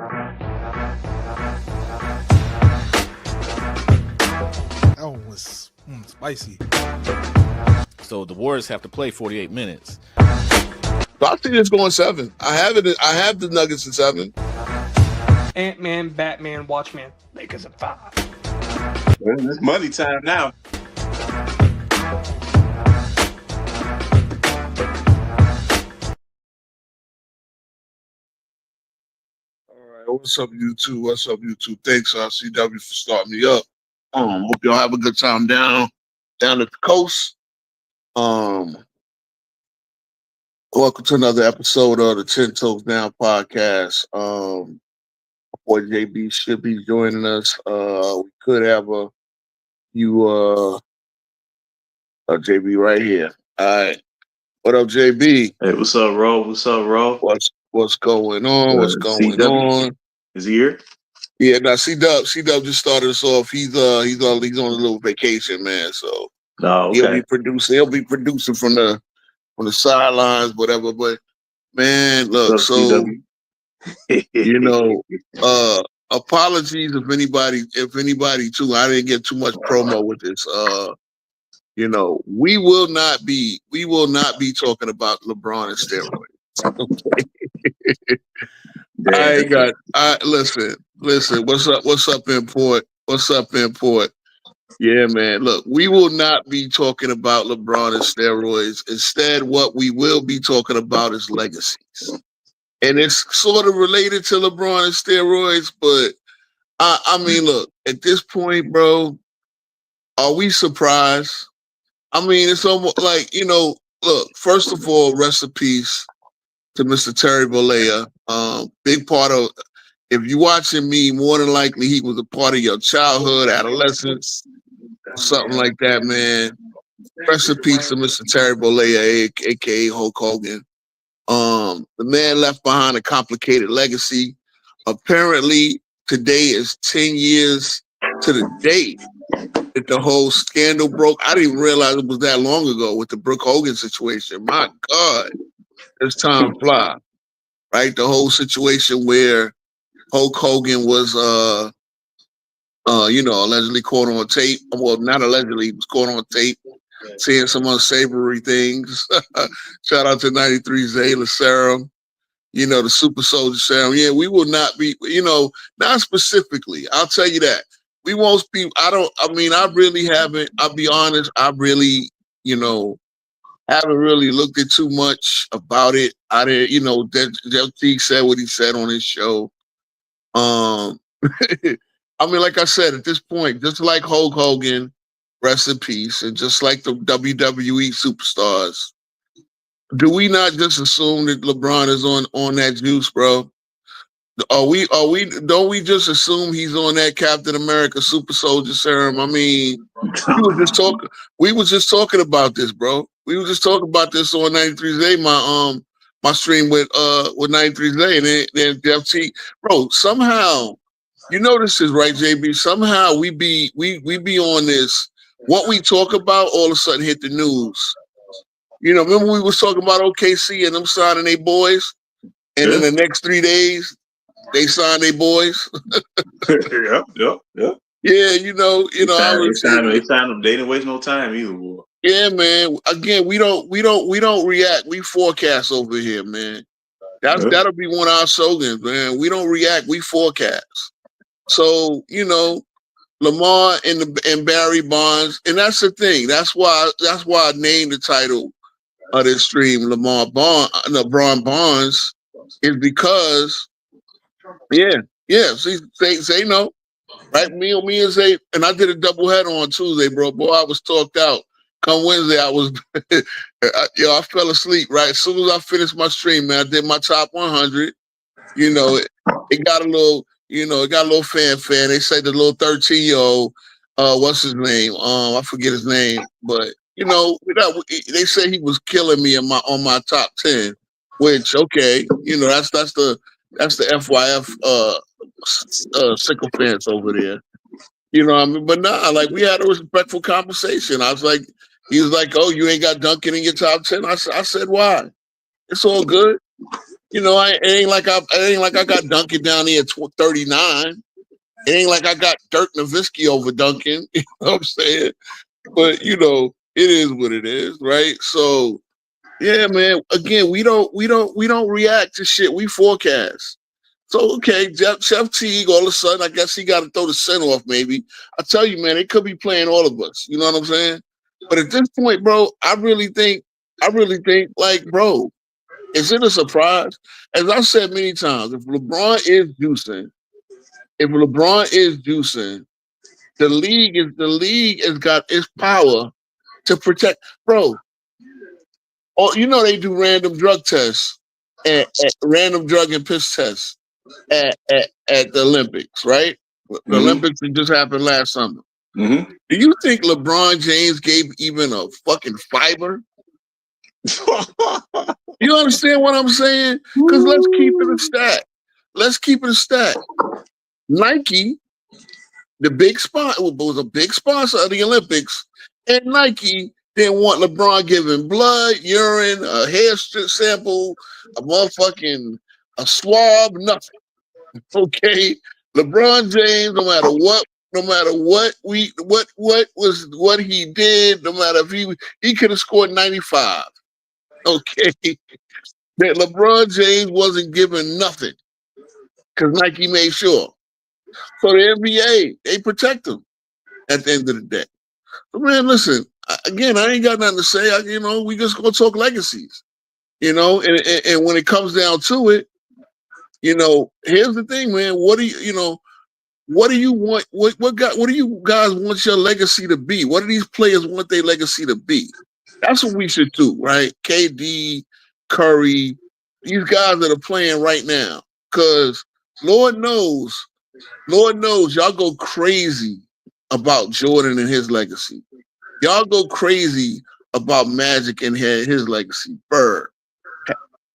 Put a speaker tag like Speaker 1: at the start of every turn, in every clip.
Speaker 1: That one was spicy.
Speaker 2: So the Warriors have to play 48 minutes.
Speaker 3: So I see this going 7. I have it. I have the Nuggets at 7.
Speaker 4: Ant-Man, Batman, Watchmen, Lakers at 5.
Speaker 5: Well, it's money time now.
Speaker 3: All right, what's up, YouTube? What's up, YouTube? Thanks, CW, for starting me up. Hope y'all have a good time down at the coast. Welcome to another episode of the 10 Toes Down podcast. Boy JB should be joining us. We could have a JB right here. All right. What up, JB?
Speaker 5: Hey, what's up, Ro? What's up, Ro?
Speaker 3: What's going on? What's going
Speaker 5: CW.
Speaker 3: on?
Speaker 5: Is he here?
Speaker 3: Yeah, now C-Dub just started us off. He's on a little vacation, man. So
Speaker 5: okay.
Speaker 3: He'll be producing from the sidelines, whatever. But man, look,
Speaker 5: What's up,
Speaker 3: so
Speaker 5: CW?
Speaker 3: Apologies if anybody too. I didn't get too much promo with this. We will not be talking about LeBron and steroids. Listen. What's up, Import? What's up, Import? Yeah, man. Look, we will not be talking about LeBron and steroids. Instead, what we will be talking about is legacies. And it's sort of related to LeBron and steroids, but I mean, look, at this point, bro, are we surprised? I mean, it's almost like, look, first of all, rest in peace to Mr. Terry Bollea. Big part of, if you're watching me, more than likely he was a part of your childhood, adolescence, something like that, man. Rest in peace to Mr. Terry Bollea, a.k.a. Hulk Hogan. The man left behind a complicated legacy. Apparently, today is 10 years to the day that the whole scandal broke. I didn't even realize it was that long ago with the Brooke Hogan situation. My God, as time fly, right? The whole situation where Hulk Hogan was, allegedly caught on tape. Well, not allegedly, he was caught on tape saying some unsavory things. Shout out to 93 Zayla Serum, the Super Soldier Serum. Yeah, we will not be, not specifically. I'll tell you that. We won't be, I really haven't, I'll be honest, I really, haven't really looked at too much about it. I didn't, Del T said what he said on his show. I mean, like I said, at this point, just like Hulk Hogan, rest in peace, and just like the WWE superstars, do we not just assume that LeBron is on that juice, bro? Don't we just assume he's on that Captain America Super Soldier Serum? I mean, we was just talking about this, bro. We were just talking about this on 93Z, my stream with 93Z, and then Jeff T. Bro, somehow, this is right, JB. Somehow we be on this. What we talk about all of a sudden hit the news. Remember we was talking about OKC and them signing their boys, and in the next 3 days they signed their boys.
Speaker 5: Yep.
Speaker 3: Yeah,
Speaker 5: They signed them. They didn't waste no time either, boy.
Speaker 3: Yeah, man. Again, we don't react. We forecast over here, man. That'll be one of our slogans, man. We don't react. We forecast. So Lamar and Barry Bonds, and that's the thing. That's why I named the title of this stream LeBron Bonds, is because say no. Right? Me and Zay, and I did a double header on Tuesday, bro. Boy, I was talked out. Come Wednesday, I was I fell asleep, right? As soon as I finished my stream, man, I did my top 100. It got a little fanfare. They say the little 13-year-old, what's his name? I forget his name, but they say he was killing me on my top 10, which okay, that's the FYF sycophants over there. What I mean? But nah, like we had a respectful conversation. He was like, oh, you ain't got Duncan in your top 10. I said, why? It's all good. You know, it ain't like I got Duncan down there at 39. It ain't like I got Dirk Nowitzki over Duncan. You know what I'm saying? But you know, it is what it is, right? So yeah, man. Again, we don't react to shit. We forecast. So okay, Jeff Teague, all of a sudden, I guess he got to throw the center off. Maybe I tell you, man, they could be playing all of us. You know what I'm saying? But at this point, bro, I really think, like, bro, is it a surprise? As I said many times, if LeBron is juicing, the league has got its power to protect, bro. Oh, you know they do random drug tests at random drug and piss tests at the Olympics, right? The Olympics that just happened last summer.
Speaker 5: Mm-hmm.
Speaker 3: Do you think LeBron James gave even a fucking fiber? You understand what I'm saying? Because let's keep it a stat. Nike, the big spot, was a big sponsor of the Olympics, and Nike didn't want LeBron giving blood, urine, a hair strip sample, a swab, nothing. Okay, LeBron James, no matter what he did, no matter if he could have scored 95. Okay, that LeBron James wasn't giving nothing because Nike made sure. So the NBA, they protect him at the end of the day. But man, listen, again, I ain't got nothing to say. We just gonna talk legacies. And when it comes down to it, here's the thing, man. What do you want? What do you guys want your legacy to be? What do these players want their legacy to be? That's what we should do, right? KD, Curry, these guys that are playing right now. Because Lord knows, y'all go crazy about Jordan and his legacy. Y'all go crazy about Magic and his legacy. Bird.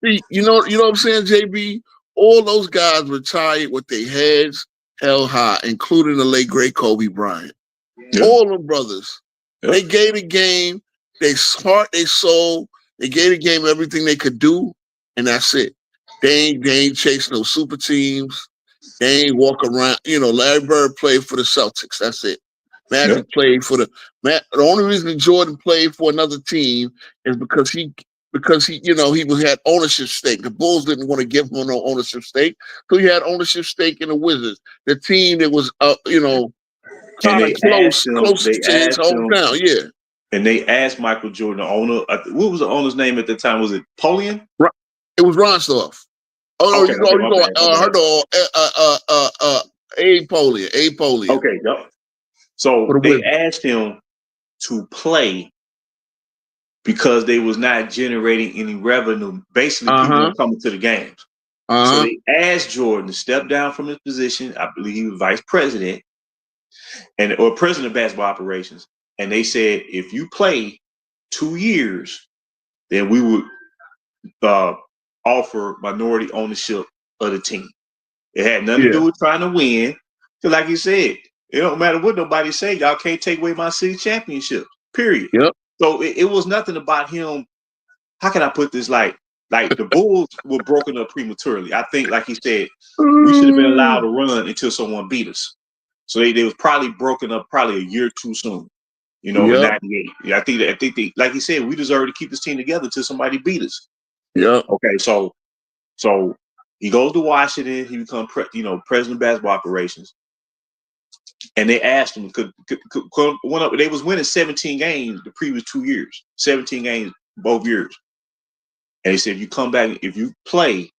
Speaker 3: You know what I'm saying, JB? All those guys retired with their heads held high, including the late great Kobe Bryant. Yeah. All them brothers. Yeah. They gave the game their heart, their soul. They gave the game everything they could do, and that's it. They ain't chasing no super teams. They ain't walk around. Larry Bird played for the Celtics. That's it. Magic played for the only reason Jordan played for another team is because he had ownership stake. The Bulls didn't want to give him no ownership stake, so he had ownership stake in the Wizards, the team that was kind of close to his hometown. Yeah.
Speaker 5: And they asked Michael Jordan, the owner, what was the owner's name at the time? Was it Polian?
Speaker 3: It was Ronstorff. Oh no, Abe Polian.
Speaker 5: Okay, yep. So they asked him to play because they was not generating any revenue. Basically, people were coming to the games. So they asked Jordan to step down from his position. I believe he was vice president or president of basketball operations. And they said, if you play 2 years, then we would offer minority ownership of the team. It had nothing to do with trying to win. Because like you said, it don't matter what nobody say. Y'all can't take away my city championship, period.
Speaker 3: Yep.
Speaker 5: So it was nothing about him. How can I put this? Like the Bulls were broken up prematurely. I think, like he said, we should have been allowed to run until someone beat us. So they was probably broken up probably a year too soon. In 98. Yeah, I think they, like he said, we deserve to keep this team together until somebody beat us.
Speaker 3: Yeah.
Speaker 5: Okay, so he goes to Washington. He becomes president of basketball operations. And they asked him, could one up? They was winning 17 games the previous 2 years, 17 games both years. And he said, if you come back, if you play,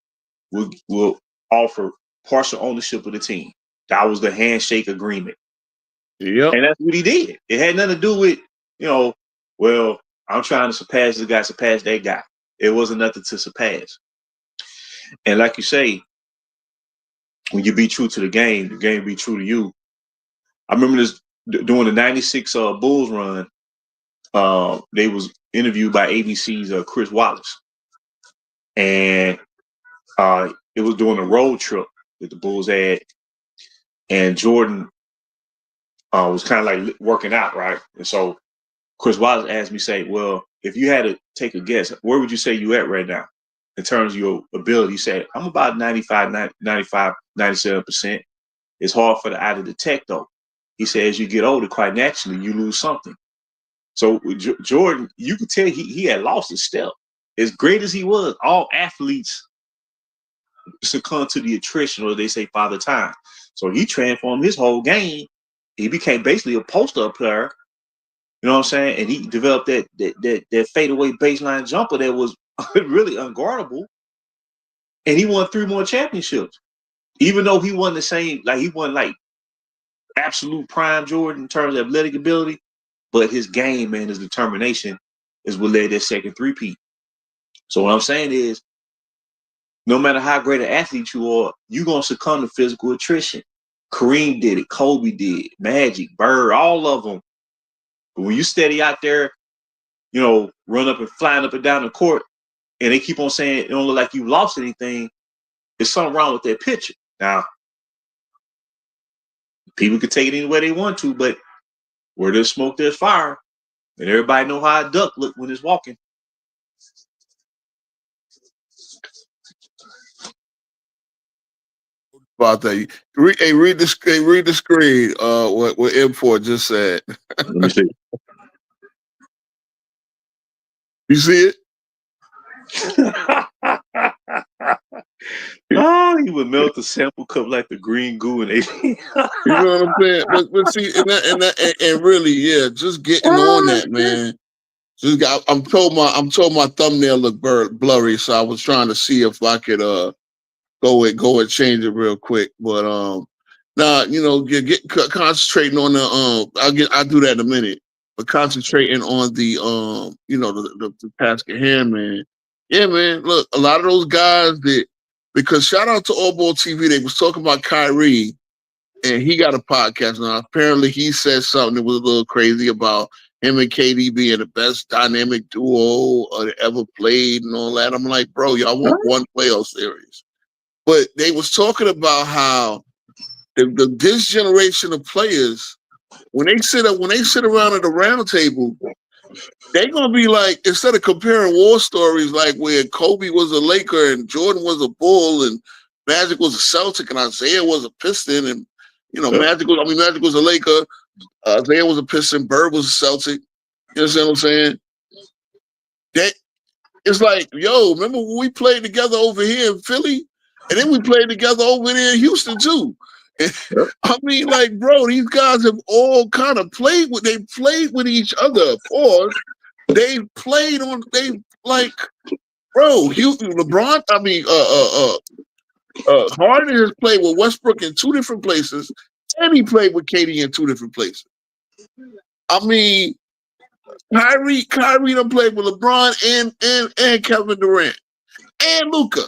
Speaker 5: we'll offer partial ownership of the team. That was the handshake agreement.
Speaker 3: Yep.
Speaker 5: And that's what he did. It had nothing to do with, well, I'm trying to surpass this guy, surpass that guy. It wasn't nothing to surpass. And like you say, when you be true to the game be true to you. I remember this during the 96 Bulls run, they was interviewed by ABC's Chris Wallace. And it was during a road trip that the Bulls had. And Jordan was kind of like working out, right? And so Chris Wallace asked me, say, well, if you had to take a guess, where would you say you at right now? in terms of your ability. You say, I'm about 95, 95, 97%. It's hard for the eye to detect, though. He said, as you get older, quite naturally, you lose something. So with Jordan, you could tell he had lost his step. As great as he was, all athletes succumb to the attrition, or they say father time. So he transformed his whole game. He became basically a post-up player. You know what I'm saying? And he developed that fadeaway baseline jumper that was really unguardable. And he won 3 more championships. Even though he wasn't the same, like he wasn't like absolute prime Jordan in terms of athletic ability, but his game and his determination is what led that second three-peat. So what I'm saying is, no matter how great an athlete you are, you're going to succumb to physical attrition. Kareem did it. Kobe did. Magic, Bird, all of them. But when you steady out there, you know, run up and flying up and down the court, and they keep on saying it don't look like you lost anything, there's something wrong with that picture. Now, people can take it any way they want to, but where there's smoke, there's fire. And everybody know how a duck look when it's walking.
Speaker 3: About that. Read the screen. Read the screen. What Import just said.
Speaker 5: Let me see.
Speaker 3: You see it?
Speaker 5: Oh, he would melt the sample cup like the green goo and
Speaker 3: You know what I'm saying? But see, and really, yeah, just getting on that, man. Just I'm told my thumbnail looked blurry, so I was trying to see if I could go and change it real quick. But nah, you know, get concentrating on the I'll do that in a minute. But concentrating on the you know, the task at hand, man. Yeah, man. Look, a lot of those guys because shout out to All Ball TV, they was talking about Kyrie, and he got a podcast now. Apparently, he said something that was a little crazy about him and KD being the best dynamic duo that ever played and all that. I'm like, bro, y'all won one playoff series. But they was talking about how this generation of players, when they sit around at the round table, they're gonna be like, instead of comparing war stories like where Kobe was a Laker and Jordan was a Bull and Magic was a Celtic and Isaiah was a Piston, and you know, Magic was a Laker, Isaiah was a Piston, Bird was a Celtic. You understand what I'm saying? That it's like, yo, remember when we played together over here in Philly? And then we played together over there in Houston too. I mean, like, bro, these guys have all kind of played with each other. Of course, they like, bro, LeBron. I mean, Harden has played with Westbrook in 2 different places, and he played with KD in 2 different places. I mean, Kyrie done played with LeBron and Kevin Durant and Luka.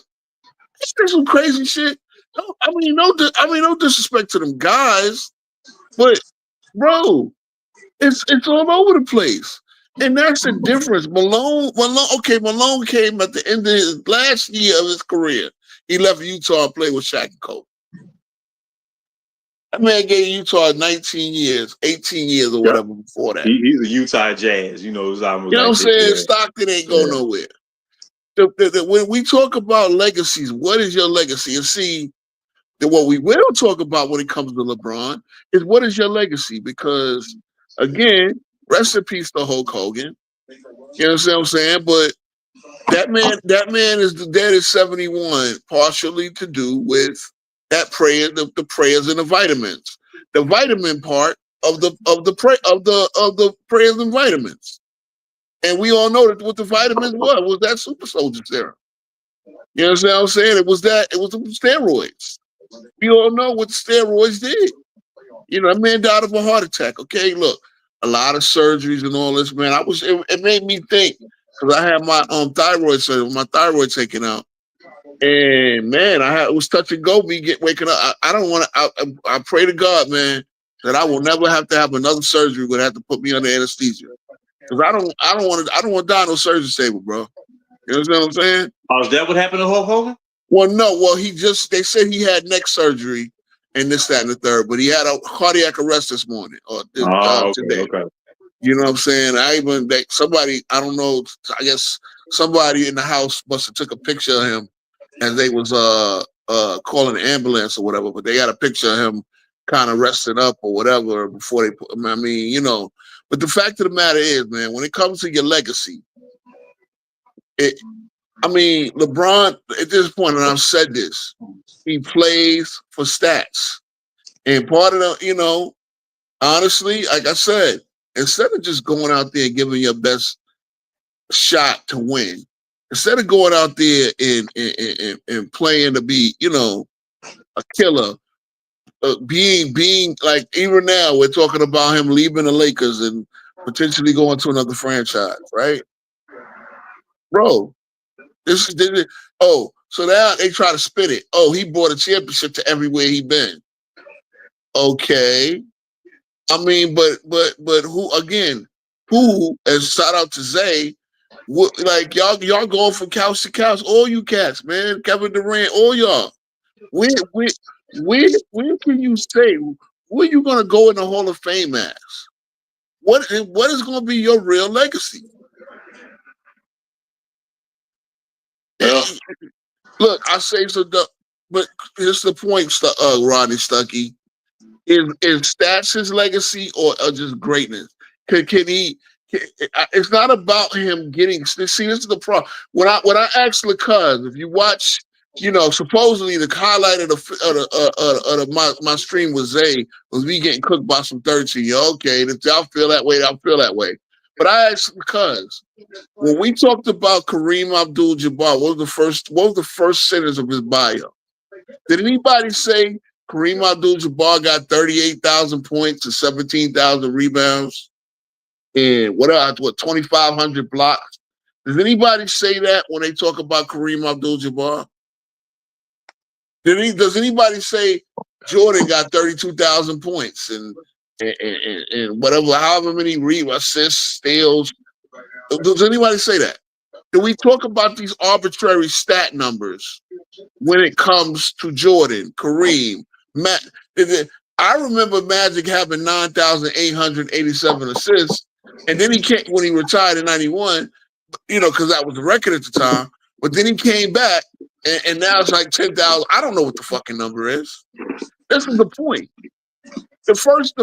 Speaker 3: That's some crazy shit. No disrespect to them guys, but bro, it's all over the place, and that's the difference. Malone came at the end of his last year of his career. He left Utah and played with Shaq and Kobe. That man gave Utah 19 years, 18 years or whatever before that.
Speaker 5: He's a Utah Jazz, you know. You know what
Speaker 3: I'm saying? Stockton ain't going nowhere. When we talk about legacies, what is your legacy? And see, that what we will talk about when it comes to LeBron is what is your legacy? Because again, rest in peace to Hulk Hogan. You know what I'm saying? But that man is dead at 71, partially to do with that prayer, the prayers and the vitamins. The vitamin part of the prayers and vitamins. And we all know that what the vitamins was that super soldier serum. You know what I'm saying? It was the steroids. We all know what the steroids did. You know, that man died of a heart attack. Okay, look, a lot of surgeries and all this, man. It made me think, because I had my thyroid taken out. And man, it was touch and go me waking up. I pray to God, man, that I will never have to have another surgery would have to put me under anesthesia. Because I don't want to die on no surgery table, bro. You know what I'm saying?
Speaker 5: Oh, is that what happened to Hulk Hogan?
Speaker 3: Well, no. Well, they said he had neck surgery and this, that, and the third, but he had a cardiac arrest this morning or today.
Speaker 5: Okay.
Speaker 3: You know what I'm saying? Somebody, I don't know, I guess somebody in the house must have took a picture of him as they was calling the ambulance or whatever, but they got a picture of him kind of resting up or whatever before they put him. I mean, you know, but the fact of the matter is, man, when it comes to your legacy, LeBron, at this point, and I've said this, he plays for stats. And part of the, you know, honestly, like I said, instead of just going out there and giving your best shot to win, instead of going out there and playing to be, you know, a killer, being like, even now we're talking about him leaving the Lakers and potentially going to another franchise, right? Bro, this is so now they try to spin it. Oh, he brought a championship to everywhere he been. Okay. I mean, but who again? Who, as shout out to Zay, like y'all going from couch to couch, all you cats, man, Kevin Durant, all y'all. Where can you say where you gonna go in the Hall of Fame as? What is gonna be your real legacy?
Speaker 5: Well,
Speaker 3: Look, I say so, but here's the point, Rodney Stuckey. Is stats his legacy or just greatness? Can he? It's not about him getting. See, this is the problem. When I asked LeCuz, if you watch, you know, supposedly the highlight of my stream was Zay was me getting cooked by some 13. Okay, if y'all feel that way, I'll feel that way. But I asked LeCuz, when we talked about Kareem Abdul-Jabbar, what was the first sentence of his bio? Did anybody say Kareem Abdul-Jabbar got 38,000 points and 17,000 rebounds and 2,500 blocks? Does anybody say that when they talk about Kareem Abdul-Jabbar? Does anybody say Jordan got 32,000 points and whatever, however many assists, steals? Does anybody say that? Do we talk about these arbitrary stat numbers when it comes to Jordan, Kareem, Matt? I remember Magic having 9,887 assists, and then when he retired in '91, you know, because that was the record at the time. But then he came back, and now it's like 10,000. I don't know what the fucking number is. This is the point. The first,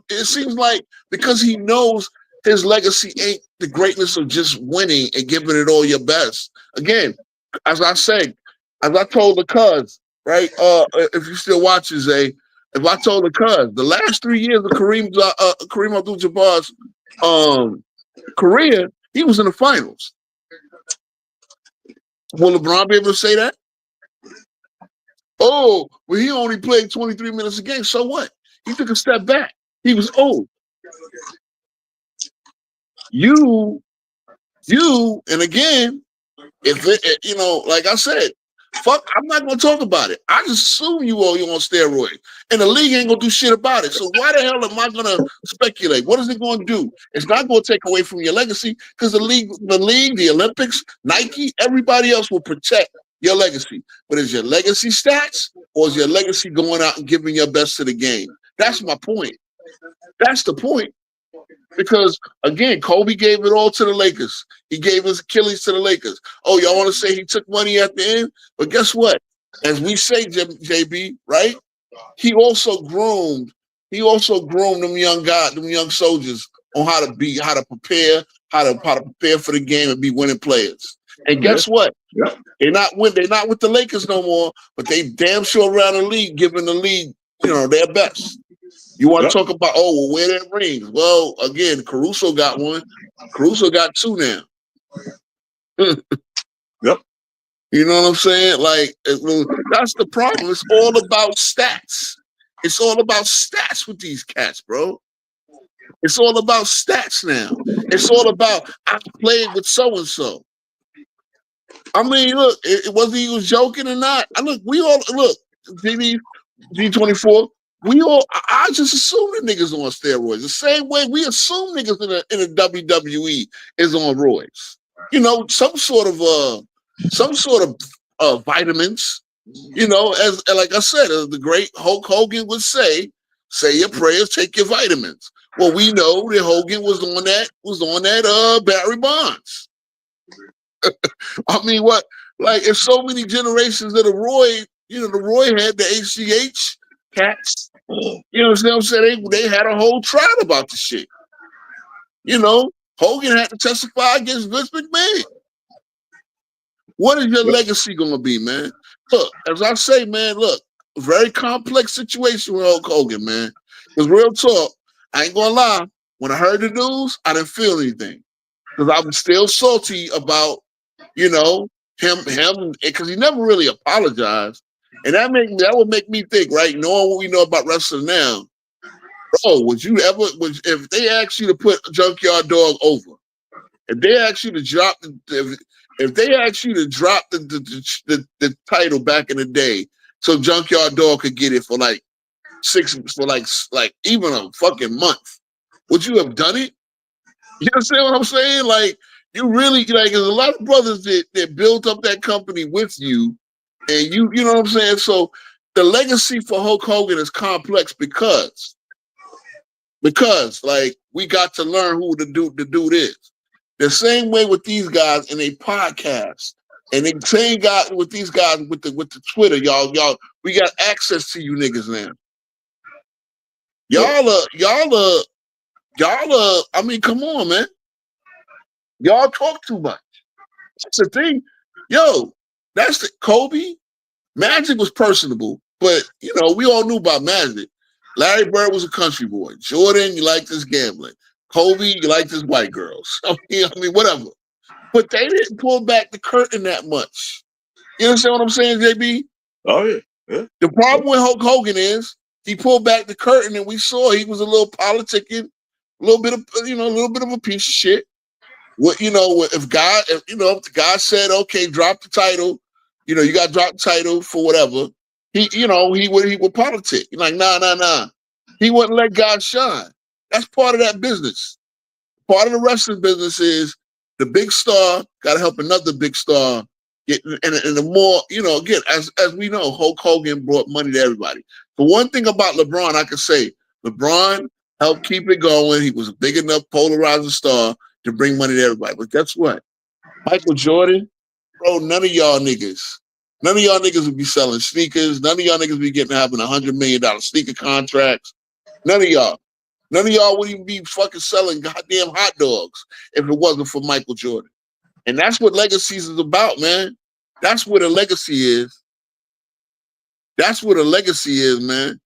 Speaker 3: it seems like because he knows his legacy ain't the greatness of just winning and giving it all your best. Again, as I said, as I told the cuz, right? If you still watching, Zay, if I told the cuz, the last 3 years of Kareem Abdul-Jabbar's career, he was in the finals. Will LeBron be able to say that? Oh, well, he only played 23 minutes a game. So what? He took a step back. He was old. You, and again, if it, you know, like I said, fuck, I'm not gonna talk about it. I just assume you on steroids, and the league ain't gonna do shit about it. So why the hell am I gonna speculate? What is it gonna do? It's not gonna take away from your legacy because the league, the Olympics, Nike, everybody else will protect your legacy. But is your legacy stats, or is your legacy going out and giving your best to the game? That's my point. That's the point. Because again, Kobe gave it all to the Lakers. He gave his Achilles to the Lakers. Oh, y'all want to say he took money at the end? But guess what? As we say, JB, right? He also groomed them young soldiers on how to prepare for the game and be winning players. And guess what?
Speaker 5: Yeah.
Speaker 3: They're not with the Lakers no more, but they damn sure around the league, giving the league, you know, their best. You want to talk about, where their rings? Well, again, Caruso got one. Caruso got two now.
Speaker 5: Yep.
Speaker 3: You know what I'm saying? Like, that's the problem. It's all about stats. It's all about stats with these cats, bro. It's all about stats now. It's all about, I played with so-and-so. I mean, look, whether he was joking or not, G24, I just assume the niggas on steroids. The same way we assume niggas in the WWE is on roids. You know, some sort of vitamins. You know, as like I said, as the great Hulk Hogan would say your prayers, take your vitamins. Well, we know that Hogan was on that Barry Bonds. I mean, what? Like, if so many generations of the Roy, the Roy had the HCH cats. You know what I'm saying? They had a whole trial about the shit. Hogan had to testify against Vince McMahon. What is your legacy going to be, man? Look, as I say, man, very complex situation with Hulk Hogan, man. Because real talk, I ain't going to lie. When I heard the news, I didn't feel anything. Because I'm still salty about, him, because he never really apologized. And that would make me think, right? Knowing what we know about wrestling now, bro, if they asked you to put Junkyard Dog over, if they asked you to drop if they asked you to drop the title back in the day, so Junkyard Dog could get it for like even a fucking month, would you have done it? You understand what I'm saying? Like, you really, there's a lot of brothers that built up that company with you, and you know what I'm saying? So the legacy for Hulk Hogan is complex because like, we got to learn who the dude is. The same way with these guys in a podcast, and the same guy with these guys with the Twitter, y'all, we got access to you niggas now. Y'all are, I mean, come on, man. Y'all talk too much. That's the thing. Yo, that's the Kobe. Magic was personable, but we all knew about Magic. Larry Bird was a country boy. Jordan, you liked his gambling. Kobe, you liked his white girls. I mean, whatever. But they didn't pull back the curtain that much. You understand what I'm saying, JB?
Speaker 5: Oh, yeah.
Speaker 3: The problem with Hulk Hogan is he pulled back the curtain, and we saw he was a little politicking, a little bit of a piece of shit. If the guy said, okay, drop the title, you got to drop the title for whatever, he would politic. Like, nah. He wouldn't let God shine. That's part of that business. Part of the wrestling business is the big star got to help another big star get, and the more, again, as we know, Hulk Hogan brought money to everybody. The one thing about LeBron, I can say, LeBron helped keep it going. He was a big enough polarizing star to bring money to everybody. But guess what? Michael Jordan, bro, none of y'all niggas would be selling sneakers. None of y'all niggas would be having $100 million sneaker contracts. None of y'all wouldn't even be fucking selling goddamn hot dogs if it wasn't for Michael Jordan. And that's what legacies is about, man. That's what a legacy is. That's what a legacy is, man.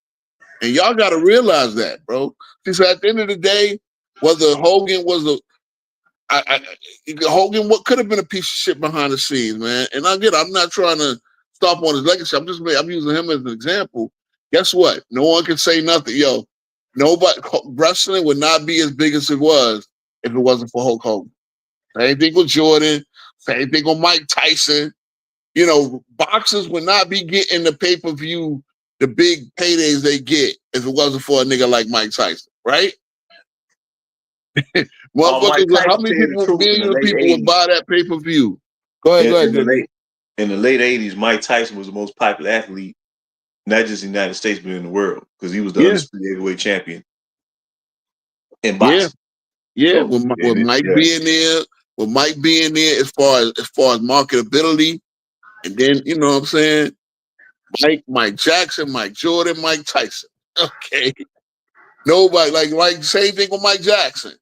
Speaker 3: And y'all got to realize that, bro. Because at the end of the day, whether Hogan was Hogan could have been a piece of shit behind the scenes, man. And I'm not trying to stop on his legacy. I'm using him as an example. Guess what? No one can say nothing. Yo, wrestling would not be as big as it was if it wasn't for Hulk Hogan. Same thing with Jordan. Same thing with Mike Tyson. Boxers would not be getting the pay-per-view, the big paydays they get if it wasn't for a nigga like Mike Tyson, right? Motherfuckers, how many millions of people would buy that pay-per-view? Go ahead.
Speaker 5: In the late 80s, Mike Tyson was the most popular athlete, not just in the United States, but in the world, because he was the undisputed heavyweight champion in boxing.
Speaker 3: Yeah, so, with Mike being there, as far as marketability, and then you know what I'm saying, Mike Jackson, Mike Jordan, Mike Tyson. Okay, nobody like same thing with Mike Jackson.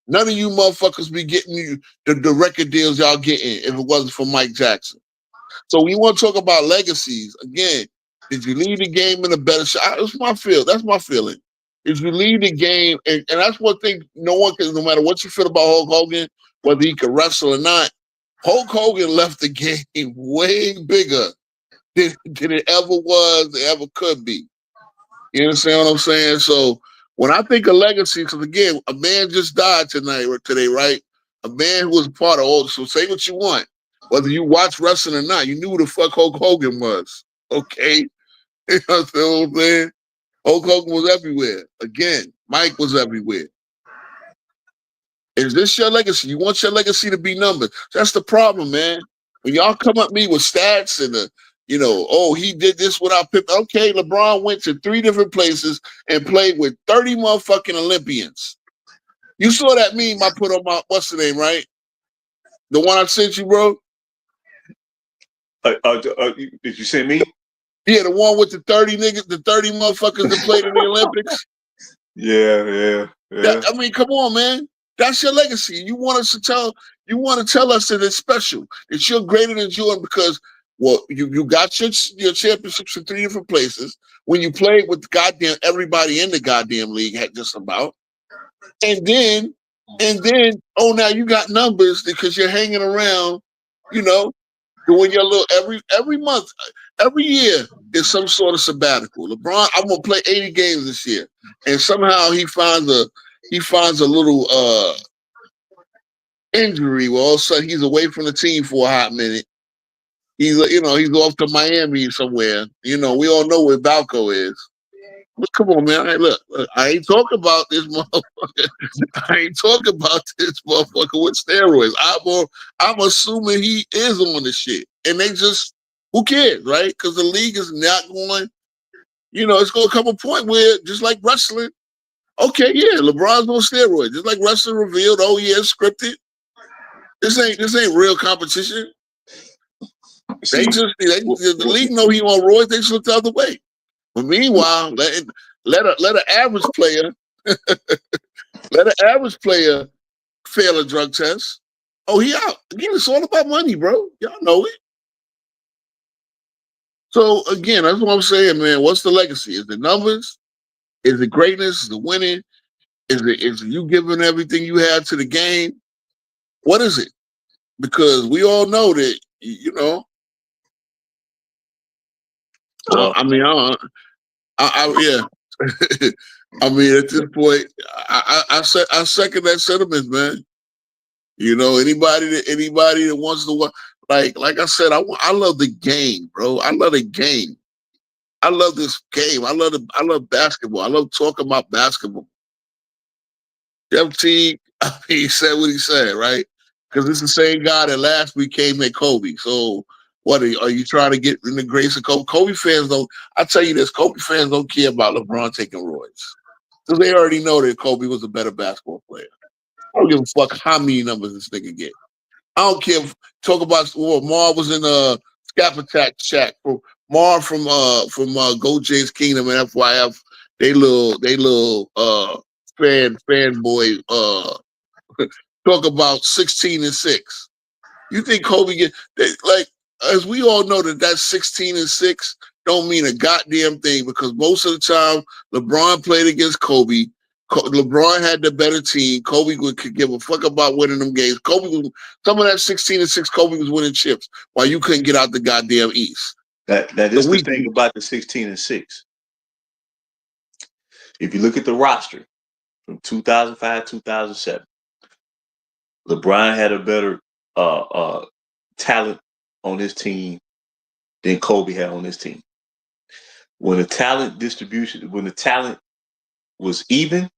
Speaker 3: None of you motherfuckers be getting you the record deals y'all getting if it wasn't for Mike Jackson. So when you want to talk about legacies, again, did you leave the game in a better shot? That's my feeling. If you leave the game, and that's one thing no one can, no matter what you feel about Hulk Hogan, whether he can wrestle or not, Hulk Hogan left the game way bigger than it ever was, it ever could be. You understand what I'm saying? So when I think of legacy, because again, a man just died today, right? A man who was part of all, so say what you want. Whether you watch wrestling or not, you knew who the fuck Hulk Hogan was. Okay? You know what I'm saying? Hulk Hogan was everywhere. Again, Mike was everywhere. Is this your legacy? You want your legacy to be numbered. That's the problem, man. When y'all come at me with stats and he did this without Pip. Okay, LeBron went to 3 different places and played with 30 motherfucking Olympians. You saw that meme I put on my, what's the name, right? The one I sent you, bro.
Speaker 5: Did you send me?
Speaker 3: Yeah, the one with the 30 niggas, the 30 motherfuckers that played in the Olympics.
Speaker 5: Yeah.
Speaker 3: I mean, come on, man. That's your legacy. You want us to tell us that it's special. That you're greater than Jordan because you got your championships in 3 different places. When you played with goddamn everybody in the goddamn league had just about. And then, now you got numbers because you're hanging around, doing your little every month, every year is some sort of sabbatical. LeBron, I'm gonna play 80 games this year, and somehow he finds a little injury where all of a sudden he's away from the team for a hot minute. He's off to Miami somewhere. We all know where Balco is. But come on, man. Hey, look, I ain't talking about this motherfucker. I ain't talking about this motherfucker with steroids. I'm assuming he is on the shit. And they just, who cares, right? Because the league is not going, it's going to come a point where, just like wrestling, okay, yeah, LeBron's on steroids. Just like wrestling revealed, oh, yeah, it's scripted. This ain't real competition. The league know he on roids, they just look the other way. But meanwhile, let an average player fail a drug test. Oh, he out. Again, it's all about money, bro. Y'all know it. So again, that's what I'm saying, man. What's the legacy? Is it numbers? Is it greatness? Is it winning? Is it you giving everything you have to the game? What is it? Because we all know that,
Speaker 5: Well,
Speaker 3: I mean, yeah. I mean, at this point, I second that sentiment, man. Anybody that wants to watch, like I said, I love the game, bro. I love the game. I love this game. I love basketball. I love talking about basketball. Jeff Teague, he said what he said, right? Because it's the same guy that last week came at Kobe. So what are you trying to get in the grace of Kobe? Kobe fans don't. I tell you this: Kobe fans don't care about LeBron taking roids, because they already know that Kobe was a better basketball player. I don't give a fuck how many numbers this nigga get. I don't care. Talk about Mar was in a Scap Attack Shack. Mar from Go Jays Kingdom and FYF. They little fanboy talk about 16-6. You think Kobe as we all know that 16-6 don't mean a goddamn thing because most of the time LeBron played against Kobe. LeBron had the better team. Kobe could give a fuck about winning them games. Some of that 16-6, Kobe was winning chips while you couldn't get out the goddamn East.
Speaker 5: That is the thing about the 16-6. If you look at the roster from 2005, 2007, LeBron had a better talent on his team than Kobe had on his team. When the talent was even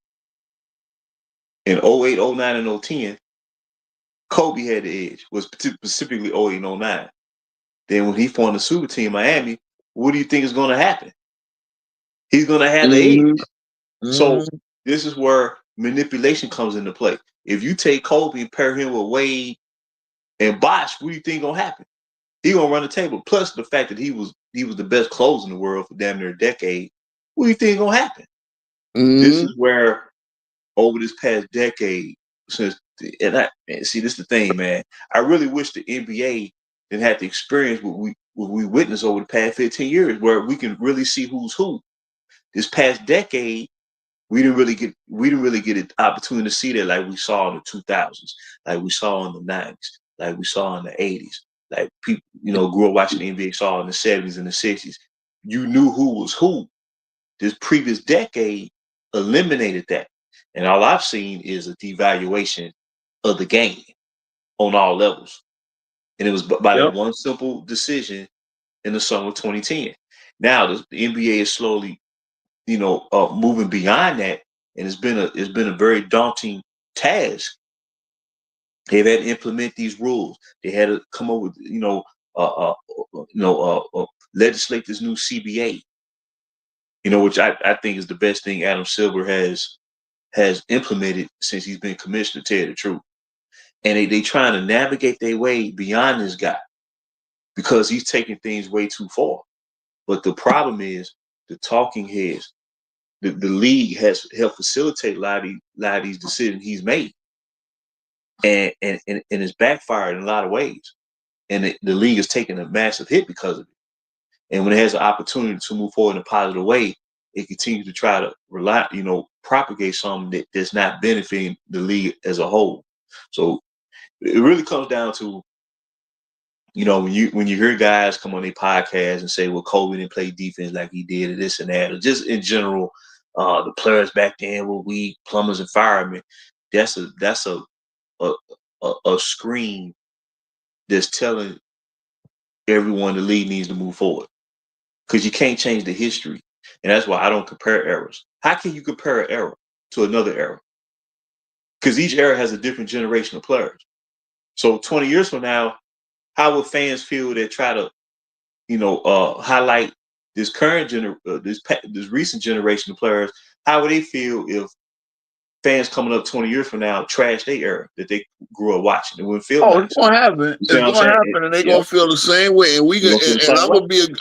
Speaker 5: in 08, 09, and 010, Kobe had the edge, was specifically 08 and 09. Then when he formed the super team Miami, what do you think is going to happen? He's going to have the edge. Mm-hmm. So this is where manipulation comes into play. If you take Kobe and pair him with Wade and Bosh, what do you think going to happen? He's going to run the table. Plus the fact that he was the best closer in the world for damn near a decade. What do you think going to happen? Mm-hmm. This is where over this past decade, this is the thing, man. I really wish the NBA didn't have to experience what we witnessed over the past 15 years, where we can really see who's who. This past decade, we didn't really get an opportunity to see that like we saw in the 2000s, like we saw in the 90s, like we saw in the 80s, like people, grew up watching the NBA, saw in the 70s and the 60s. You knew who was who. This previous decade eliminated that. And all I've seen is a devaluation of the game on all levels. And it was by that one simple decision in the summer of 2010. Now the NBA is slowly, moving beyond that, and it's been a very daunting task. They've had to implement these rules. They had to come up with, legislate this new CBA. Which I think is the best thing Adam Silver has implemented since he's been commissioner, to tell you the truth. and they trying to navigate their way beyond this guy because he's taking things way too far. But the problem is the talking heads. The league has helped facilitate a lot of these decisions he's made, and it's backfired in a lot of ways. And the league is taking a massive hit because of it. And when it has an opportunity to move forward in a positive way, it continues to try to propagate something that's not benefiting the league as a whole. So it really comes down to, when you hear guys come on their podcast and say, well, Kobe didn't play defense like he did, or this and that, or just in general, the players back then were weak, plumbers and firemen. That's a screen that's telling everyone the league needs to move forward, because you can't change the history. And that's why I don't compare eras. How can you compare an era to another era? Because each era has a different generation of players. So 20 years from now, how would fans feel that try to, highlight this current this recent generation of players? How would they feel if fans coming up 20 years from now trash their era that they grew up watching? It wouldn't feel nice.
Speaker 3: It's gonna happen. It's gonna happen, and they're gonna feel the same way. And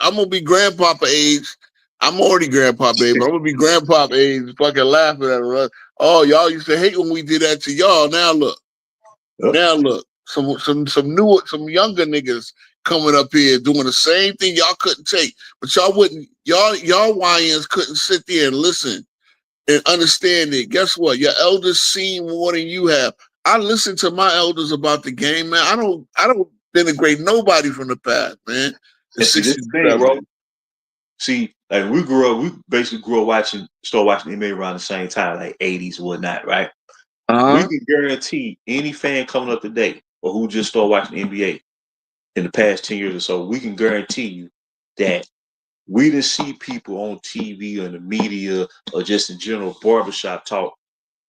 Speaker 3: I'm gonna be grandpapa age. I'm already grandpapa age, but I'm gonna be grandpapa age, fucking laughing at us. Oh, y'all used to hate when we did that to y'all. Now look, some younger niggas coming up here doing the same thing y'all couldn't take, but y'all wouldn't. Y'all YNs couldn't sit there and listen and understand it. Guess what? Your elders seen more than you have. I listen to my elders about the game, man. I don't denigrate nobody from the past, man.
Speaker 5: This is the thing, bro. See, like we basically grew up started watching NBA around the same time, like 80s and whatnot, right? We can guarantee any fan coming up today or who just started watching the NBA in the past 10 years or so, we can guarantee you that we didn't see people on TV or in the media or just in general barbershop talk.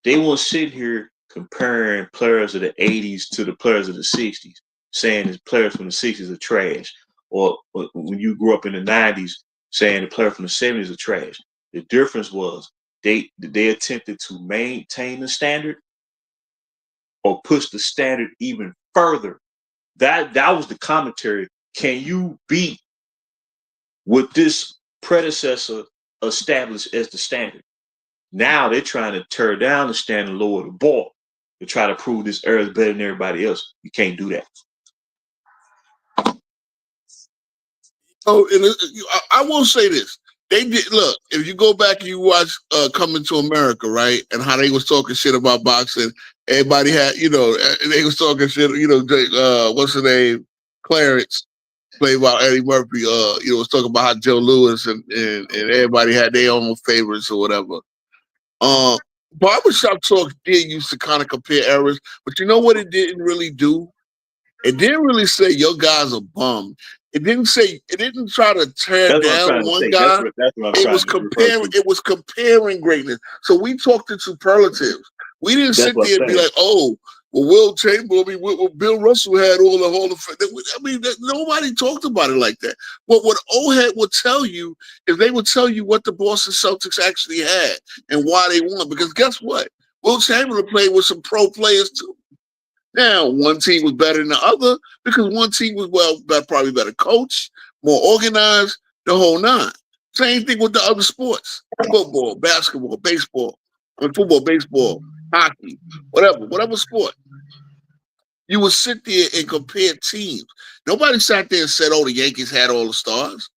Speaker 5: They won't sit here comparing players of the 80s to the players of the 60s, saying the players from the 60s are trash. Or when you grew up in the 90s, saying the player from the 70s are trash. The difference was they attempted to maintain the standard or push the standard even further. That was the commentary. Can you beat what this predecessor established as the standard? Now they're trying to tear down the standard, lower the bar to try to prove this era is better than everybody else. You can't do that.
Speaker 3: Oh, and I will say this. They did look. If you go back and you watch Coming to America, right, and how they was talking shit about boxing, everybody had, they was talking shit. What's his name, Clarence, played by Eddie Murphy. Was talking about how Joe Louis and everybody had their own favorites or whatever. Barbershop talk did used to kind of compare eras, but you know what it didn't really do? It didn't really say your guy's a bum. It didn't try to tear down one guy. It was comparing greatness. So we talked in superlatives. We didn't sit there and be like, oh, well, Will Chamberlain, Bill Russell had all the Hall of Fame. I mean, nobody talked about it like that. What old head would tell you is they would tell you what the Boston Celtics actually had and why they won. Because guess what? Will Chamberlain played with some pro players too. Now, one team was better than the other because one team was probably better coached, more organized, the whole nine. Same thing with the other sports: football, basketball, baseball, football, baseball, hockey, whatever sport. You would sit there and compare teams. Nobody sat there and said, "Oh, the Yankees had all the stars."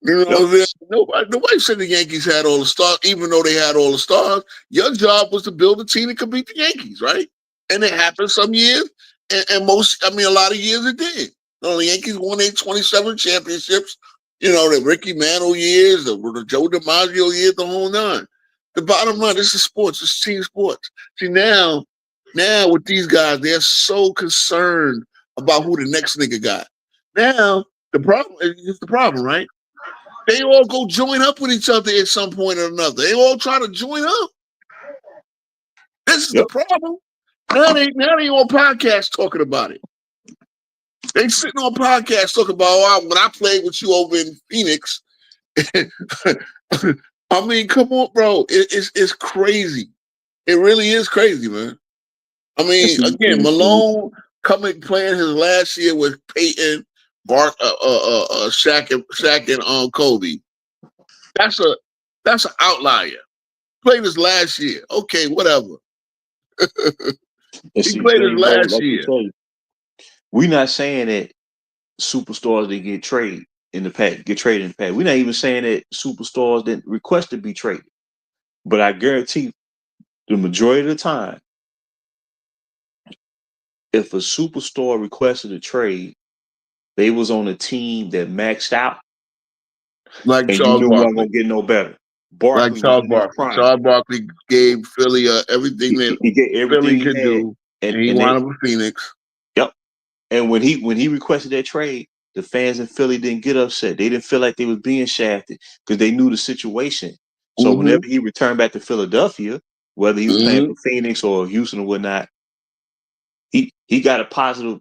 Speaker 3: Nobody said the Yankees had all the stars, even though they had all the stars. Your job was to build a team that could beat the Yankees, right? And it happened some years, and a lot of years it did. The Yankees won their 27 championships. The Ricky Mantle years, the Joe DiMaggio years, the whole nine. The bottom line, this is sports. This is team sports. See, now with these guys, they're so concerned about who the next nigga got. Now, the problem, right? They all go join up with each other at some point or another. They all try to join up. This is the problem. Now they on podcasts talking about it. They sitting on podcasts talking about when I played with you over in Phoenix. I mean, come on, bro. It's crazy. It really is crazy, man. I
Speaker 5: And
Speaker 3: mean,
Speaker 5: see,
Speaker 3: again, Malone coming playing his last year with Peyton, Shaq and Kobe. That's an outlier. Played his last year. Okay, whatever.
Speaker 5: and
Speaker 3: He
Speaker 5: see,
Speaker 3: played his
Speaker 5: thing, bro,
Speaker 3: last
Speaker 5: like you
Speaker 3: year.
Speaker 5: say, we not saying that superstars that get traded in the past get traded in the past. We're not even saying that superstars that request to be traded. But I guarantee the majority of the time, if a superstar requested a trade, they was on a team that maxed out,
Speaker 3: Like
Speaker 5: and you
Speaker 3: Charles
Speaker 5: knew we weren't
Speaker 3: Barkley.
Speaker 5: gonna get no better.
Speaker 3: Like
Speaker 5: Barkley was
Speaker 3: Charles
Speaker 5: in his
Speaker 3: Barkley.
Speaker 5: prime.
Speaker 3: Charles Barkley gave Philly everything that
Speaker 5: He get everything
Speaker 3: Philly
Speaker 5: he
Speaker 3: could
Speaker 5: had,
Speaker 3: do, and he
Speaker 5: and they,
Speaker 3: wound up with Phoenix.
Speaker 5: yep. And when he requested that trade, the fans in Philly didn't get upset. They didn't feel like they was being shafted because they knew the situation. So
Speaker 3: Mm-hmm.
Speaker 5: whenever he returned back to Philadelphia, whether he was playing
Speaker 3: Mm-hmm.
Speaker 5: for Phoenix or Houston or whatnot, he got a positive,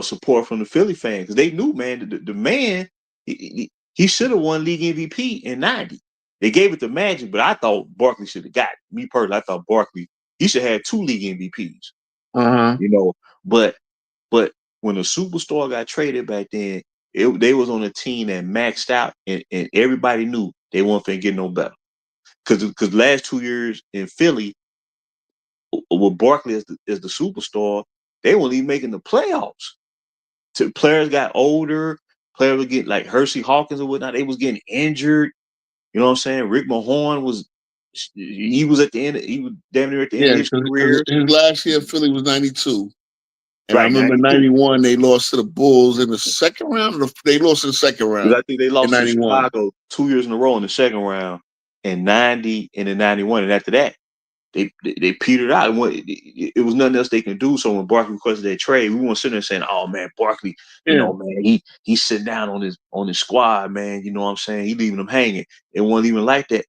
Speaker 5: support from the Philly fans because they knew, man, the man he should have won league MVP in '90. They gave it to Magic, but I thought Barkley should have got it. Me personally, I thought Barkley he should have had 2 league MVPs.
Speaker 3: Uh-huh.
Speaker 5: But when a superstar got traded back then, they was on a team that maxed out, and everybody knew they weren't finna get no better. Because last 2 years in Philly, with Barkley as the superstar, they weren't even making the playoffs. Players got older. Players were getting like Hersey Hawkins or whatnot. They was getting injured. You know what I'm saying? Rick Mahorn he was at the end. He was damn near at the end
Speaker 3: Yeah,
Speaker 5: of his
Speaker 3: because
Speaker 5: career.
Speaker 3: his last year in Philly was 92. And I
Speaker 5: Right,
Speaker 3: remember
Speaker 5: 92.
Speaker 3: 91, they lost to the Bulls in the second round. They lost in the second
Speaker 5: Because
Speaker 3: round
Speaker 5: I think they
Speaker 3: in
Speaker 5: lost to
Speaker 3: 91.
Speaker 5: Chicago 2 years in a row in the second round, and 90 and in 91. And after that, they petered out. It was nothing else they can do. So when Barkley requested that trade, we weren't sitting there saying, "Oh man, Barkley,
Speaker 3: Yeah.
Speaker 5: man, he's sitting down on his squad, man. You know what I'm saying? He leaving them hanging." It wasn't even like that.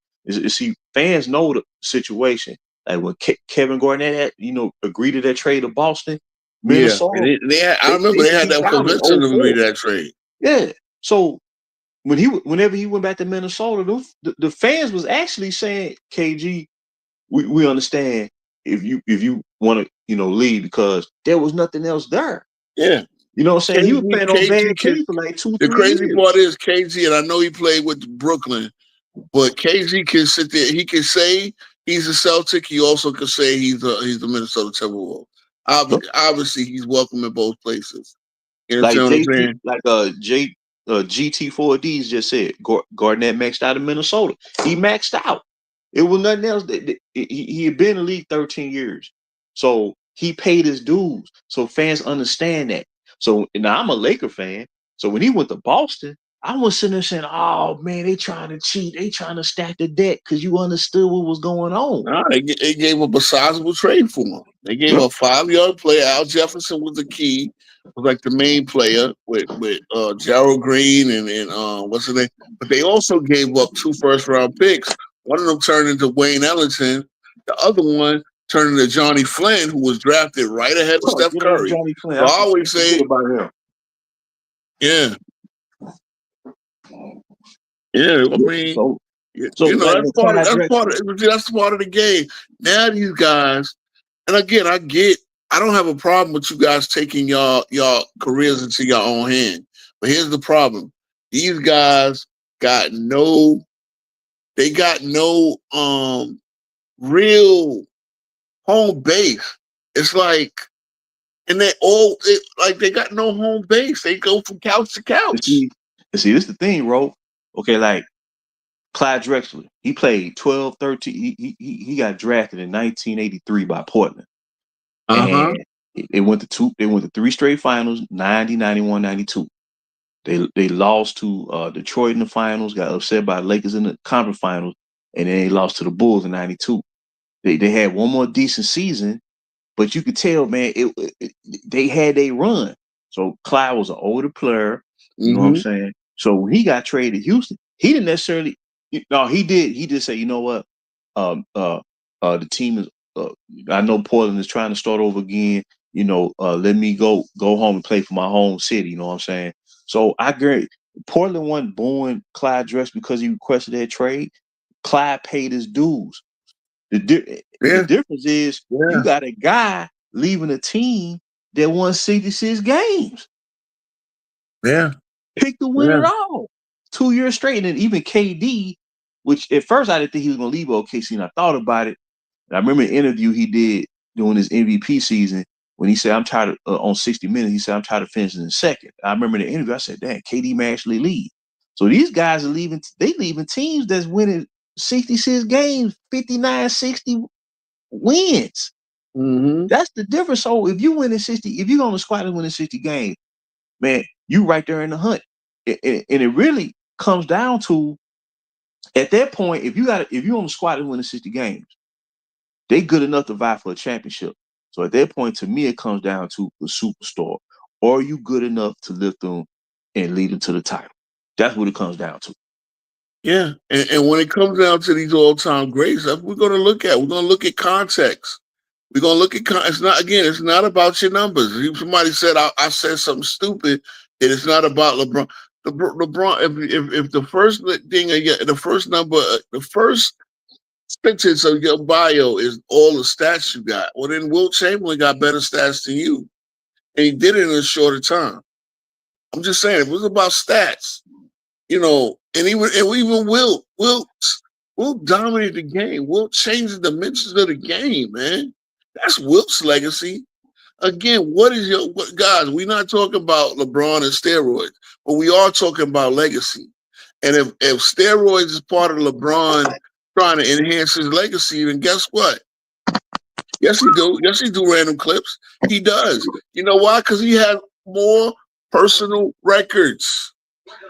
Speaker 5: See, fans know the situation. Like when Kevin Garnett had, agreed to that trade to Boston,
Speaker 3: Yeah.
Speaker 5: Minnesota,
Speaker 3: And I remember
Speaker 5: they
Speaker 3: they had
Speaker 5: peaked
Speaker 3: that
Speaker 5: out in
Speaker 3: convincing them to be
Speaker 5: '04.
Speaker 3: that trade.
Speaker 5: Yeah. So whenever he went back to Minnesota, the fans was actually saying, "KG, we understand if you want to leave because there was nothing else there."
Speaker 3: Yeah.
Speaker 5: You know what I'm saying? He was playing on bad
Speaker 3: KG,
Speaker 5: teams for like two,
Speaker 3: the
Speaker 5: 3
Speaker 3: crazy
Speaker 5: years.
Speaker 3: part is KG, and I know he played with Brooklyn, but KG can sit there. He can say he's a Celtic. He also can say he's a Minnesota Timberwolves. Obviously, he's welcome in both places. You
Speaker 5: Like
Speaker 3: understand what I'm saying?
Speaker 5: GT4Ds just said, Garnett maxed out in Minnesota. He maxed out. It was nothing else. He had been in the league 13 years. So he paid his dues. So fans understand that. So now I'm a Laker fan. So when he went to Boston, I was sitting there saying, "Oh man, they trying to cheat. They trying to stack the deck because you understood what was going on."
Speaker 3: No, they gave up a sizable trade for him. They gave a 5-yard player. Al Jefferson was the key, was like the main player with Gerald Green and what's his name. But they also gave up 2 first-round picks. One of them turned into Wayne Ellington. The other one turned into Johnny Flynn, who was drafted right ahead of
Speaker 5: Oh,
Speaker 3: Steph
Speaker 5: good old
Speaker 3: Curry.
Speaker 5: Johnny Flynn.
Speaker 3: So
Speaker 5: I
Speaker 3: I always
Speaker 5: forget
Speaker 3: say,
Speaker 5: about him.
Speaker 3: yeah, yeah. I mean,
Speaker 5: So like
Speaker 3: that's
Speaker 5: when
Speaker 3: part of
Speaker 5: Clyde Drexler,
Speaker 3: that's part of the game. Now these guys. And again, I don't have a problem with you guys taking y'all careers into your own hand. But here's the problem. These guys got they got no real home base. It's like and they got no home base. They go from couch to
Speaker 5: and
Speaker 3: couch.
Speaker 5: see, this is the thing, bro. Okay, like Clyde Drexler, he played 12, 13. He got drafted in 1983 by Portland.
Speaker 3: Uh-huh.
Speaker 5: And they went to 3 straight finals, 90, 91, 92. They lost to Detroit in the finals, got upset by Lakers in the conference finals, and then they lost to the Bulls in 92. They had one more decent season, but you could tell, man, they had a run. So Clyde was an older player, you know what I'm
Speaker 3: Mm-hmm.
Speaker 5: saying? So when he got traded to Houston, he didn't necessarily. No, he did. He did say, you know what, the team is. I know Portland is trying to start over again. Let me go home and play for my home city. You know what I'm saying? So I agree. Portland wasn't booing Clyde Dress because he requested that trade. Clyde paid his dues. The difference is you got a guy leaving a team that won 66 games.
Speaker 3: Yeah.
Speaker 5: Pick to win it all. 2 years straight. And then even KD, which at first I didn't think he was going to leave OKC, and I thought about it. And I remember an interview he did during his MVP season when he said, I'm tired of, on 60 Minutes, he said, I'm tired of finishing in second. I remember the interview, I said, damn, KD may actually leave. So these guys are leaving teams that's winning 66 games, 59, 60 wins.
Speaker 3: Mm-hmm.
Speaker 5: That's the difference. So if you win in 60, if you're on the squad and winning 60 games, man, you right there in the hunt. And it really comes down to, at that point, if you're on the squad and winning 60 games, they good enough to vie for a championship. So at that point, to me, it comes down to the superstar. Are you good enough to lift them and lead them to the title? That's what it comes down to.
Speaker 3: Yeah, and when it comes down to these all-time greats, that's what we're going to look at. We're going to look at context. We're going to look at it's not about your numbers. If somebody said I said something stupid, and it's not about LeBron. LeBron, if the first thing, the first number, the first sentence of your bio is all the stats you got, well, then Wilt Chamberlain got better stats than you, and he did it in a shorter time. I'm just saying, if it was about stats, and even Wilt dominated the game. Wilt changed the dimensions of the game, man. That's Wilt's legacy. Again, guys, we're not talking about LeBron and steroids, but we are talking about legacy. And if steroids is part of LeBron trying to enhance his legacy, then guess what? Yes, he do. Yes, he do random clips. He does. You know why? Because he has more personal records.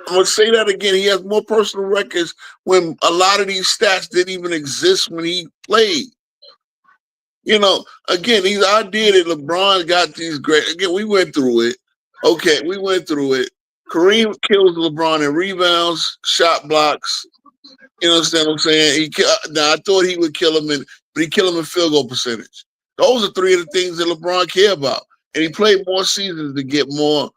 Speaker 3: I'm going to say that again. He has more personal records when a lot of these stats didn't even exist when he played. Again, these idea that LeBron got these great. Again, we went through it. Okay, we went through it. Kareem kills LeBron in rebounds, shot blocks. You understand what I'm saying? I thought he would kill him but he killed him in field goal percentage. Those are three of the things that LeBron care about. And he played more seasons to get more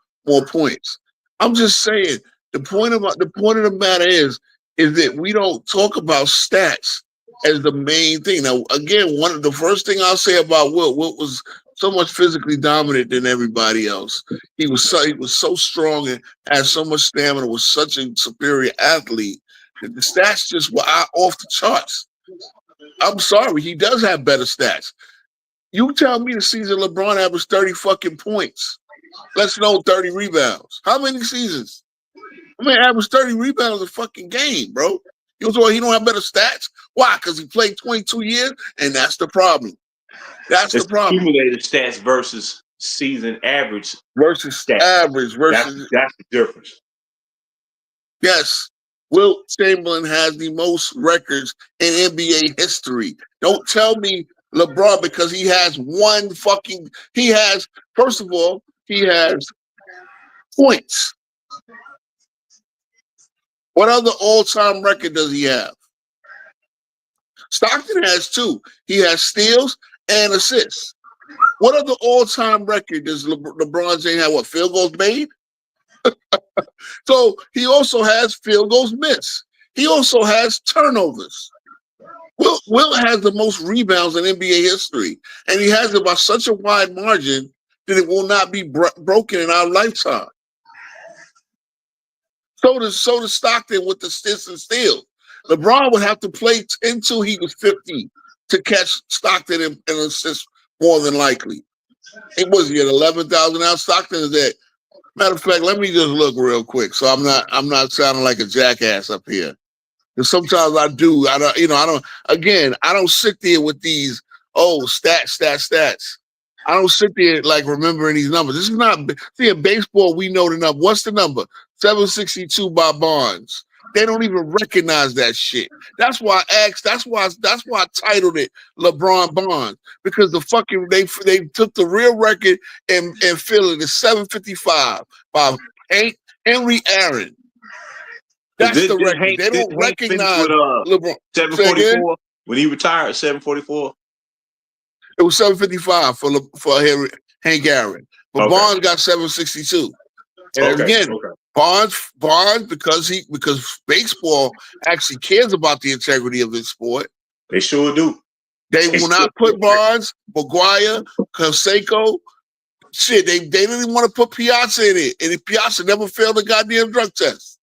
Speaker 3: points. I'm just saying, the point of the matter is that we don't talk about stats as the main thing. Now, again, the first thing I'll say about Wilt was so much physically dominant than everybody else. He was so strong and had so much stamina, was such a superior athlete. The stats just were off the charts. I'm sorry, he does have better stats. You tell me the season LeBron averaged 30 fucking points. Let's know 30 rebounds. How many seasons? Averaged 30 rebounds a fucking game, bro. He don't have better stats. Why? Because he played 22 years, and that's the problem. That's the problem.
Speaker 5: Accumulated stats versus season average
Speaker 3: versus stats. Average versus
Speaker 5: that's the difference.
Speaker 3: Yes. Wilt Chamberlain has the most records in NBA history. Don't tell me LeBron, because he has first of all, he has points. What other all-time record does he have? Stockton has 2. He has steals and assists. What other all-time record does LeBron James have? What, field goals made? So he also has field goals missed. He also has turnovers. Wilt has the most rebounds in NBA history, and he has it by such a wide margin that it will not be broken in our lifetime. So does Stockton with the assists and steals. LeBron would have to play until he was 50 to catch Stockton in assists more than likely. It was at 11,000 now. Stockton is at. Matter of fact, let me just look real quick, so I'm not sounding like a jackass up here. Because sometimes I do. I don't sit there with these stats. I don't sit there like remembering these numbers. This is not in baseball. We know the number. What's the number? 762 by Bonds. They don't even recognize that shit. That's why I titled it LeBron Bond, because they took the real record and filled it at 755 by Henry Aaron. That's the record. They don't recognize LeBron.
Speaker 5: 744 when he retired. 744.
Speaker 3: It was 755 for Hank Aaron, but Bonds got 762. And again, Bonds because baseball actually cares about the integrity of this sport.
Speaker 5: They sure do.
Speaker 3: They will not put Barnes, Maguire, Canseco. Shit, they didn't even want to put Piazza in it. And Piazza never failed a goddamn drug test.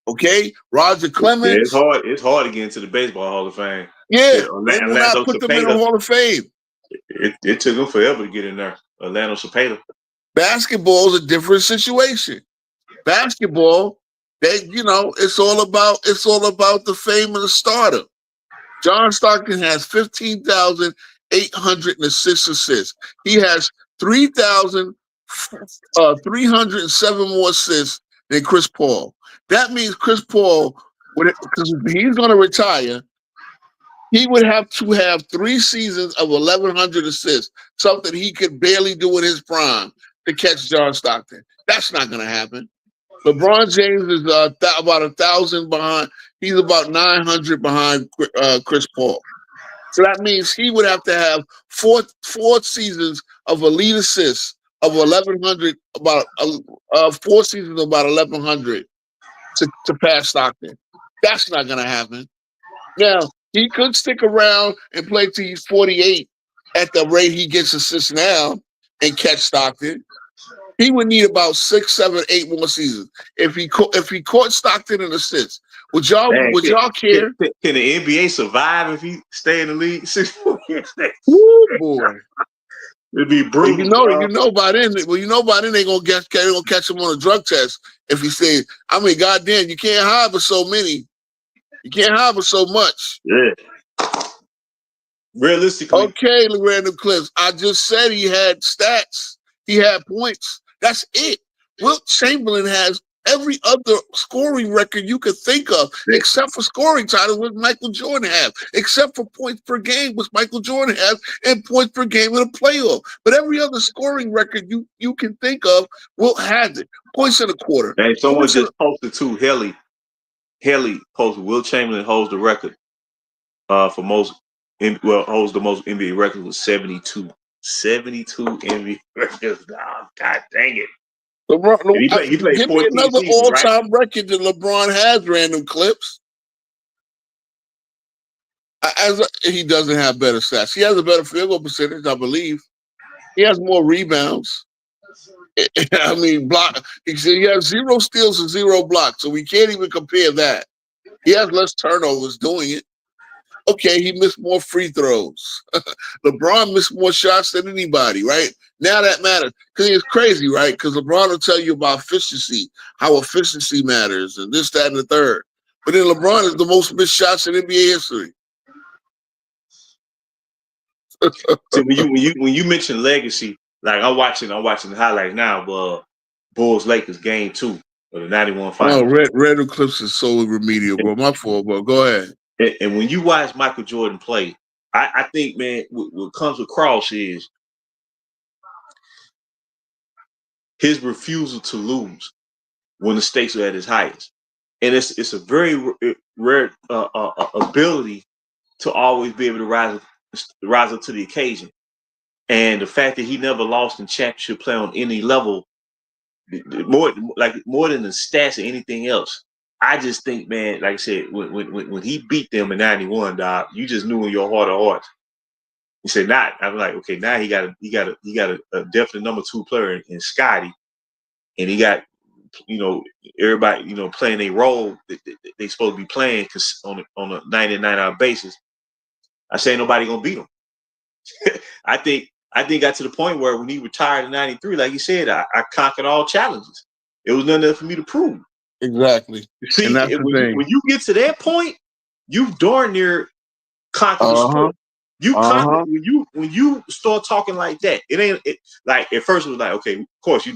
Speaker 3: Okay? Roger Clemens.
Speaker 5: Yeah, it's hard to get into the Baseball Hall of Fame.
Speaker 3: Yeah,
Speaker 5: Shit,
Speaker 3: they will not put them in the Hall of Fame.
Speaker 5: It took them forever to get in there. Orlando Cepeda.
Speaker 3: Basketball is a different situation. Basketball, it's all about the fame of the starter. John Stockton has 15,806 assists. He has 3,307 more assists than Chris Paul. That means Chris Paul, because he's going to retire, he would have to have 3 seasons of 1,100 assists, something he could barely do in his prime to catch John Stockton. That's not going to happen. LeBron James is about 1,000 behind. He's about 900 behind Chris Paul. So that means he would have to have four seasons of elite assists of 1,100, about 4 seasons of about 1,100 to pass Stockton. That's not going to happen. Now, he could stick around and play till he's 48 at the rate he gets assists now and catch Stockton. He would need about 6, 7, 8 more seasons if he caught Stockton in assists. Would y'all care?
Speaker 5: Can the NBA survive if he stay in the league 6 years?
Speaker 3: Woo, boy,
Speaker 5: it'd be brutal.
Speaker 3: You know by then they gonna catch him on a drug test if he stays. I mean, goddamn, you can't hide with so many. You can't hide with so much.
Speaker 5: Yeah. Realistically.
Speaker 3: Okay, random clips. I just said he had stats. He had points. That's it. Wilt Chamberlain has every other scoring record you could think of, except for scoring titles, which Michael Jordan has, except for points per game, which Michael Jordan has, and points per game in a playoff. But every other scoring record you can think of, Wilt has it. Points in a quarter.
Speaker 5: And someone just posted too. Haley posted. Wilt Chamberlain holds the record for holds the most NBA records with 72. 72 NBA records. Oh, God dang it.
Speaker 3: LeBron,
Speaker 5: he played
Speaker 3: give me another all-time record that LeBron has, random clips. He doesn't have better stats. He has a better field goal percentage, I believe. He has more rebounds. I mean, he has 0 steals and 0 blocks, so we can't even compare that. He has less turnovers doing it. Okay, he missed more free throws. LeBron missed more shots than anybody, right? Now that matters. Because it's crazy, right? Because LeBron will tell you about efficiency, how efficiency matters, and this, that, and the third. But then LeBron is the most missed shots in NBA history.
Speaker 5: So when you mention legacy, like I'm watching the highlights now, but Bulls Lakers game 2 of the 91 finals.
Speaker 3: Oh, Red Eclipse is so remedial, bro. My fault, bro. Go ahead.
Speaker 5: And when you watch Michael Jordan play, I think, man, what comes across is his refusal to lose when the stakes are at his highest. And it's a very rare ability to always be able to rise up to the occasion. And the fact that he never lost in championship play on any level, more than the stats or anything else. I just think, man, like I said, when he beat them in 91, dog, you just knew in your heart of hearts. He said, "Not." I'm like, okay, now he got a definite number 2 player in Scotty, and he got, everybody, playing a role that they supposed to be playing on a 99-hour basis. I say nobody gonna beat him. I think got to the point where when he retired in 93, like he said, I conquered all challenges. It was nothing else for me to prove.
Speaker 3: Exactly.
Speaker 5: See,
Speaker 3: and that's
Speaker 5: when you get to that point, you darn near conquer the sport. When you start talking like that, like at first it was like, okay, of course, I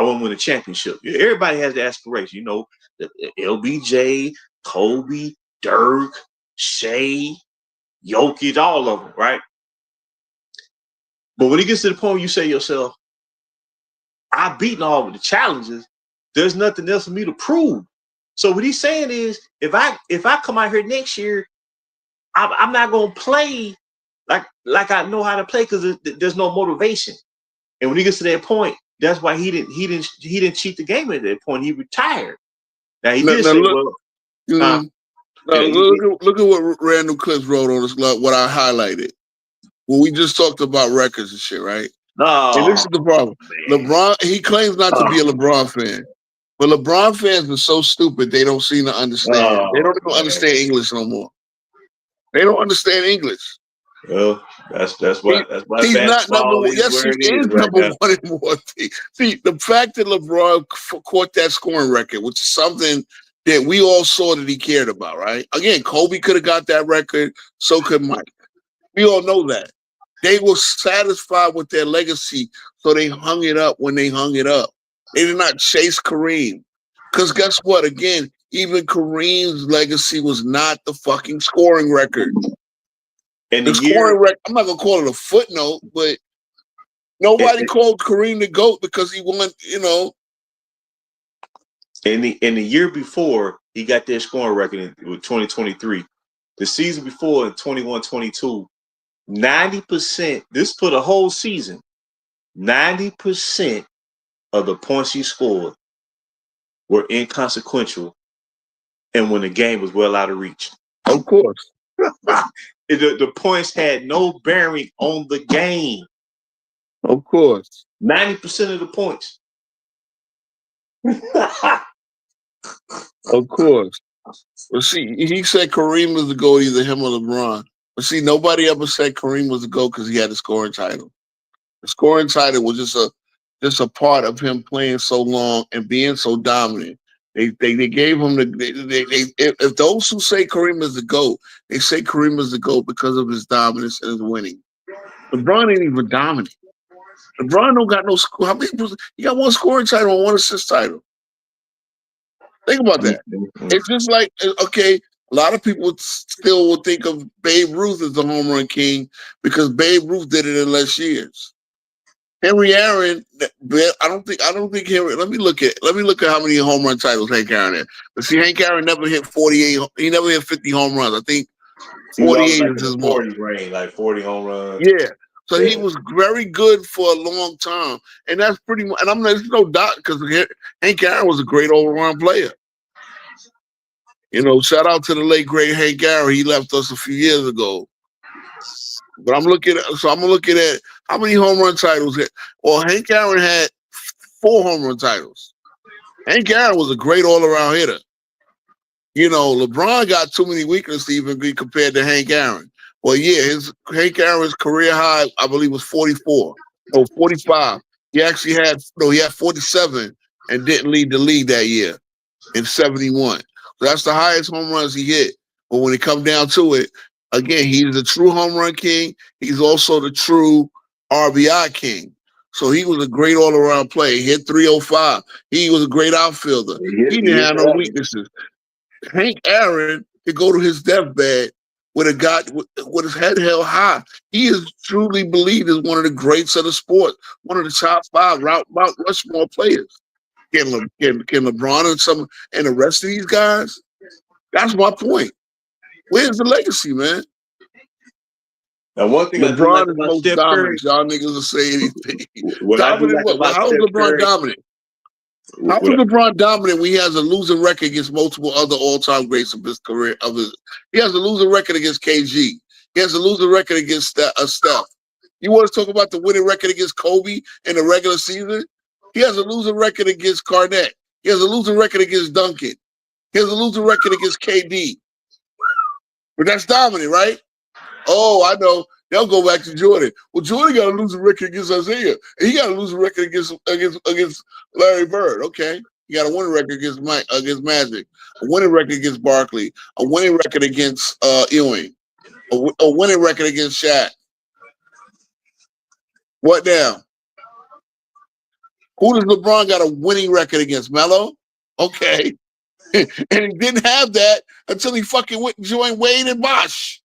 Speaker 5: want to win a championship. Everybody has the aspiration, the LBJ, Kobe, Dirk, Shea, Jokic, all of them, right? But when it gets to the point where you say to yourself, I've beaten all of the challenges, there's nothing else for me to prove. So what he's saying is, if I come out here next year, I'm not gonna play like I know how to play because there's no motivation. And when he gets to that point, that's why he didn't cheat the game at that point. He retired. Now he did say,
Speaker 3: No, look at what Randall Clips wrote on this. What I highlighted. Well, we just talked about records and shit, right? And this is the problem. LeBron, he claims not to be a LeBron fan, but LeBron fans are so stupid they don't seem to understand. They don't even understand English no more. They don't understand English.
Speaker 5: Well, that's why
Speaker 3: he's not number one.
Speaker 5: Is
Speaker 3: Yes, he is number one in more things. See, the fact that LeBron caught that scoring record, which is something that we all saw that he cared about, right? Again, Kobe could have got that record, so could Mike. We all know that. They were satisfied with their legacy, so they hung it up when they hung it up. They did not chase Kareem. Because guess what? Again, even Kareem's legacy was not the fucking scoring record.
Speaker 5: And
Speaker 3: the scoring record, I'm not going to call it a footnote, but nobody called Kareem the GOAT because he won, you know.
Speaker 5: In the year before, he got their scoring record with 2023. The season before, in 21-22, 90%, this for the whole season, 90% of the points he scored were inconsequential and when the game was well out of reach.
Speaker 3: Of course.
Speaker 5: The points had no bearing on the game.
Speaker 3: Of course.
Speaker 5: 90% of the points.
Speaker 3: Of course. But see, he said Kareem was the GOAT, either him or LeBron. But see, nobody ever said Kareem was the GOAT because he had the scoring title. The scoring title was just a part of him playing so long and being so dominant. They gave him if those who say Kareem is the GOAT, they say Kareem is the GOAT because of his dominance and his winning. LeBron ain't even dominant. LeBron don't got no score. How many? He got one scoring title and one assist title. Think about that. It's just like, okay, a lot of people still will think of Babe Ruth as the home run king because Babe Ruth did it in less years. Henry Aaron, I don't think Henry. Let me look at how many home run titles Hank Aaron had. But see, Hank Aaron never hit 48. He never hit 50 home runs. I think 48 is his mark.
Speaker 5: 40 range, like 40 home runs.
Speaker 3: Yeah. So he was very good for a long time, and that's pretty much. And there's no doubt because Hank Aaron was a great all-around player. You know, shout out to the late great Hank Aaron. He left us a few years ago. But I'm looking at how many home run titles. Well, Hank Aaron had 4 home run titles. Hank Aaron was a great all-around hitter. You know, LeBron got too many weaknesses to even be compared to Hank Aaron. Well, yeah, Hank Aaron's career high, I believe, was 44 or 45. He actually had 47 and didn't lead the league that year in 71. So that's the highest home runs he hit. But when it comes down to it, again, he's the true home run king. He's also the true RBI king. So he was a great all-around player. He hit 305. He was a great outfielder. He didn't have no weaknesses. Hank Aaron could go to his deathbed with a guy with his head held high. He is truly believed as one of the greats of the sport, one of the top 5 Mount Rushmore players. Can LeBron and the rest of these guys? That's my point. Where's the legacy, man?
Speaker 5: Now, one thing
Speaker 3: LeBron is most dominant. Y'all niggas will say anything. Dominant. How is LeBron dominant? How is LeBron dominant when he has a losing record against multiple other all-time greats of his career? He has a losing record against KG. He has a losing record against Steph. You want to talk about the winning record against Kobe in the regular season? He has a losing record against Garnett. He has a losing record against Duncan. He has a losing record against KD. But that's dominant, right? Oh, I know. They'll go back to Jordan. Well, Jordan got a losing record against Isaiah. And he got a losing record against Larry Bird. Okay. He got a winning record against Magic. A winning record against Barkley. A winning record against Ewing. A winning record against Shaq. What now? Who does LeBron got a winning record against? Melo? Okay. And he didn't have that until he fucking went and joined Wade and Bosh.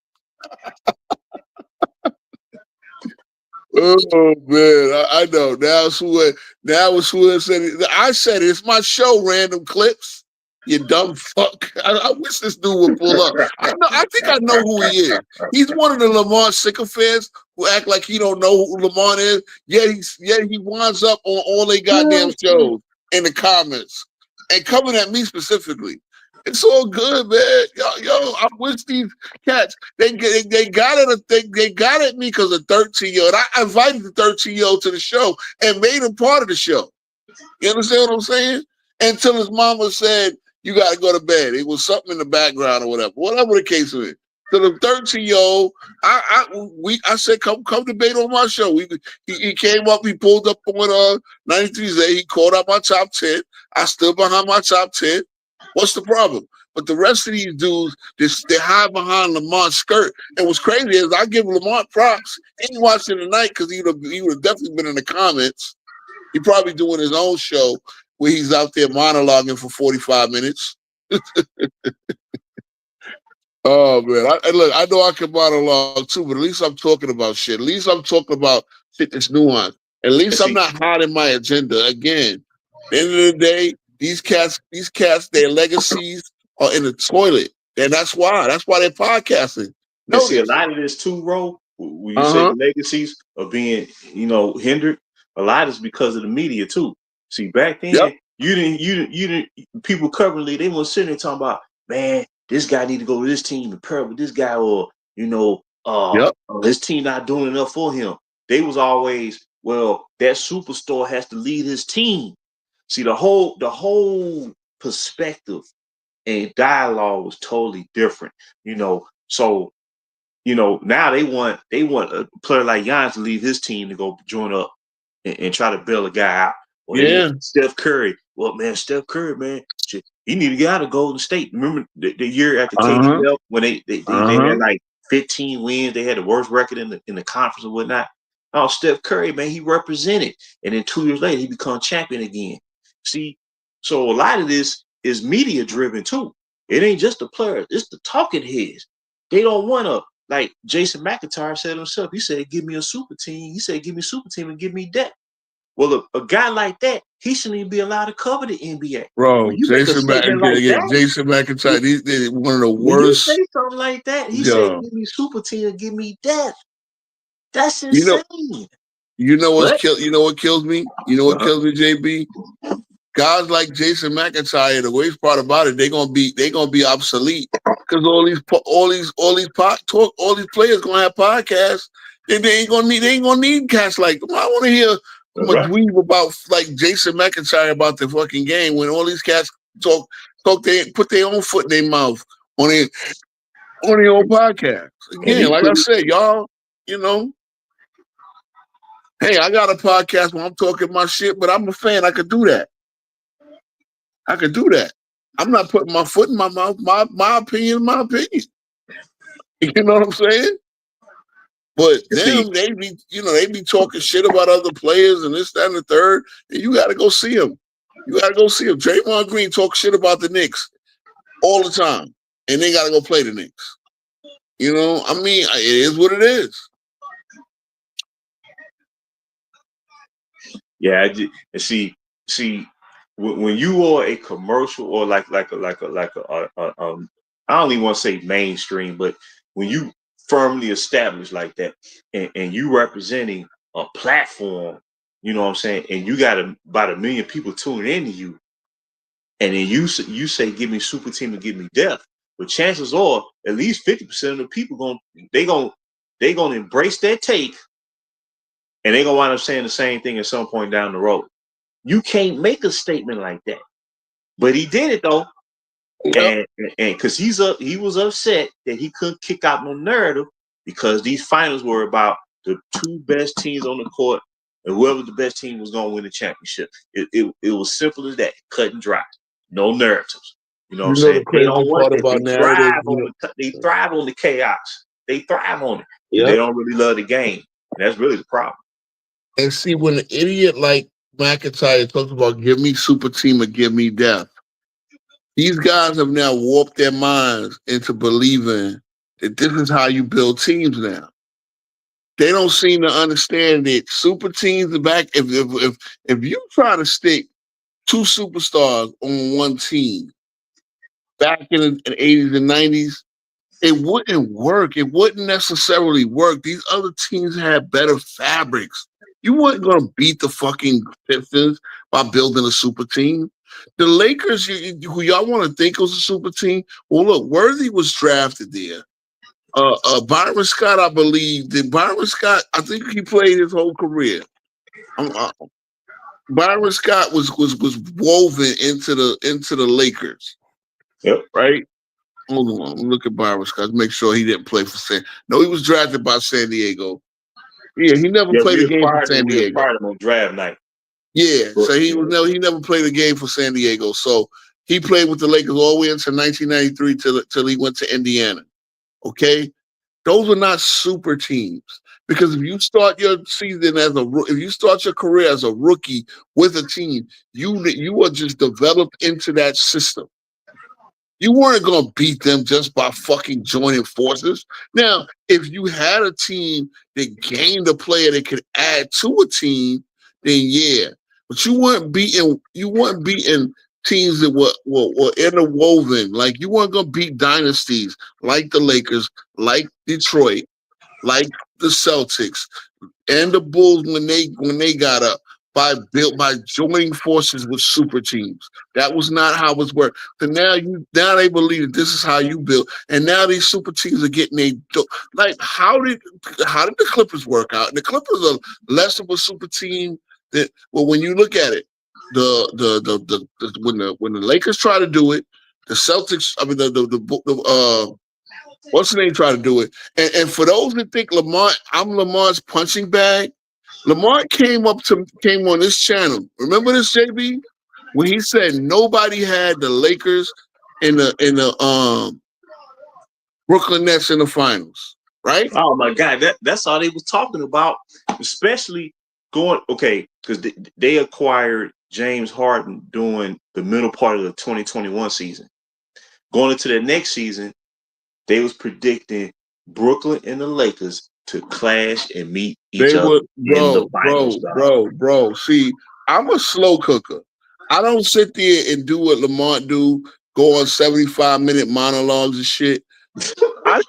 Speaker 3: Oh man, I know. Now it's who said it. I said it. It's my show, Random Clips. You dumb fuck. I wish this dude would pull up. I think I know who he is. He's one of the Lamont sycophants who act like he don't know who Lamont is. Yet he winds up on all they goddamn shows in the comments and coming at me specifically. It's all good, man. Yo, I wish these cats they got it. They got at me because of 13-year-old. I invited the 13-year-old to the show and made him part of the show. You understand what I'm saying? Until his mama said, you got to go to bed. It was something in the background or whatever the case is. To the 13-year-old, I said, come debate on my show. He came up, he pulled up on 93Z, he called out my top 10. I stood behind my top 10. What's the problem? But the rest of these dudes, they hide behind Lamont's skirt. And what's crazy is I give Lamont props. He ain't watching tonight because he would have definitely been in the comments. He probably doing his own show where he's out there monologuing for 45 minutes. Oh man, look, I know I can monologue too, but at least I'm talking about shit. At least I'm talking about shit that's nuanced. At least I'm not hiding my agenda. Again, at the end of the day, these cats, their legacies are in the toilet. And that's why they're podcasting.
Speaker 5: You see, a lot of this too, Ro, when you say the legacies are being, hindered, a lot is because of the media too. See, back then, you didn't people currently, they weren't sitting there talking about, man, this guy need to go to this team and pair with this guy, or his team not doing enough for him. They was always, well, that superstar has to lead his team. See, the whole perspective and dialogue was totally different, So, now they want a player like Giannis to leave his team to go join up and try to bail a guy out. Or Steph Curry. Well, man, Steph Curry, man, he need to get out of Golden State. Remember the year after KD left when they had like 15 wins, they had the worst record in the conference and whatnot. Oh, Steph Curry, man, he represented, and then 2 years later he become champion again. See, so a lot of this is media driven too. It ain't just the players; it's the talking heads. They don't want to, like Jason McIntyre said himself. He said, "Give me a super team." He said, "Give me a super team and give me depth." Well, a guy like that, he shouldn't even be allowed to cover the NBA.
Speaker 3: Bro, Jason McIntyre, he's one of the worst.
Speaker 5: When you say something like that, he said, "Give me super team and give me depth." That's insane.
Speaker 3: You know what kills me? You know what kills me, JB? Guys like Jason McIntyre, the worst part about it, they're gonna be obsolete because all these players gonna have podcasts. They ain't gonna need cats like them. I want to hear a dweeb about like Jason McIntyre about the fucking game when all these cats put their own foot in their mouth on their own podcast. Again, like I said, y'all, hey, I got a podcast where I'm talking my shit, but I'm a fan. I could do that. I'm not putting my foot in my mouth. My opinion. You know what I'm saying? But them, they be talking shit about other players and this, that, and the third. And you got to go see them. Draymond Green talk shit about the Knicks all the time, and they got to go play the Knicks. It is what it is.
Speaker 5: Yeah, and see, when you are a commercial or like I don't even want to say mainstream, but when you firmly established like that, and you representing a platform, you know what I'm saying, and you got about 1 million people tuning into you, and then you say, give me super team and give me depth, but chances are at least 50% of the people gonna embrace that take, and they're gonna wind up saying the same thing at some point down the road. You can't make a statement like that, but he did it though. And because he was upset that he couldn't kick out no narrative because these finals were about the two best teams on the court, and whoever the best team was going to win the championship. It was simple as that, cut and dry, no narratives. You know what I'm saying? They don't want that. They thrive on the chaos. They thrive on it. Yep. They don't really love the game. And that's really the problem.
Speaker 3: And see, when an idiot like McIntyre talks about give me super team or give me depth, these guys have now warped their minds into believing that this is how you build teams now. They don't seem to understand that super teams are back. If you try to stick two superstars on one team back in the 80s and 90s, it wouldn't work. It wouldn't necessarily work. These other teams had better fabrics. You weren't going to beat the fucking Pistons by building a super team. The Lakers, who y'all want to think was a super team? Well, look, Worthy was drafted there. Byron Scott, I believe. Did Byron Scott? I think he played his whole career. Byron Scott was woven into the Lakers.
Speaker 5: Yep.
Speaker 3: Right. Hold on. Look at Byron Scott. Make sure he didn't play for No, he was drafted by San Diego. Yeah, he never played a game for San Diego.
Speaker 5: We acquired him on draft night.
Speaker 3: Yeah, so he never played a game for San Diego. So he played with the Lakers all the way until 1993 till he went to Indiana. Okay, those were not super teams because if you start your season if you start your career as a rookie with a team, you are just developed into that system. You weren't going to beat them just by fucking joining forces. Now, if you had a team that gained a player that could add to a team, then yeah. But you weren't beating teams that were interwoven. Like you weren't going to beat dynasties like the Lakers, like Detroit, like the Celtics, and the Bulls when they got up. By joining forces with super teams. That was not how it worked. So now they believe that this is how you build. And now these super teams are getting how did the Clippers work out? And the Clippers are less of a super team when you look at it, when the Lakers try to do it, the Celtics, I mean what's the name try to do it? And for those that think I'm Lamar's punching bag, Lamar came on this channel. Remember this, JB? When he said nobody had the Lakers in the Brooklyn Nets in the finals, right?
Speaker 5: Oh my God, that's all they was talking about, especially because they acquired James Harden during the middle part of the 2021 season. Going into the next season, they was predicting Brooklyn and the Lakers to clash and meet each other in the finals.
Speaker 3: Bro. See, I'm a slow cooker. I don't sit there and do what Lamont do, go on 75-minute monologues and shit. I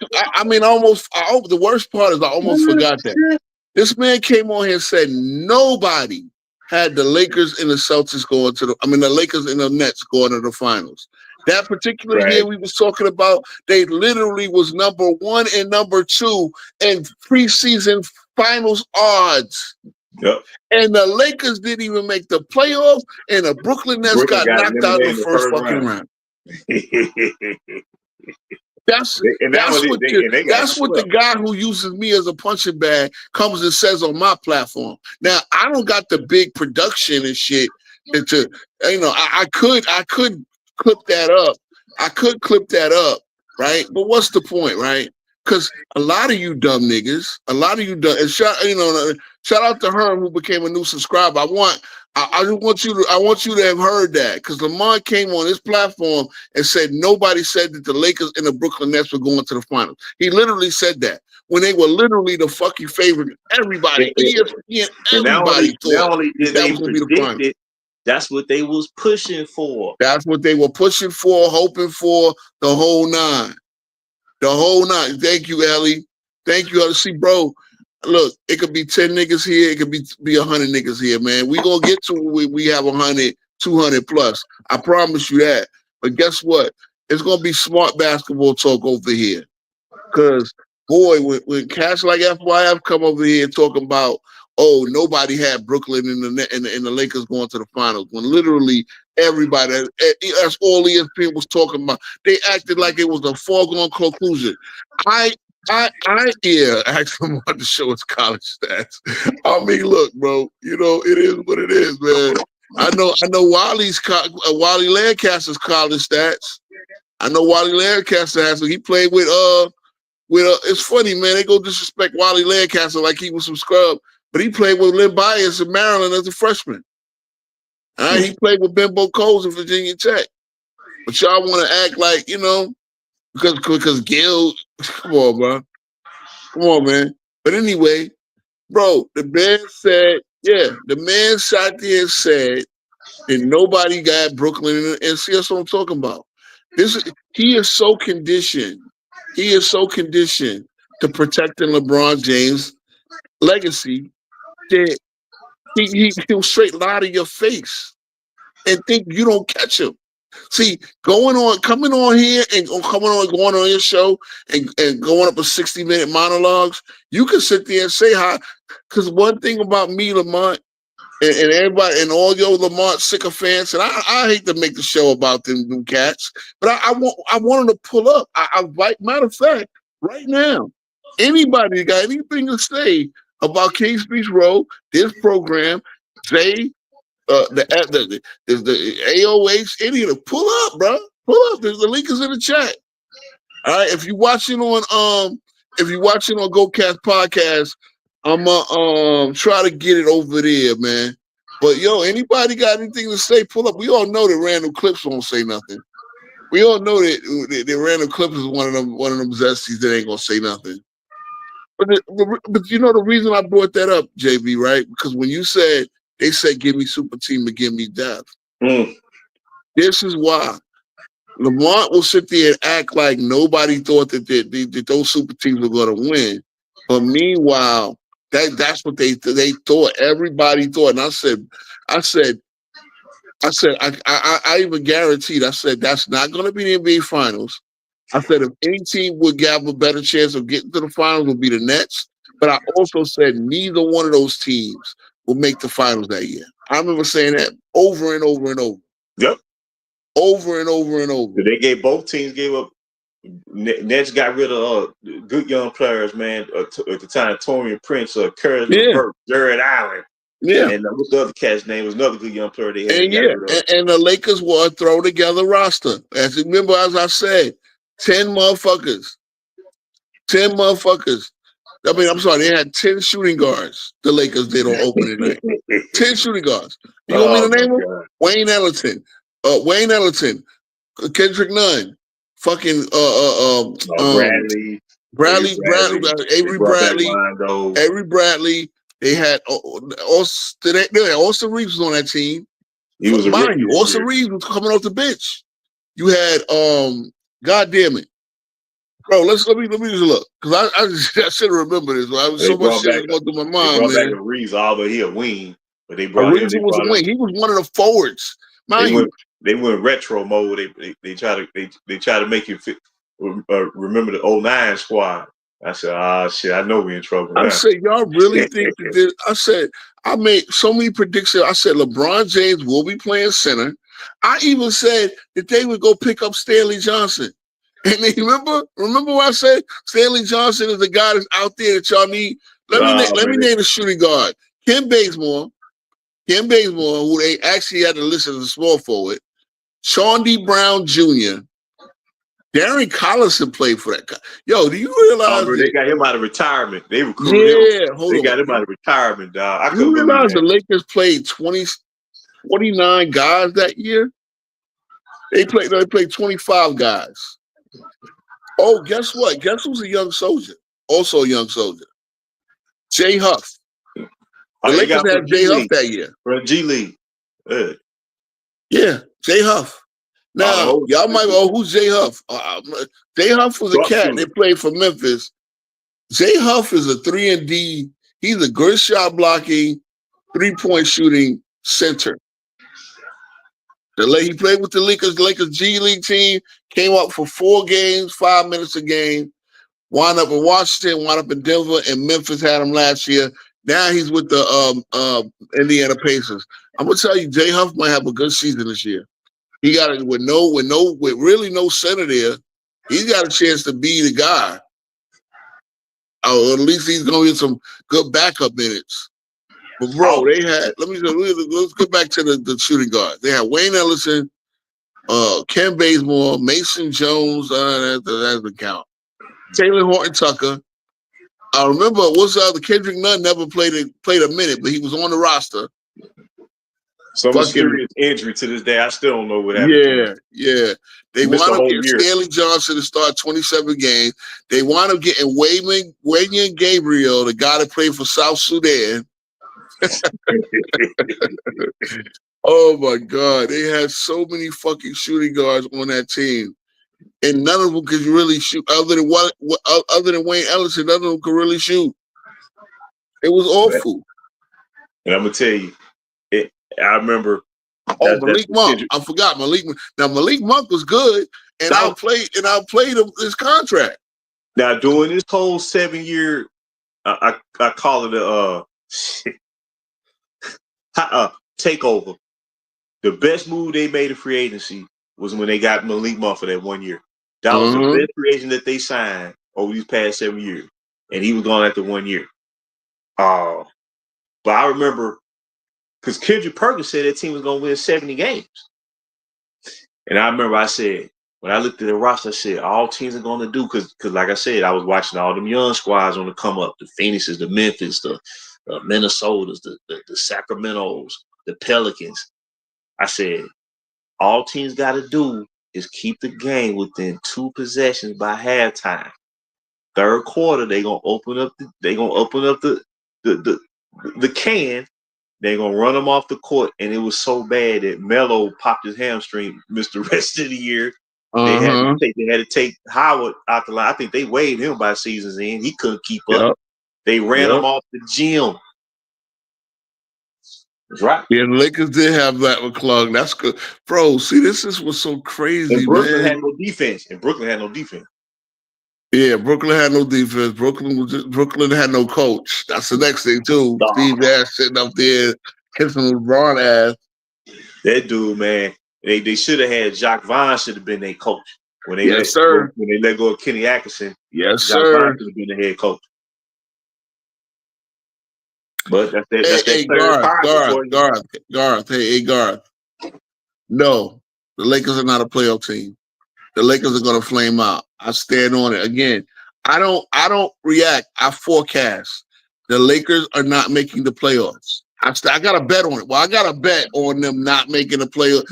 Speaker 3: mean, the worst part is I almost forgot that. This man came on here and said nobody had the Lakers and the Celtics the Lakers and the Nets going to the finals. That particular year we was talking about, they literally was number 1 and number 2 in preseason finals odds.
Speaker 5: Yep.
Speaker 3: And the Lakers didn't even make the playoffs, and the Brooklyn Nets got knocked out in the first fucking round. That's what the guy who uses me as a punching bag comes and says on my platform. Now, I don't got the big production and shit. I could clip that up. I could clip that up, right? But what's the point, right? Because a lot of you dumb niggas, and shout out to Herm who became a new subscriber. I want you to have heard that because Lamont came on his platform and said nobody said that the Lakers and the Brooklyn Nets were going to the finals. He literally said that when they were literally the fucking favorite. Everybody, ESPN, everybody thought that was going to be the finals.
Speaker 5: That's what they was pushing for.
Speaker 3: That's what they were pushing for, hoping for, the whole nine. The whole nine. Thank you, Ellie. Thank you, Ellie. See, bro, look, it could be 10 niggas here. It could be 100 niggas here, man. We going to get to we have 100, 200 plus. I promise you that. But guess what? It's going to be smart basketball talk over here. Because, boy, when cats like FYF come over here talking about, oh, nobody had Brooklyn and the Lakers going to the finals. When literally everybody, that's all ESPN was talking about. They acted like it was a foregone conclusion. I asked him on to show his college stats. I mean, look, bro, it is what it is, man. I know Wally Lancaster's college stats. I know Wally Lancaster has. He played with it's funny, man. They go disrespect Wally Lancaster like he was some scrub. But he played with Lynn Byers in Maryland as a freshman. He played with Bimbo Coles in Virginia Tech. But y'all want to act like, because Gil, come on, bro. Come on, man. But anyway, bro, the man sat there and said that nobody got Brooklyn and see, that's what I'm talking about. He is so conditioned. He is so conditioned to protecting LeBron James' legacy that he'll straight lie to your face. and think you don't catch them. See, coming on here and going on your show and going up a 60-minute monologues, you can sit there and say hi. Because one thing about me, Lamont, and everybody and all your Lamont sycophants, and I hate to make the show about them cats, but I want them to pull up. Matter of fact, right now, anybody got anything to say about King's Speech Road, this program, Jay, the AOH, any of them, pull up, bro. Pull up. The link is in the chat. All right. If you're watching on GoCast Podcast, I'm try to get it over there, man. But yo, anybody got anything to say? Pull up. We all know that Random Clips won't say nothing. We all know that Random Clips is one of them zesties that ain't gonna say nothing. But you know the reason I brought that up, JB, right? Because when you said they said give me super team and give me death. This is why Lamont will sit there and act like nobody thought that those super teams were going to win. But meanwhile, that's what they thought. Everybody thought, and I said, I even guaranteed. I said that's not going to be the NBA Finals. I said if any team would have a better chance of getting to the finals would be the Nets. But I also said neither one of those teams will make the finals that year. I remember saying that over and over and over.
Speaker 5: Yep.
Speaker 3: Over and over and over.
Speaker 5: Both teams gave up. Nets got rid of good young players, man. At the time, Torian Prince, Curtis LeVert, Jared Allen.
Speaker 3: Yeah.
Speaker 5: And what's the other cat's name? Was another good young player they had.
Speaker 3: And the Lakers were a throw together roster. Remember, as I said, 10 motherfuckers. 10 motherfuckers. I mean, I'm sorry, they had 10 shooting guards. The Lakers did on opening night. 10 shooting guards. You want me to name them? Wayne Ellington, Kendrick Nunn, fucking Avery Bradley. They had Austin Reeves was on that team.
Speaker 5: He was
Speaker 3: Austin Reeves was coming off the bench. You had God damn it. Bro, let me just look. Because I should have remembered this. I was so much shit going through my mind,
Speaker 5: man. They brought back Reeves, although he a wing. But they brought
Speaker 3: Reeves was a wing. He was one of the forwards.
Speaker 5: They went retro mode. They try to make you remember the 09 squad. I said, shit, I know we in trouble now.
Speaker 3: I said, y'all really think that this? I said, I made so many predictions. I said, LeBron James will be playing center. I even said that they would go pick up Stanley Johnson. And they remember what I said? Stanley Johnson is the guy that's out there that y'all need. Let me name the shooting guard. Ken Bazemore, who they actually had to listen as a small forward. Sean D. Brown Jr., Darren Collison played for that guy. Yo, do you realize
Speaker 5: they got him out of retirement? They recruited him. They got him out of retirement, dog.
Speaker 3: You realize the Lakers played 29 guys that year? They played 25 guys. Oh, guess what? Guess who's a young soldier? Also a young soldier. Jay Huff. The Lakers had Jay Huff that year.
Speaker 5: For G League.
Speaker 3: Yeah, Jay Huff. Now, y'all might who's Jay Huff? Jay Huff was a cat that played for Memphis. Jay Huff is a 3-and-D. He's a good shot blocking, 3-point shooting center. He played with the Lakers G League team, came up for 4 games, 5 minutes a game, wound up in Washington, wound up in Denver, and Memphis had him last year. Now he's with the Indiana Pacers. I'm gonna tell you, Jay Huff might have a good season this year. He got it with really no center there. He's got a chance to be the guy. Or at least he's gonna get some good backup minutes. But bro, they had. Let's get back to the shooting guard. They had Wayne Ellington, Ken Bazemore, Mason Jones. That doesn't count. Taylor Horton Tucker. I remember what's the other? Kendrick Nunn never played a minute, but he was on the roster.
Speaker 5: Some serious injury to this day. I still don't know what happened.
Speaker 3: Yeah. They wound up getting Stanley Johnson to start 27 games. They wound up getting Wayne Gabriel, the guy that played for South Sudan. Oh my God. They had so many fucking shooting guards on that team. And none of them could really shoot other than Wayne Ellington, none of them could really shoot. It was awful.
Speaker 5: And I'm gonna tell you, I remember
Speaker 3: Oh,
Speaker 5: That's
Speaker 3: Malik
Speaker 5: what
Speaker 3: Monk.
Speaker 5: Kendrick.
Speaker 3: I forgot Malik. Now Malik Monk was good, and
Speaker 5: Now,
Speaker 3: I played him his contract.
Speaker 5: now during this whole 7 year, I call it a takeover. The best move they made in free agency was when they got Malik Monk for that 1 year. That was the best free agent that they signed over these past 7 years, and he was gone after 1 year. But I remember because Kendrick Perkins said that team was going to win 70 games, and I remember I said when I looked at the roster, I said all teams are going to do because like I said, I was watching all them young squads on the come up, the Phoenixes, the Memphis, the Minnesotas, the Sacramentos, the Pelicans. I said all teams got to do is keep the game within 2 possessions by halftime. Third quarter, they're gonna open up the can. They're gonna run them off the court, and it was so bad that Melo popped his hamstring, missed the rest of the year. They had to take Howard out the line. I think they waived him by season's end. He couldn't keep up.
Speaker 3: Yep.
Speaker 5: They ran him off the gym. That's right.
Speaker 3: Yeah, the Lakers did have that McClung. That's good, bro. See, this is what's so crazy,
Speaker 5: And Brooklyn
Speaker 3: man.
Speaker 5: had no defense.
Speaker 3: Yeah, Brooklyn had no defense. Brooklyn had no coach. That's the next thing too.
Speaker 5: No.
Speaker 3: Steve Nash sitting up there kissing LeBron ass.
Speaker 5: That dude, man, they should have had Jacques Vaughn should have been their coach when they
Speaker 3: Yes, sir.
Speaker 5: when they let go of Kenny Atkinson.
Speaker 3: Yes,
Speaker 5: Jacques
Speaker 3: sir.
Speaker 5: Vaughn should have been the head coach. But that's
Speaker 3: Hey, Garth. Hey, Garth. No, the Lakers are not a playoff team. The Lakers are going to flame out. I stand on it. Again, I don't react. I forecast. The Lakers are not making the playoffs. I got a bet on it. Well, I got a bet on them not making the playoff.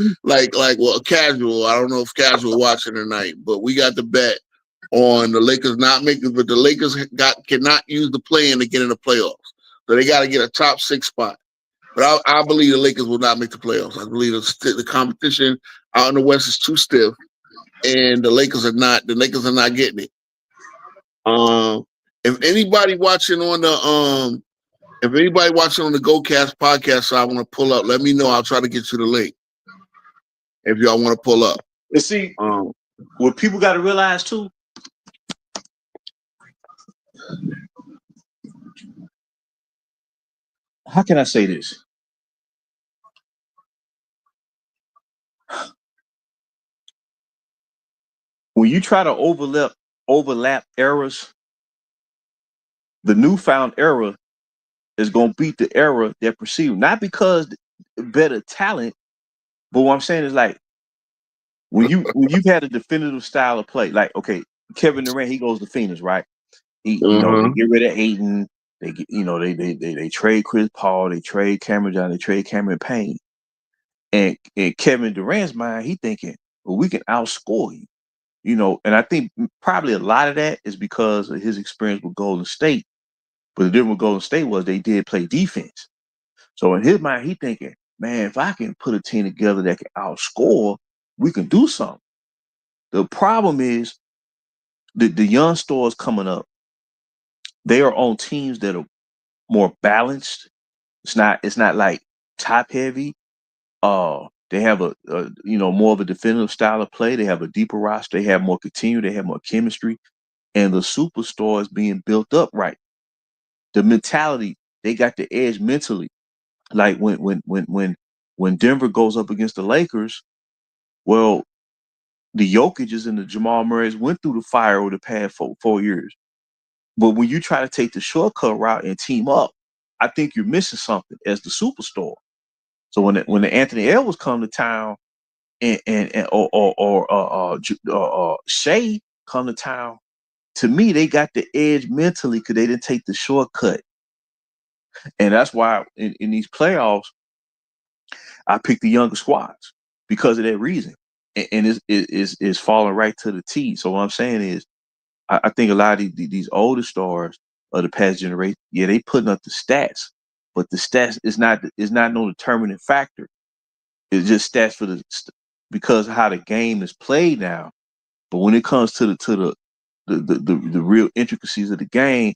Speaker 3: Well, casual. I don't know if casual watching tonight, but we got the bet on the Lakers not making. But the Lakers cannot use the play-in to get in the playoffs. So they got to get a top 6 spot. But I believe the Lakers will not make the playoffs. I believe the competition out in the West is too stiff, and the Lakers are not getting it. If anybody watching on the GoCast podcast, so I want to pull up, let me know. I'll try to get you the link if y'all want to pull up.
Speaker 5: And see, what people got to realize too. How can I say this? When you try to overlap eras, the newfound era is going to beat the era that preceded. Not because better talent, but what I'm saying is like when you've had a definitive style of play, like okay, Kevin Durant, he goes to Phoenix, right? They get rid of Ayton. They get, they trade Chris Paul, they trade Cameron John, they trade Cameron Payne. And in Kevin Durant's mind, he thinking, well, we can outscore you. And I think probably a lot of that is because of his experience with Golden State. But the difference with Golden State was they did play defense. So in his mind, he thinking, man, if I can put a team together that can outscore, we can do something. The problem is the young stars coming up, they are on teams that are more balanced. It's not like top heavy. They have a more of a definitive style of play. They have a deeper roster. They have more continue. They have more chemistry, and the superstar is being built up right. The mentality, they got the edge mentally. Like when Denver goes up against the Lakers, well, the Jokic's and the Jamal Murray's went through the fire over the past 4 years. But when you try to take the shortcut route and team up, I think you're missing something as the superstar. So when the Anthony Edwards come to town and Shea come to town, to me they got the edge mentally because they didn't take the shortcut, and that's why in these playoffs I picked the younger squads because of that reason, and it's falling right to the T. So what I'm saying is, I think a lot of these older stars of the past generation, yeah, they putting up the stats, but the stats is not no determining factor. It's just stats for because of how the game is played now. But when it comes to the real intricacies of the game,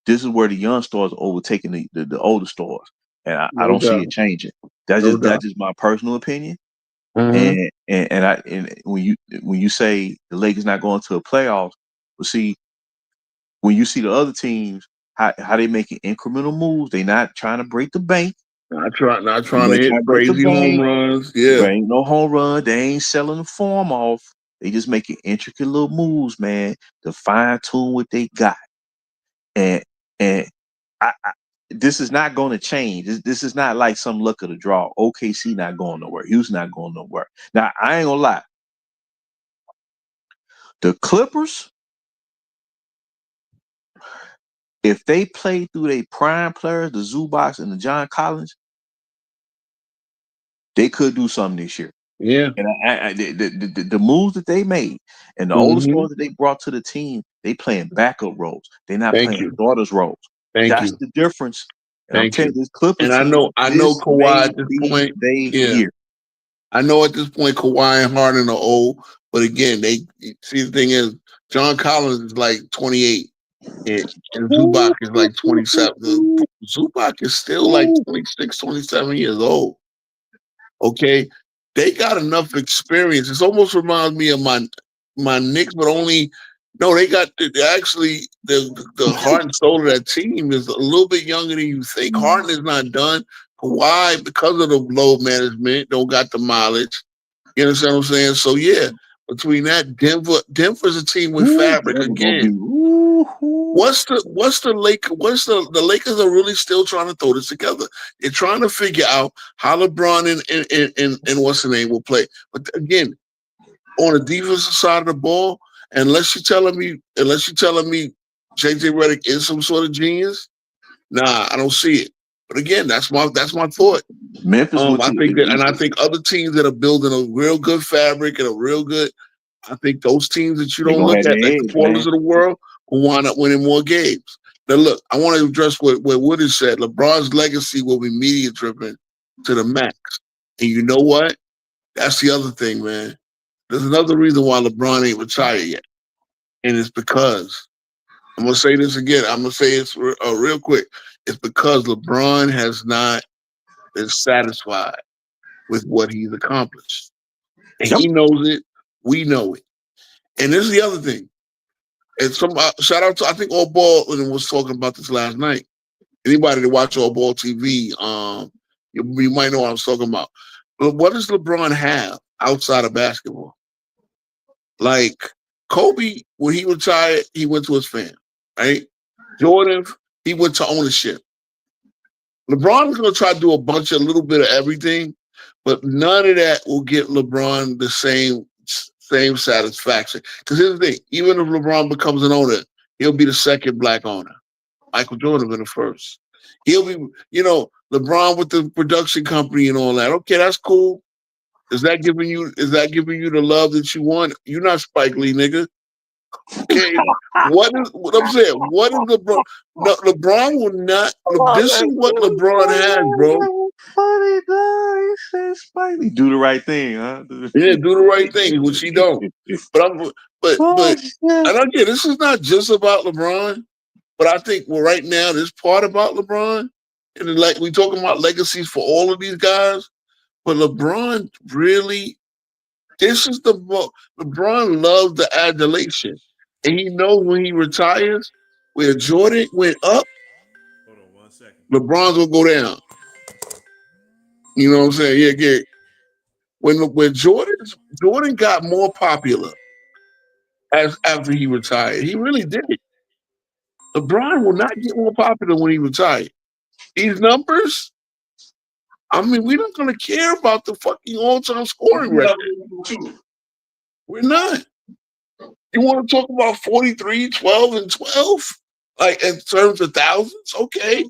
Speaker 5: this is where the young stars are overtaking the older stars, and I don't see it changing. That's just my personal opinion.
Speaker 3: Mhm.
Speaker 5: And when you say the Lakers not going to a playoffs, well, see, when you see the other teams, how they making incremental moves, they not trying to break the bank.
Speaker 3: Not trying
Speaker 5: They
Speaker 3: to
Speaker 5: ain't
Speaker 3: hit
Speaker 5: trying to break the
Speaker 3: crazy home
Speaker 5: bank.
Speaker 3: runs. Yeah.
Speaker 5: There ain't no home run. They ain't selling the form off. They just making intricate little moves, man, to fine tune what they got. And and this is not going to change. This is not like some luck of the draw. OKC not going nowhere. Houston not going nowhere. Now I ain't gonna lie. The Clippers, if they play through their prime players, the Zubats and the John Collins, they could do something this year.
Speaker 3: Yeah.
Speaker 5: And the moves that they made and the older
Speaker 3: Mhm.
Speaker 5: stars that they brought to the team, they playing backup roles. They're not
Speaker 3: Thank
Speaker 5: playing
Speaker 3: you.
Speaker 5: starters roles.
Speaker 3: Thank
Speaker 5: That's
Speaker 3: you.
Speaker 5: the difference. And I'm
Speaker 3: Thank
Speaker 5: telling
Speaker 3: you.
Speaker 5: you, this Clippers
Speaker 3: And I
Speaker 5: team,
Speaker 3: know
Speaker 5: this
Speaker 3: Kawhi
Speaker 5: may
Speaker 3: at this
Speaker 5: be
Speaker 3: point.
Speaker 5: their
Speaker 3: Yeah.
Speaker 5: year.
Speaker 3: I know at this point Kawhi and Harden are old, but again, they see the thing is John Collins is like 28 and Zubac is like 27. Zubac is still like 26, 27 years old. Okay. They got enough experience. It almost reminds me of my Knicks, but only no, they got actually the heart and soul of that team is a little bit younger than you think. Harden is not done. Kawhi, because of the load management, don't got the mileage. You understand what I'm saying? So yeah, between that, Denver's a team with fabric
Speaker 5: Denver gonna be
Speaker 3: again. The Lakers are really still trying to throw this together. They're trying to figure out how LeBron and what's the name will play. But again, on the defensive side of the ball, unless you're telling me JJ Redick is some sort of genius, nah, I don't see it. But again, that's my thought.
Speaker 5: Memphis went
Speaker 3: I
Speaker 5: to
Speaker 3: think that, and I think other teams that are building a real good fabric and a real good, I think those teams that you
Speaker 5: they
Speaker 3: don't
Speaker 5: gonna
Speaker 3: look
Speaker 5: have
Speaker 3: at,
Speaker 5: the
Speaker 3: like the
Speaker 5: edge,
Speaker 3: Portland's
Speaker 5: man.
Speaker 3: of the world, will wind up winning more games. Now, look, I want to address what Woody said. LeBron's legacy will be media driven to the max. And you know what? That's the other thing, man. There's another reason why LeBron ain't retired yet. And it's because, I'm going to say this again. I'm going to say it real quick. It's because LeBron has not been satisfied with what he's accomplished. And
Speaker 5: Yep.
Speaker 3: he knows it. We know it. And this is the other thing. And some shout out to, I think All Ball was talking about this last night. Anybody that watch All Ball TV, you might know what I was talking about. But what does LeBron have outside of basketball? Like Kobe, when he retired, he went to his fam, right? Jordan, he went to ownership. LeBron is going to try to do a little bit of everything, but none of that will get LeBron the same satisfaction. Because here's the thing: even if LeBron becomes an owner, he'll be the second black owner. Michael Jordan been the first. He'll be, LeBron with the production company and all that. Okay, that's cool. Is that giving you the love that you want? You're not Spike Lee, nigga. Okay. What I'm saying? What is LeBron? No, LeBron will not. This is what LeBron has, bro.
Speaker 5: Funny guy. He said Spidey. Do the right thing, huh?
Speaker 3: Yeah, do the right thing, which he don't. But
Speaker 5: Oh,
Speaker 3: and again, this is not just about LeBron. But I think right now, this part about LeBron, and then, like we talking about legacies for all of these guys, but LeBron really, this is LeBron loves the adulation, and he knows when he retires, where Jordan went up,
Speaker 1: Hold on 1 second.
Speaker 3: LeBron's gonna go down. You know what I'm saying? Yeah, yeah. When Jordan got more popular as after he retired, he really did. LeBron will not get more popular when he retired. These numbers, I mean, we're not going to care about the fucking all-time scoring record. We're not. You want to talk about 43, 12, and 12? Like, in terms of thousands? Okay.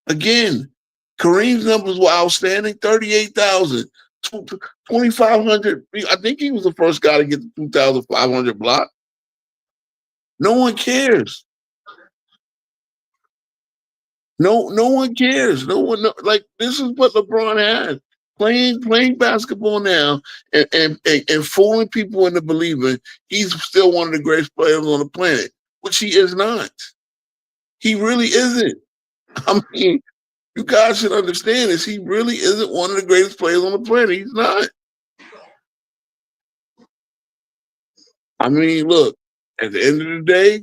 Speaker 3: Again, Kareem's numbers were outstanding, 38,000, 2,500. I think he was the first guy to get the 2,500 block. No one cares. No one cares. Like this is what LeBron has. Playing basketball now and fooling people into believing he's still one of the greatest players on the planet, which he is not. He really isn't. I mean, You guys should understand this. He really isn't one of the greatest players on the planet. He's not. I mean, look, at the end of the day,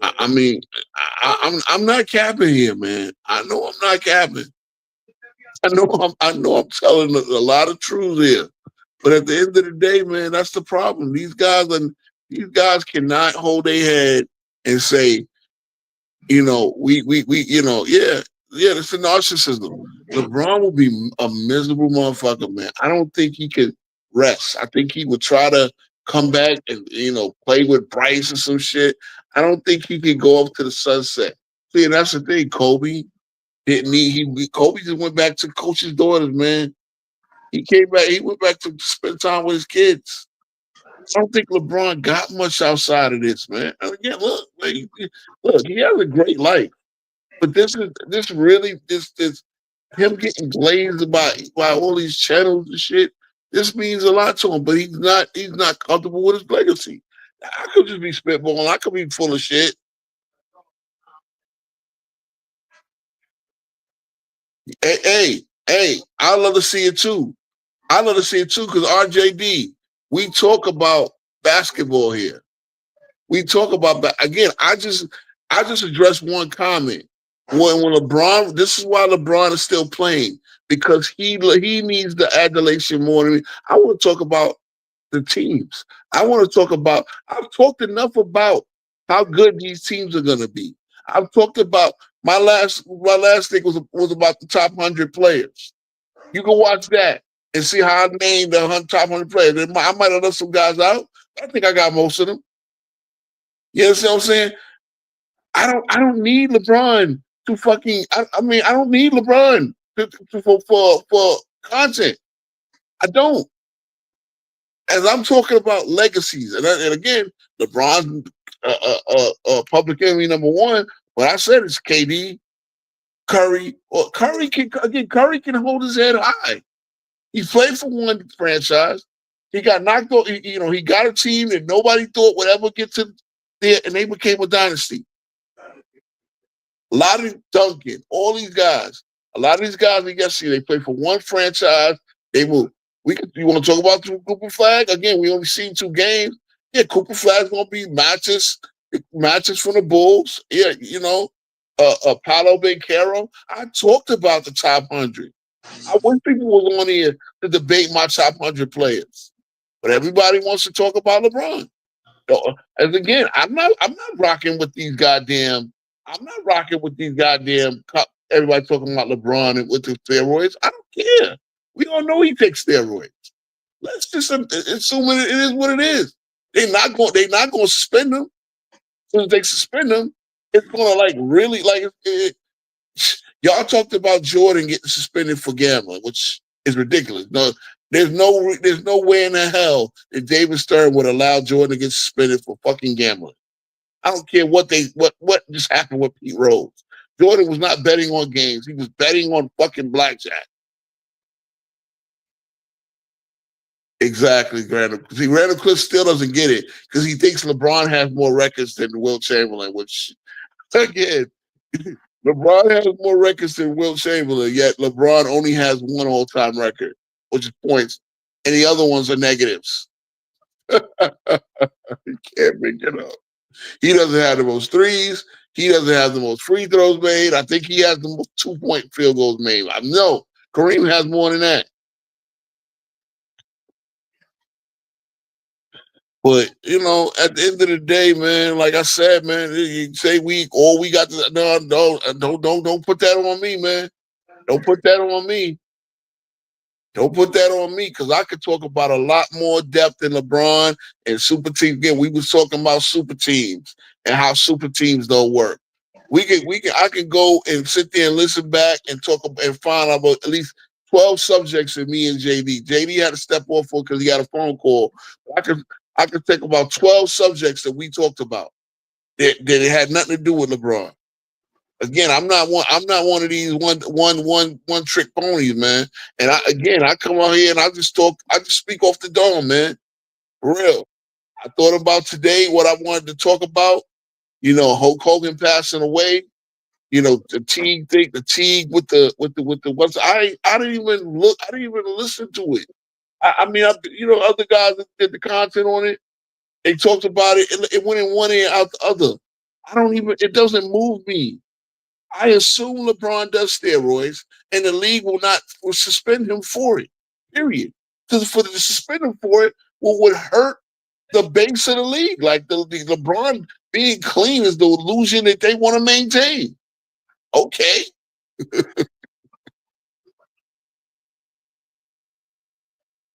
Speaker 3: I mean, I'm not capping here, man. I know I'm not capping. I know I'm telling a lot of truth here. But at the end of the day, man, that's the problem. These guys cannot hold their head and say, yeah, it's a narcissism. LeBron will be a miserable motherfucker, man. I don't think he could rest. I think he would try to come back and play with Bryce or some shit. I don't think he could go up to the sunset. See, and that's the thing. Kobe didn't Kobe just went back to coach his daughters, man. He came back. He went back to spend time with his kids. I don't think LeBron got much outside of this, man. And again, look, he has a great life, but this him getting glazed by all these channels and shit. This means a lot to him, but he's not comfortable with his legacy. I could just be spitballing. I could be full of shit. Hey, I love to see it too. I love to see it too because RJD, we talk about basketball here. We talk about again. I just addressed one comment. When LeBron, this is why LeBron is still playing because he needs the adulation more than me. I want to talk about the teams. I've talked enough about how good these teams are going to be. I've talked about my last thing was about the top 100 players. You can watch that and see how I named the top 100 players. I might have left some guys out. I think I got most of them. You understand what I'm saying? I don't need LeBron to fucking. I don't need LeBron for content. I don't. As I'm talking about legacies, and again, LeBron's public enemy number one. What I said is KD, Curry. Well, Curry can hold his head high. He played for one franchise. He got knocked off. He got a team that nobody thought would ever get to there, and they became a dynasty. A lot of Duncan, all these guys, a lot of these guys we got to see, they play for one franchise. They move. You want to talk about the Cooper Flag? Again, we only seen 2 games. Yeah, Cooper Flag's gonna be matches from the Bulls. Yeah, Paolo Banchero. I talked about the top 100. I wish people was on here to debate my top 100 players, but everybody wants to talk about LeBron. As again, I'm not rocking with these goddamn. I'm not rocking with these goddamn. Everybody talking about LeBron and with the steroids. I don't care. We all know he takes steroids. Let's just assume it is what it is. They're not going to suspend him. As soon as they suspend him, it's going to really y'all talked about Jordan getting suspended for gambling, which is ridiculous. No, there's no way in the hell that David Stern would allow Jordan to get suspended for fucking gambling. I don't care what just happened with Pete Rose. Jordan was not betting on games. He was betting on fucking blackjack. Exactly, Randall. See, Randall Cliff still doesn't get it because he thinks LeBron has more records than Wilt Chamberlain, which, again, LeBron has more records than Wilt Chamberlain, yet LeBron only has one all-time record, which is points, and the other ones are negatives. You can't make it up. He doesn't have the most threes. He doesn't have the most free throws made. I think he has the most 2-point field goals made. I know Kareem has more than that. But at the end of the day, man, like I said, man, you say we got to don't put that on me, man. Don't put that on me. Don't put that on me because I could talk about a lot more depth than LeBron and super teams. Again, we was talking about super teams and how super teams don't work. I can go and sit there and listen back and talk and find out about at least 12 subjects with me and JD. JD had to step off for because he got a phone call. I could think about 12 subjects that we talked about that it had nothing to do with LeBron. Again, I'm not one of these one trick ponies, man. And I come out here and I just speak off the dome, man. For real. I thought about today what I wanted to talk about. Hulk Hogan passing away. You know, the Teague thing, the Teague with the what's I didn't even look, I didn't even listen to it. I mean, other guys that did the content on it, they talked about it, and it went in one ear out the other. I don't even, it doesn't move me. I assume LeBron does steroids, and the league will suspend him for it. Period. Because for to suspend him for it would hurt the base of the league. Like the LeBron being clean is the illusion that they want to maintain. Okay.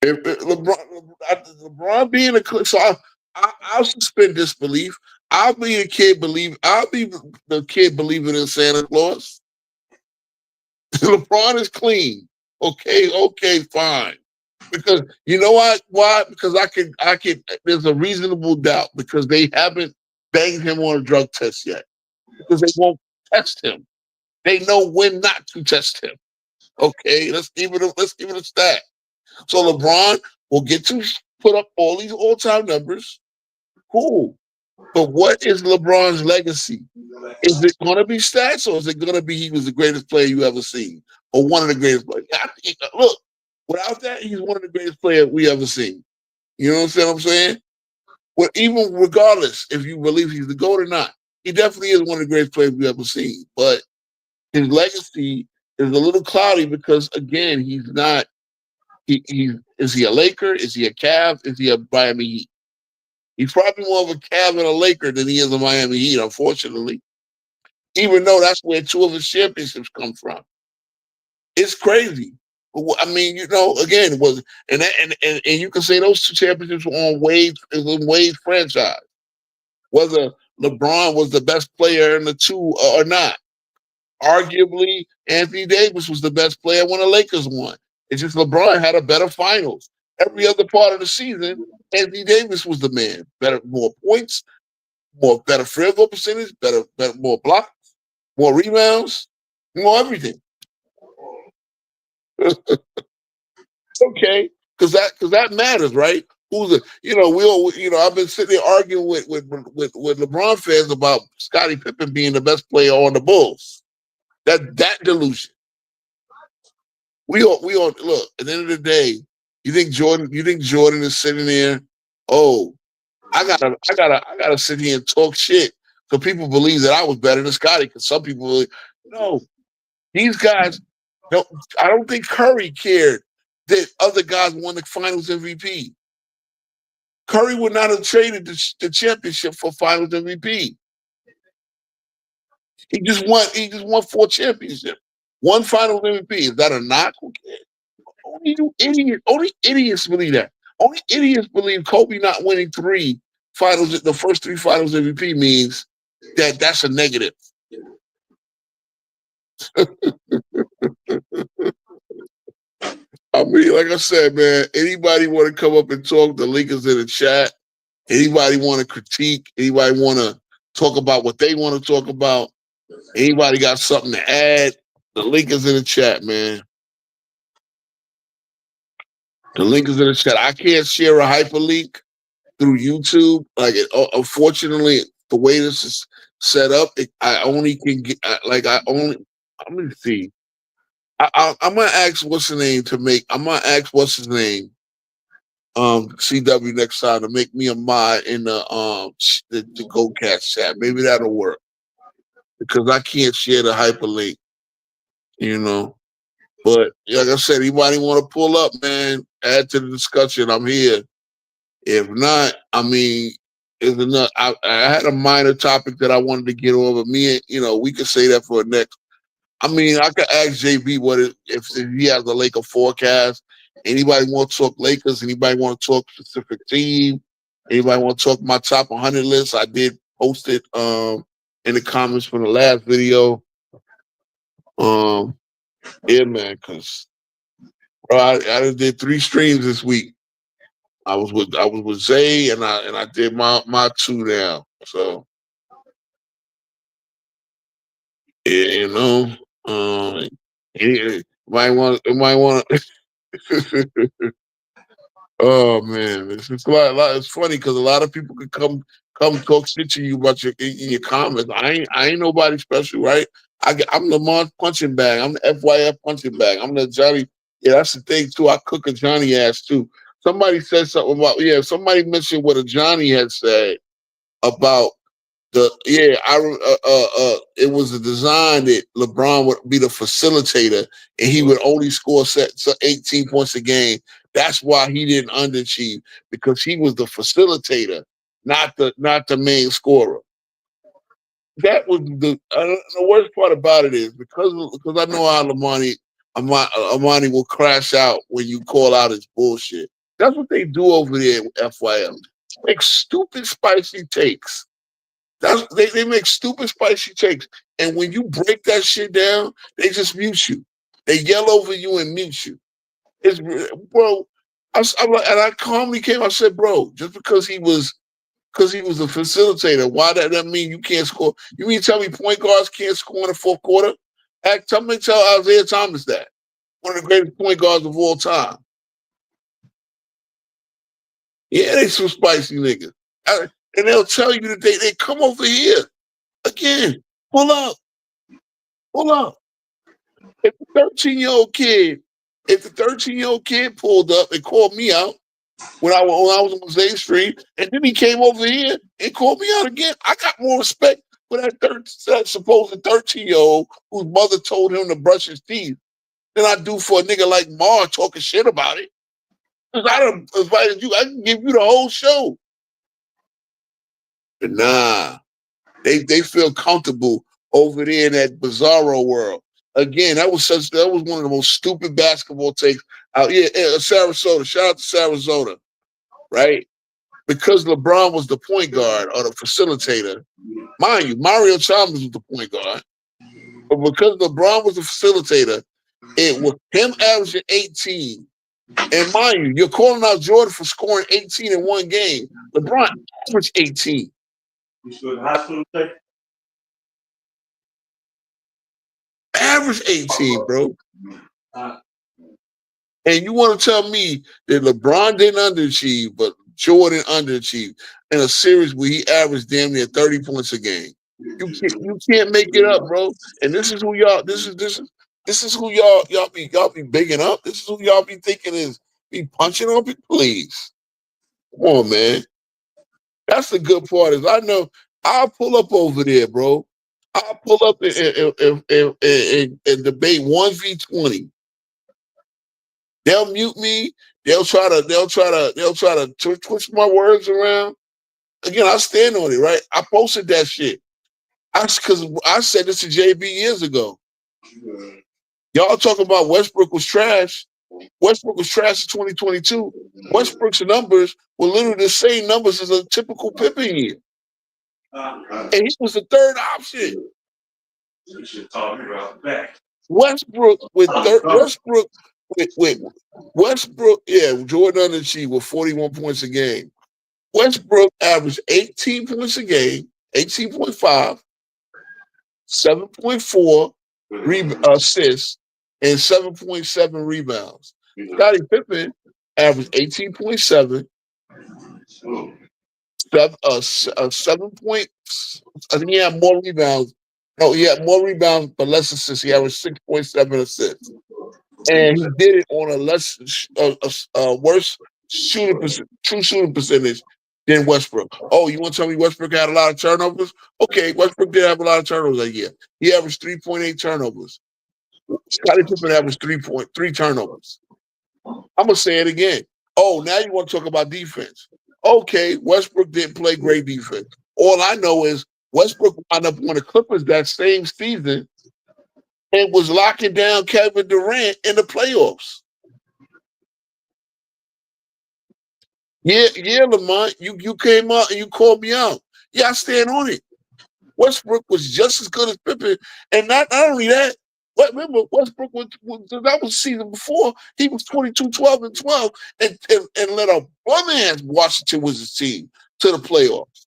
Speaker 3: If LeBron being a so I'll suspend disbelief. I'll be a kid believe. I'll be the kid believing in Santa Claus. LeBron is clean. Okay, fine. Because you know what? Why? Because I can. There's a reasonable doubt because they haven't banged him on a drug test yet. Because they won't test him. They know when not to test him. Okay, let's give it a stat. So LeBron will get to put up all these all-time numbers. Cool. But what is LeBron's legacy? Is it going to be stats, or is it going to be he was the greatest player you ever seen, or one of the greatest players? Look, without that, he's one of the greatest players we ever seen. You know what I'm saying? Well, even regardless if you believe he's the GOAT or not, he definitely is one of the greatest players we ever seen. But his legacy is a little cloudy because, again, he's not. Is he a Laker? Is he a Cavs? Is he a Miami Heat? He's probably more of a Cav and a Laker than he is a Miami Heat, unfortunately. Even though that's where two of his championships come from. It's crazy. I mean, again, it was and you can say those two championships were on Wade's franchise. Whether LeBron was the best player in the two or not. Arguably, Anthony Davis was the best player when the Lakers won. It's just LeBron had a better finals. Every other part of the season, Anthony Davis was the man. More points, better field goal percentage, more blocks, more rebounds, more everything. Okay, because that matters, right? I've been sitting there arguing with LeBron fans about Scottie Pippen being the best player on the Bulls. That delusion. We all look. At the end of the day, you think Jordan is sitting there? Oh, I gotta sit here and talk shit so people believe that I was better than Scottie. Because some people believe, no, these guys don't. I don't think Curry cared that other guys won the Finals MVP. Curry would not have traded the championship for Finals MVP. He just won 4 championships. One Finals MVP. Is that a knock? Okay. Only idiots believe that. Only idiots believe Kobe not winning the first 3 Finals MVP means that's a negative. I mean, like I said, man, anybody want to come up and talk, the link is in the chat. Anybody want to critique, anybody want to talk about what they want to talk about, anybody got something to add, the link is in the chat, man. The link is in the chat. I can't share a hyperlink through YouTube. Unfortunately, the way this is set up, I only can get, let me see. I'm gonna ask what's his name CW next time to make me a mod in the GoCast chat. Maybe that'll work because I can't share the hyperlink, But like I said, anybody want to pull up, man, add to the discussion. I'm here. If not, I mean, it's enough. I had a minor topic that I wanted to get over. We could say that for next. I mean, I could ask JB if he has a Laker forecast. Anybody want to talk Lakers? Anybody want to talk specific team? Anybody want to talk my top 100 list? I did post it in the comments from the last video. Yeah, man, because I did 3 streams this week. I was with Zay and I did my 2 now. So yeah, it might want. Oh man, it's a lot. It's funny because a lot of people could come talk shit to you about in your comments. I ain't nobody special, right? I'm Lamar's punching bag. I'm the FYF punching bag. I'm the Johnny. Yeah, that's the thing too. I cook a Johnny ass too. Somebody said something about Somebody mentioned what a Johnny had said about it was a design that LeBron would be the facilitator and he would only score 18 points a game. That's why he didn't underachieve, because he was the facilitator, not the main scorer. That was the worst part about it is because I know how Amani will crash out when you call out his bullshit. That's what they do over there with FYM. Make stupid spicy takes. They make stupid spicy takes, and when you break that shit down, they just mute you. They yell over you and mute you. It's bro. I calmly came. I said, bro, just because he was a facilitator, why that mean you can't score? You mean tell me point guards can't score in the fourth quarter? Tell Isaiah Thomas that, one of the greatest point guards of all time. Yeah, they some spicy niggas, and they'll tell you that they come over here. Again, pull up. If the 13-year-old kid pulled up and called me out when I was on Zay Street, and then he came over here and called me out again, I got more respect for that supposed 13-year-old whose mother told him to brush his teeth than I do for a nigga like Mar talking shit about it. Because I done invited you, I can give you the whole show. But nah. They feel comfortable over there in that bizarro world. Again, that was one of the most stupid basketball takes out. Sarasota. Shout out to Sarasota, right? Because LeBron was the point guard or the facilitator. Mind you, Mario Chalmers was the point guard. But because LeBron was the facilitator, it was him averaging 18. And mind you, you're calling out Jordan for scoring 18 in one game. LeBron averaged 18.
Speaker 5: You still in hospital today?
Speaker 3: Average 18, bro. And you want to tell me that LeBron didn't underachieve, but Jordan underachieved in a series where he averaged damn near 30 points a game. You can't make it up, bro. And this is who y'all. This is who y'all be bigging up. This is who y'all be thinking is be punching on people. Please, come on, man. That's the good part. Is I know I'll pull up over there, bro. I'll pull up and debate 1v20. They'll mute me. They'll try to twist my words around. Again, I stand on it, right? I posted that shit. Because I said this to JB years ago. Y'all talking about Westbrook was trash. Westbrook was trash in 2022. Westbrook's numbers were literally the same numbers as a typical Pippen year. And he was the third option.
Speaker 5: You should talk about that.
Speaker 3: Westbrook, Jordan underachieved with 41 points a game. Westbrook averaged 18 points a game, 18.5, 7.4 assists, and 7.7 rebounds. Scottie Pippen averaged 18.7, 7 points. I think he had more rebounds. No, he had more rebounds, but less assists. He averaged 6.7 assists. And he did it on a worse true shooting percentage than Westbrook. Oh, you want to tell me Westbrook had a lot of turnovers? Okay, Westbrook did have a lot of turnovers that year. He averaged 3.8 turnovers. Scottie Pippen averaged 3.3 turnovers. I'm gonna say it again. Oh, now you want to talk about defense? Okay, Westbrook didn't play great defense. All I know is Westbrook wound up on the Clippers that same season and was locking down Kevin Durant in the playoffs. Yeah, Lamont, you came out and you called me out. Yeah, I stand on it. Westbrook was just as good as Pippen, and not only that. But remember, Westbrook that was season before. He was 22, 12, and 12, and let a bum-ass Washington was his team to the playoffs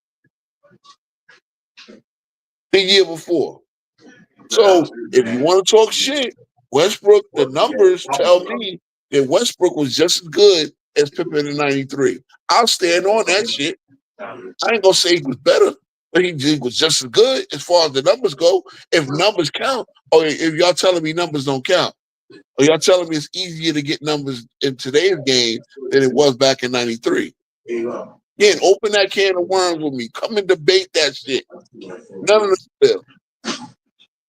Speaker 3: the year before. So if you want to talk shit, Westbrook, the numbers tell me that Westbrook was just as good as Pippen in '93. I'll stand on that shit. I ain't gonna say he was better, He was just as good as far as the numbers go. If numbers count, or if y'all telling me numbers don't count, or y'all telling me it's easier to get numbers in today's game than it was back in '93. Again, open that can of worms with me. Come and debate that shit. None of them will.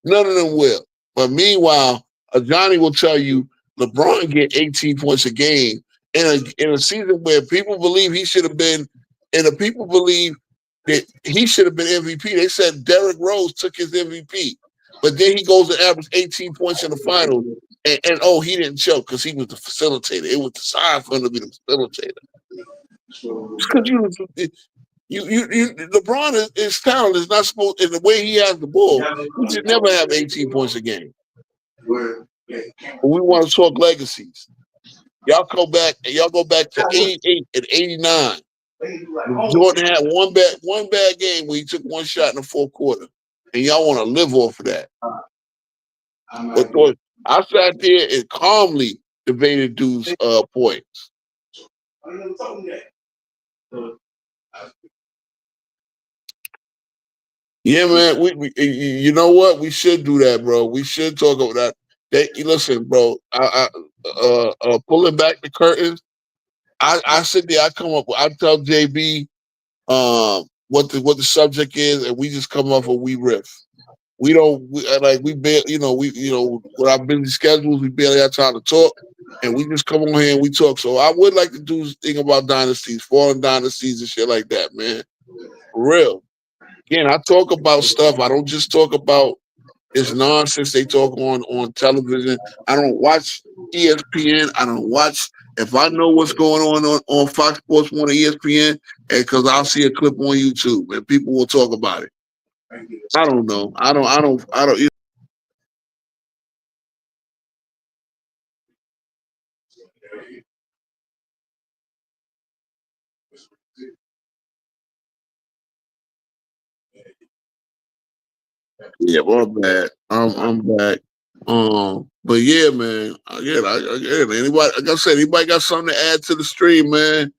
Speaker 3: None of them will. But meanwhile, Johnny will tell you LeBron get 18 points a game in a season where people believe he should have been, and the people believe that he should have been MVP. They said Derrick Rose took his MVP, but then he goes and averages 18 points in the finals, and oh, he didn't choke because he was the facilitator. It was designed for him to be the facilitator. Because LeBron is talent is not supposed, in the way he has the ball, he should never have 18 points a game. But we want to talk legacies. Y'all go back to 88 and 89. Jordan had one bad game where he took one shot in the fourth quarter. And y'all want to live off of that. But I sat there and calmly debated dude's points. Yeah, man. We you know what? We should do that, bro. We should talk about that. Listen, bro. Pulling back the curtains. I sit there. I tell JB what the subject is, and we just come off and we riff. We with our busy schedules, we barely have time to talk, and we just come on here and we talk. So I would like to do this thing about dynasties, fallen dynasties, and shit like that, man. For real. Again, I talk about stuff. I don't just talk about this nonsense they talk on television. I don't watch ESPN. I don't watch. If I know what's going on Fox Sports 1 or ESPN, because I'll see a clip on YouTube and people will talk about it. I don't know. I don't. Yeah, well, I'm bad. I'm back. But yeah, man. Again, anybody, like I said, anybody got something to add to the stream, man,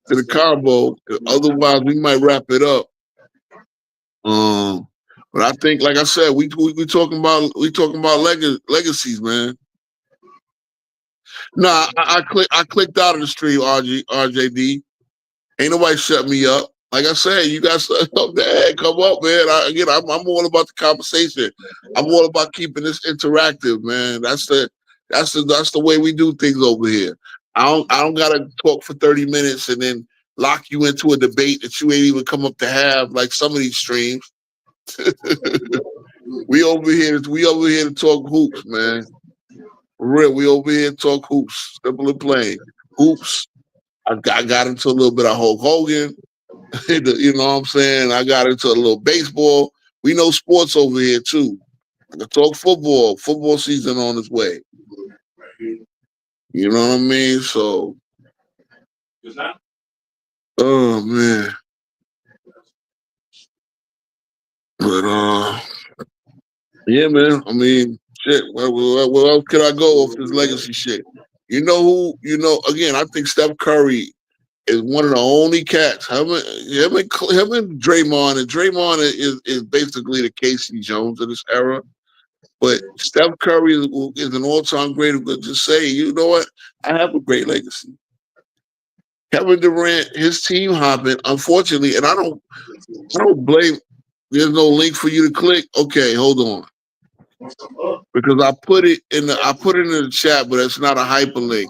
Speaker 3: to the combo? Otherwise, we might wrap it up. But I think, like I said, we talking about legacies, man. Nah, I clicked out of the stream, RJD. Ain't nobody shut me up. Like I said, you got something up there. Come up, man. I'm all about the conversation. I'm all about keeping this interactive, man. That's the way we do things over here. I don't gotta talk for 30 minutes and then lock you into a debate that you ain't even come up to have, like some of these streams. we over here to talk hoops, man. For real, we over here to talk hoops. Simple and plain. Hoops. I got into a little bit of Hulk Hogan. You know what I'm saying? I got into a little baseball. We know sports over here too. I can talk football. Football season on its way. You know what I mean? So, oh man. But yeah, man. I mean, shit. Where else could I go off this legacy shit? You know who? You know, again, I think Steph Curry is one of the only cats. Him and Draymond, and Draymond is basically the Casey Jones of this era. But Steph Curry is an all-time great who could just say, you know what? I have a great legacy. Kevin Durant, his team hopping, unfortunately, and I don't blame. There's no link for you to click. Okay, hold on. Because I put it in the chat, but it's not a hyperlink.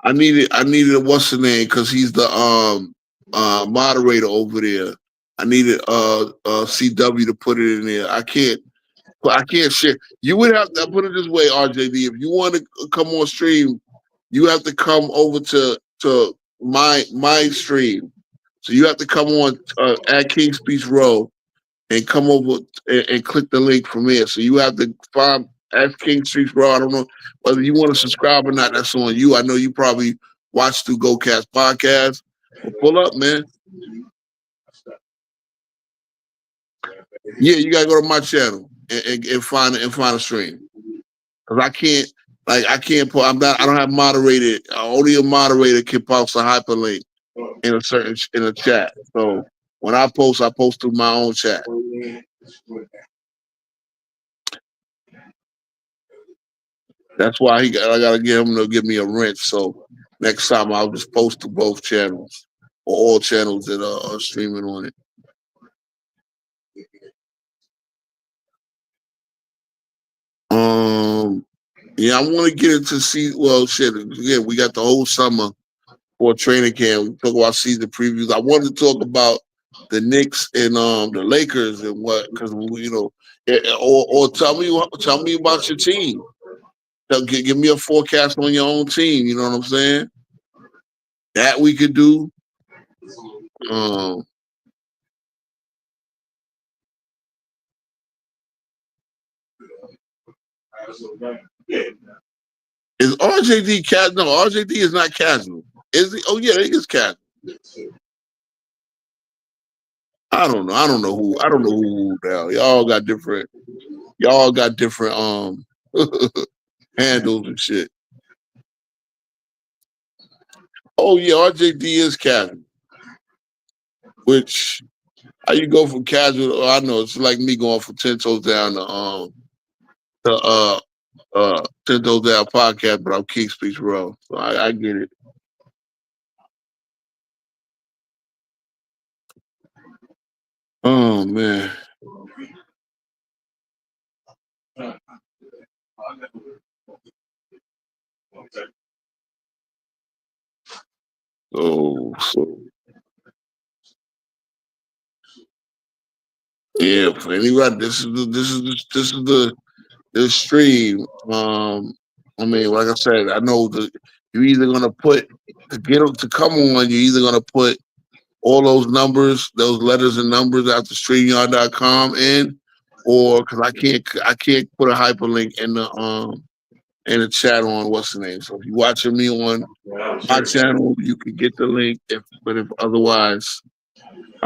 Speaker 3: I needed a what's the name, because he's the moderator over there. I needed CW to put it in there. I can't share. You would have to put it this way, RJD. If you want to come on stream, you have to come over to my stream. So you have to come on at King Speech Row and come over and click the link from here. So you have to find at King Speech Row. I don't know whether you want to subscribe or not. That's on you. I know you probably watch through GoCast Podcast. But pull up, man. Yeah, you gotta go to my channel and find a stream. Cause I can't put. I don't have moderated. Only a moderator can post a hyperlink in a chat. So When I post through my own chat. That's why I gotta get him to give me a wrench. So next time I'll just post to both channels or all channels that are streaming on it. Yeah, I want to get into shit. Again, we got the whole summer for training camp. We talk about season previews. I wanted to talk about the Knicks and the Lakers and what, because or tell me about your team. Give me a forecast on your own team. You know what I'm saying? That we could do. Is RJD casual? No, RJD is not casual. Is he? Oh yeah, he is casual. I don't know who now. Y'all got different handles and shit. Oh yeah, RJD is casual. Which how you go from casual? I know it's like me going from 10 toes down to 10 toes down podcast, but I'm King Speaks Raw. So I get it. Oh man. So yeah, for anybody, this is the stream. I mean, like I said, I know that you're either gonna put to get them to come on. You're either gonna put all those numbers, those letters and numbers out to StreamYard.com in, or because I can't put a hyperlink in the chat on what's the name. So if you're watching me on my channel, you can get the link. If otherwise,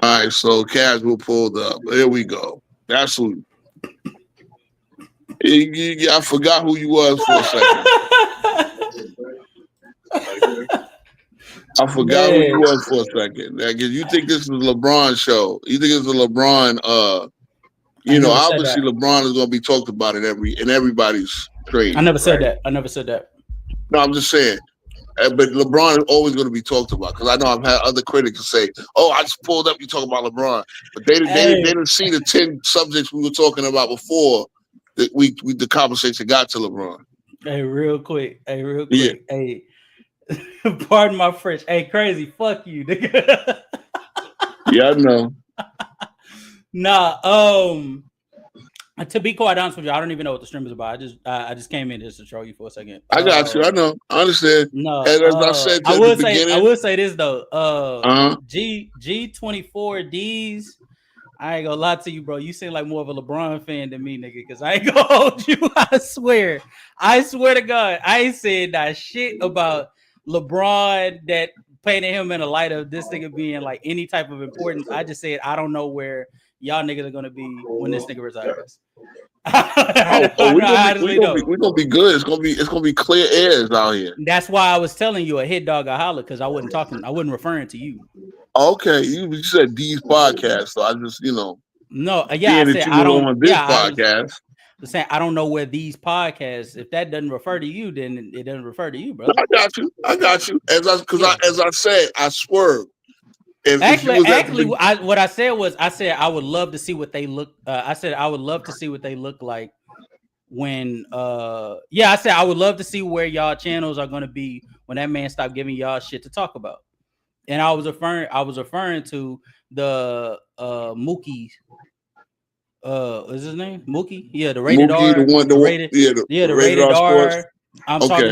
Speaker 3: all right. So casual pulled up. There we go. That's who. I forgot who you was for a second. I forgot who you was for a second. Like, you think this is a LeBron show? You think it's a LeBron? Obviously LeBron is going to be talked about in everybody's trade.
Speaker 6: I never said that.
Speaker 3: No, I'm just saying. But LeBron is always going to be talked about because I know I've had other critics say, "Oh, I just pulled up. You talking about LeBron?" But they didn't see the 10 subjects we were talking about before that the conversation got to LeBron.
Speaker 6: Hey, real quick. Yeah. Hey, pardon my French. Hey, crazy. Fuck you, nigga.
Speaker 3: Yeah, I know.
Speaker 6: Nah. To be quite honest with you, I don't even know what the stream is about. I just came in just to troll you for a second.
Speaker 3: I got you. I know. I understand.
Speaker 6: No,
Speaker 3: and as I said
Speaker 6: I will say this though. G24Ds. I ain't gonna lie to you, bro. You seem like more of a LeBron fan than me, nigga. Because I ain't gonna hold you. I swear to God, I ain't said that shit about LeBron that painted him in a light of this nigga being like any type of importance. I just said I don't know where y'all niggas are gonna be when this nigga retires.
Speaker 3: We're gonna be good. It's gonna be clear airs out here.
Speaker 6: That's why I was telling you a hit dog a holler because I wasn't referring to you.
Speaker 3: Okay, you said these podcasts, so I just
Speaker 6: No, yeah, I said I don't
Speaker 3: on this podcast.
Speaker 6: I'm saying I don't know where these podcasts. If that doesn't refer to you, then it doesn't refer to you, brother.
Speaker 3: I got you. As I said, I swerved.
Speaker 6: What I said was, I would love to see what they look. I said I would love to see what they look like when. I said I would love to see where y'all channels are going to be when that man stopped giving y'all shit to talk about. And I was referring to the Mookie. Is his name Mookie? Yeah, the rated
Speaker 3: Mookie,
Speaker 6: R. The rated R. I'm talking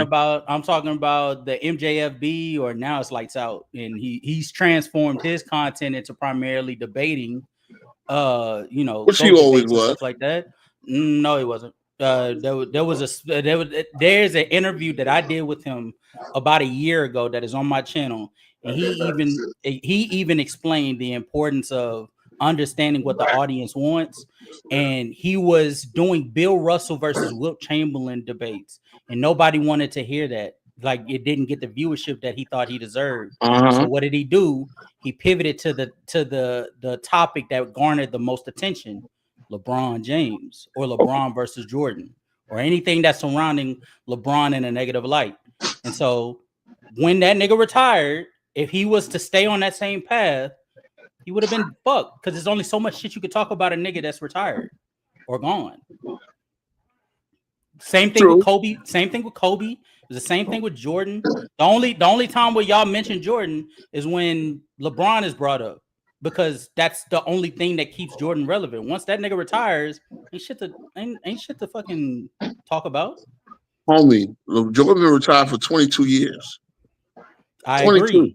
Speaker 6: about the MJFB, or now it's Lights Out, and he's transformed his content into primarily debating.
Speaker 3: Which he always was,
Speaker 6: stuff like that. No, he wasn't. There's an interview that I did with him about a year ago that is on my channel, and he even explained the importance of understanding what the audience wants, and he was doing Bill Russell versus Wilt Chamberlain debates, and nobody wanted to hear that. like it didn't get the viewership that he thought he deserved.
Speaker 3: Uh-huh.
Speaker 6: So what did he do? He pivoted to the topic that garnered the most attention: LeBron James, or LeBron versus Jordan, or anything that's surrounding LeBron in a negative light. And so when that nigga retired, if he was to stay on that same path, he would have been fucked, because there's only so much shit you could talk about a nigga that's retired or gone. Same thing
Speaker 3: True.
Speaker 6: with Kobe. Same thing with Kobe. It was the same thing with Jordan. The only time where y'all mention Jordan is when LeBron is brought up, because that's the only thing that keeps Jordan relevant. Once that nigga retires, ain't shit to fucking talk about.
Speaker 3: Homie, Jordan been retired for 22 years.
Speaker 6: I
Speaker 3: 22.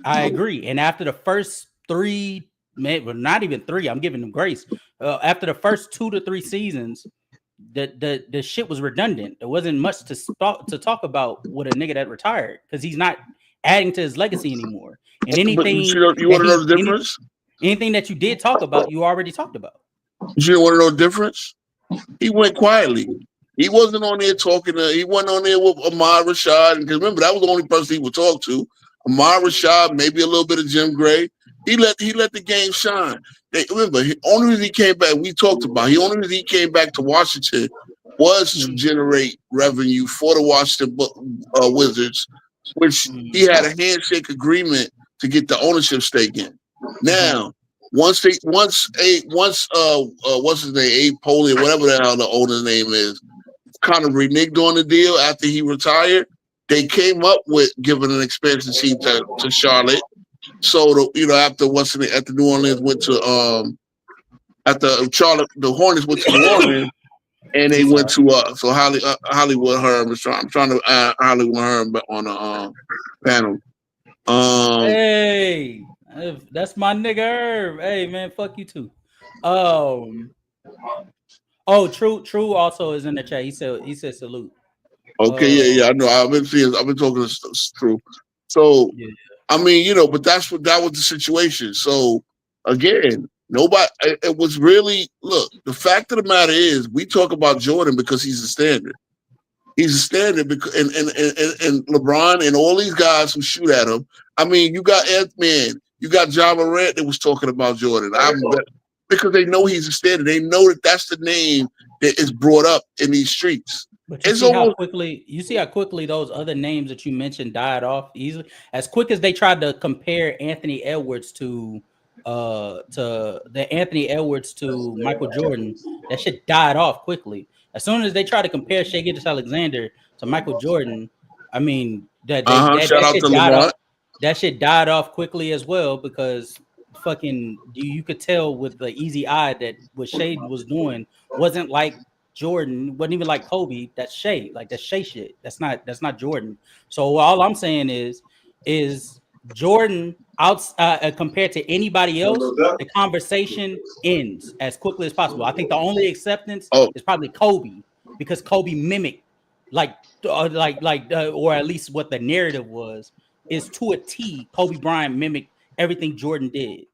Speaker 6: agree. And after the first 3, well, not even 3, I'm giving them grace. After the first 2 to 3 seasons, the shit was redundant. There wasn't much to talk about with a nigga that retired, because he's not adding to his legacy anymore. And anything
Speaker 3: you want to know the difference?
Speaker 6: Anything that you did talk about, you already talked about.
Speaker 3: You want to know the difference? He went quietly. He wasn't on there talking to. He wasn't on there with Ahmad Rashad, and remember that was the only person he would talk to. Ahmad Rashad, maybe a little bit of Jim Gray. He let the game shine. Remember, only reason he came back, we talked about. Only reason he came back to Washington was to generate revenue for the Washington Wizards, which he had a handshake agreement to get the ownership stake in. Now, once what's his name, Abe Poley, whatever the hell the owner's name is, kind of reneged on the deal after he retired. They came up with giving an expansion team to Charlotte. So after New Orleans went to after Charlotte, the Hornets went to New Orleans, and they went to Hollywood Herb. I'm trying to add Hollywood Herb on the panel.
Speaker 6: Hey, that's my nigga Herb. Hey man, fuck you too. Oh, True also is in the chat. He said salute.
Speaker 3: Okay, yeah, I know. I've been talking to True. So
Speaker 6: yeah.
Speaker 3: I mean, but that was the situation. So again, nobody. It was really the fact of the matter is we talk about Jordan because he's a standard. He's a standard because and LeBron and all these guys who shoot at him. I mean, you got Ant-Man, you got John Morant that was talking about Jordan. Because they know he's a standard. They know that that's the name that is brought up in these streets.
Speaker 6: But you see how quickly those other names that you mentioned died off easily. As quick as they tried to compare Anthony Edwards to Michael Jordan, that shit died off quickly. As soon as they tried to compare Shai Gilgeous-Alexander to Michael Jordan, I mean that shit died off quickly as well, because fucking you could tell with the easy eye that what Shai was doing wasn't like Jordan, wasn't even like Kobe. That's Shai, like that's Shai shit. That's not Jordan. So all I'm saying is Jordan compared to anybody else, the conversation ends as quickly as possible. I think the only acceptance is probably Kobe, because Kobe mimicked or at least what the narrative was is to a T. Kobe Bryant mimicked everything Jordan did.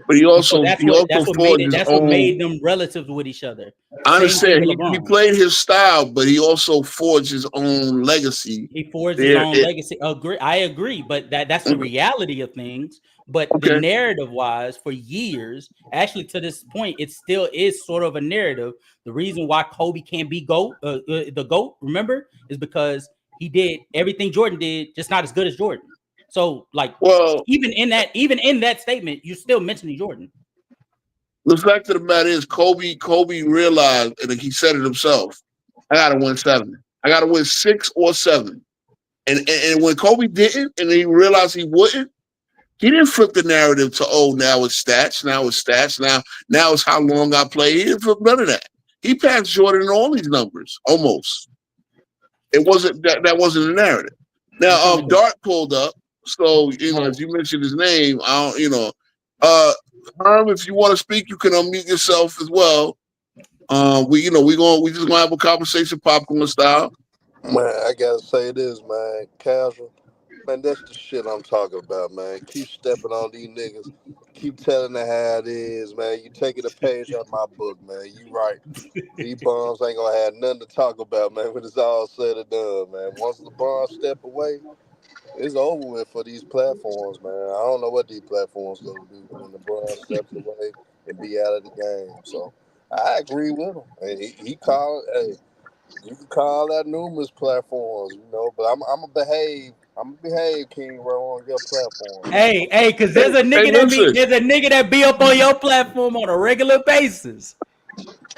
Speaker 3: But he also
Speaker 6: that's what made them relatives with each other.
Speaker 3: I understand he played his style, but he also forged his own legacy.
Speaker 6: He forged his own legacy. I agree, but that's the reality of things. But the narrative wise, for years, actually to this point, it still is sort of a narrative. The reason why Kobe can't be the GOAT, remember, is because he did everything Jordan did, just not as good as Jordan. So, even in that statement, you're still mentioning Jordan.
Speaker 3: The fact of the matter is, Kobe realized, and he said it himself, I gotta win 7. I gotta win 6 or 7. And when Kobe didn't, and he realized he wouldn't, he didn't flip the narrative to now it's stats, now it's how long I play. He didn't flip none of that. He passed Jordan in all these numbers, almost. It wasn't that wasn't the narrative. Now, Dart pulled up. So, as you mentioned his name, Herm, if you want to speak, you can unmute yourself as well. We just gonna have a conversation popcorn style.
Speaker 7: Man, I gotta say this, man. Casual. Man, that's the shit I'm talking about, man. Keep stepping on these niggas. Keep telling them how it is, man. You taking a page out of my book, man. You right. These bums ain't gonna have nothing to talk about, man, when it's all said and done, man. Once LeBron step away, it's over with for these platforms, man. I don't know what these platforms gonna do when LeBron steps away and be out of the game. So I agree with him. And he called, hey, you can call that numerous platforms, you know, but I'm gonna behave. I'm gonna behave, King Ro, on your platform, man.
Speaker 6: Hey, cause
Speaker 3: Hey, hey, listen.
Speaker 6: there's a nigga that be up on your platform on a regular basis.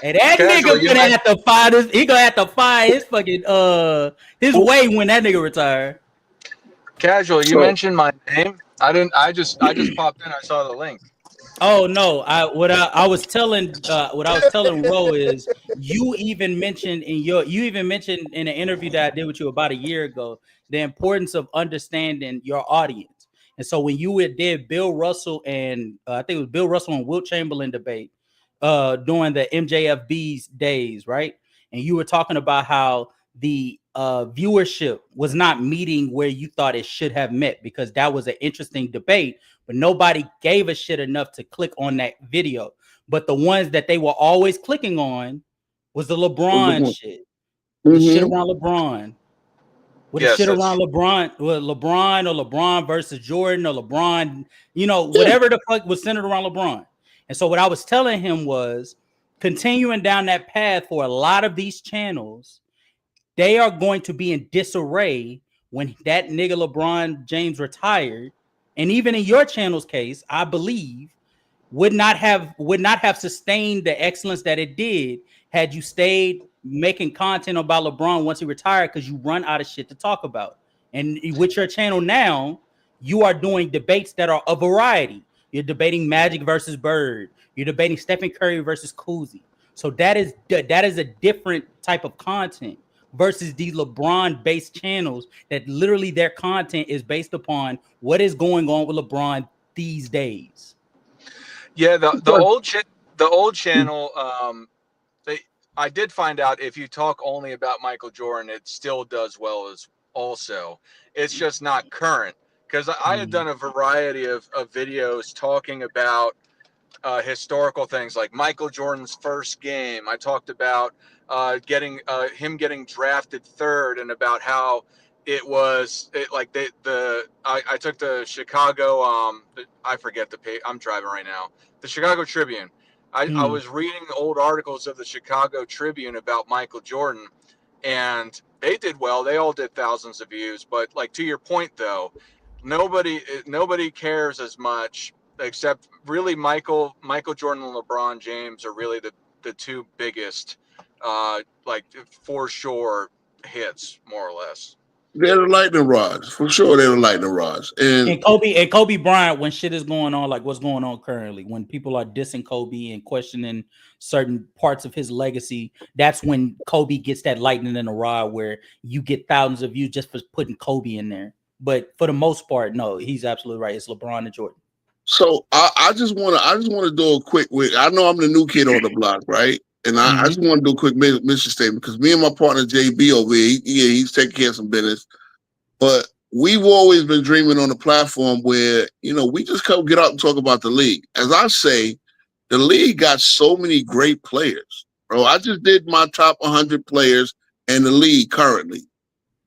Speaker 6: And that
Speaker 8: Casual,
Speaker 6: nigga
Speaker 8: you
Speaker 6: gonna
Speaker 8: meant
Speaker 6: have to find his. He gonna have to find his fucking his way when that nigga retire.
Speaker 8: casual. You
Speaker 3: So
Speaker 8: mentioned my name. I didn't. I just popped in. I saw the link.
Speaker 6: Oh no! I was telling what I was telling Ro is you even mentioned in an interview that I did with you about a year ago the importance of understanding your audience. And so when you did Bill Russell and I think it was Bill Russell and Wilt Chamberlain debate during the MJFB's days, right? And you were talking about how the viewership was not meeting where you thought it should have met because that was an interesting debate, but nobody gave a shit enough to click on that video. But the ones that they were always clicking on was the LeBron shit, the shit
Speaker 3: mm-hmm.
Speaker 6: around LeBron. With the
Speaker 8: Yes,
Speaker 6: shit
Speaker 8: that's
Speaker 6: around LeBron, with LeBron or LeBron versus Jordan or LeBron,
Speaker 3: Yeah.
Speaker 6: whatever the fuck was centered around LeBron. And so what I was telling him was continuing down that path for a lot of these channels, they are going to be in disarray when that nigga LeBron James retired. And even in your channel's case, I believe would not have sustained the excellence that it did had you stayed making content about LeBron once he retired because you run out of shit to talk about. And with your channel now, you are doing debates that are a variety. You're debating Magic versus Bird. You're debating Stephen Curry versus Cousy. So that is a different type of content versus these LeBron-based channels that literally their content is based upon what is going on with LeBron these days.
Speaker 8: yeah. The old channel. They, I did find out if you talk only about Michael Jordan, it still does well as also. It's just not current because I had done a variety of videos talking about historical things like Michael Jordan's first game. I talked about getting him getting drafted third and about how like I took the Chicago I forget the page. I'm driving right now. The Chicago Tribune. I was reading old articles of the Chicago Tribune about Michael Jordan, and they did well. They all did thousands of views. But like to your point though, nobody cares as much except really Michael Jordan and LeBron James are really the two biggest like for sure hits more or less.
Speaker 3: They're the lightning rods. For sure they're the lightning rods. And
Speaker 6: And Kobe Bryant, when shit is going on, like what's going on currently, when people are dissing Kobe and questioning certain parts of his legacy, that's when Kobe gets that lightning in the rod where you get thousands of views just for putting Kobe in there. But for the most part, no, he's absolutely right. It's LeBron and Jordan.
Speaker 3: so I just wanna do a quick I know I'm the new kid on the block, right? And I just want to do a quick mission statement because me and my partner JB over here, he's taking care of some business. But we've always been dreaming on a platform where, we just come get out and talk about the league. As I say, the league got so many great players, bro. I just did my top 100 players in the league currently.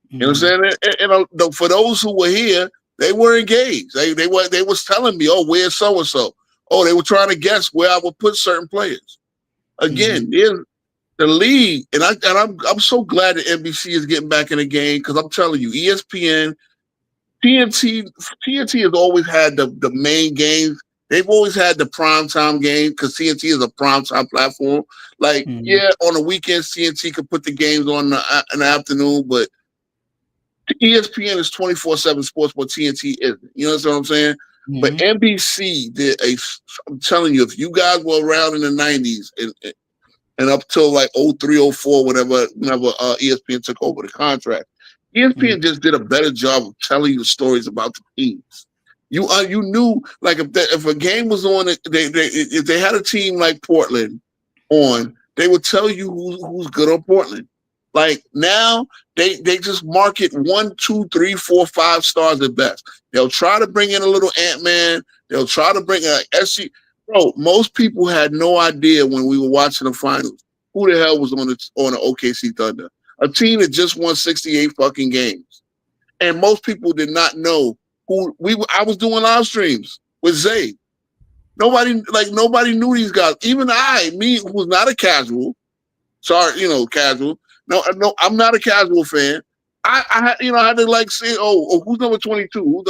Speaker 3: You know what I'm saying? And for those who were here, they were engaged. They was telling me, oh, where's so-and-so? Oh, they were trying to guess where I would put certain players. Again, the league, and I'm so glad that NBC is getting back in the game because I'm telling you, ESPN, TNT has always had the main games. They've always had the primetime game because TNT is a primetime platform. Like, yeah, on the weekends, TNT could put the games on in the afternoon, but ESPN is 24/7 sports, but TNT isn't. You know what I'm saying? But NBC did I'm telling you, if you guys were around in the 90s and up till like 03, 04, whenever ESPN took over the contract, ESPN just did a better job of telling you the stories about the teams. You knew, like, if a game was on, if they had a team like Portland on, they would tell you who's good on Portland. Like now, they just market 1, 2, 3, 4, 5 stars at best. They'll try to bring in a little Ant-Man. They'll try to bring a SC. Bro, most people had no idea when we were watching the finals who the hell was on the OKC Thunder, a team that just won 68 fucking games, and most people did not know who we. I was doing live streams with Zay. Nobody knew these guys. Even me, who was not a casual. Sorry, casual. No, I'm not a casual fan. I had to like say, who's number 22?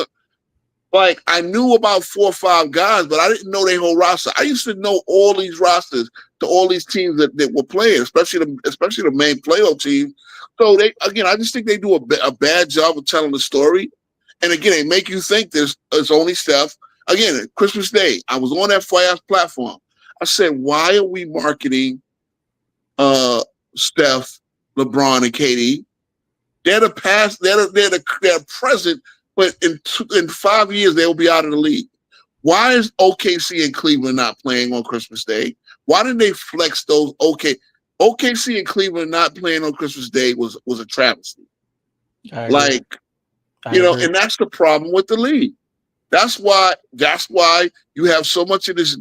Speaker 3: I knew about 4 or 5 guys, but I didn't know their whole roster. I used to know all these rosters to all these teams that were playing, especially the main playoff teams. So I just think they do a bad job of telling the story. And again, they make you think it's only Steph. Again, Christmas Day, I was on that Fire platform. I said, why are we marketing Steph, LeBron, and KD? They're the past. They're present. But in 5 years, they'll be out of the league. Why is OKC and Cleveland not playing on Christmas Day? Why didn't they flex those? OKC and Cleveland not playing on Christmas Day was a travesty. And that's the problem with the league. That's why you have so much of this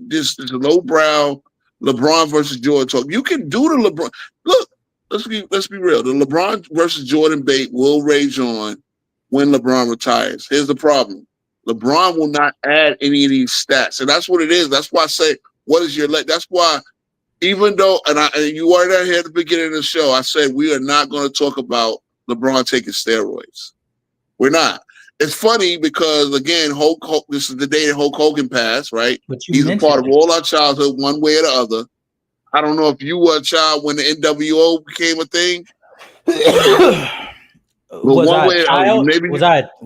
Speaker 3: lowbrow LeBron versus Jordan talk. You can do the LeBron. Look, let's be real. The LeBron versus Jordan bait will rage on when LeBron retires. Here's the problem. LeBron will not add any of these stats. And that's what it is. That's why I say, what is your that's why, even though, and you were there here at the beginning of the show, I said we are not going to talk about LeBron taking steroids. We're not. It's funny because, again, this is the day that Hulk Hogan passed, right? He's a part of all our childhood, one way or the other. I don't know if you were a child when the NWO became a thing.
Speaker 6: Was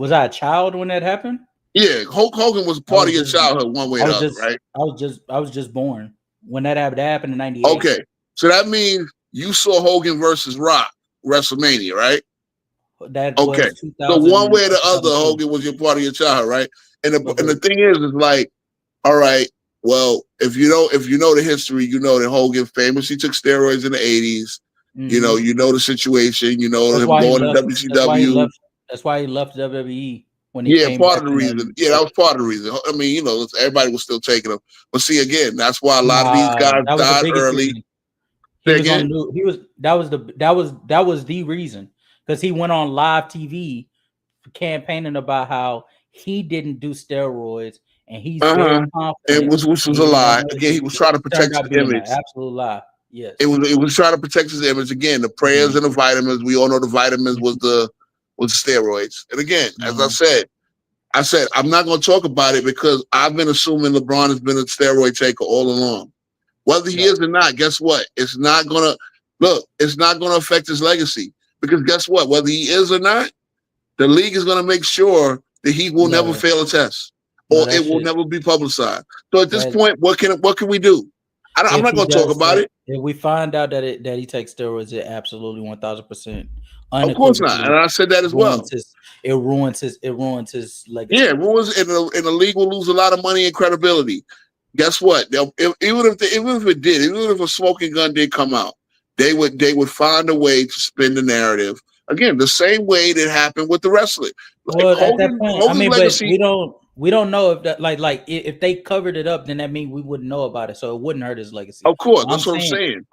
Speaker 6: I a child when that happened?
Speaker 3: Yeah, Hulk Hogan was part of your childhood one way or the other, right?
Speaker 6: I was just born when that happened in '98.
Speaker 3: Okay, so that means you saw Hogan versus Rock WrestleMania, right?
Speaker 6: That
Speaker 3: okay. So one way or the other, Hogan was your part of your childhood, right? And the thing is like, all right, well, if you know the history, you know that Hogan famously took steroids in the '80s. Mm-hmm. You know the situation. You know him going to WCW.
Speaker 6: That's why he left WWE when he came
Speaker 3: part of the reason. Yeah, that was part of the reason. I mean, everybody was still taking him. But see, again, that's why a lot of these guys died early.
Speaker 6: That was the reason, because he went on live TV campaigning about how he didn't do steroids and he's very confident.
Speaker 3: Which was a lie. Again, he was trying to protect his image.
Speaker 6: Absolute lie. Yes.
Speaker 3: It was trying to protect his image. Again, the prayers and the vitamins. We all know the vitamins was the steroids. And again, as I said, I'm not going to talk about it because I've been assuming LeBron has been a steroid taker all along. Whether he is or not, guess what? It's not going to affect his legacy, because guess what? Whether he is or not, the league is going to make sure that he will never fail a test, or it will never be publicized. So at this point, what can we do? I'm not going to talk about it.
Speaker 6: If we find out that he takes steroids, it absolutely 1,000%.
Speaker 3: Of course not, and I said that as well.
Speaker 6: It ruins his legacy.
Speaker 3: Yeah, it ruins, and the league will lose a lot of money and credibility. Guess what? Even if a smoking gun did come out, they would find a way to spin the narrative. Again, the same way that happened with the wrestling.
Speaker 6: Well, at that point, legacy, but we don't know if that if they covered it up, then that means we wouldn't know about it, so it wouldn't hurt his legacy.
Speaker 3: Of course, that's what I'm saying.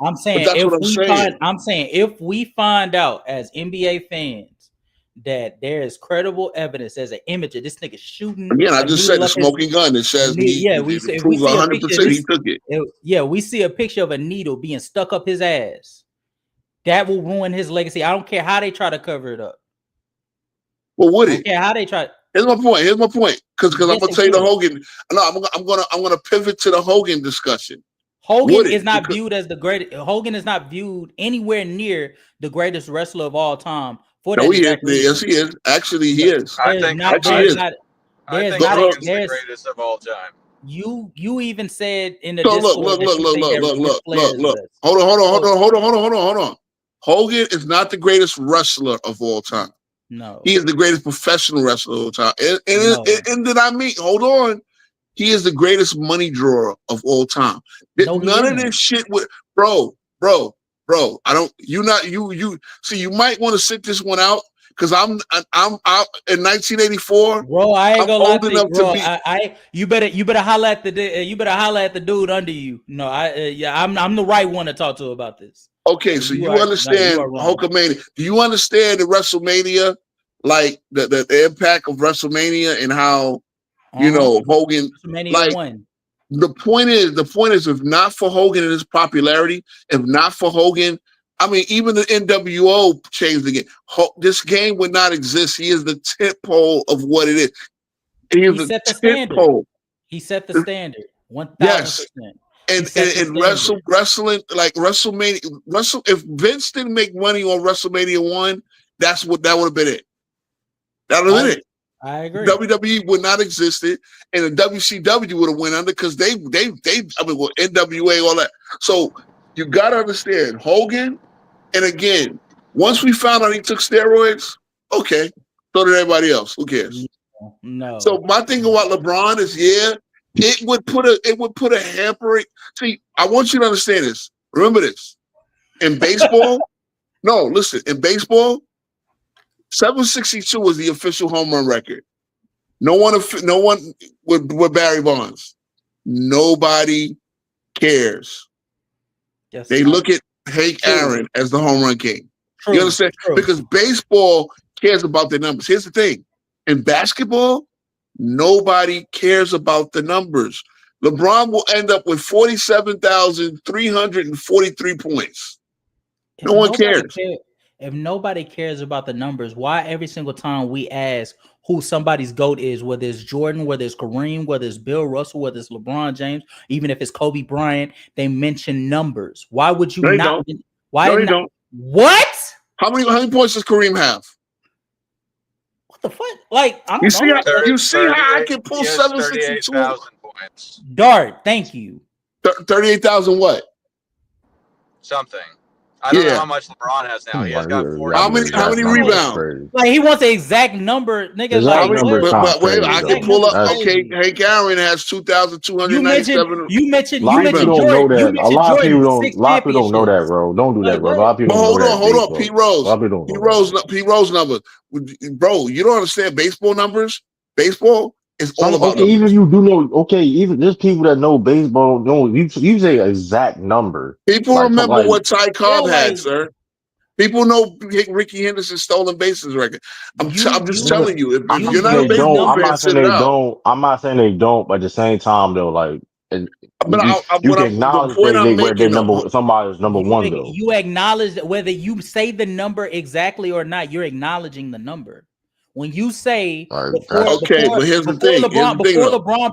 Speaker 6: I'm saying if we find out as NBA fans that there is credible evidence, there's an image of this nigga shooting.
Speaker 3: Again, I just said the smoking gun that says we proves 100% he took it.
Speaker 6: We see a picture of a needle being stuck up his ass. That will ruin his legacy. I don't care how they try to cover it up.
Speaker 3: Well, would it?
Speaker 6: Yeah, how they try.
Speaker 3: Here's my point. Because I'm gonna tell you the Hogan. No, I'm gonna pivot to the Hogan discussion.
Speaker 6: Hogan is not viewed as the greatest. Hogan is not viewed anywhere near the greatest wrestler of all time.
Speaker 3: No, he is. Yes, he is. Actually, he is.
Speaker 8: I think Hogan's the greatest of all time.
Speaker 6: You even said in the
Speaker 3: Look. Hold on. Hogan is not the greatest wrestler of all time.
Speaker 6: No,
Speaker 3: he is the greatest professional wrestler of all time. And did I mean? Hold on. He is the greatest money drawer of all time. None of this shit with bro. bro. I don't. You. See, you might want to sit this one out because I'm out in 1984.
Speaker 6: Bro, I ain't
Speaker 3: I'm
Speaker 6: gonna lie
Speaker 3: old
Speaker 6: to you,
Speaker 3: enough
Speaker 6: bro.
Speaker 3: to be.
Speaker 6: You better holler at the dude under you. No, I'm the right one to talk to about this.
Speaker 3: Okay, so you understand Hulkamania. Do you understand the WrestleMania, like the impact of WrestleMania and how Hogan,
Speaker 6: WrestleMania
Speaker 3: like
Speaker 6: 1.
Speaker 3: the point is, if not for Hogan and his popularity, if not for Hogan, I mean, even the NWO changed the game. This game would not exist. He is the tent pole of what it is. He set the
Speaker 6: standard.
Speaker 3: Pole.
Speaker 6: He set the standard. 1000%.
Speaker 3: Yes. And wrestling, like WrestleMania, if Vince didn't make money on WrestleMania 1, that would have been it. That would have been it.
Speaker 6: I agree.
Speaker 3: WWE would not existed, and the WCW would have went under because they NWA, all that. So you gotta understand Hogan, and again, once we found out he took steroids, okay, so did everybody else. Who cares?
Speaker 6: No.
Speaker 3: So my thing about LeBron is, it would put a hampering. See, I want you to understand this. Remember this. In baseball, in baseball, 762 was the official home run record. No one with Barry Bonds. Nobody cares. They look at Hank Aaron as the home run king. You understand? Because baseball cares about the numbers. Here's the thing. In basketball, nobody cares about the numbers. LeBron will end up with 47,343 points. No one cares.
Speaker 6: If nobody cares about the numbers, why every single time we ask who somebody's GOAT is, whether it's Jordan, whether it's Kareem, whether it's Bill Russell, whether it's LeBron James, even if it's Kobe Bryant, they mention numbers. Why would you not? Why
Speaker 3: no, you don't.
Speaker 6: What?
Speaker 3: How many points does Kareem have?
Speaker 6: What the fuck? Like, I don't
Speaker 3: you
Speaker 6: know.
Speaker 3: You see how I can pull 762
Speaker 8: points.
Speaker 6: Dart, thank you.
Speaker 3: 38,000 what?
Speaker 8: Something. I don't know how much LeBron has now. He has got 40.
Speaker 3: How many rebounds?
Speaker 6: Like, he wants the exact number, nigga.
Speaker 3: But wait, I can pull up. Okay, Hank Aaron has 2,297.
Speaker 6: You mentioned
Speaker 9: Jordan.
Speaker 6: Don't know that.
Speaker 9: A lot of people don't know that, bro. Don't do that, bro. A lot of people don't know that.
Speaker 3: Hold on, Pete Rose number, bro. You don't understand baseball numbers. Baseball is all about numbers.
Speaker 9: Even you do know. Okay, even there's people that know baseball. No, you say an exact number.
Speaker 3: People remember what Ty Cobb had, sir. People know Ricky Henderson's stolen bases record. I'm just telling you, if you're not a baseball fan, sit it out.
Speaker 9: I'm not saying they don't, but at the same time, though, like, you can acknowledge somebody's number one, though.
Speaker 6: You acknowledge that whether you say the number exactly or not, you're acknowledging the number. When you say
Speaker 3: but here's the thing.
Speaker 6: Before LeBron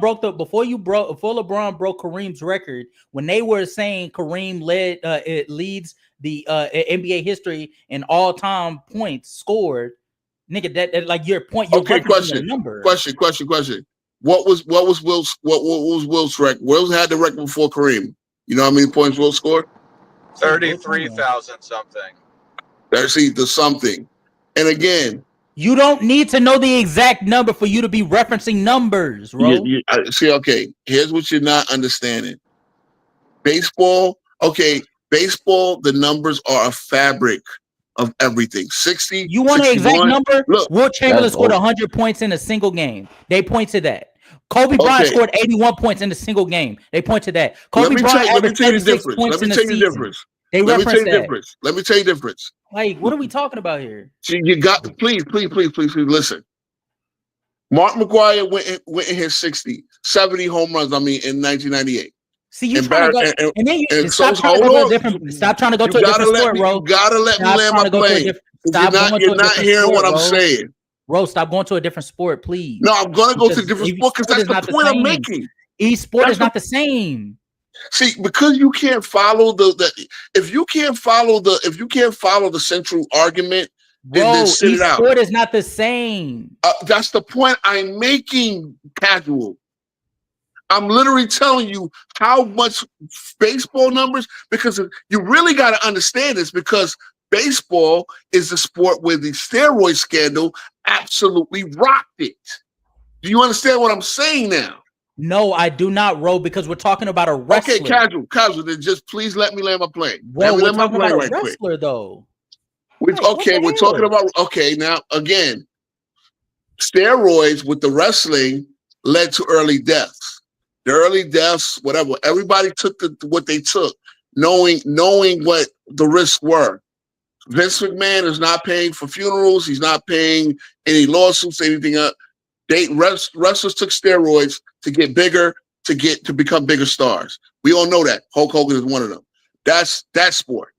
Speaker 6: broke Kareem's record, when they were saying Kareem leads the NBA history in all-time points scored, nigga, that like your point.
Speaker 3: Question. What was Will's record? Will had the record before Kareem. You know how many points Will scored?
Speaker 8: 33,000 something.
Speaker 3: That's the something. And again,
Speaker 6: you don't need to know the exact number for you to be referencing numbers, bro.
Speaker 3: Here's what you're not understanding. Baseball, the numbers are a fabric of everything. 60.
Speaker 6: You want an exact number?
Speaker 3: Look,
Speaker 6: Wilt Chamberlain scored 100 points in a single game. They point to that. Kobe Bryant scored 81 points in a single game. They point to that. Kobe Bryant averaged 36 points in a season. Let me tell you the difference.
Speaker 3: Like,
Speaker 6: what are we talking about here?
Speaker 3: You got to please listen. Mark McGwire went in his 70 home runs. In 1998.
Speaker 6: See, you trying to go, and then you stop trying to go to a different. Stop trying to go to a different sport, bro.
Speaker 3: You gotta let me land my plane. You're not hearing what I'm saying.
Speaker 6: Bro, stop going to a different sport, please.
Speaker 3: No, I'm gonna go to a different sport because that's the point I'm making.
Speaker 6: E-sport is not the same.
Speaker 3: See, because you can't follow if you can't follow the central argument, then sit it out.
Speaker 6: Sport is not the same.
Speaker 3: That's the point I'm making, casual. I'm literally telling you how much baseball numbers, because you really got to understand this, because baseball is the sport where the steroid scandal absolutely rocked it. Do you understand what I'm saying now?
Speaker 6: No, I do not, Ro, because we're talking about a wrestler.
Speaker 3: Okay, casual. Then just please let me land my plane.
Speaker 6: Bro, we're talking about a wrestler, though.
Speaker 3: We're talking about. Okay, now again, steroids with the wrestling led to early deaths. The early deaths, whatever. Everybody took what they took, knowing what the risks were. Vince McMahon is not paying for funerals. He's not paying any lawsuits, anything up. Wrestlers took steroids to get bigger, to become bigger stars. We all know that. Hulk Hogan is one of them. That's that sport.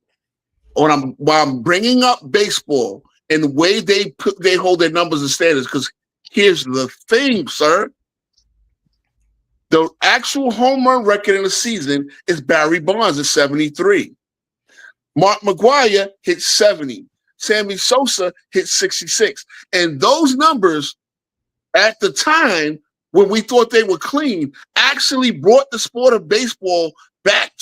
Speaker 3: While I'm bringing up baseball and the way they hold their numbers and standards, because here's the thing, sir. The actual home run record in the season is Barry Bonds at 73. Mark McGwire hit 70. Sammy Sosa hit 66. And those numbers at the time when we thought they were clean actually brought the sport of baseball back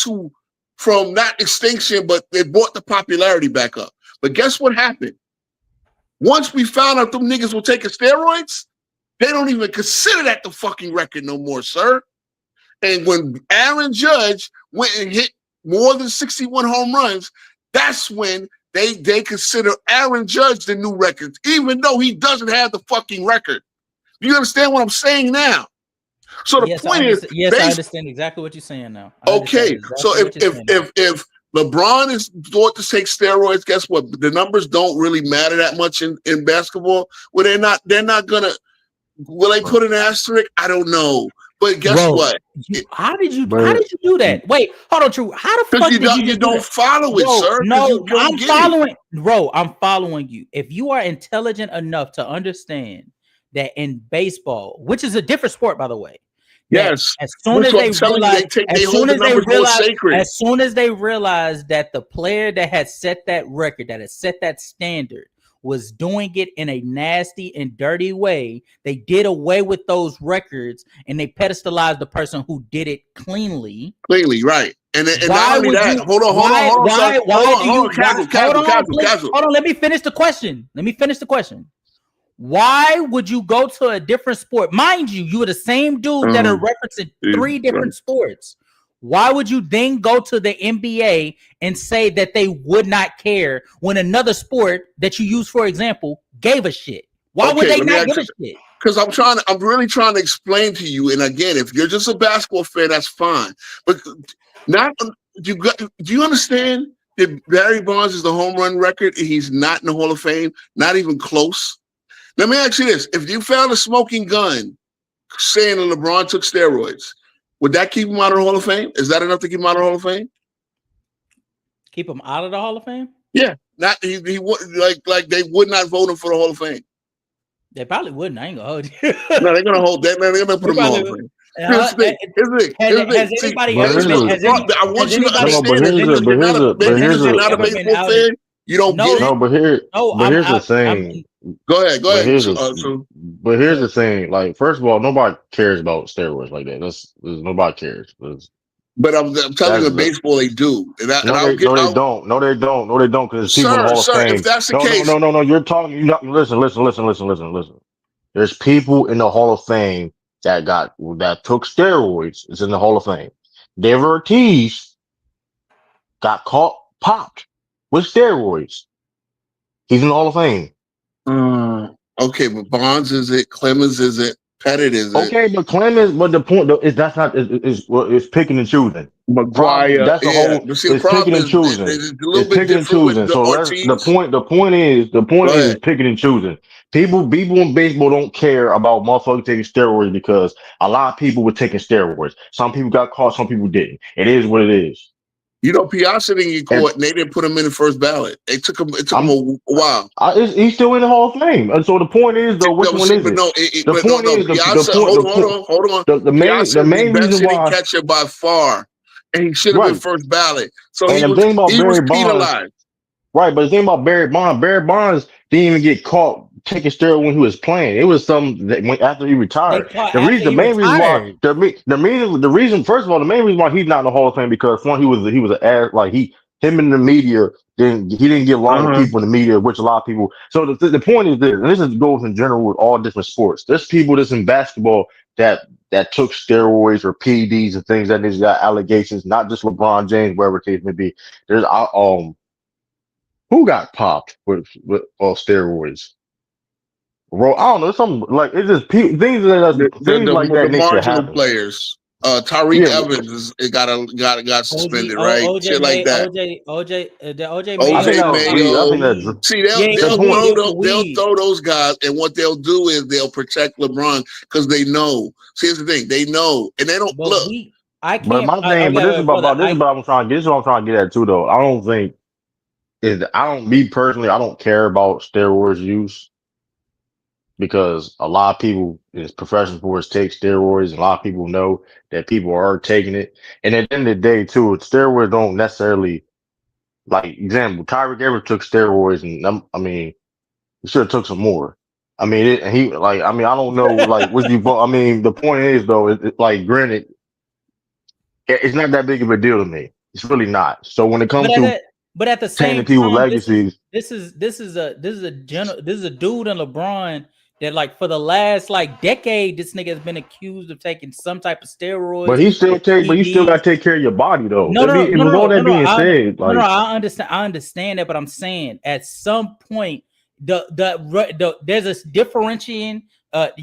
Speaker 3: from not extinction, but they brought the popularity back up. But guess what happened? Once we found out them niggas were taking steroids, they don't even consider that the fucking record no more, sir. And when Aaron Judge went and hit more than 61 home runs, that's when they consider Aaron Judge the new record, even though he doesn't have the fucking record. Do you understand what I'm saying now? So the point is,
Speaker 6: I understand exactly what you're saying now.
Speaker 3: Okay, so if LeBron is thought to take steroids, guess what? The numbers don't really matter that much in basketball. Well, they're not gonna. Will they put an asterisk? I don't know. But guess what?
Speaker 6: How did you do that? Wait, hold on, True. How the fuck did you
Speaker 3: don't follow it, sir?
Speaker 6: No, I'm following. Bro, I'm following you. If you are intelligent enough to understand that in baseball, which is a different sport, by the way.
Speaker 3: Yes.
Speaker 6: As soon as they realized that the player that had set that record, that had set that standard, was doing it in a nasty and dirty way, they did away with those records and they pedestalized the person who did it cleanly.
Speaker 3: Cleanly, right. And not only that, hold on.
Speaker 6: Let me finish the question. Why would you go to a different sport? Mind you, you are the same dude that are referencing 3 different sports. Why would you then go to the NBA and say that they would not care when another sport that you use, for example, gave a shit? Why would they not give a shit?
Speaker 3: Because I'm really trying to explain to you. And again, if you're just a basketball fan, that's fine. But do you understand that Barry Bonds is the home run record and he's not in the Hall of Fame? Not even close. Let me ask you this. If you found a smoking gun saying that LeBron took steroids, would that keep him out of the Hall of Fame? Is that enough to keep him out of the Hall of Fame?
Speaker 6: Keep him out of the Hall of Fame?
Speaker 3: Yeah. Not he would like they would not vote him for the Hall of Fame.
Speaker 6: They probably wouldn't. I ain't gonna hold you.
Speaker 3: No, they're gonna hold that. They're gonna put him on. Here's the thing.
Speaker 6: Has anybody ever been?
Speaker 3: I want you to understand that you're not a baseball fan. You don't get it.
Speaker 9: No, but here's the thing.
Speaker 3: Go ahead.
Speaker 9: But here's the thing. Like, first of all, nobody cares about steroids like that. Nobody cares.
Speaker 3: But I'm telling you, in baseball, they do.
Speaker 9: They don't. No, they don't. Because people in the Hall of Fame.
Speaker 3: If that's the case,
Speaker 9: no. You're talking. Listen. There's people in the Hall of Fame that took steroids. It's in the Hall of Fame. David Ortiz got popped with steroids. He's in the Hall of Fame.
Speaker 3: Okay, but Bonds is it? Clemens is it? Pettit is it?
Speaker 9: Okay, but Clemens. But the point though is that's not. It's picking and choosing.
Speaker 3: McGwire.
Speaker 9: That's the whole. It's picking and choosing. It's picking and choosing. So the point is picking and choosing. People in baseball don't care about motherfuckers taking steroids because a lot of people were taking steroids. Some people got caught. Some people didn't. It is what it is.
Speaker 3: You know, Piazza didn't get caught, and they didn't put him in the first ballot. It took him a while.
Speaker 9: He's still in the Hall of Fame, and so the point is, though, which one is it?
Speaker 3: Hold on. The main reason why he catch it by far, and he should have been first ballot. So he was penalized.
Speaker 9: Right, but the thing about Barry Bonds didn't even get caught taking steroids when he was playing. It was something that went after he retired. The main reason why he's not in the Hall of Fame because one, he was an ass, like him in the media didn't get along with people in the media, which a lot of people. So the point is this, and this goes in general with all different sports. There's people that's in basketball that took steroids or PEDs and things that niggas got allegations, not just LeBron James, wherever the case may be. There's who got popped with steroids? Bro, I don't know. Something like it's just things things like that
Speaker 3: The
Speaker 9: nature
Speaker 3: marginal
Speaker 9: happen.
Speaker 3: players. Tyreek
Speaker 9: Yeah,
Speaker 3: Evans got suspended, right?
Speaker 6: OJ
Speaker 3: Shit like
Speaker 6: May,
Speaker 3: that.
Speaker 6: the OJ
Speaker 9: I think
Speaker 6: Mayo.
Speaker 3: OJ
Speaker 9: that was weed. I
Speaker 3: Mayo.
Speaker 9: think that
Speaker 3: See,
Speaker 6: Yeah, it
Speaker 9: the
Speaker 6: was
Speaker 9: point.
Speaker 6: weed. It was
Speaker 3: they'll
Speaker 6: weed.
Speaker 3: throw those guys, and what they'll do is they'll protect LeBron because they know. See, here's the thing: they know, and they don't
Speaker 6: But
Speaker 3: look.
Speaker 6: I
Speaker 9: But
Speaker 6: can't.
Speaker 9: my thing, but
Speaker 6: Okay,
Speaker 9: this is
Speaker 6: brother.
Speaker 9: about this is what I'm trying. This is what I'm trying to get at too, though. I don't think is I don't me personally. I don't care about steroids use because a lot of people in professional sports take steroids. And a lot of people know that people are taking it, and at the end of the day, too, steroids don't necessarily like. Example, Tyreek Evans took steroids, and I mean, he should have took some more. I mean, he like. I mean, I don't know. Like, was you? I mean, the point is though, like, granted, it's not that big of a deal to me. It's really not. So when it comes to
Speaker 6: But at the
Speaker 9: tainting
Speaker 6: same
Speaker 9: people's
Speaker 6: time,
Speaker 9: legacies,
Speaker 6: this is a dude in LeBron that like for the last like decade, this nigga has been accused of taking some type of
Speaker 9: but
Speaker 6: steroids
Speaker 9: he still
Speaker 6: or
Speaker 9: take, but you still got
Speaker 6: PEDs.
Speaker 9: to take care of your body though.
Speaker 6: No,
Speaker 9: That
Speaker 6: no,
Speaker 9: be,
Speaker 6: no, no,
Speaker 9: with all
Speaker 6: no, no,
Speaker 9: that
Speaker 6: no.
Speaker 9: being said, like,
Speaker 6: I understand. I understand that, but I'm saying at some point, there's a differentiating.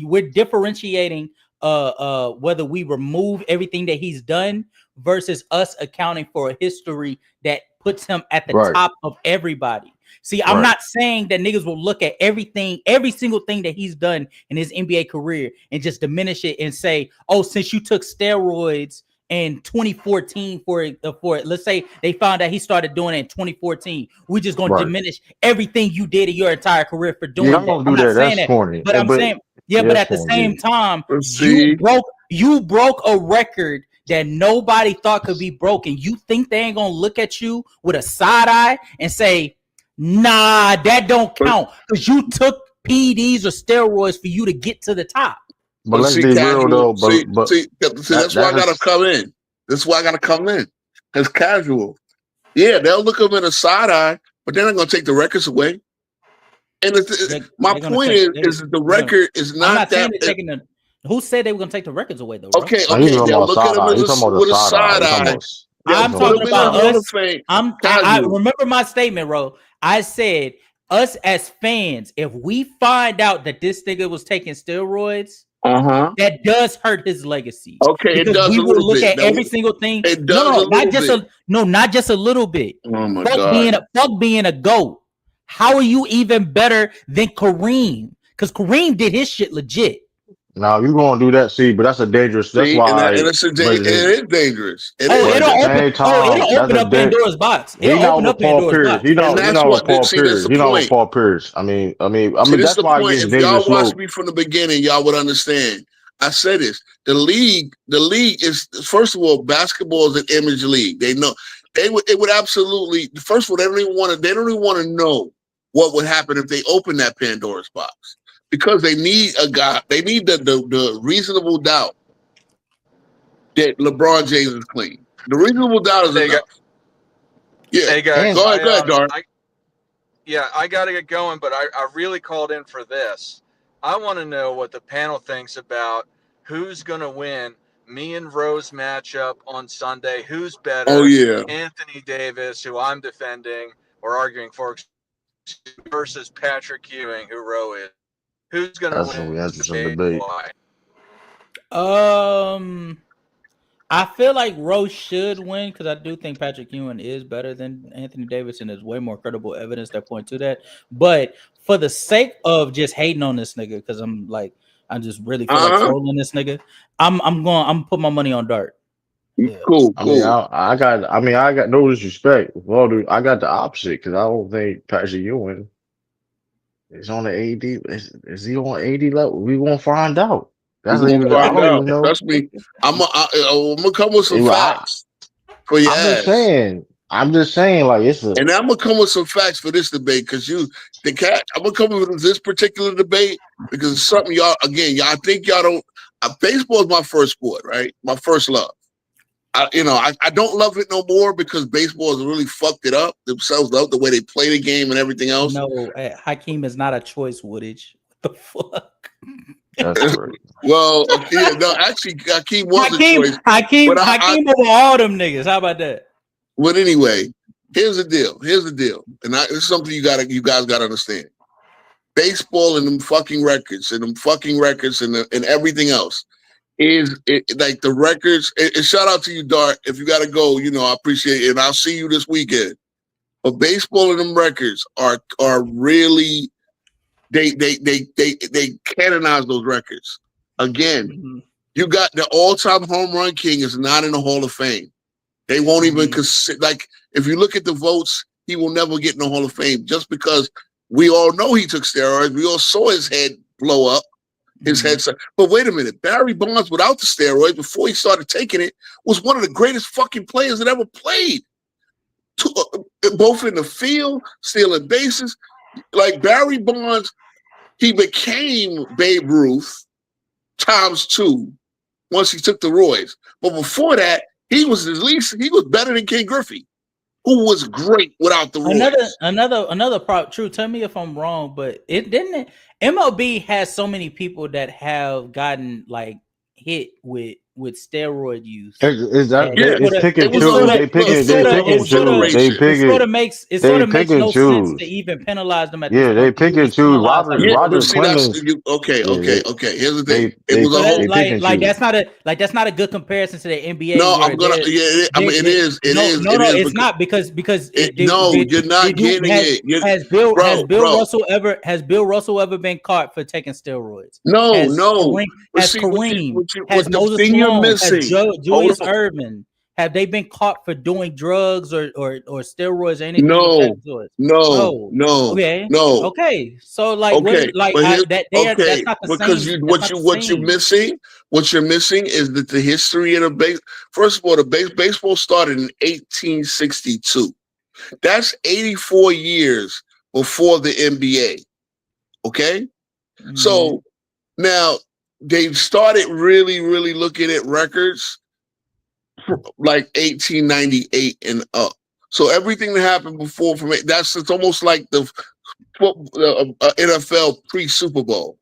Speaker 6: We're differentiating. Whether we remove everything that he's done versus us accounting for a history that puts him at the
Speaker 9: right,
Speaker 6: top of everybody. See, I'm
Speaker 9: right.
Speaker 6: not saying that niggas will look at everything, every single thing that he's done in his NBA career and just diminish it and say, oh, since you took steroids in 2014 for it, let's say they found out he started doing it in 2014, we're just gonna
Speaker 9: Right.
Speaker 6: diminish everything you did in your entire career for
Speaker 9: Yeah,
Speaker 6: doing
Speaker 9: I'm
Speaker 6: that.
Speaker 9: gonna
Speaker 6: I'm
Speaker 9: do
Speaker 6: not
Speaker 9: that.
Speaker 6: saying
Speaker 9: That's
Speaker 6: that,
Speaker 9: corny.
Speaker 6: but I'm
Speaker 9: But
Speaker 6: saying, yeah, but
Speaker 9: that's
Speaker 6: at the
Speaker 9: corny.
Speaker 6: same time,
Speaker 3: See,
Speaker 6: you broke a record that nobody thought could be broken. You think they ain't gonna look at you with a side eye and say, nah, that don't count because you took PEDs or steroids for you to get to the top.
Speaker 9: But
Speaker 3: but
Speaker 9: let's
Speaker 3: see,
Speaker 9: be real
Speaker 3: casual.
Speaker 9: though. But
Speaker 3: See. That's why I
Speaker 9: that's
Speaker 3: gotta
Speaker 9: just
Speaker 3: come in. That's why I gotta come in. Cause casual. Yeah, they'll look them in a side eye, but they're not gonna take the records away. And my
Speaker 6: They're gonna
Speaker 3: point
Speaker 6: take.
Speaker 3: is that the
Speaker 6: They're gonna.
Speaker 3: record is
Speaker 6: I'm
Speaker 3: not
Speaker 6: not saying
Speaker 3: that.
Speaker 6: they're taking the. Who said they were gonna take the records away though, bro?
Speaker 3: Okay,
Speaker 9: no, he's talking
Speaker 3: they'll
Speaker 9: about
Speaker 3: look at
Speaker 9: side
Speaker 3: them
Speaker 9: eye. He's talking about the
Speaker 3: with a
Speaker 9: side eye.
Speaker 3: side
Speaker 9: He's talking
Speaker 3: eye.
Speaker 9: about
Speaker 3: They'll
Speaker 6: I'm
Speaker 3: put
Speaker 6: talking
Speaker 3: them in the
Speaker 6: about
Speaker 3: Hall of
Speaker 6: us.
Speaker 3: Fame.
Speaker 6: I remember my statement, bro. I said us as fans, if we find out that this nigga was taking steroids, that does hurt his legacy
Speaker 3: Okay, it
Speaker 6: because
Speaker 3: does
Speaker 6: we
Speaker 3: a
Speaker 6: will
Speaker 3: little
Speaker 6: look
Speaker 3: bit.
Speaker 6: at every single thing.
Speaker 3: It
Speaker 6: No,
Speaker 3: does a
Speaker 6: not
Speaker 3: little
Speaker 6: just
Speaker 3: bit.
Speaker 6: not just a little bit.
Speaker 3: Oh my
Speaker 6: Fuck
Speaker 3: god.
Speaker 6: being a GOAT. How are you even better than Kareem? Because Kareem did his shit legit.
Speaker 9: now you gonna do that. See, but that's a dangerous. That's
Speaker 3: See, and
Speaker 9: why.
Speaker 3: it is dangerous. It
Speaker 6: Oh,
Speaker 9: But
Speaker 3: is.
Speaker 9: at the same time,
Speaker 6: it'll
Speaker 9: that's
Speaker 6: open
Speaker 9: a
Speaker 6: up Pandora's box.
Speaker 9: he
Speaker 6: It'll
Speaker 9: not
Speaker 6: open
Speaker 9: with
Speaker 6: up
Speaker 9: Paul
Speaker 6: Pandora's
Speaker 9: Pierce.
Speaker 6: box.
Speaker 3: And
Speaker 9: He
Speaker 3: that's
Speaker 9: not with
Speaker 3: what.
Speaker 9: Paul
Speaker 3: See, that's
Speaker 9: Pierce.
Speaker 3: the
Speaker 9: He not with
Speaker 3: point.
Speaker 9: Paul Pierce. I mean,
Speaker 3: See, this is
Speaker 9: that's
Speaker 3: the
Speaker 9: why it
Speaker 3: point.
Speaker 9: gets
Speaker 3: If y'all
Speaker 9: dangerous
Speaker 3: watched
Speaker 9: slope.
Speaker 3: me from the beginning, y'all would understand. I say this: the league is first of all, basketball is an image league. They know it would absolutely. First of all, they don't even want to know what would happen if they open that Pandora's box because they need a guy. They need the reasonable doubt that LeBron James is clean. The reasonable doubt is
Speaker 8: Hey,
Speaker 3: enough. Yeah,
Speaker 8: hey guys,
Speaker 9: And
Speaker 3: go ahead, Dark.
Speaker 8: I got to get going, but I really called in for this. I want to know what the panel thinks about who's going to win me and Rose matchup on Sunday. Who's
Speaker 3: Oh
Speaker 8: better,
Speaker 3: yeah.
Speaker 8: Anthony Davis, who I'm defending or arguing for, versus Patrick Ewing, who Roe is? Who's going to
Speaker 9: that's gonna
Speaker 8: win
Speaker 9: be an
Speaker 8: this
Speaker 9: interesting
Speaker 8: debate?
Speaker 9: debate.
Speaker 8: Why?
Speaker 6: I feel like Rose should win because I do think Patrick Ewing is better than Anthony Davis, and there's way more credible evidence that point to that. But for the sake of just hating on this nigga, because I just really feel like trolling this nigga, I'm gonna put my money on Dart. Yeah.
Speaker 3: Cool.
Speaker 9: I mean, I got no disrespect. Well, dude, I got the opposite because I don't think Patrick Ewing is on the AD. Is he on AD level? We won't find out. That's
Speaker 3: We're
Speaker 9: even.
Speaker 3: gonna
Speaker 9: I
Speaker 3: find
Speaker 9: don't
Speaker 3: out.
Speaker 9: even know.
Speaker 3: Trust me. I'm gonna come with some facts for your
Speaker 9: I'm
Speaker 3: ass.
Speaker 9: just saying. I'm just saying, like it's a.
Speaker 3: And I'm gonna come with some facts for this debate because I'm gonna come with this particular debate because it's something y'all think y'all don't. Baseball is my first sport, right? My first love. I don't love it no more because baseball has really fucked it up themselves up the way they play the game and everything else.
Speaker 6: No, Hakeem is not a choice, Woodage. What the fuck?
Speaker 9: That's crazy.
Speaker 3: Well, yeah, no, actually, Hakeem was a choice.
Speaker 6: Hakeem over all them niggas. How about that?
Speaker 3: But anyway, here's the deal. And this is something you guys gotta understand. Baseball and them fucking records and everything else is like the records. And shout out to you, Dart. If you gotta go, I appreciate it, and I'll see you this weekend. But baseball and them records are really they canonize those records. Again, you got the all-time home run king is not in the Hall of Fame. They won't even consider, like, if you look at the votes, he will never get in the Hall of Fame just because we all know he took steroids. We all saw his head blow up, his head. But wait a minute, Barry Bonds, without the steroids, before he started taking it, was one of the greatest fucking players that ever played. Both in the field, stealing bases. Like Barry Bonds, he became Babe Ruth ×2 once he took the roids. But before that, he was better than Ken Griffey, who was great without the roids.
Speaker 6: Another prop. True. Tell me if I'm wrong, but MLB has so many people that have gotten like hit with steroid use.
Speaker 9: It's pick and choose. They pick and choose. It sort of makes no sense to even penalize them at this point. They pick and choose. Roger Clemens.
Speaker 3: Okay. Here's the thing.
Speaker 6: That's not a good comparison to the NBA.
Speaker 3: No, I'm gonna. Yeah, I mean, it is.
Speaker 6: It's not because
Speaker 3: you're not getting it.
Speaker 6: Has Bill Russell ever been caught for taking steroids?
Speaker 3: No.
Speaker 6: Has Kareem? Has Moses Malone? Has Julius Erving? Have they been caught for doing drugs or steroids or anything?
Speaker 3: No.
Speaker 6: Okay. So like, that's not the same.
Speaker 3: What you're missing is that the history of the base. First of all, the baseball started in 1862. That's 84 years before the NBA. Okay, so now they started really, really looking at records like 1898 and up. So everything that happened before it's almost like the NFL pre-Super Bowl,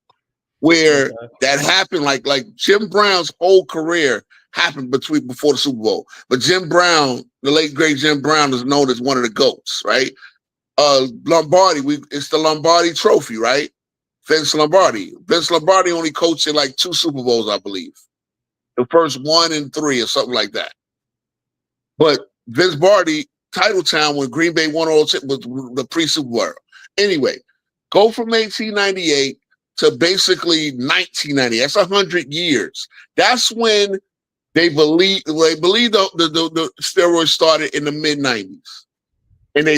Speaker 3: where that happened. Like Jim Brown's whole career happened before the Super Bowl. But Jim Brown, the late great Jim Brown, is known as one of the GOATs, right? Lombardi, it's the Lombardi Trophy, right? Vince Lombardi only coached in like 2 Super Bowls, I believe. The first 1 and 3 or something like that. But Vince Lombardi, Titletown, when Green Bay won all was the pre-Super Bowl. Anyway, go from 1898 to basically 1990. That's 100 years. That's when they believe the steroids started in the mid-90s. And they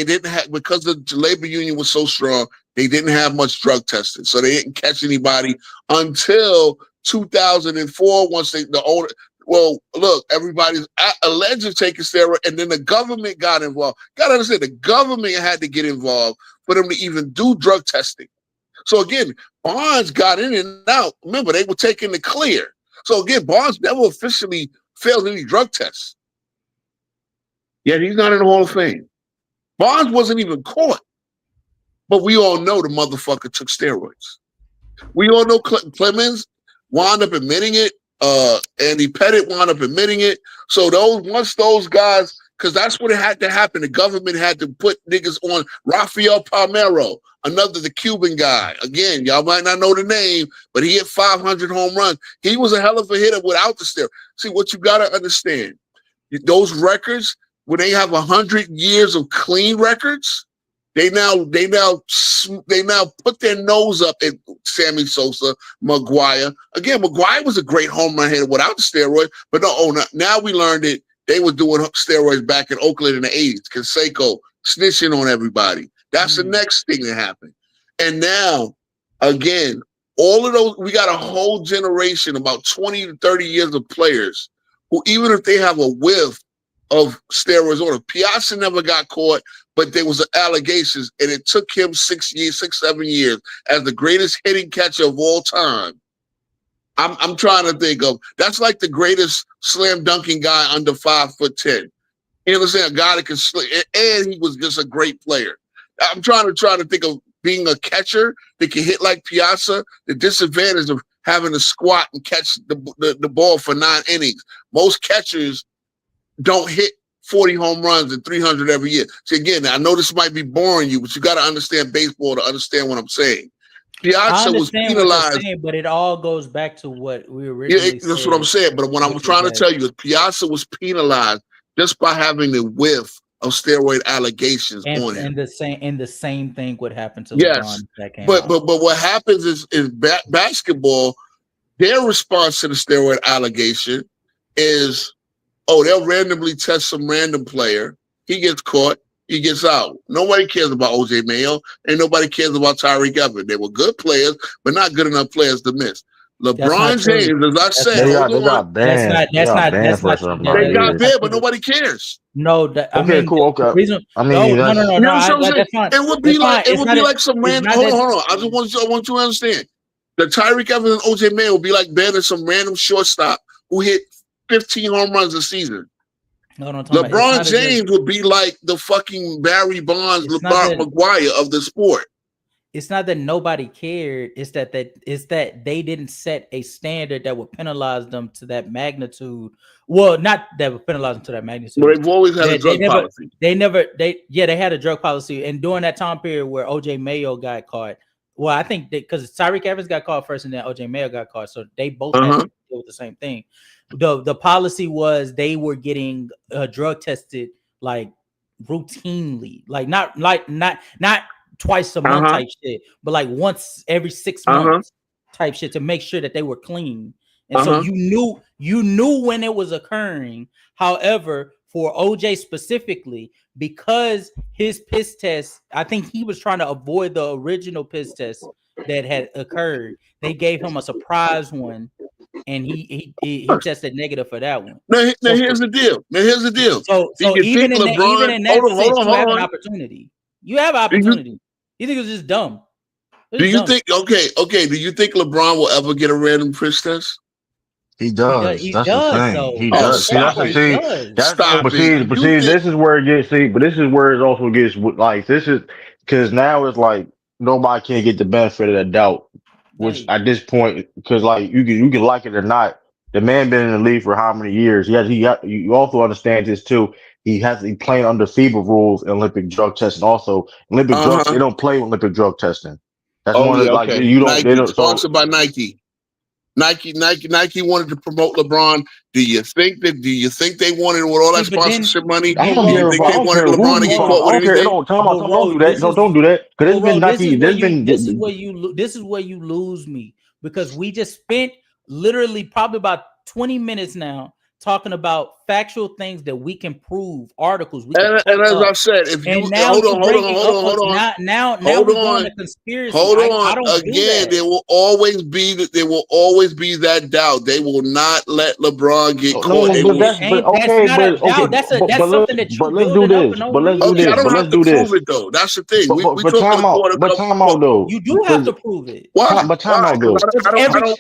Speaker 3: didn't have, because the labor union was so strong, they didn't have much drug testing. So they didn't catch anybody until 2004, once everybody's alleged taking steroids, and then the government got involved. Got to understand, the government had to get involved for them to even do drug testing. So again, Bonds got in and out. Remember, they were taking the clear. So again, Bonds never officially failed any drug tests. Yet he's not in the Hall of Fame. Bonds wasn't even caught. But we all know the motherfucker took steroids. We all know Clemens wound up admitting it. Andy Pettit wound up admitting it. So once those guys, because that's what it had to happen. The government had to put niggas on. Rafael Palmeiro, the Cuban guy. Again, y'all might not know the name, but he hit 500 home runs. He was a hell of a hitter without the steroids. See, what you got to understand, those records, when they have 100 years of clean records, they now put their nose up at Sammy Sosa, Maguire. Again, Maguire was a great home run hitter without the steroids, but now we learned it. They were doing steroids back in Oakland in the 80s. Canseco snitching on everybody. That's the next thing that happened. And now, again, all of those, we got a whole generation, about 20 to 30 years of players who, even if they have a whiff of steroids on him, Piazza never got caught, but there was allegations, and it took him 7 years as the greatest hitting catcher of all time. I'm trying to think of, that's like the greatest slam dunking guy under 5'10". You understand? A guy that can slam, and he was just a great player. I'm trying to think of being a catcher that can hit like Piazza, the disadvantage of having to squat and catch the ball for 9 innings. Most catchers don't hit 40 home runs and 300 every year. So again, I know this might be boring you, but you got to understand baseball to understand what I'm saying. Piazza was penalized,
Speaker 6: saying, but it all goes back to what we originally said.
Speaker 3: That's what I'm saying. But what I'm trying to tell you is Piazza was penalized just by having the whiff of steroid allegations on him.
Speaker 6: And the same thing would happen to
Speaker 3: yes.
Speaker 6: LeBron. That came
Speaker 3: but
Speaker 6: out.
Speaker 3: but what happens is basketball, their response to the steroid allegation is, they'll randomly test some random player. He gets caught. He gets out. Nobody cares about O.J. Mayo, and nobody cares about Tyreek Evans. They were good players, but not good enough players to miss. LeBron James, as I said,
Speaker 9: they got banned. They got banned for some
Speaker 3: They got banned, but nobody cares.
Speaker 6: No,
Speaker 9: cool. Okay.
Speaker 6: Reason,
Speaker 9: no.
Speaker 3: It would be like some random. Hold on. I want you to understand. The Tyreek Evans and O.J. Mayo would be like banning some random shortstop who hit 15 home runs a season. LeBron James would be like the fucking Barry Bonds, LeBron McGuire of the sport.
Speaker 6: It's not that nobody cared. It's that they didn't set a standard that would penalize them to that magnitude. Well, not that would penalize them to that magnitude.
Speaker 3: But they've always had a drug policy.
Speaker 6: They had a drug policy. And during that time period where O.J. Mayo got caught, well, I think because Tyreek Evans got caught first and then O.J. Mayo got caught. So they both had to deal with the same thing. The policy was they were getting drug tested like routinely, like not twice a month type shit, but like once every 6 months type shit to make sure that they were clean. And so you knew when it was occurring. However, for OJ specifically, because his piss test, I think he was trying to avoid the original piss test that had occurred. They gave him a surprise one, and he tested negative for that one.
Speaker 3: Now here's the deal.
Speaker 6: So even in that sense, you have an opportunity. You have opportunity. You think it was just dumb?
Speaker 3: Do you think? Okay. Do you think LeBron will ever get a random piss test?
Speaker 9: He does. That's the thing. He does.
Speaker 3: Stop it.
Speaker 9: But see, this is where it gets. But this is where it also gets like this is because now it's like nobody can get the benefit of that doubt. Which at this point, because like you can like it or not, the man been in the league for how many years? You also understand this too. He playing under FIBA rules and Olympic drug testing. Also, Olympic drugs, they don't play Olympic drug testing. That's one of like you don't. They don't.
Speaker 3: Sponsored by Nike. Nike wanted to promote LeBron. Do you think they wanted with all that sponsorship money? Do you think they wanted LeBron to get caught with anything?
Speaker 9: Don't do that. Don't do that. Because there's been Nike.
Speaker 6: This is where you lose me because we just spent literally probably about 20 minutes now talking about factual things that we can prove, articles.
Speaker 3: And as I said, if you hold on.
Speaker 6: Now we're going to conspiracy.
Speaker 3: Hold on. Again, there will always be that doubt. They will not let LeBron get caught.
Speaker 6: That's something that you.
Speaker 9: But let's do this. But let's do this.
Speaker 3: I don't have to prove it though. That's the thing.
Speaker 9: But time out though.
Speaker 6: You do have to prove it.
Speaker 3: Why?
Speaker 9: But time out though.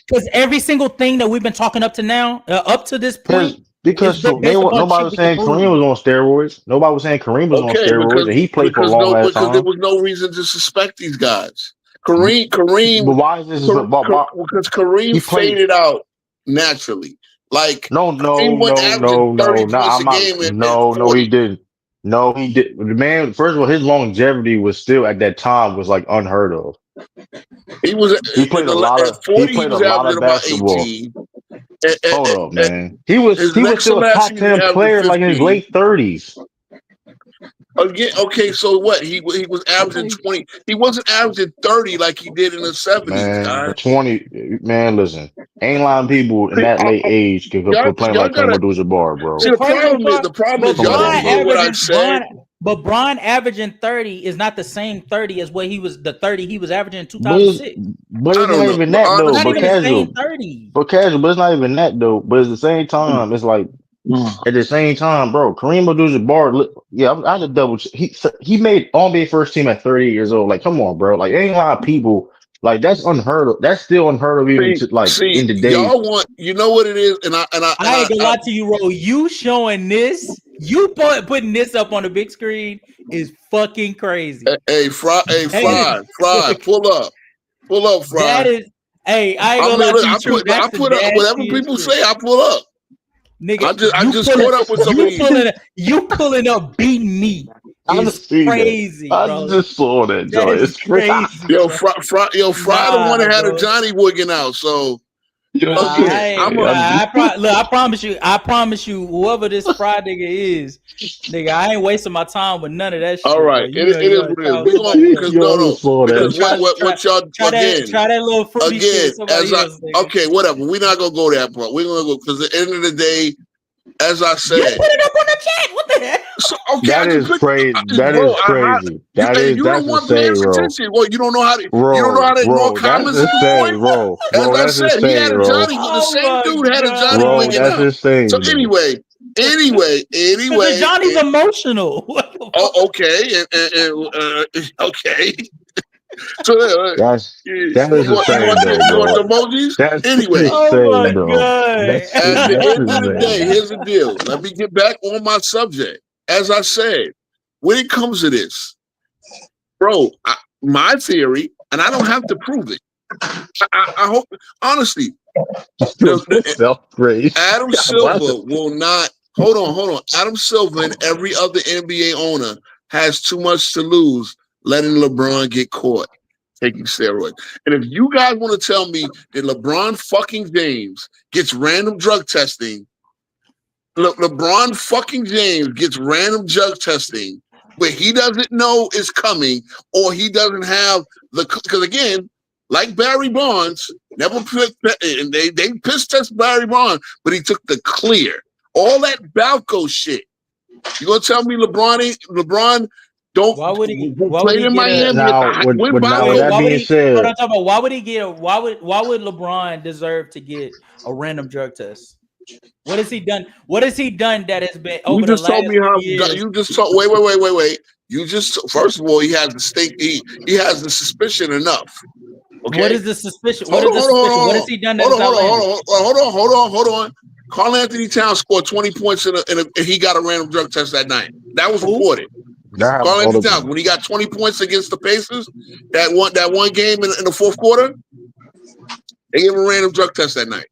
Speaker 6: Because every single thing that we've been talking up to now, up to this point.
Speaker 9: Because nobody was saying Kareem was on steroids. Nobody was saying Kareem was on steroids, and he played for a long ass time.
Speaker 3: There was no reason to suspect these guys. Kareem.
Speaker 9: But why is this?
Speaker 3: Because Kareem faded out naturally. Like
Speaker 9: no, he didn't. No, he did. The man, first of all, his longevity was still at that time was like unheard of. He played a lot of basketball.
Speaker 3: 18.
Speaker 9: Hold up, man. He was still a top 10 player like in his late 30s.
Speaker 3: Again, okay, so what? He was averaging 20. He wasn't averaging 30 like he did in the 70s.
Speaker 9: Man, 20. Man, listen, ain't a lot of people in that late age can play like Kareem Abdul-Jabbar, bro.
Speaker 3: See, the problem is y'all know what I said.
Speaker 6: But Bron averaging 30 is not the same 30 as what he was the 30 he was averaging in 2006.
Speaker 9: But it's not even that though. But casual. But it's not even that though. But at the same time, it's like at the same time, bro. Kareem Abdul-Jabbar. Yeah, I had to double. He made NBA first team at 30 years old. Like, come on, bro. Like, ain't a lot of people. Like that's unheard of. That's still unheard of even in today's.
Speaker 3: Y'all want, you know what it is, and I
Speaker 6: ain't gonna lie to you, Ro. You showing this You putting this up on the big screen is fucking crazy.
Speaker 3: Hey, Fry, pull up, Fry.
Speaker 6: That is, hey, I ain't
Speaker 3: I
Speaker 6: gonna
Speaker 3: mean,
Speaker 6: lie
Speaker 3: look,
Speaker 6: to you, True. That's
Speaker 3: I
Speaker 6: the
Speaker 3: put up whatever
Speaker 6: nastiest
Speaker 3: people
Speaker 6: shit.
Speaker 3: say. I pull up.
Speaker 6: Nigga,
Speaker 3: I just caught up with some of these.
Speaker 6: You pulling up beating me
Speaker 9: I
Speaker 6: is
Speaker 9: just see
Speaker 6: crazy,
Speaker 9: that.
Speaker 6: bro.
Speaker 9: I just saw that,
Speaker 6: That
Speaker 9: Joy.
Speaker 6: is
Speaker 9: It's crazy.
Speaker 6: crazy.
Speaker 3: Yo,
Speaker 6: bro.
Speaker 3: Fry, the one that had a Johnny wigging out. So again,
Speaker 6: I promise you, whoever this Fry nigga is, nigga, I ain't wasting my time with none of that shit.
Speaker 3: all right,
Speaker 6: Bro.
Speaker 3: it is what it is. We gonna because because what y'all
Speaker 6: try
Speaker 3: again.
Speaker 6: that little fruity shit
Speaker 3: Again,
Speaker 6: with somebody else, nigga.
Speaker 3: okay, whatever. We're not gonna go that part. We're gonna go because at the end of the day, as I said,
Speaker 6: you put it up on the chat. What the hell?
Speaker 3: So, okay,
Speaker 9: That is crazy.
Speaker 3: You don't want man's attention. Well, you don't know how to. You don't know how to ignore comments at this point. As I said, he had a Johnny. The same dude had a Johnny wigging out. So anyway.
Speaker 6: Because Johnny's emotional.
Speaker 3: Oh, okay, okay. So
Speaker 9: that is insane, though,
Speaker 3: you want
Speaker 9: bro.
Speaker 3: the emojis?
Speaker 9: That's
Speaker 3: Anyway,
Speaker 9: insane, bro.
Speaker 3: At the end of the day, here's the deal. Let me get back on my subject. As I said, when it comes to this, bro, my theory, and I don't have to prove it. I hope, honestly, Adam Silver will not. Hold on. Adam Silver and every other NBA owner has too much to lose letting LeBron get caught taking steroids. And if you guys want to tell me that LeBron fucking James gets random drug testing, LeBron fucking James gets random drug testing where he doesn't know is coming or he doesn't have because again, like Barry Bonds, never and they piss test Barry Bonds, but he took the clear. All that Balco shit. You gonna tell me LeBron don't play in Miami?
Speaker 9: With that being said,
Speaker 6: why would he get why would LeBron deserve to get a random drug test? What has he done? What has he done that has been over the last years?
Speaker 3: You just told wait. You just first of all, he has the stink. He has the suspicion enough. Okay.
Speaker 6: What is the suspicion? What has he done that is outlandish?
Speaker 3: Hold on. Karl Anthony Towns scored 20 points and he got a random drug test that night. That was reported. Karl Anthony Towns, when he got 20 points against the Pacers, that one game in the fourth quarter, they gave him a random drug test that night.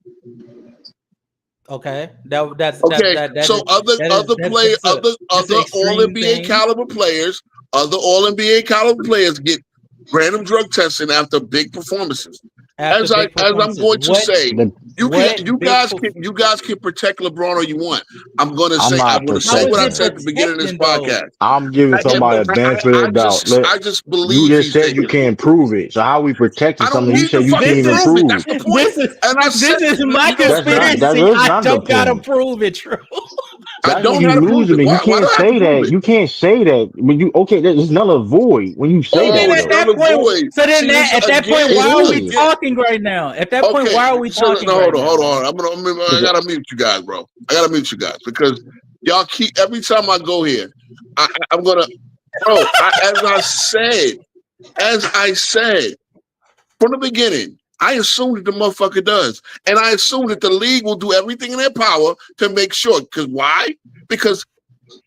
Speaker 6: Okay, that's
Speaker 3: okay. So other All NBA caliber players get random drug testing after big performances. As I'm going to say, you guys can protect LeBron all you want. I'm going to say what I said at the beginning of this podcast.
Speaker 9: I'm giving somebody a benefit of the doubt.
Speaker 3: I just believe
Speaker 9: you just said you can't prove it. So how we protecting something you said you can't even prove?
Speaker 3: That's the point.
Speaker 6: This is my conspiracy. I don't gotta prove it, true.
Speaker 3: I don't gotta prove it.
Speaker 9: You can't say that. You can't say that. When you there's null and void when you say that.
Speaker 6: At that point, why are we talking right now? At that point, why are we talking?
Speaker 3: Hold on. I gotta mute you guys, bro. I gotta mute you guys because y'all keep every time I go here, I'm gonna, bro. As I said from the beginning, I assume that the motherfucker does, and I assume that the league will do everything in their power to make sure. Because why? Because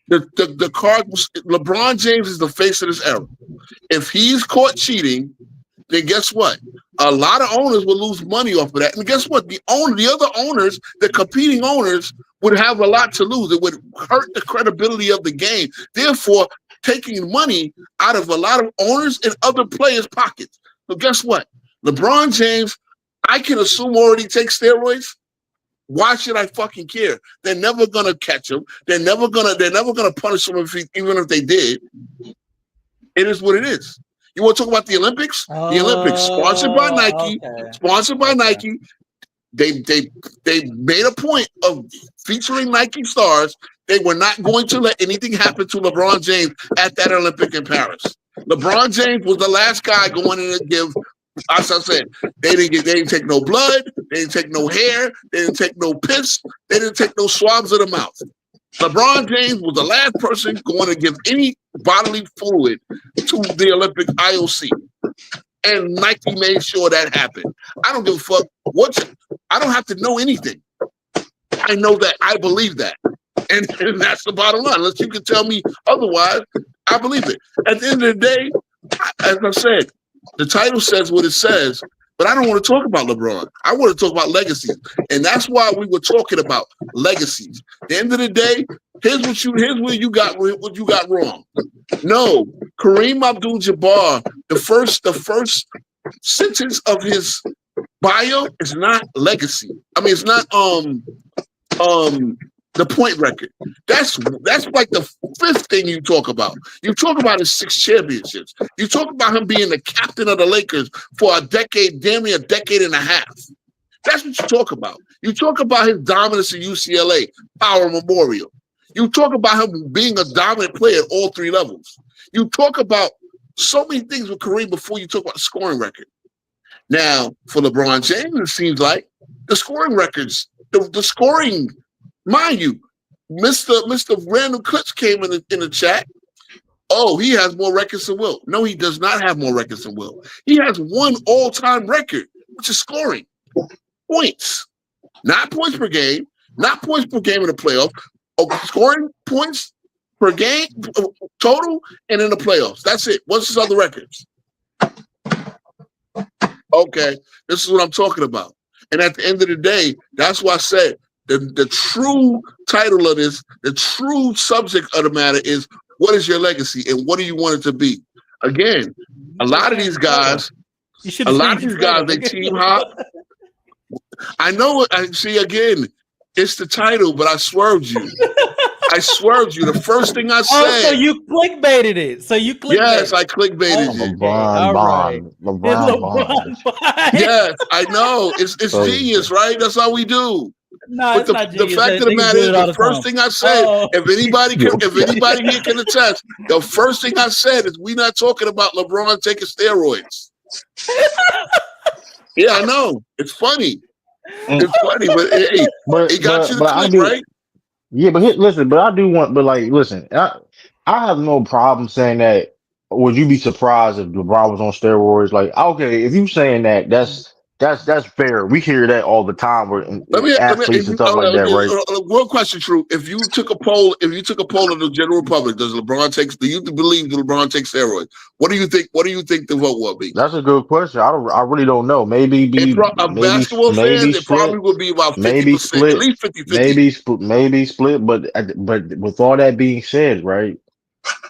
Speaker 3: the Cardinals, LeBron James is the face of this era. If he's caught cheating, then guess what? A lot of owners will lose money off of that. And guess what? The other owners, the competing owners, would have a lot to lose. It would hurt the credibility of the game. Therefore, taking money out of a lot of owners and other players' pockets. So guess what? LeBron James, I can assume already takes steroids. Why should I fucking care? They're never gonna catch him. They're never gonna punish him even if they did. It is what it is. You want to talk about the Olympics? The Olympics, sponsored by Nike. Okay. Sponsored by Nike. They made a point of featuring Nike stars. They were not going to let anything happen to LeBron James at that Olympic in Paris. LeBron James was the last guy going in to give. As I said, they didn't take no blood, they didn't take no hair, they didn't take no piss, they didn't take no swabs of the mouth. LeBron James was the last person going to give any bodily fluid to the Olympic IOC. And Nike made sure that happened. I don't give a fuck I don't have to know anything. I know that. I believe that. And that's the bottom line. Unless you can tell me otherwise, I believe it. At the end of the day, as I said, the title says what it says, but I don't want to talk about LeBron. I want to talk about legacies. And that's why we were talking about legacies. At the end of the day, here's where you got wrong. No, Kareem Abdul-Jabbar, the first sentence of his bio is not legacy. I mean, it's not the point record. That's like the fifth thing you talk about. You talk about his 6 championships. You talk about him being the captain of the Lakers for a decade, damn near a decade and a half. That's what you talk about. You talk about his dominance at UCLA, Power Memorial. You talk about him being a dominant player at all 3 levels. You talk about so many things with Kareem before you talk about the scoring record. Now, for LeBron James, it seems like the scoring records, the scoring, mind you, Mr. Randall Klitsch came in the chat. Oh, he has more records than Will. No, he does not have more records than Will. He has one all-time record, which is scoring. Points. Not points per game, not points per game in the playoff. Scoring points per game total and in the playoffs. That's it. What's his other records? Okay, this is what I'm talking about. And at the end of the day, that's why I said the true title of this, the true subject of the matter is, what is your legacy and what do you want it to be? Again, a lot of these guys, they team hop. I know it. I see again, it's the title, but I swerved you. The first thing I said.
Speaker 6: Oh, so you clickbaited it.
Speaker 3: Yes, I clickbaited it.
Speaker 9: LeBron Bond. LeBron Bond.
Speaker 3: Yes, I know. It's genius, right? That's how we do.
Speaker 6: No,
Speaker 3: but
Speaker 6: it's not genius.
Speaker 3: The fact of the matter is, the first thing I said, if anybody here can attest, the first thing I said is, we're not talking about LeBron taking steroids. Yeah, I know. It's funny. It's funny, but hey, it got you to click, right?
Speaker 9: Yeah, but listen, but I do want, but like, listen, I have no problem saying that. Would you be surprised if LeBron was on steroids? Like, okay, if you saying that, that's fair. We hear that all the time. Where athletes and stuff like that, right?
Speaker 3: One question, True. If you took a poll of the general public, do you believe that LeBron takes steroids? What do you think? What do you think the vote will be?
Speaker 9: That's a good question. I really don't know. Maybe
Speaker 3: basketball fans, it probably would be about 50%, at least 50-50.
Speaker 9: Maybe split. But with all that being said, right?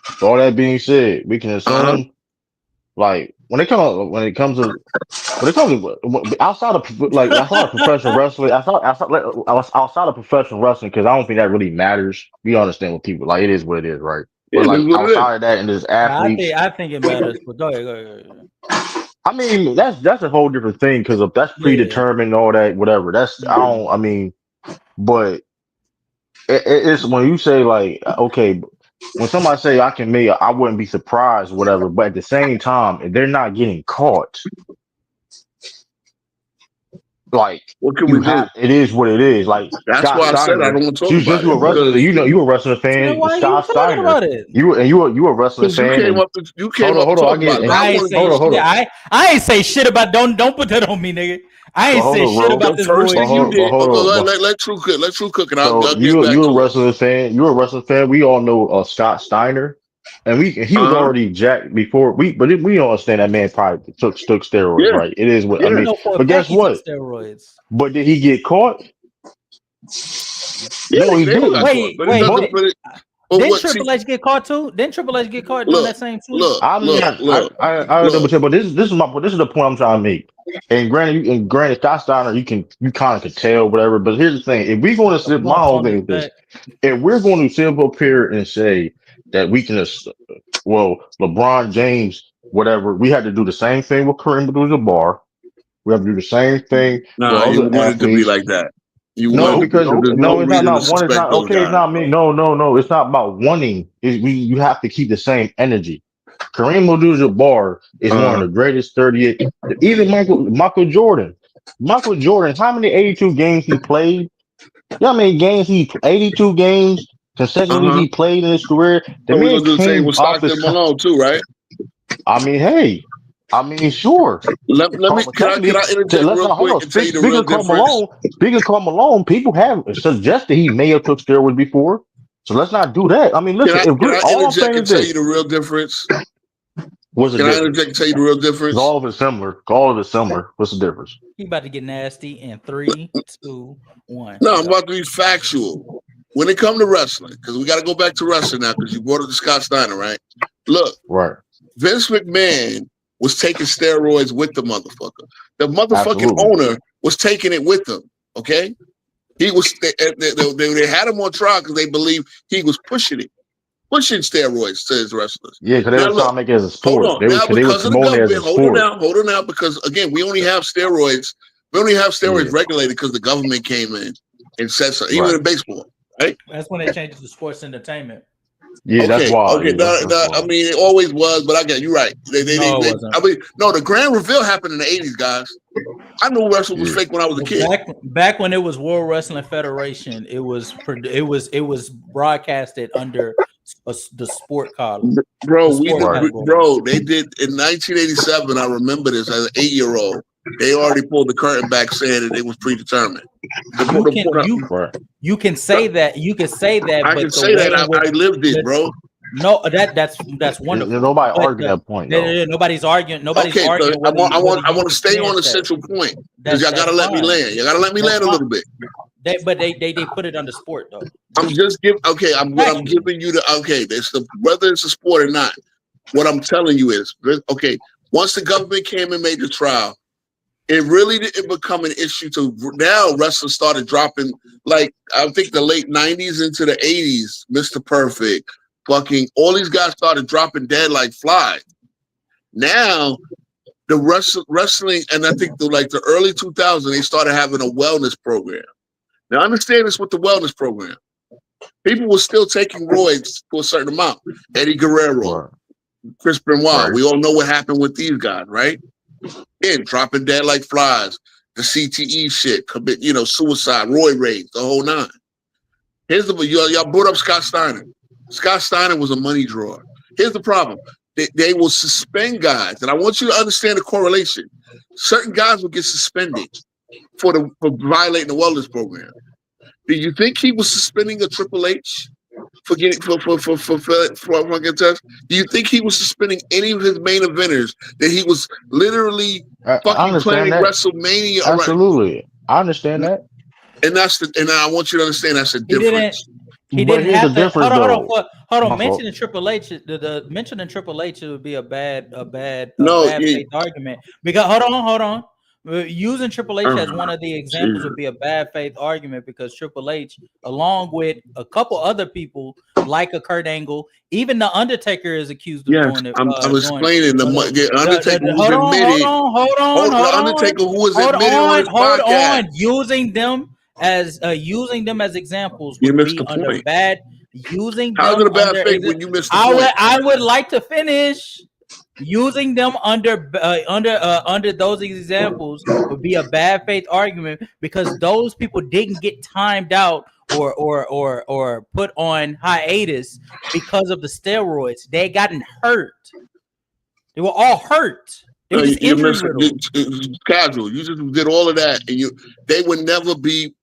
Speaker 9: With all that being said, we can assume, like, when it comes to outside of professional wrestling, outside of professional wrestling, because I don't think that really matters. We understand what people like. It is what it is, right? But like outside of that, and there's athletes,
Speaker 6: I think it matters. But go ahead.
Speaker 9: I mean, that's a whole different thing because that's predetermined, all that, whatever. That's but it's when you say, like, okay. When somebody say I wouldn't be surprised, whatever. But at the same time, if they're not getting caught, like,
Speaker 3: what can we do?
Speaker 9: It is what it is. Like,
Speaker 3: that's Scott why I said I don't want to talk about it.
Speaker 9: You a wrestling fan.
Speaker 6: Why
Speaker 9: Scott Steiner.
Speaker 6: About it?
Speaker 9: You a wrestling fan.
Speaker 3: You came up. Hold on.
Speaker 6: I ain't say shit about. Don't put that on me, nigga. I ain't say shit about this.
Speaker 3: First thing you did. Let True cook. Let True cook, and I'll
Speaker 9: you a wrestling fan. You're a wrestling fan. We all know Scott Steiner, and he was already jacked before. But we don't understand that man probably took steroids, right? It is what I mean. But guess what?
Speaker 6: Steroids.
Speaker 9: But did he get caught?
Speaker 3: Yeah,
Speaker 9: no, he didn't.
Speaker 6: Wait. Didn't Triple H get caught too? Didn't Triple H get caught doing that same tweet?
Speaker 9: I double, but this is the point I'm trying to make. And granted, Scott Steiner, you kind of could tell whatever. But here's the thing: if we're going to sit, my whole thing is this: if we're going to sit up here and say that we can, LeBron James, whatever, we had to do the same thing with Kareem Abdul-Jabbar. We have to do the same thing.
Speaker 3: No, you want it to be like that.
Speaker 9: It's not me. No. It's not about wanting. You have to keep the same energy. Kareem Abdul-Jabbar is one of the greatest 38. Even Michael Jordan. How many 82 games he played? You know how many games 82 games consecutively he played in his career.
Speaker 3: We're gonna do the same with Stockton Malone too, right?
Speaker 9: I mean, hey. I mean, sure.
Speaker 3: Let me can I interject
Speaker 9: Let's
Speaker 3: real
Speaker 9: not hold
Speaker 3: quick
Speaker 9: on.
Speaker 3: and tell you the real difference?
Speaker 9: Speaking of Karl Malone, people have suggested he may have took steroids before. So let's not do that. I mean, listen,
Speaker 3: Can I
Speaker 9: all I'm
Speaker 3: interject
Speaker 9: saying
Speaker 3: and
Speaker 9: is
Speaker 3: tell you
Speaker 9: this.
Speaker 3: the real difference?
Speaker 9: What's the
Speaker 3: Can I
Speaker 9: difference?
Speaker 3: interject and tell you the real
Speaker 9: 'Cause
Speaker 3: difference?
Speaker 9: all of it's similar. All of it's similar. What's the difference?
Speaker 6: He about to get nasty in 3, 2, 1.
Speaker 3: No, I'm about to be factual. When it comes to wrestling, because we got to go back to wrestling now, because you brought up the Scott Steiner, right? Look,
Speaker 9: Right.
Speaker 3: Vince McMahon was taking steroids with the motherfucker. The motherfucking
Speaker 9: Absolutely.
Speaker 3: owner was taking it with him. Okay, he was. They had him on trial because they believed he was pushing steroids to his wrestlers.
Speaker 9: Yeah, because they
Speaker 3: Now
Speaker 9: were trying
Speaker 3: look,
Speaker 9: to make it as a
Speaker 3: hold
Speaker 9: sport.
Speaker 3: on. Now
Speaker 9: They were
Speaker 3: because of the
Speaker 9: promoting it as a
Speaker 3: government,
Speaker 9: sport.
Speaker 3: hold on now, because again, we only have steroids. We only have steroids
Speaker 9: Yeah.
Speaker 3: regulated because the government came in and said so. Even
Speaker 9: Right.
Speaker 3: in baseball, right?
Speaker 6: That's when they changed it to sports entertainment.
Speaker 9: Yeah, that's why.
Speaker 3: Okay.
Speaker 9: Yeah, that's
Speaker 3: I
Speaker 9: why.
Speaker 3: mean, it always was, but I get you're right.
Speaker 6: No, it wasn't.
Speaker 3: I mean, no, the grand reveal happened in the '80s, guys. I knew wrestling was
Speaker 9: Yeah.
Speaker 3: fake when I was a kid.
Speaker 6: Back when it was World Wrestling Federation, it was broadcasted under the sport column.
Speaker 3: Bro,
Speaker 6: The
Speaker 3: they did in 1987. I remember this as an 8-year-old. They already pulled the curtain back saying that it was predetermined.
Speaker 6: You can say that. You can say that.
Speaker 3: I
Speaker 6: but
Speaker 3: can say that I lived it, bro.
Speaker 6: No, that's wonderful.
Speaker 9: Nobody arguing that point.
Speaker 6: Nobody's arguing. Nobody's
Speaker 3: Okay,
Speaker 6: arguing.
Speaker 3: so I want to stay on the central point because y'all gotta let me land. You gotta let me land a little bit.
Speaker 6: But they put it under sport though.
Speaker 3: I'm just giving. Okay, I'm giving you the. Okay, whether it's a sport or not. What I'm telling you is, okay. Once the government came and made the trial, it really didn't become an issue. To now, wrestlers started dropping. Like I think the late '90s into the '80s, Mr. Perfect, fucking all these guys started dropping dead like flies. Now, the wrestling, and I think the early 2000s, they started having a wellness program. Now, understand this with the wellness program. People were still taking roids to a certain amount. Eddie Guerrero, Chris Benoit. Right. We all know what happened with these guys, right? Again, dropping dead like flies, the CTE shit, suicide, roid rage, the whole nine. Here's y'all brought up Scott Steiner. Scott Steiner was a money drawer. Here's the problem. They will suspend guys, and I want you to understand the correlation. Certain guys will get suspended for violating the wellness program. Do you think he was suspending a Triple H for fucking test? Do you think he was suspending any of his main eventers that he was literally fucking playing WrestleMania?
Speaker 9: Absolutely, I understand that.
Speaker 3: And I want you to understand that's the difference.
Speaker 6: He didn't have to. Hold on. Mentioning Triple H, mentioning Triple H would be a bad faith argument. Because hold on. Using Triple H as one of the examples would be a bad faith argument because Triple H, along with a couple other people like a Kurt Angle, even the Undertaker is accused of doing it.
Speaker 3: I'm explaining the Undertaker who's admitted.
Speaker 6: Hold on.
Speaker 3: The Undertaker who was admitted on his podcast.
Speaker 6: Using them as examples
Speaker 3: would
Speaker 6: be
Speaker 3: be
Speaker 6: under
Speaker 3: point.
Speaker 6: bad. Using
Speaker 3: How's
Speaker 6: them
Speaker 3: it a bad
Speaker 6: under,
Speaker 3: faith when you missed the point?
Speaker 6: I would like to finish. Using them under those examples would be a bad faith argument because those people didn't get timed out or put on hiatus because of the steroids. They gotten hurt. They were all hurt. They were just
Speaker 3: casual. You just did all of that, and they would never be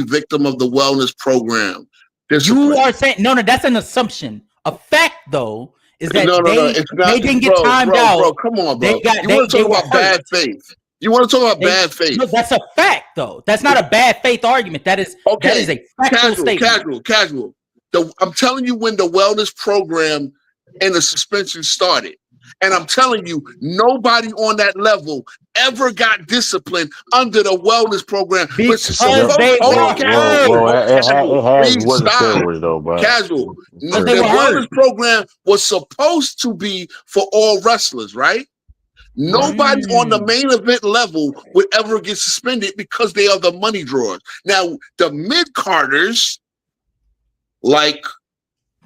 Speaker 3: victim of the wellness program.
Speaker 6: You are saying no. That's an assumption. A fact, though, is that they didn't get timed out.
Speaker 3: Bro, come on, bro. You want to talk about bad faith? You want to talk about bad faith?
Speaker 6: No, that's a fact, though. That's not a bad faith argument. That is a factual statement.
Speaker 3: Casual. I'm telling you when the wellness program and the suspension started. And I'm telling you, nobody on that level ever got disciplined under the wellness program.
Speaker 6: Because
Speaker 3: Casual. The wellness program was supposed to be for all wrestlers, right? Nobody on the main event level would ever get suspended because they are the money drawers. Now, the mid-carders, like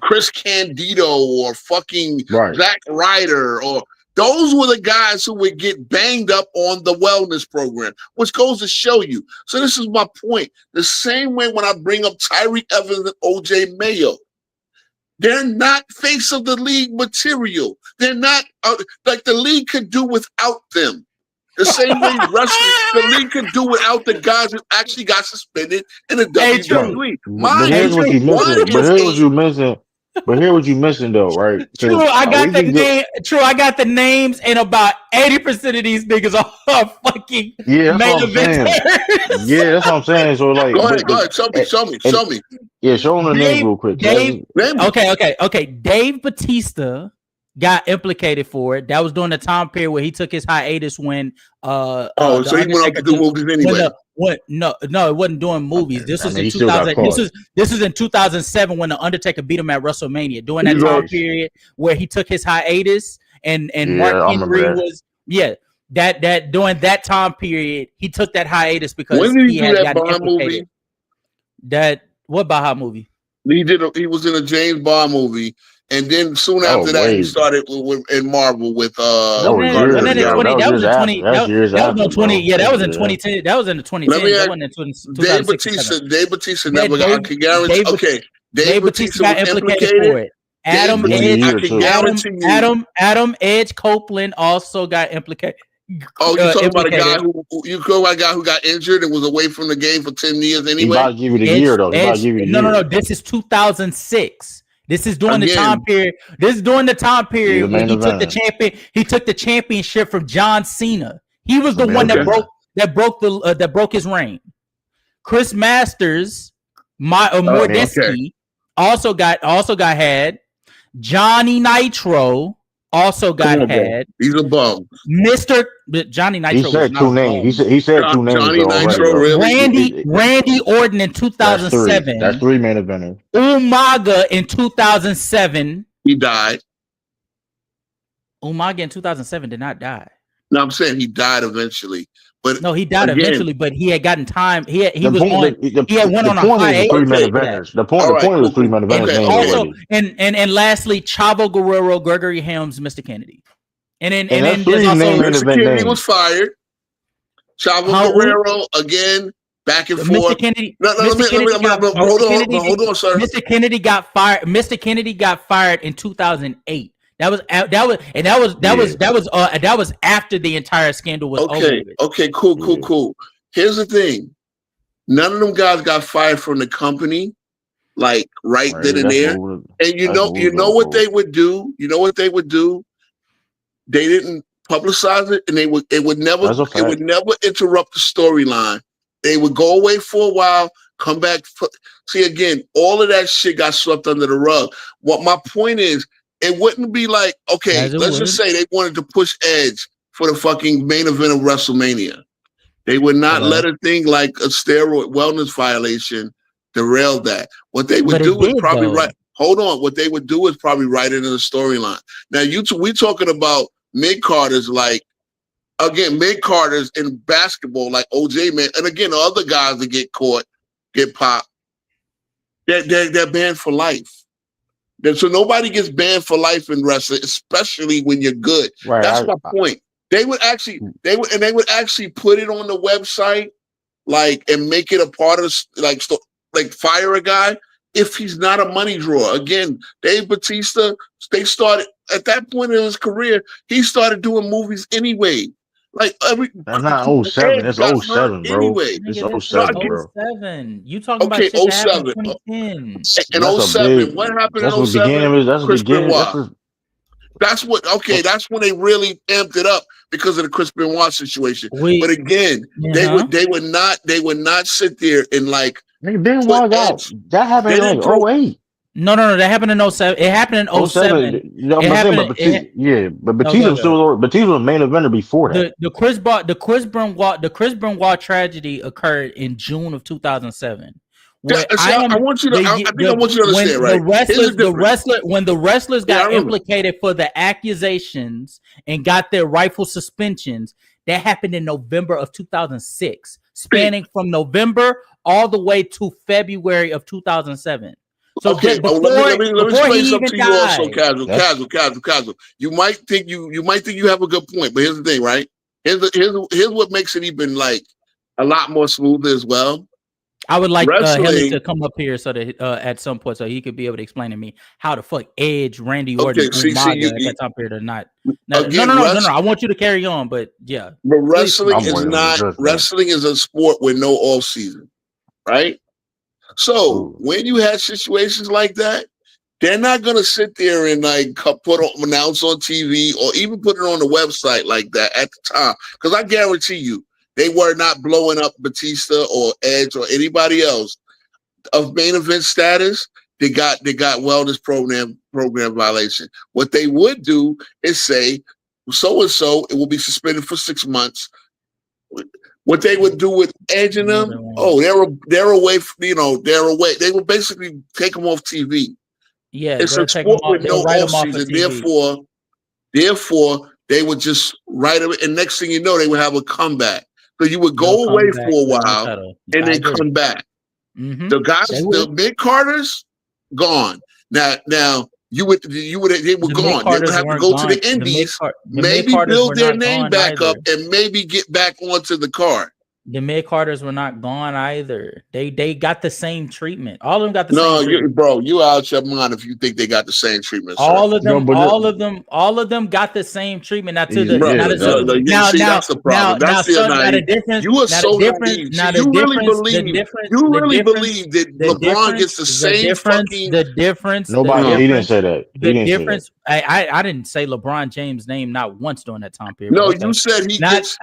Speaker 3: Chris Candido or fucking Zack Ryder, or those were the guys who would get banged up on the wellness program, which goes to show you. So this is my point. The same way when I bring up Tyreek Evans and OJ Mayo, They're not face of the league material. They're not like the league could do without them. The same way wrestling, the league could do without the guys who actually got suspended in the
Speaker 6: Hey, True.
Speaker 3: WWE.
Speaker 9: But here's what you missing. But here's what you missing. But here's what you missing though, right?
Speaker 6: True, I got the name. True, I got the names, and about 80% of these niggas are fucking
Speaker 9: yeah, that's
Speaker 6: main
Speaker 9: what I'm saying.
Speaker 6: eventers.
Speaker 9: Yeah, that's what I'm saying. So like,
Speaker 3: go ahead, show me.
Speaker 9: Yeah, show them the name real quick.
Speaker 6: Okay. Dave Bautista got implicated for it. That was during the time period where he took his hiatus when
Speaker 3: so he went up to do movies anyway.
Speaker 6: No, it wasn't doing movies. This was in 2000. This is in 2007 when the Undertaker beat him at WrestleMania. During that time period where he took his hiatus and Mark Henry was that during that time period he took that hiatus because
Speaker 3: when did he
Speaker 6: had
Speaker 3: do that
Speaker 6: got
Speaker 3: Bond movie?
Speaker 6: That what Baja movie?
Speaker 3: He was in a James Bond movie. And then soon after that, he started in Marvel with
Speaker 6: that was in 2010. That was in the 2010.
Speaker 3: Dave Bautista never got. I can guarantee. Dave Bautista
Speaker 6: got implicated for it. Adam Edge Copeland also got implicated.
Speaker 3: Oh, you talking about a guy who got injured and was away from the game for 10 years anyway?
Speaker 9: He about to give you the year though.
Speaker 6: No. This is 2006. This is during the time period. This is during the time period when he took the champion. He took the championship from John Cena. He was the one that broke his reign. Chris Masters, Mordeski also got had. Johnny Nitro also got had.
Speaker 3: He's a bum.
Speaker 6: Mr. Johnny Nitro.
Speaker 9: He said two names. He said two names.
Speaker 3: Johnny Nitro, really?
Speaker 6: Randy Orton in 2007.
Speaker 9: That's three main eventers.
Speaker 6: Umaga in 2007.
Speaker 3: He died.
Speaker 6: Umaga in 2007 did not die.
Speaker 3: No, I'm saying he died eventually. But
Speaker 6: no, he died eventually, but he had gotten time. He had went on a hiatus.
Speaker 9: The point was three main eventers.
Speaker 6: Also, and lastly, Chavo Guerrero, Gregory Helms, Mr. Kennedy. And then there's also
Speaker 3: Mr. Kennedy was fired. Chavo Guerrero again, back and forth.
Speaker 6: Mr. Kennedy.
Speaker 3: Hold on, sir.
Speaker 6: Mr. Kennedy got fired. Mr. Kennedy got fired in 2008. That was after the entire scandal was over.
Speaker 3: Okay, cool. Here's the thing: none of them guys got fired from the company, like then and there. And you know what they would do? You know what they would do? They didn't publicize it, and it would never interrupt the storyline. They would go away for a while, come back. See, again, all of that shit got swept under the rug. What my point is, it wouldn't be like, okay, let's just say they wanted to push Edge for the fucking main event of WrestleMania. They would not let a thing like a steroid wellness violation derail that. What they would do is probably What they would do is probably write it in the storyline. Now, we talking about mid-carders mid-carders in basketball like OJ, man. And again, the other guys that get caught, get popped, they're banned for life. So nobody gets banned for life in wrestling, especially when you're good. Right, that's my point. They would actually put it on the website, and make it a part of fire a guy if he's not a money drawer. Again, Dave Bautista, they started at that point in his career, he started doing movies anyway. That's
Speaker 9: not 07. It's 07, bro.
Speaker 3: Anyway.
Speaker 9: It's 07, bro.
Speaker 6: 07. You talking about shit that happened in 2010.
Speaker 3: In 07. What happened in 07?
Speaker 9: That's the beginning.
Speaker 3: That's when they really amped it up because of the Chris Benoit situation. But again, they would not sit there and
Speaker 9: Benoit got that happened in 08.
Speaker 6: No, that happened in 07. It happened in 07.
Speaker 9: But Batista was main eventer before that.
Speaker 6: The Chris Benoit tragedy occurred in June of 2007.
Speaker 3: I want you to understand, right?
Speaker 6: When the wrestlers got implicated for the accusations and got their rightful suspensions, that happened in November of 2006, spanning from November all the way to February of 2007. So
Speaker 3: let me explain something to you also, casual. You might think you have a good point, but here's the thing, right? Here's what makes it even a lot more smoother as well.
Speaker 6: I would like Helly
Speaker 3: Wrestling.
Speaker 6: to come up here so that at some point so he could be able to explain to me how the fuck Edge, Randy Orton,
Speaker 3: Okay, see,
Speaker 6: Umaga at that time period are not.
Speaker 3: again,
Speaker 6: No. I want you to carry on, but yeah.
Speaker 3: but
Speaker 6: Please.
Speaker 3: wrestling
Speaker 9: I'm
Speaker 3: is
Speaker 9: waiting on the
Speaker 3: not
Speaker 9: judgment.
Speaker 3: wrestling is a sport with no off season, right? So
Speaker 9: Ooh.
Speaker 3: when you have situations like that, they're not gonna sit there and like announce on TV or even put it on the website like that at the time. Because I guarantee you, they were not blowing up Batista or Edge or anybody else of main event status. They got wellness program violation. What they would do is say so and so it will be suspended for 6 months. What they would do with Edge and them, they're away. They're away. They would basically take them off TV.
Speaker 6: Yeah,
Speaker 3: It's a sport with no off season. Therefore, they would just write it, and next thing you know, they would have a comeback. So you would go away for a while and then come back.
Speaker 6: Mm-hmm.
Speaker 3: The guys, the mid Carters, gone. Now they were gone. They would have to go to the Indies, maybe build their name back up, and maybe get back onto the card.
Speaker 6: The mid Carters were not gone either. They got the same treatment. All of them got the same treatment.
Speaker 3: Bro, you out your mind if you think they got the same treatment.
Speaker 6: All of them got the same treatment. Now to the
Speaker 3: that's the problem. That's the difference. You are so naive. You really believe that LeBron gets the same fucking
Speaker 6: difference.
Speaker 9: Nobody, he didn't say that.
Speaker 6: The difference. I didn't say LeBron James' name not once during that time period.
Speaker 3: No, you said he gets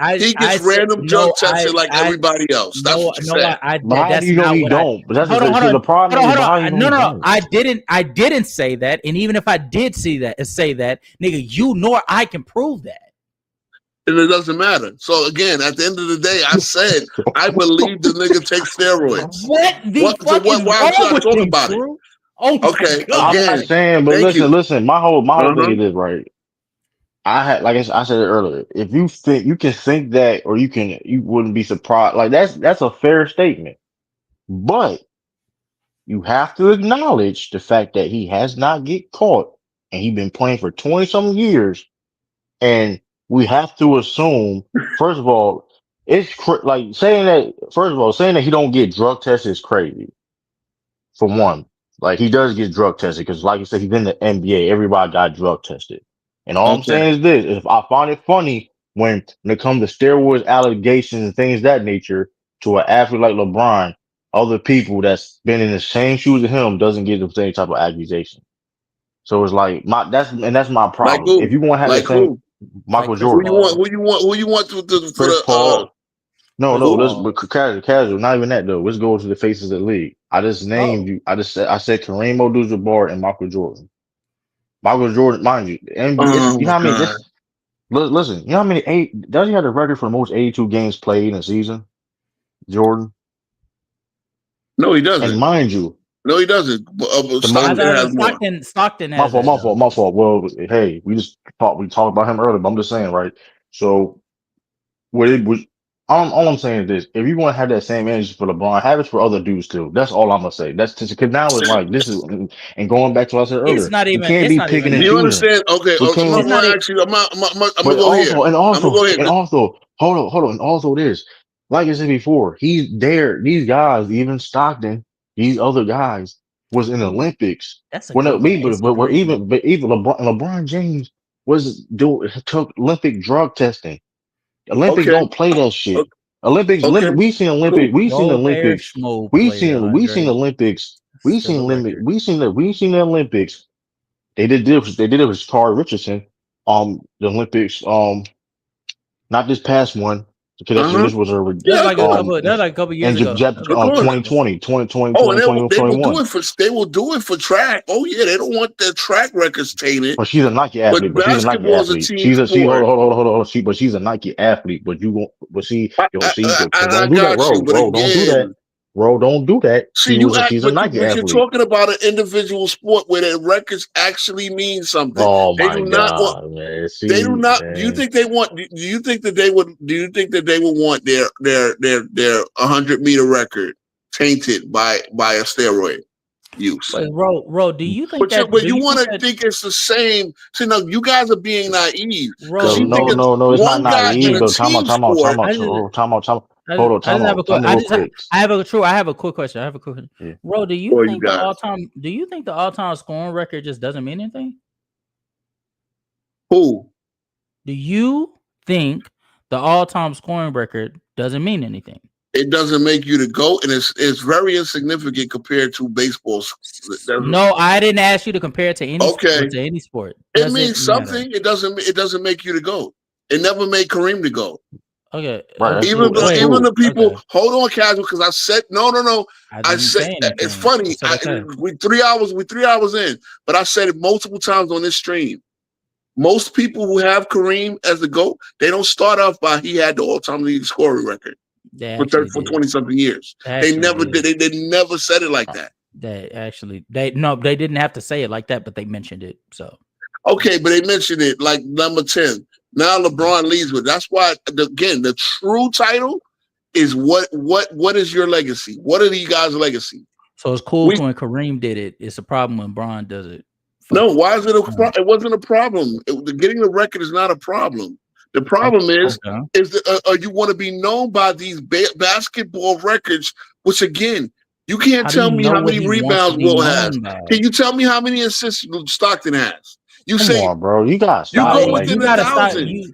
Speaker 3: random drug tested like everybody else. That's what you said.
Speaker 6: That's not what
Speaker 9: don't. But that's the problem.
Speaker 6: No. I didn't say that. And even if I did say that, nigga, you nor I can prove that.
Speaker 3: And it doesn't matter. So again, at the end of the day, I said I believe the nigga takes steroids. Why should I talk about it? Okay,
Speaker 9: I'm not saying, but listen. My whole thing is this, right? I had, like I said earlier, if you think you can think that, or you wouldn't be surprised. Like that's a fair statement, but you have to acknowledge the fact that he has not get caught, and he's been playing for 20 some years, and we have to assume, first of all, it's like saying that he don't get drug tested is crazy. For one, like he does get drug tested because, like you said, he's in the NBA. Everybody got drug tested. And all I'm saying is this: if I find it funny when it comes to steroids allegations and things of that nature to an athlete like LeBron, other people that's been in the same shoes as him doesn't get the same type of accusation. So it's like that's my problem.
Speaker 3: Like
Speaker 9: if you want to have the same Michael Jordan,
Speaker 3: who you want for the
Speaker 9: Paul? But casual. Not even that though. Let's go to the faces of the league. I just named you. I said Kareem Abdul-Jabbar and Michael Jordan. Michael Jordan, mind you, NBA, you know how many? Listen, you know how many? Does he have the record for the most 82 games played in a season? Jordan?
Speaker 3: No, he doesn't.
Speaker 9: And mind you,
Speaker 3: no, he doesn't.
Speaker 6: Stockton.
Speaker 9: My fault. Well, hey, we talked about him earlier, but I'm just saying, right? So, all I'm saying is this: if you want to have that same energy for LeBron, have it for other dudes too. That's all I'm gonna say. That's because now it's like this is, and going back to what I said earlier,
Speaker 6: it's not even.
Speaker 9: You can't be picking and choosing.
Speaker 3: You understand? Okay, I'm gonna go here.
Speaker 9: And also, hold on. And also, this, like I said before, he's there. These guys, even Stockton, these other guys, was in the Olympics.
Speaker 6: That's a
Speaker 9: but even LeBron James took Olympic drug testing. Olympics don't play that shit. Olympics, we seen Olympics. We seen the Olympics. They did it with Carl Richardson. The Olympics. Not this past one. Because this was a
Speaker 6: couple years ago.
Speaker 9: 2020, 2021.
Speaker 3: They will do it for track. Oh yeah, they don't want their track records tainted.
Speaker 9: But she's a Nike athlete. But she's a Nike athlete. But she's a Nike athlete. But you won't. But see, don't do that. Bro, don't do that.
Speaker 3: See, she's a Nike athlete. You're talking about an individual sport where the records actually mean something.
Speaker 9: Oh my God, man!
Speaker 3: They do not. Man. Do you think they want? Do you think that they would? Do you think that they would want their 100-meter record tainted by a steroid use?
Speaker 6: Wait, Ro, do you think that?
Speaker 3: But you want to think it's the same? See, no, you guys are being naive.
Speaker 9: No, it's not naive. Time out. Hold on,
Speaker 6: I just have a quick.
Speaker 9: time out real quick.
Speaker 6: I have a quick question.
Speaker 9: Yeah.
Speaker 6: Bro, do you think the all-time scoring record just doesn't mean anything?
Speaker 3: Who?
Speaker 6: Do you think the all-time scoring record doesn't mean anything?
Speaker 3: It doesn't make you the GOAT, and it's very insignificant compared to baseball.
Speaker 6: No, I didn't ask you to compare it to any sport.
Speaker 3: It means something. It doesn't make you the GOAT. It never made Kareem the GOAT.
Speaker 6: Okay.
Speaker 9: Right.
Speaker 3: Even the people, hold on, casual, because I said no. I said it's funny. We 3 hours in, but I said it multiple times on this stream. Most people who have Kareem as the GOAT, they don't start off by he had the all-time leading scoring record for 20-something years. They never did. They never said it like that.
Speaker 6: They didn't have to say it like that, but they mentioned it. So
Speaker 3: okay, but they mentioned it like number 10. Now LeBron leads with. That's why the true title is what is your legacy? What are these guys' legacy?
Speaker 6: So it's cool when Kareem did it. It's a problem when Bron does it.
Speaker 3: No, why is it it wasn't a problem. Getting the record is not a problem. The problem is you want to be known by these basketball records, which again, you can't tell me how many rebounds Will has. Can you tell me how many assists Stockton has? You
Speaker 9: Come
Speaker 3: say,
Speaker 9: on, bro. You got
Speaker 3: you go within 1,000.
Speaker 6: You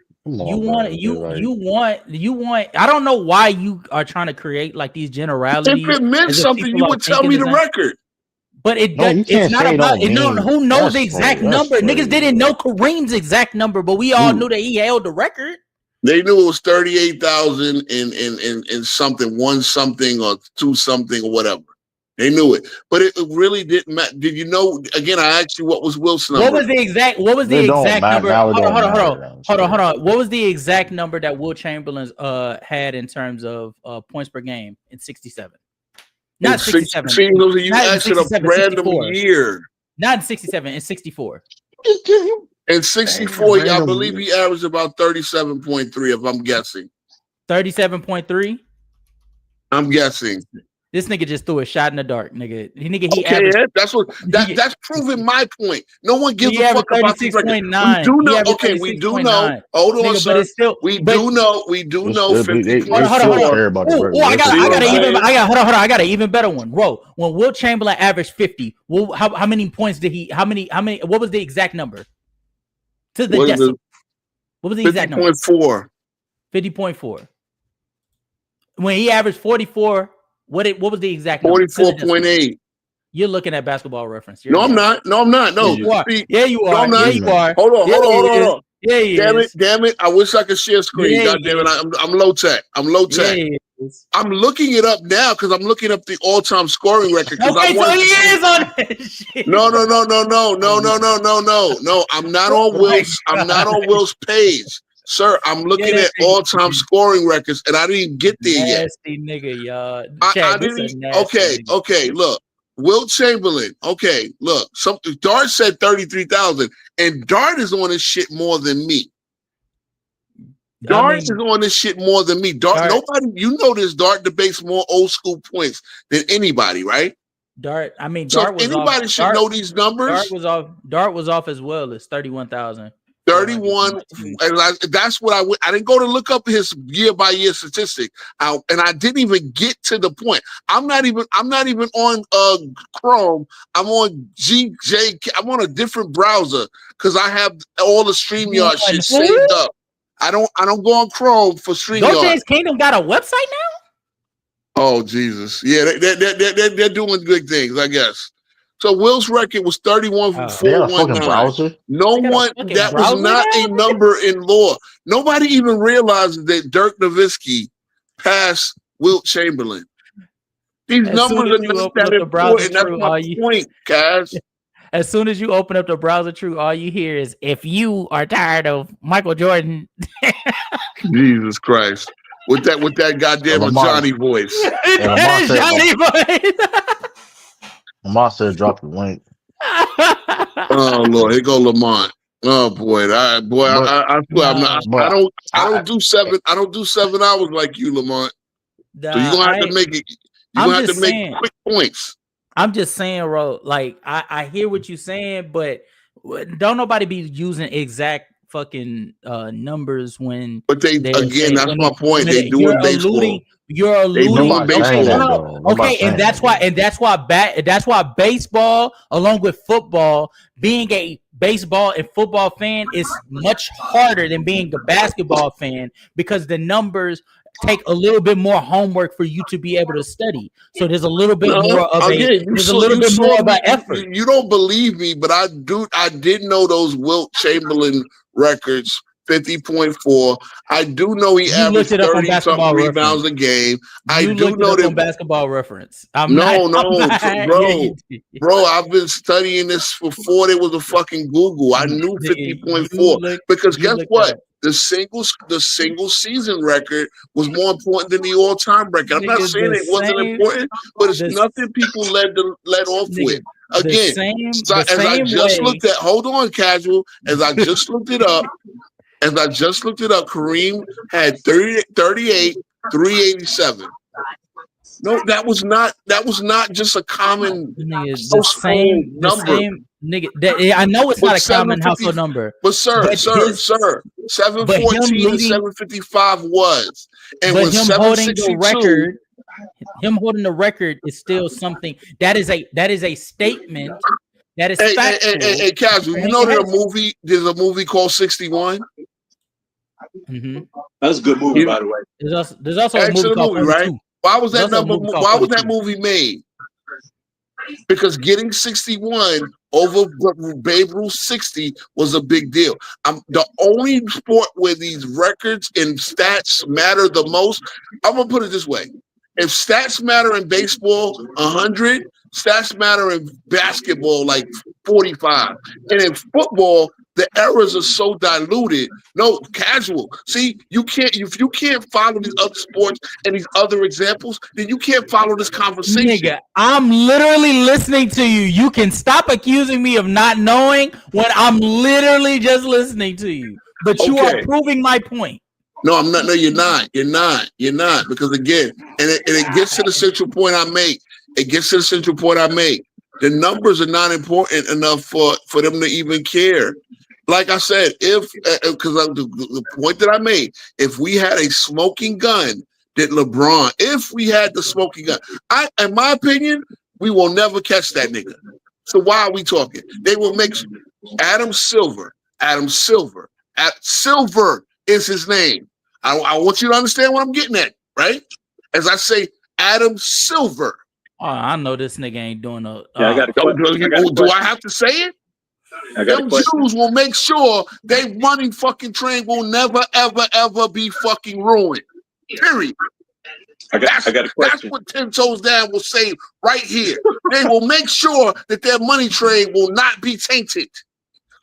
Speaker 6: want. I don't know why you are trying to create like these generalities.
Speaker 3: If it meant something, you would tell me the record.
Speaker 6: But it's not about it. No, who knows the exact number? Niggas didn't know Kareem's exact number, but we all knew that he held the record. They
Speaker 3: knew it was 38,000 and something, 1 something or 2 something or whatever. They knew it, but it really didn't matter. Did you know? Again, I asked you what was Wilson number.
Speaker 6: What was the exact number? Hold on. What was the exact number that Will Chamberlain had in terms of points per game in '67? Not 67.
Speaker 3: You asked it a random year.
Speaker 6: Not in 67. In 64.
Speaker 3: In 64, I believe he averaged about 37.3. If I'm guessing.
Speaker 6: 37.3.
Speaker 3: I'm guessing.
Speaker 6: This nigga just threw a shot in the dark, nigga. That's proving my point. No one gives a fuck about the record. We do know. Hold on, sir. We do know 50.4. I got an even better one. Bro, when Will Chamberlain averaged 50, how many points did he? How many? What was the exact number? To the decimal. What was the exact number?
Speaker 3: 50.4.
Speaker 6: 50.4. When he averaged 44. What was the exact
Speaker 3: number? 44.8.
Speaker 6: You're looking at Basketball Reference.
Speaker 3: No, I'm not. No.
Speaker 6: You are. Yeah, you are.
Speaker 3: No,
Speaker 6: yeah, you are.
Speaker 3: Hold on.
Speaker 6: Yeah,
Speaker 3: damn it. I wish I could share screen. God damn it. I'm low tech. I'm looking it up now because I'm looking up the all-time scoring record.
Speaker 6: Okay, so he is on that shit.
Speaker 3: No. I'm not on Will's page. Sir, I'm looking at all-time scoring reckons, and I didn't even get there yet.
Speaker 6: Nasty nigga, y'all.
Speaker 3: Okay. Look, Will Chamberlain. Okay, look. Dart said 33,000, and Dart is on this shit more than me. Dart is on this shit more than me. Dart, nobody, you know this. Dart debates more old school points than anybody, right?
Speaker 6: Dart
Speaker 3: should know these numbers.
Speaker 6: Dart was off as well as 31,000.
Speaker 3: 31, and that's what I didn't go to look up his year-by-year statistic, and I didn't even get to the point. I'm not even on Chrome. I'm on GJ. I'm on a different browser because I have all the StreamYard shit saved up. I don't go on Chrome for StreamYard.
Speaker 6: James Kingdom got a website now?
Speaker 3: Oh Jesus, yeah, they're doing good things, I guess. So Will's record was 31.419. No one, that was not a number in law. Nobody even realizes that Dirk Nowitzki passed Wilt Chamberlain. These numbers are not that important. That's my point, guys.
Speaker 6: As soon as you open up the browser, all you hear is, if you are tired of Michael Jordan.
Speaker 3: Jesus Christ. With that goddamn Johnny voice.
Speaker 9: Johnny voice. Lamont said, "Drop the link."
Speaker 3: Oh Lord, here go Lamont. Oh boy, I swear I don't do 7. I don't do 7 hours like you, Lamont. So you're gonna have to make it. You're gonna have to make quick points.
Speaker 6: I'm just saying, bro. Like I hear what you're saying, but don't nobody be using exact fucking numbers when.
Speaker 3: But they again, that's my point. They do in baseball.
Speaker 6: You're alluding.
Speaker 9: Nobody's saying that, though.
Speaker 6: Okay,
Speaker 9: Nobody's saying
Speaker 6: and that's why baseball, along with football, being a baseball and football fan is much harder than being a basketball fan because the numbers take a little bit more homework for you to be able to study. So there's a little bit more of an effort.
Speaker 3: You don't believe me, but I did know those Wilt Chamberlain records. 50.4. I do know he averaged 30-something rebounds a game. I do know that
Speaker 6: on Basketball Reference.
Speaker 3: Bro. I've been studying this before there was a fucking Google. I knew 50.4 because guess what? The single season record was more important than the all-time record. I'm not saying it wasn't important, but it's nothing people led off with. Again, hold on, casual. As I just looked it up. Kareem had 38, 387. No, that was not just a common household number.
Speaker 6: I know it's not a common household number.
Speaker 3: But sir, 714 and 755 was. And
Speaker 6: but
Speaker 3: when
Speaker 6: him holding the record is still something that is a statement. That is factual.
Speaker 3: Hey, casual. You know there's a movie called 61.
Speaker 6: Mm-hmm.
Speaker 5: That's a good movie, by the way.
Speaker 6: There's also a movie called
Speaker 3: right? Why was that movie made? Because getting 61 over Babe Ruth's 60 was a big deal. The only sport where these records and stats matter the most. I'm gonna put it this way: if stats matter in baseball, 100. Stats matter in basketball, like 45. And in football, the errors are so diluted. No, casual. See, if you can't follow these other sports and these other examples, then you can't follow this conversation.
Speaker 6: Nigga, I'm literally listening to you. You can stop accusing me of not knowing when I'm literally just listening to you. But you are proving my point.
Speaker 3: No, I'm not. No, you're not. You're not. Because again, and it gets to the central point I make. The numbers are not important enough for them to even care. Like I said, because the point that I made, if we had a smoking gun, if we had the smoking gun, in my opinion, we will never catch that nigga. So why are we talking? They will make Adam Silver is his name. I want you to understand what I'm getting at, right? As I say, Adam Silver.
Speaker 6: Oh, I know this nigga ain't doing no.
Speaker 3: Do I have to say it? Them Jews will make sure their money fucking train will never, ever, ever be fucking ruined. Period.
Speaker 5: I got a question.
Speaker 3: That's what 10 Toes Down will say right here. They will make sure that their money train will not be tainted.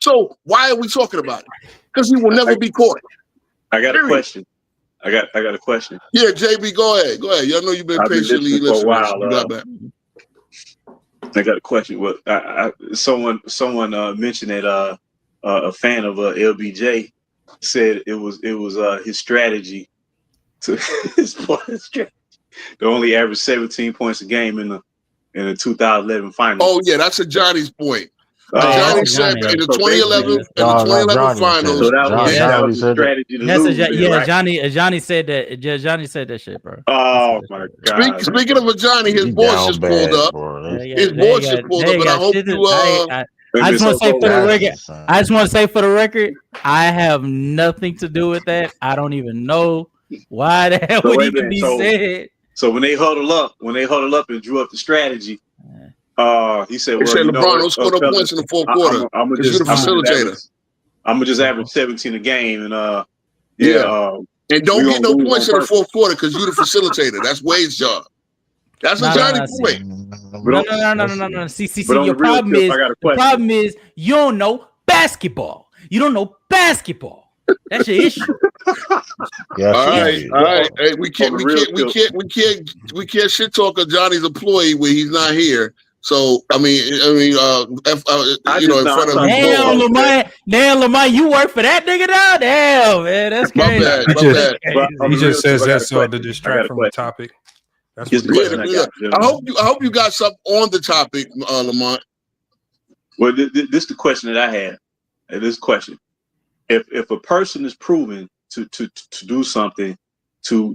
Speaker 3: So why are we talking about it? Because he will never be caught.
Speaker 5: I got a question. I got a question.
Speaker 3: Yeah, JB, go ahead. I know you've been patiently listening
Speaker 5: for a while.
Speaker 3: I
Speaker 5: got a question. Well, someone mentioned that a fan of LBJ said it was his strategy to only average 17 points a game in the 2011 finals.
Speaker 3: Oh yeah, that's a Johnny's point. Johnny said in the 2011 finals.
Speaker 5: So that was a strategy to lose.
Speaker 6: Johnny said that. Johnny said that shit, bro.
Speaker 5: Oh my god.
Speaker 3: Speaking of a Johnny, his voice just pulled up. His voice just pulled up, and I hope you.
Speaker 6: I just want to say for the record. I just want to say for the record, I have nothing to do with that. I don't even know why the hell would even be said.
Speaker 5: So when they huddle up and drew up the strategy. He said,
Speaker 3: LeBron, don't score no points in the fourth quarter.
Speaker 5: I'm gonna just facilitator. I'm gonna just average 17 a game, and and
Speaker 3: don't get no points in the fourth quarter because you're the facilitator. That's Wade's job. That's a Johnny point.
Speaker 6: No. See. Your problem is you don't know basketball. You don't know basketball. That's your issue.
Speaker 3: All right. Hey, we can't shit talk a Johnny's employee when he's not here. So in front of
Speaker 6: damn, Lamar, you work for that nigga now? Damn, man, that's crazy.
Speaker 10: He just says that so to distract from the topic. That's
Speaker 3: I hope you got something on the topic, Lamar.
Speaker 5: Well, this is the question that I had. This question: if a person is proven to do something to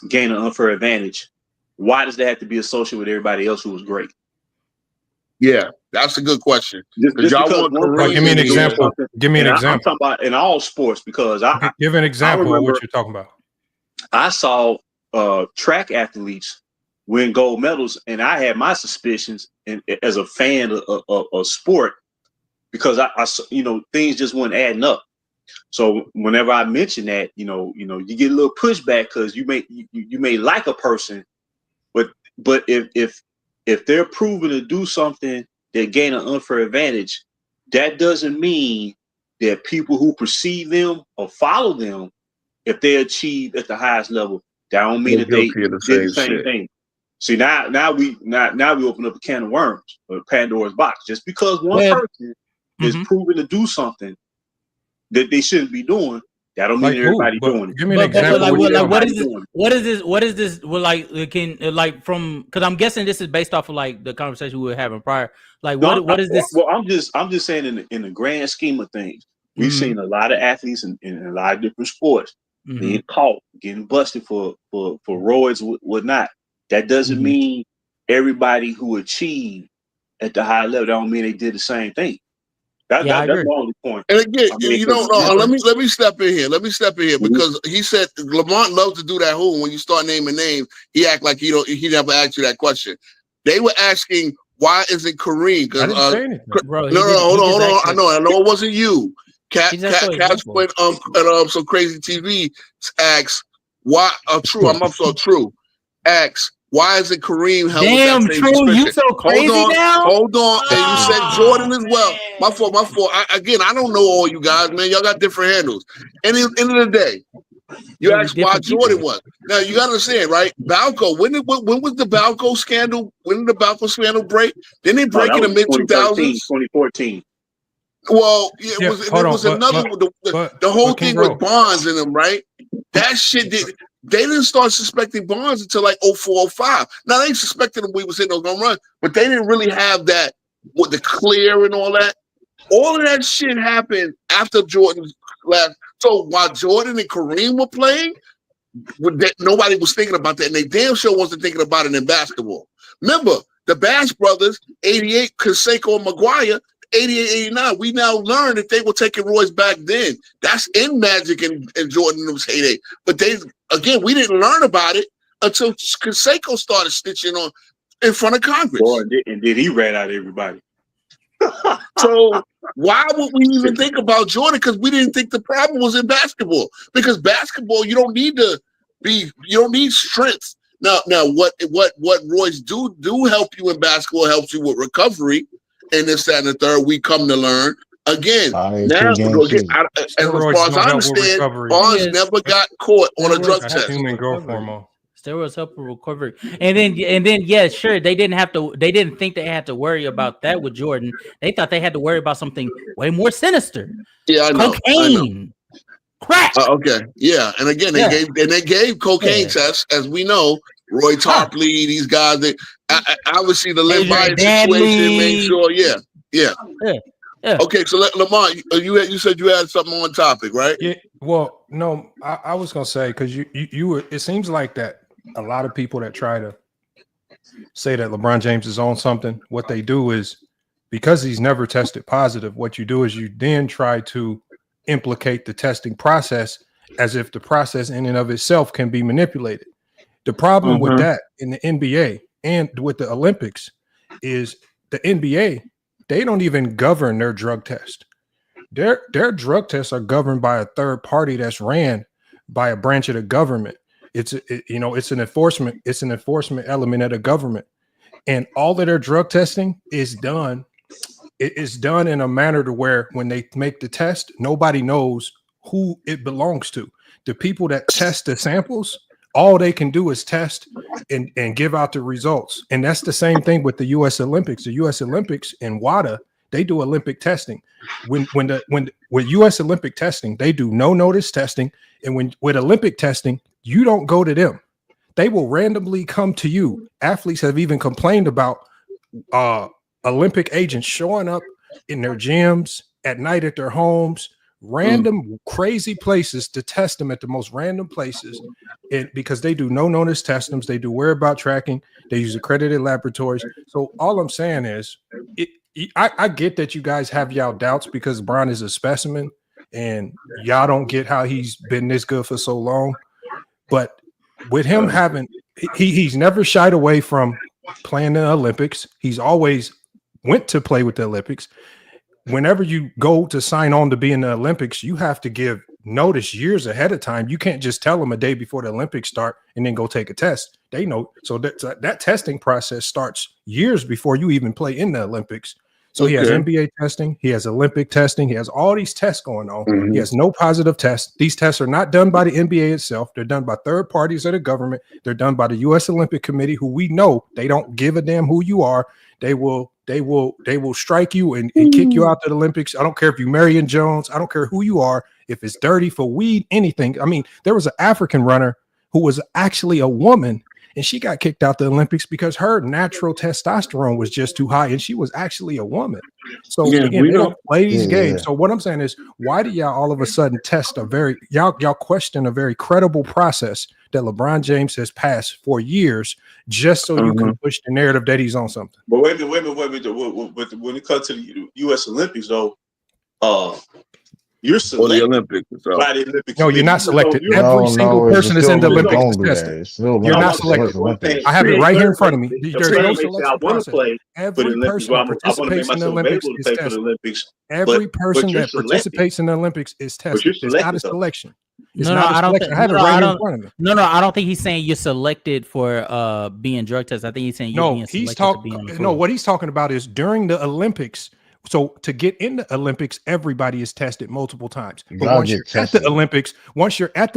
Speaker 5: gain an unfair advantage, why does that have to be associated with everybody else who was great?
Speaker 3: Yeah, that's a good question.
Speaker 5: Just
Speaker 3: Y'all
Speaker 5: because
Speaker 3: want
Speaker 5: one
Speaker 10: Like,
Speaker 3: Kareem
Speaker 10: give me
Speaker 5: person
Speaker 10: an
Speaker 3: to
Speaker 5: is
Speaker 3: do
Speaker 5: doing
Speaker 3: it.
Speaker 10: example.
Speaker 5: something,
Speaker 10: Give me an
Speaker 5: and I'm
Speaker 10: example.
Speaker 5: talking about in all sports because
Speaker 10: Give an example of
Speaker 5: remember
Speaker 10: what you're talking about.
Speaker 5: I saw track athletes win gold medals, and I had my suspicions, and as a fan of sport, because I things just weren't adding up. So whenever I mention that, you get a little pushback because you may like a person, but if they're proven to do something that gain an unfair advantage, that doesn't mean that people who perceive them or follow them, if they achieve at the highest level, that don't mean
Speaker 3: They're
Speaker 5: that they
Speaker 3: guilty of the
Speaker 5: did the
Speaker 3: same
Speaker 5: same
Speaker 3: shit.
Speaker 5: thing. See, now we open up a can of worms, or Pandora's box. Just because one
Speaker 6: Well,
Speaker 5: person is proven to do something that they shouldn't be doing, that don't mean
Speaker 10: Like who?
Speaker 5: everybody
Speaker 10: But
Speaker 5: doing it.
Speaker 10: give me an
Speaker 6: but
Speaker 10: example
Speaker 6: like
Speaker 10: of what you're talking
Speaker 6: what
Speaker 10: about.
Speaker 6: is this? What is this? What is this? Well, like can like from because I'm guessing this is based off of like the conversation we were having prior. Like what is this?
Speaker 5: Well, I'm just saying in the grand scheme of things, we've seen a lot of athletes in a lot of different sports being caught, getting busted for roids, whatnot. That doesn't mean everybody who achieved at the high level, that don't mean they did the same thing. That's my only point.
Speaker 3: And again,
Speaker 5: I mean,
Speaker 3: let me step in here. Let me step in here because he said Lamont loves to do that. Who when you start naming names, he act like he never asked you that question. They were asking why isn't Kareem?
Speaker 10: I didn't say anything,
Speaker 6: bro.
Speaker 3: No, hold on. I know it wasn't you. Cash went some crazy TV asks why. True, I'm up so true. Asks why isn't Kareem held with that same
Speaker 6: True,
Speaker 3: suspicion?
Speaker 6: you so crazy now.
Speaker 3: Hold on. And you said Jordan as well. My fault. I don't know all you guys, man. Y'all got different handles. And at the end of the day, you asked why Jordan was. Now you got to understand, right? Balco. When was the Balco scandal? When did the Balco scandal break? Didn't it break in the mid 2000s?
Speaker 5: 2014.
Speaker 3: Well, it was another. The whole thing with Bonds in them, right? That shit they didn't start suspecting Bonds until like 04, 05. Now they suspected him we was hitting those home runs, but they didn't really have that with the clear and all that. All of that shit happened after Jordan left. So while Jordan and Kareem were playing, nobody was thinking about that, and they damn sure wasn't thinking about it in basketball. Remember, the Bass brothers, 88, Canseco and McGuire, 88, 89, we now learned that they were taking roids back then. That's in Magic and Jordan's heyday. But we didn't learn about it until Canseco started stitching on in front of Congress.
Speaker 5: Boy, and then he ran out of everybody.
Speaker 3: So why would we even think about Jordan? Because we didn't think the problem was in basketball. Because basketball, you don't need strength. Now what roids do help you in basketball, helps you with recovery. And this, that, and the third, we come to learn. Again, as far as I understand, Bonds never got caught on a drug test.
Speaker 10: Human growth hormone.
Speaker 6: Steroids help with recovery, and then yeah, sure, they didn't think they had to worry about that with Jordan. They thought they had to worry about something way more sinister.
Speaker 3: Yeah, I know.
Speaker 6: Cocaine, crack.
Speaker 3: Okay, yeah, and again, they gave cocaine tests, as we know. Roy Tarpley, these guys. They obviously the Len Bias situation made sure. Yeah. Okay, so Lamont, you said you had something on topic, right?
Speaker 10: Yeah. Well, no, I was gonna say because you were. It seems like that a lot of people that try to say that LeBron James is on something, what they do is because he's never tested positive. What you do is you then try to implicate the testing process as if the process in and of itself can be manipulated. The problem with that in the NBA and with the Olympics is the NBA, they don't even govern their drug test. Their drug tests are governed by a third party that's ran by a branch of the government. It's an enforcement element of the government. And all of their drug testing is done. It is done in a manner to where when they make the test, nobody knows who it belongs to. The people that test the samples, all they can do is test and give out the results. And that's the same thing with the U.S. Olympics. The U.S. Olympics in WADA, they do Olympic testing. With U.S. Olympic testing, they do no notice testing. And with Olympic testing, you don't go to them. They will randomly come to you. Athletes have even complained about Olympic agents showing up in their gyms at night at their homes, random crazy places to test them at the most random places, because they do no notice tests, they do whereabout tracking, they use accredited laboratories. So all I'm saying is, I get that you guys have y'all doubts because Bron is a specimen and y'all don't get how he's been this good for so long. But with him having, he's never shied away from playing the Olympics. He's always went to play with the Olympics. Whenever you go to sign on to be in the Olympics, you have to give notice years ahead of time. You can't just tell them a day before the Olympics start and then go take a test. They know. So that testing process starts years before you even play in the Olympics. So he has NBA testing, he has Olympic testing, he has all these tests going on. He has no positive tests. These tests are not done by the NBA itself. They're done by third parties of the government. They're done by the U.S. Olympic Committee, who we know they don't give a damn who you are. They will strike you and kick you out of the Olympics. I don't care if you're Marion Jones. I don't care who you are. If it's dirty for weed, anything. I mean, there was an African runner who was actually a woman, and she got kicked out the Olympics because her natural testosterone was just too high, and she was actually a woman. So again, they don't play these games. So what I'm saying is, why do y'all all of a sudden test y'all question a very credible process that LeBron James has passed for years just so you can push the narrative that he's on something?
Speaker 5: But wait a minute. When it comes to the U.S. Olympics, though, you're selected
Speaker 3: the Olympics.
Speaker 5: by the Olympics.
Speaker 10: No, you're not selected. Every single person that's in the Olympics is tested. You're not selected. I have it right here in front of me. There's no selection process. Every person that participates in the Olympics is tested. Every person that participates in the Olympics is tested. It's not a selection.
Speaker 6: No, I don't think. No, I don't think he's saying you're selected for being drug tested. I think he's saying you're being selected to be on the
Speaker 10: No, what he's talking about is during the Olympics. So to get in the Olympics, everybody is tested multiple times. But once you're at the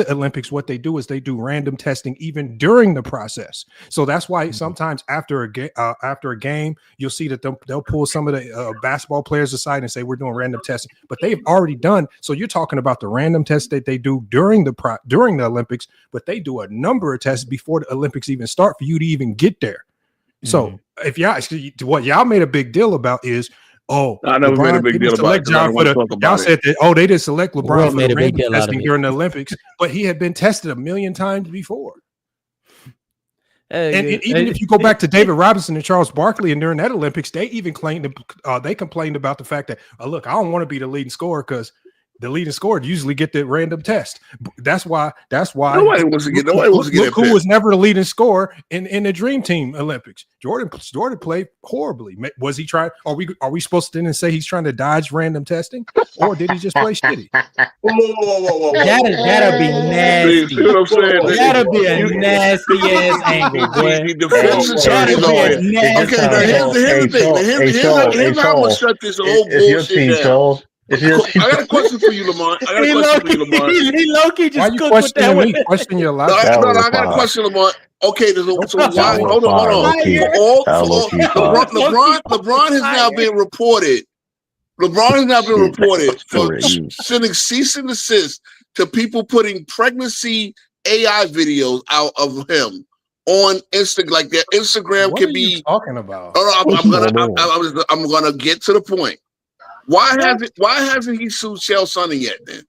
Speaker 10: Olympics, what they do is they do random testing even during the process. So that's why sometimes after a game, you'll see that they'll pull some of the basketball players aside and say, we're doing random testing. But they've already done. So you're talking about the random tests that they do during the Olympics, but they do a number of tests before the Olympics even start for you to even get there. So if what y'all made a big deal about is, I never made a big deal about it. Y'all said that, they didn't select LeBron for the random testing during the Olympics, but he had been tested a million times before. And even if you go back to David Robinson and Charles Barkley, and during that Olympics, they even complained about the fact that, look, I don't want to be the leading scorer because the leading scorer usually get the random test. That's why
Speaker 3: nobody wants to get
Speaker 10: who was never the leading scorer in the Dream Team Olympics. Jordan played horribly. Was he trying? Are we supposed to then say he's trying to dodge random testing, or did he just play shitty?
Speaker 5: Whoa.
Speaker 6: That'll be nasty.
Speaker 3: See what I'm saying?
Speaker 6: That'll be a nasty ass angle, boy.
Speaker 3: Here's the thing. Here's how I'm gonna shut this whole bullshit down. I got a question for you, Lamont. He
Speaker 6: low-key just
Speaker 10: why you questioning me? Question your life.
Speaker 3: No, I got a question, Lamont. Okay, so why? Hold on. LeBron has now been reported. LeBron has now been reported for sending cease and desist to people putting pregnancy AI videos out of him on Instagram. Like their Instagram
Speaker 10: what
Speaker 3: can
Speaker 10: are
Speaker 3: be
Speaker 10: you talking about.
Speaker 3: I'm gonna get to the point. Why hasn't he sued Chael Sonnen yet? Then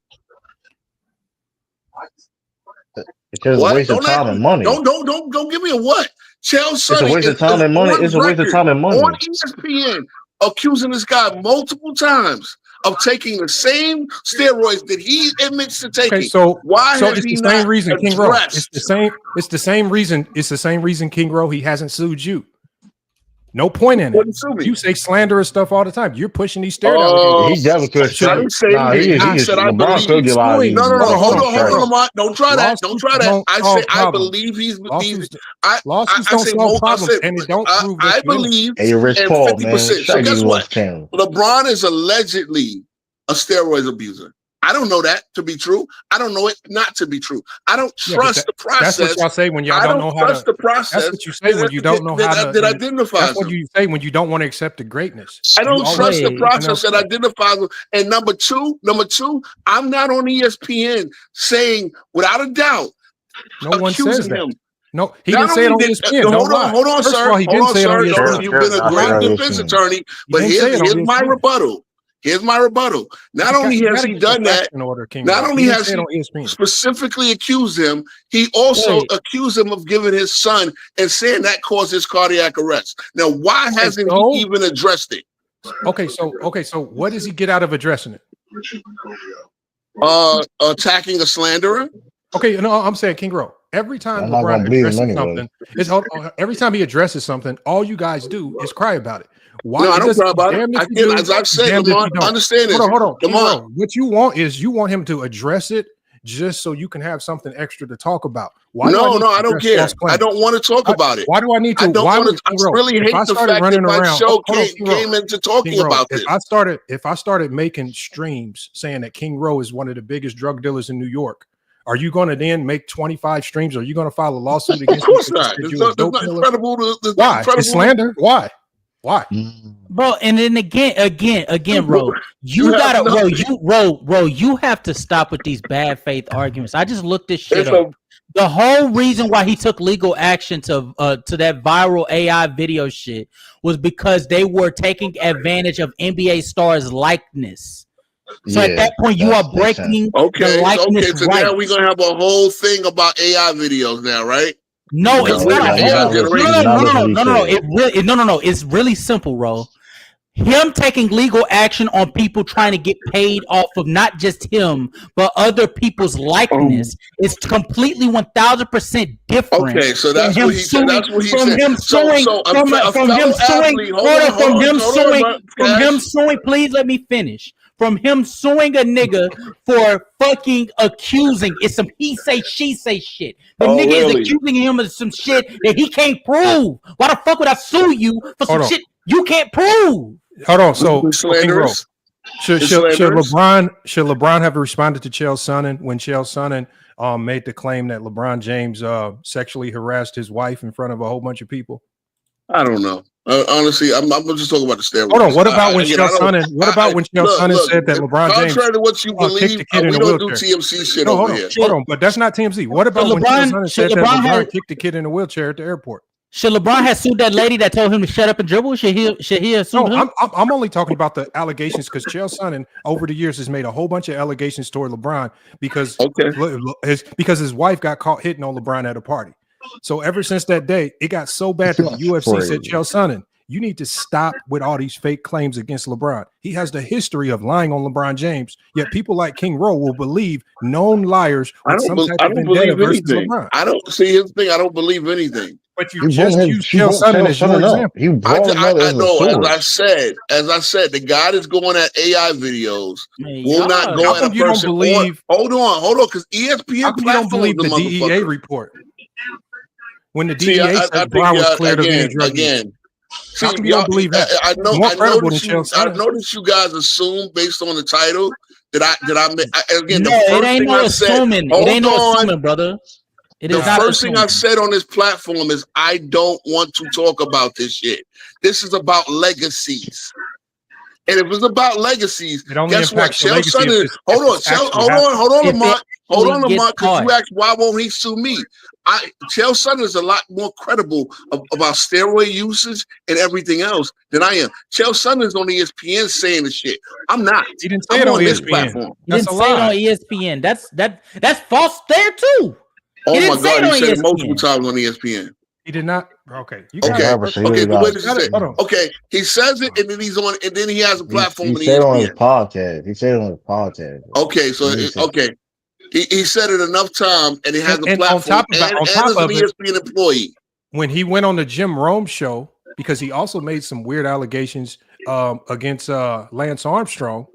Speaker 9: because it's a waste of time and money.
Speaker 3: Don't give me a what. Chael Sonnen.
Speaker 9: It's a waste of time and money. It's a waste of time and money.
Speaker 3: On ESPN, accusing this guy multiple times of taking the same steroids that he admits to taking.
Speaker 10: Okay, so
Speaker 3: why has
Speaker 10: it's
Speaker 3: he
Speaker 10: the same
Speaker 3: not
Speaker 10: reason, King Ro.
Speaker 3: addressed?
Speaker 10: It's the same reason, King Ro. He hasn't sued you. No point in it. You say slanderous stuff all the time. You're pushing these stereotypes.
Speaker 9: He definitely could.
Speaker 3: I didn't say I said I believe he's suing. No. Hold on, Lamont. Don't try that. I say I believe he's.
Speaker 10: Lawsuits don't solve problems, and it don't prove.
Speaker 3: I believe.
Speaker 9: Hey, Rich Paul, 50%.
Speaker 3: So guess what? LeBron is allegedly a steroid abuser. I don't know that to be true. I don't know it not to be true. I don't trust the process.
Speaker 10: That's what y'all say when y'all don't know how to.
Speaker 3: The process.
Speaker 10: That's what you say when you don't know how to.
Speaker 3: Identify.
Speaker 10: That's what you say when you don't want to accept the greatness.
Speaker 3: I don't trust the process that identifies them. And number two, I'm not on ESPN saying without a doubt.
Speaker 10: No one says that. No, he didn't say it on ESPN.
Speaker 3: Hold on, sir. He didn't say it on ESPN. You've been a great defense attorney, but here's my rebuttal. Here's my rebuttal. Not
Speaker 10: You
Speaker 3: only
Speaker 10: got-
Speaker 3: has
Speaker 10: you
Speaker 3: he
Speaker 10: gotta get
Speaker 3: done
Speaker 10: the
Speaker 3: that,
Speaker 10: facts in order, King
Speaker 3: not
Speaker 10: Rob.
Speaker 3: only
Speaker 10: He didn't
Speaker 3: has
Speaker 10: say it
Speaker 3: he
Speaker 10: on ESPN.
Speaker 3: specifically accused him, he also
Speaker 6: Wait.
Speaker 3: accused him of giving his son and saying that caused his cardiac arrest. Now, why
Speaker 10: Okay,
Speaker 3: hasn't
Speaker 10: so-
Speaker 3: he even addressed it?
Speaker 10: Okay, so what does he get out of addressing it?
Speaker 3: Attacking a slanderer?
Speaker 10: Okay, no, I'm saying King Row. Every time
Speaker 9: I'm not
Speaker 10: LeBron
Speaker 9: gonna believe him
Speaker 10: addresses
Speaker 9: anyway.
Speaker 10: something, every time he addresses something, all you guys do is cry about it. Why?
Speaker 3: No, I
Speaker 10: It
Speaker 3: don't
Speaker 10: doesn't-
Speaker 3: cry about it.
Speaker 10: damned if
Speaker 3: I
Speaker 10: you
Speaker 3: can,
Speaker 10: do,
Speaker 3: as I've said,
Speaker 10: damned if you
Speaker 3: Lamont,
Speaker 10: don't.
Speaker 3: understand this.
Speaker 10: Hold on. King
Speaker 3: Lamont,
Speaker 10: Row, what you want is you want him to address it just so you can have something extra to talk about. Why do
Speaker 3: no,
Speaker 10: need
Speaker 3: no,
Speaker 10: to
Speaker 3: I don't
Speaker 10: address
Speaker 3: care.
Speaker 10: false claims?
Speaker 3: I don't want to talk about it.
Speaker 10: Why do I need to?
Speaker 3: I don't
Speaker 10: why
Speaker 3: want
Speaker 10: would
Speaker 3: to. I
Speaker 10: King Row,
Speaker 3: really
Speaker 10: if
Speaker 3: hate
Speaker 10: I
Speaker 3: the
Speaker 10: started
Speaker 3: fact that
Speaker 10: running
Speaker 3: my
Speaker 10: around,
Speaker 3: show
Speaker 10: hold on,
Speaker 3: came
Speaker 10: King Row.
Speaker 3: into talking
Speaker 10: King Row,
Speaker 3: about this.
Speaker 10: if I started making streams saying that King Row is one of the biggest drug dealers in New York, are you going to then make 25 streams? Are you going to file a lawsuit
Speaker 3: Of
Speaker 10: against me?
Speaker 3: course
Speaker 10: because
Speaker 3: not.
Speaker 10: you said
Speaker 3: It's
Speaker 10: you a
Speaker 3: not,
Speaker 10: dope
Speaker 3: it's not
Speaker 10: dealer?
Speaker 3: credible. It's not
Speaker 10: Why?
Speaker 3: credible.
Speaker 10: It's slander. Why?
Speaker 6: Bro, and then again, Ro,
Speaker 3: You
Speaker 6: you
Speaker 3: have
Speaker 6: gotta,
Speaker 3: nothing.
Speaker 6: Ro, you have to stop with these bad faith arguments. I just looked this shit
Speaker 3: It's
Speaker 6: up. The whole reason why he took legal action to that viral AI video shit was because they were taking advantage of NBA stars' likeness. So at that point, you are breaking the likeness
Speaker 3: So
Speaker 6: rights.
Speaker 3: now we're gonna have a whole thing about AI videos now, right?
Speaker 6: No,
Speaker 3: Because
Speaker 6: it's
Speaker 3: we're
Speaker 6: not
Speaker 3: in
Speaker 6: a
Speaker 3: the AI
Speaker 6: whole.
Speaker 3: generation.
Speaker 6: No. It's really simple, Ro. Him taking legal action on people trying to get paid off of not just him, but other people's likeness is completely 1000% different.
Speaker 3: Okay, so that's what he said. That's what he
Speaker 6: from
Speaker 3: said.
Speaker 6: him suing. From him suing. From him suing. Please let me finish. From him suing a nigga for fucking accusing. It's some he say, she say shit. The nigga is accusing him of some shit that he can't prove. Why the fuck would I sue you for some shit you can't prove?
Speaker 10: Hold on. So King Row, should
Speaker 3: slanderous.
Speaker 10: LeBron have responded to Chael Sonnen when Chael Sonnen made the claim that LeBron James sexually harassed his wife in front of a whole bunch of people?
Speaker 3: I don't know. Honestly, I'm just talking about the steroids.
Speaker 10: Hold on. What about when Chael Sonnen? What about when Chael Sonnen said that LeBron James?
Speaker 3: Contrary to what you believe, we don't do TMC shit over here.
Speaker 10: Hold on, but that's not TMZ. What about when Chael Sonnen said that LeBron kicked the kid in a wheelchair at the airport?
Speaker 6: Should LeBron have sued that lady that told him to shut up and dribble? Should he have sued him?
Speaker 10: I'm only talking about the allegations because Chael Sonnen over the years has made a whole bunch of allegations toward LeBron because his wife got caught hitting on LeBron at a party. So ever since that day, it got so bad that the UFC said, Chael Sonnen, you need to stop with all these fake claims against LeBron. He has the history of lying on LeBron James, yet people like King Rowe will believe known liars with some type of vendetta versus LeBron.
Speaker 3: I don't see his thing. I don't believe anything.
Speaker 10: But you just used Chael Sonnen as your example.
Speaker 3: I know, as I said, the guy that's going at AI videos will not go at a person. Hold on, because ESPN
Speaker 10: don't believe the DEA report. When the DEA said Brown was cleared of being drug
Speaker 3: again.
Speaker 10: How come you don't believe that?
Speaker 3: I know that you guys assume based on the title that I again.
Speaker 6: No, it ain't no assuming. It ain't no assuming, brother.
Speaker 3: The first thing I said on this platform is I don't want to talk about this shit. This is about legacies. And if it's about legacies, guess what? Chael Sonnen, hold on, Lamont, because you asked why won't he sue me? Chael Sonnen is a lot more credible about steroid usage and everything else than I am. Chael Sonnen is on ESPN saying the shit. I'm not.
Speaker 10: He didn't say it on
Speaker 3: this
Speaker 10: ESPN.
Speaker 3: platform.
Speaker 6: He didn't say it on ESPN. That's false there too.
Speaker 3: Oh my God, he said it multiple times on ESPN.
Speaker 10: He did not. Okay.
Speaker 3: But wait a second. Okay, he says it, and then he's on, and then he has a platform.
Speaker 9: He said it on his podcast. He said it on his podcast.
Speaker 3: Okay, so he said it enough time, and he has a platform,
Speaker 10: on top
Speaker 3: is
Speaker 10: of
Speaker 3: an
Speaker 10: it,
Speaker 3: ESPN employee.
Speaker 10: When he went on the Jim Rome show, because he also made some weird allegations against Lance Armstrong.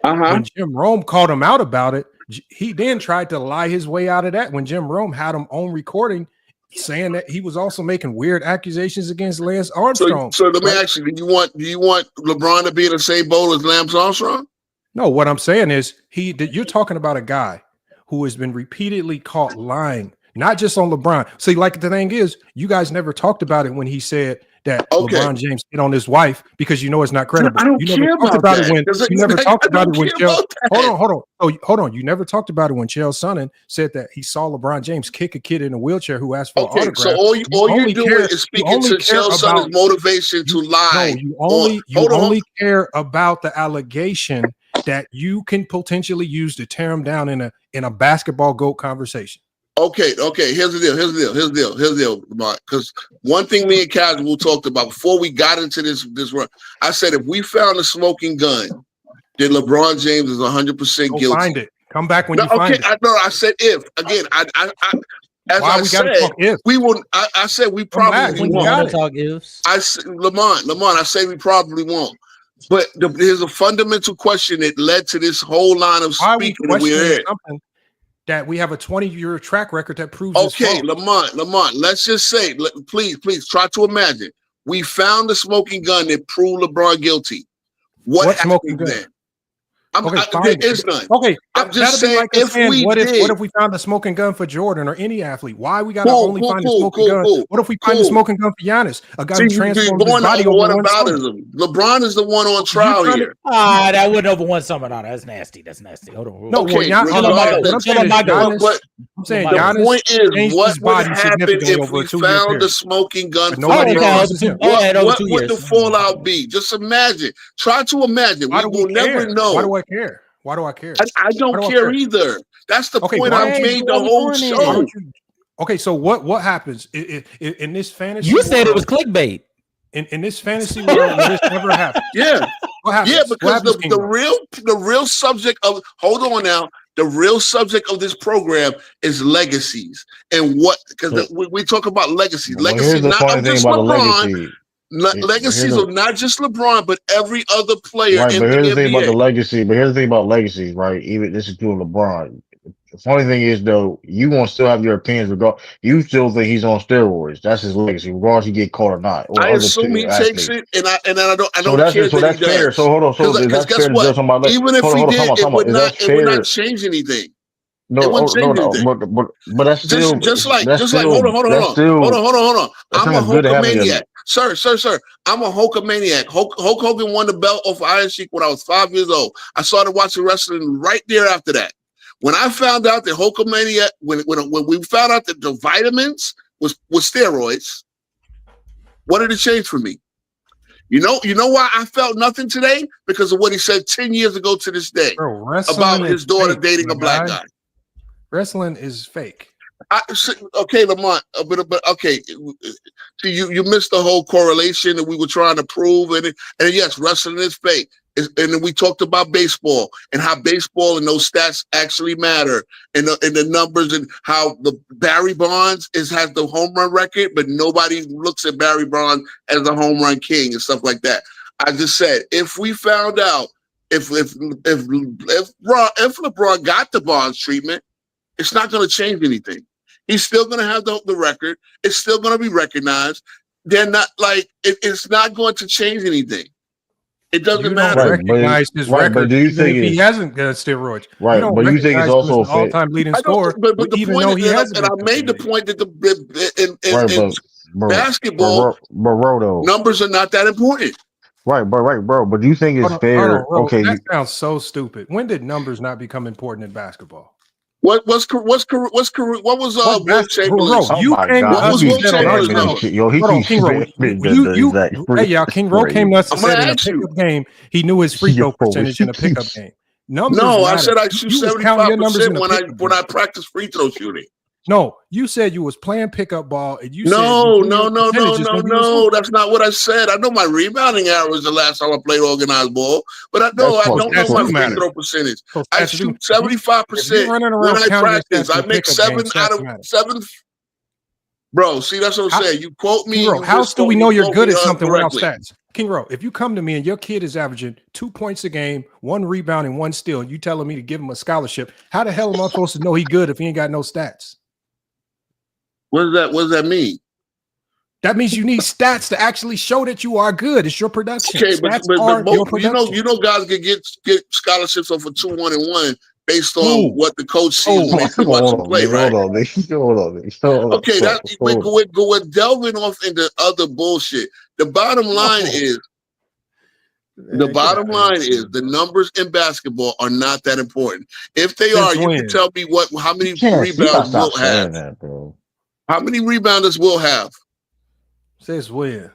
Speaker 10: When Jim Rome called him out about it, he then tried to lie his way out of that when Jim Rome had him on recording saying that he was also making weird accusations against Lance Armstrong.
Speaker 3: So let me ask you, do you want LeBron to be in the same boat as Lance Armstrong?
Speaker 10: No, what I'm saying is you're talking about a guy who has been repeatedly caught lying, not just on LeBron. See, like the thing is, you guys never talked about it when he said that
Speaker 3: Okay.
Speaker 10: LeBron James hit on his wife because you know it's not credible.
Speaker 3: I don't
Speaker 10: You never
Speaker 3: care
Speaker 10: talked
Speaker 3: about
Speaker 10: about
Speaker 3: that.
Speaker 10: it when
Speaker 3: Does it-
Speaker 10: you never
Speaker 3: I
Speaker 10: talked about
Speaker 3: don't
Speaker 10: it when
Speaker 3: care
Speaker 10: Chael.
Speaker 3: about that.
Speaker 10: Hold on. Oh, hold on. You never talked about it when Chael Sonnen said that he saw LeBron James kick a kid in a wheelchair who asked for an
Speaker 3: Okay,
Speaker 10: autograph.
Speaker 3: so all you're
Speaker 10: only
Speaker 3: doing
Speaker 10: care-
Speaker 3: is
Speaker 10: you
Speaker 3: speaking
Speaker 10: only
Speaker 3: to
Speaker 10: care
Speaker 3: Chael
Speaker 10: about-
Speaker 3: Sonnen's motivation to lie.
Speaker 10: No, you
Speaker 3: Hold on.
Speaker 10: only care about the allegation that you can potentially use to tear him down in a basketball GOAT conversation.
Speaker 3: Okay. Here's the deal, Lamar. Because one thing me and Casual talked about before we got into this run, I said if we found a smoking gun, then LeBron James is 100%
Speaker 10: Go
Speaker 3: guilty.
Speaker 10: find it. Come back when
Speaker 3: No,
Speaker 10: you find it.
Speaker 3: I said if. Again, as
Speaker 10: Why
Speaker 3: I
Speaker 10: we gotta
Speaker 3: said,
Speaker 10: talk if?
Speaker 3: we will. I said we
Speaker 10: Come back
Speaker 3: probably
Speaker 10: when you
Speaker 3: won't.
Speaker 10: got it.
Speaker 6: Talk ifs.
Speaker 3: I said, Lamont, I say we probably won't. But there's a fundamental question that led to this whole line of
Speaker 10: Why are we
Speaker 3: speaking that we're
Speaker 10: questioning
Speaker 3: in.
Speaker 10: something that we have a 20-year track record that proves
Speaker 3: Okay,
Speaker 10: is false?
Speaker 3: Lamont, let's just say, please try to imagine. We found the smoking gun that proved LeBron guilty. What
Speaker 10: smoking
Speaker 3: happens
Speaker 10: gun?
Speaker 3: then?
Speaker 10: There
Speaker 3: is none.
Speaker 10: Okay,
Speaker 3: I'm just
Speaker 10: that'd be
Speaker 3: saying,
Speaker 10: like us
Speaker 3: if
Speaker 10: saying,
Speaker 3: we
Speaker 10: what
Speaker 3: did,
Speaker 10: if we found the smoking gun for Jordan or any athlete? Why we gotta
Speaker 3: Cool,
Speaker 10: only
Speaker 3: cool,
Speaker 10: find the
Speaker 3: cool,
Speaker 10: smoking gun?
Speaker 3: cool,
Speaker 10: What if we find the
Speaker 3: cool.
Speaker 10: smoking gun for Giannis, a guy
Speaker 3: see,
Speaker 10: who
Speaker 3: you're
Speaker 10: transformed his
Speaker 3: going
Speaker 10: body
Speaker 3: over
Speaker 10: over
Speaker 3: what
Speaker 10: one summer?
Speaker 3: aboutism. LeBron is the one on trial
Speaker 10: trying to-
Speaker 3: here.
Speaker 6: That wouldn't over one summer. No, that's nasty. That's nasty. Hold on.
Speaker 10: No,
Speaker 3: Okay,
Speaker 10: well,
Speaker 3: regardless-
Speaker 10: what I'm saying is Giannis,
Speaker 3: but
Speaker 10: I'm saying
Speaker 3: the
Speaker 10: Giannis
Speaker 3: point is,
Speaker 10: changed
Speaker 3: what
Speaker 10: his
Speaker 3: would
Speaker 10: body
Speaker 3: happen
Speaker 10: significantly
Speaker 3: if
Speaker 10: over
Speaker 3: we
Speaker 10: a 2-year
Speaker 3: found the
Speaker 10: period.
Speaker 3: smoking gun
Speaker 10: But
Speaker 3: for
Speaker 10: nobody
Speaker 3: LeBron?
Speaker 10: else is him.
Speaker 3: What
Speaker 6: over 2
Speaker 3: would the
Speaker 6: years.
Speaker 3: fallout be? Just imagine. Try to imagine.
Speaker 10: Why
Speaker 3: We
Speaker 10: do we
Speaker 3: will never
Speaker 10: care?
Speaker 3: know.
Speaker 10: Why do I care? Why do I care?
Speaker 3: I don't
Speaker 10: Why do I
Speaker 3: care either. That's the
Speaker 10: Okay,
Speaker 3: point
Speaker 10: why
Speaker 3: I've
Speaker 10: don't
Speaker 3: made
Speaker 10: you-
Speaker 3: the whole
Speaker 10: Why
Speaker 3: show.
Speaker 10: don't you? Okay, so what happens in this fantasy?
Speaker 6: You said it
Speaker 10: world-
Speaker 6: was clickbait.
Speaker 10: in this fantasy world where this never happened.
Speaker 3: Yeah.
Speaker 10: What happens?
Speaker 3: Yeah,
Speaker 10: What
Speaker 3: because
Speaker 10: happens,
Speaker 3: the
Speaker 10: Kingo?
Speaker 3: real subject of hold on now. The real subject of this program is legacies and what because we talk about legacies.
Speaker 9: Well,
Speaker 3: Legacies
Speaker 9: here's the
Speaker 3: not
Speaker 9: funny
Speaker 3: of
Speaker 9: thing
Speaker 3: just
Speaker 9: about the
Speaker 3: LeBron.
Speaker 9: legacy.
Speaker 3: Legacies
Speaker 9: Here's
Speaker 3: of not just LeBron, but every other player
Speaker 9: Right,
Speaker 3: in
Speaker 9: but
Speaker 3: the
Speaker 9: here's the thing about the
Speaker 3: NBA.
Speaker 9: legacy. But here's the thing about legacies, right? Even this is true of LeBron. The funny thing is, though, you gonna still have your opinions. You still think he's on steroids. That's his legacy, regardless he get caught or not, or
Speaker 3: I
Speaker 9: other
Speaker 3: assume he
Speaker 9: athletes.
Speaker 3: takes it, and I don't
Speaker 9: So
Speaker 3: care that he
Speaker 9: that's fair.
Speaker 3: does.
Speaker 9: So hold on. So
Speaker 3: Because
Speaker 9: that's
Speaker 3: guess
Speaker 9: fair to
Speaker 3: what?
Speaker 9: judge somebody.
Speaker 3: Even if
Speaker 9: Hold
Speaker 3: we
Speaker 9: on,
Speaker 3: did,
Speaker 9: time out. Is that
Speaker 3: it would
Speaker 9: fair?
Speaker 3: not change anything.
Speaker 9: No,
Speaker 3: It wouldn't change anything.
Speaker 9: but that's still
Speaker 3: Just like
Speaker 9: still,
Speaker 3: hold on.
Speaker 9: that's still,
Speaker 3: Hold on.
Speaker 9: that
Speaker 3: I'm a
Speaker 9: sounds good to having
Speaker 3: Hulkamaniac. Sir. I'm a Hulkamaniac. Hulk Hogan won the belt off of Iron Sheik when I was 5 years old. I started watching wrestling right there after that. When I found out that Hulkamaniac, when we found out that the vitamins was steroids, what did it change for me? You know why I felt nothing today? Because of what he said 10 years ago to this day about his daughter dating a black guy.
Speaker 10: Wrestling is fake.
Speaker 3: Okay, Lamont, but okay. See, you missed the whole correlation that we were trying to prove, and yes, wrestling is fake. And then we talked about baseball and how baseball and those stats actually matter, and the numbers, and how the Barry Bonds has the home run record, but nobody looks at Barry Bonds as the home run king and stuff like that. I just said if we found out if LeBron got the Bonds treatment, it's not going to change anything. He's still going to have the record. It's still going to be recognized. They're not like it's not going to change anything. It doesn't matter.
Speaker 10: Don't recognize his record,
Speaker 9: but do you
Speaker 10: even
Speaker 9: think
Speaker 10: if he hasn't got steroids?
Speaker 9: Right, but you think it's also
Speaker 10: all-time leading scorer,
Speaker 3: but the
Speaker 10: even
Speaker 3: point
Speaker 10: though
Speaker 3: is,
Speaker 10: he hasn't.
Speaker 3: and I made the point that in basketball, numbers are not that important.
Speaker 9: Right, bro. But do you think it's fair? Okay,
Speaker 10: that sounds so stupid. When did numbers not become important in basketball?
Speaker 3: What was Will Chamberlain?
Speaker 10: You came to us and said on our hey, y'all, King Ro came to us and said in a pickup game he knew his free throw percentage in a pickup game. Numbers
Speaker 3: No, I
Speaker 10: matter.
Speaker 3: said I shoot 75% when I practice free throw shooting.
Speaker 10: No, you said you was playing pickup ball, and you
Speaker 3: no. That's not what I said. I know my rebounding average the last time I played organized ball, but I don't know my free throw percentage. I shoot 75% when I practice. I make 7 out of 7. Bro, see, that's what I'm saying. You quote me.
Speaker 10: How do we know you're good at something without stats? King Ro, if you come to me and your kid is averaging 2 points a game, 1 rebound and 1 steal, and you telling me to give him a scholarship, how the hell am I supposed to know he good if he ain't got no stats?
Speaker 3: What does that mean?
Speaker 10: That means you need stats to actually show that you are good. It's your production.
Speaker 3: Okay, but
Speaker 10: your production.
Speaker 3: you know, guys can get scholarships off of 2, 1, and 1 based on what the coach sees when they watch him play, right?
Speaker 9: Hold on, nigga.
Speaker 3: Okay, we're delving off into other bullshit. The bottom line is the numbers in basketball are not that important. If they are, you can tell me how many rebounds Wilt have. How many rebounders will have?
Speaker 10: Since when?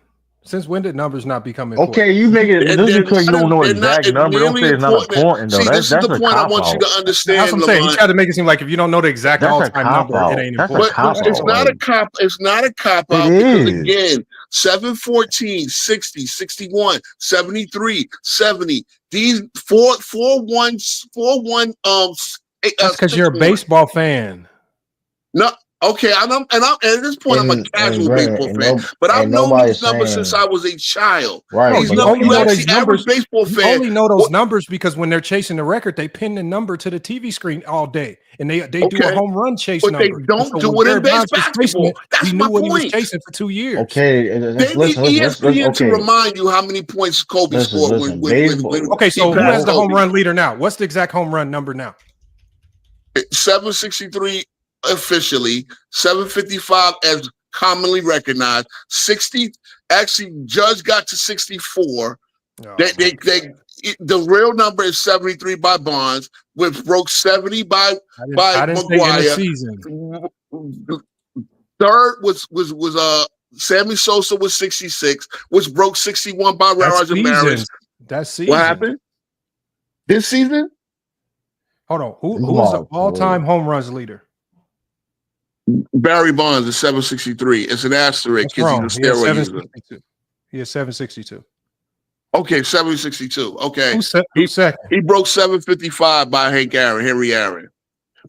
Speaker 10: Since when did numbers not become important?
Speaker 9: Okay, you make it just because you don't know exact number. Don't say it's not important though.
Speaker 3: This is the point I want you to understand.
Speaker 10: That's what I'm saying. He tried to make it seem like if you don't know the exact all-time number, it ain't important.
Speaker 3: But it's not a cop. It's not a cop out because again, 714, 60, 61, 73, 70. These 4-1.
Speaker 10: That's because you're a baseball fan.
Speaker 3: No. Okay, and at this point, I'm a casual baseball fan, but I've known these numbers since I was a child.
Speaker 9: Right.
Speaker 10: You only know those numbers because when they're chasing the record, they pin the number to the TV screen all day, and they do a home run chase
Speaker 3: but
Speaker 10: number.
Speaker 3: They don't do it in basketball. That's my point.
Speaker 10: He was chasing for 2 years.
Speaker 9: Okay,
Speaker 3: they need ESPN to remind you how many points Kobe scored.
Speaker 10: Okay, so who has the home run leader now? What's the exact home run number now?
Speaker 3: 763. Officially 755 as commonly recognized. 60 actually Judge got to 64. The real number is 73 by Bonds, which broke 70 by McGuire. Third was Sammy Sosa was 66, which broke 61 by Roger Maris.
Speaker 10: That's season.
Speaker 3: What happened this season?
Speaker 10: Hold on. Who's the all-time home runs leader?
Speaker 3: Barry Bonds is 763. It's an asterisk because he's a steroid user.
Speaker 10: He is 762.
Speaker 3: Okay, 762. Okay.
Speaker 10: Who's second?
Speaker 3: He broke 755 by Henry Aaron.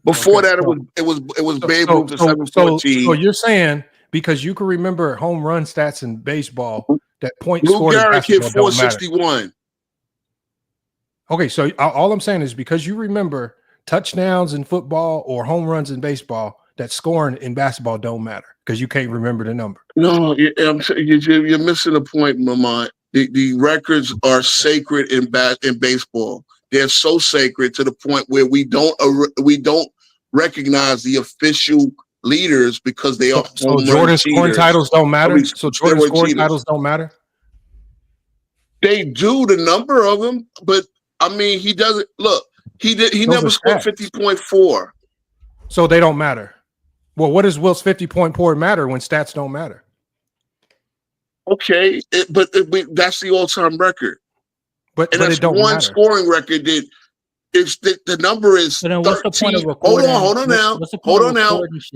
Speaker 3: Before that, it was Babe Ruth at 714.
Speaker 10: So you're saying because you can remember home run stats in baseball that point
Speaker 3: scored in basketball hit 461.
Speaker 10: Okay, so all I'm saying is because you remember touchdowns in football or home runs in baseball, that scoring in basketball don't matter because you can't remember the number.
Speaker 3: No, you're missing the point, Mama. The records are sacred in baseball. They're so sacred to the point where we don't recognize the official leaders because they are.
Speaker 10: So Jordan scoring titles don't matter. So Jordan scoring titles don't matter.
Speaker 3: They do, the number of them, but I mean he doesn't look. He never scored 50.4.
Speaker 10: So they don't matter. Well, what does Wilt's 50.4 matter when stats don't matter?
Speaker 3: Okay, but that's the all-time record.
Speaker 10: But
Speaker 3: that's
Speaker 10: it don't
Speaker 3: one
Speaker 10: matter.
Speaker 3: Scoring record that is the number is 13. Hold on now.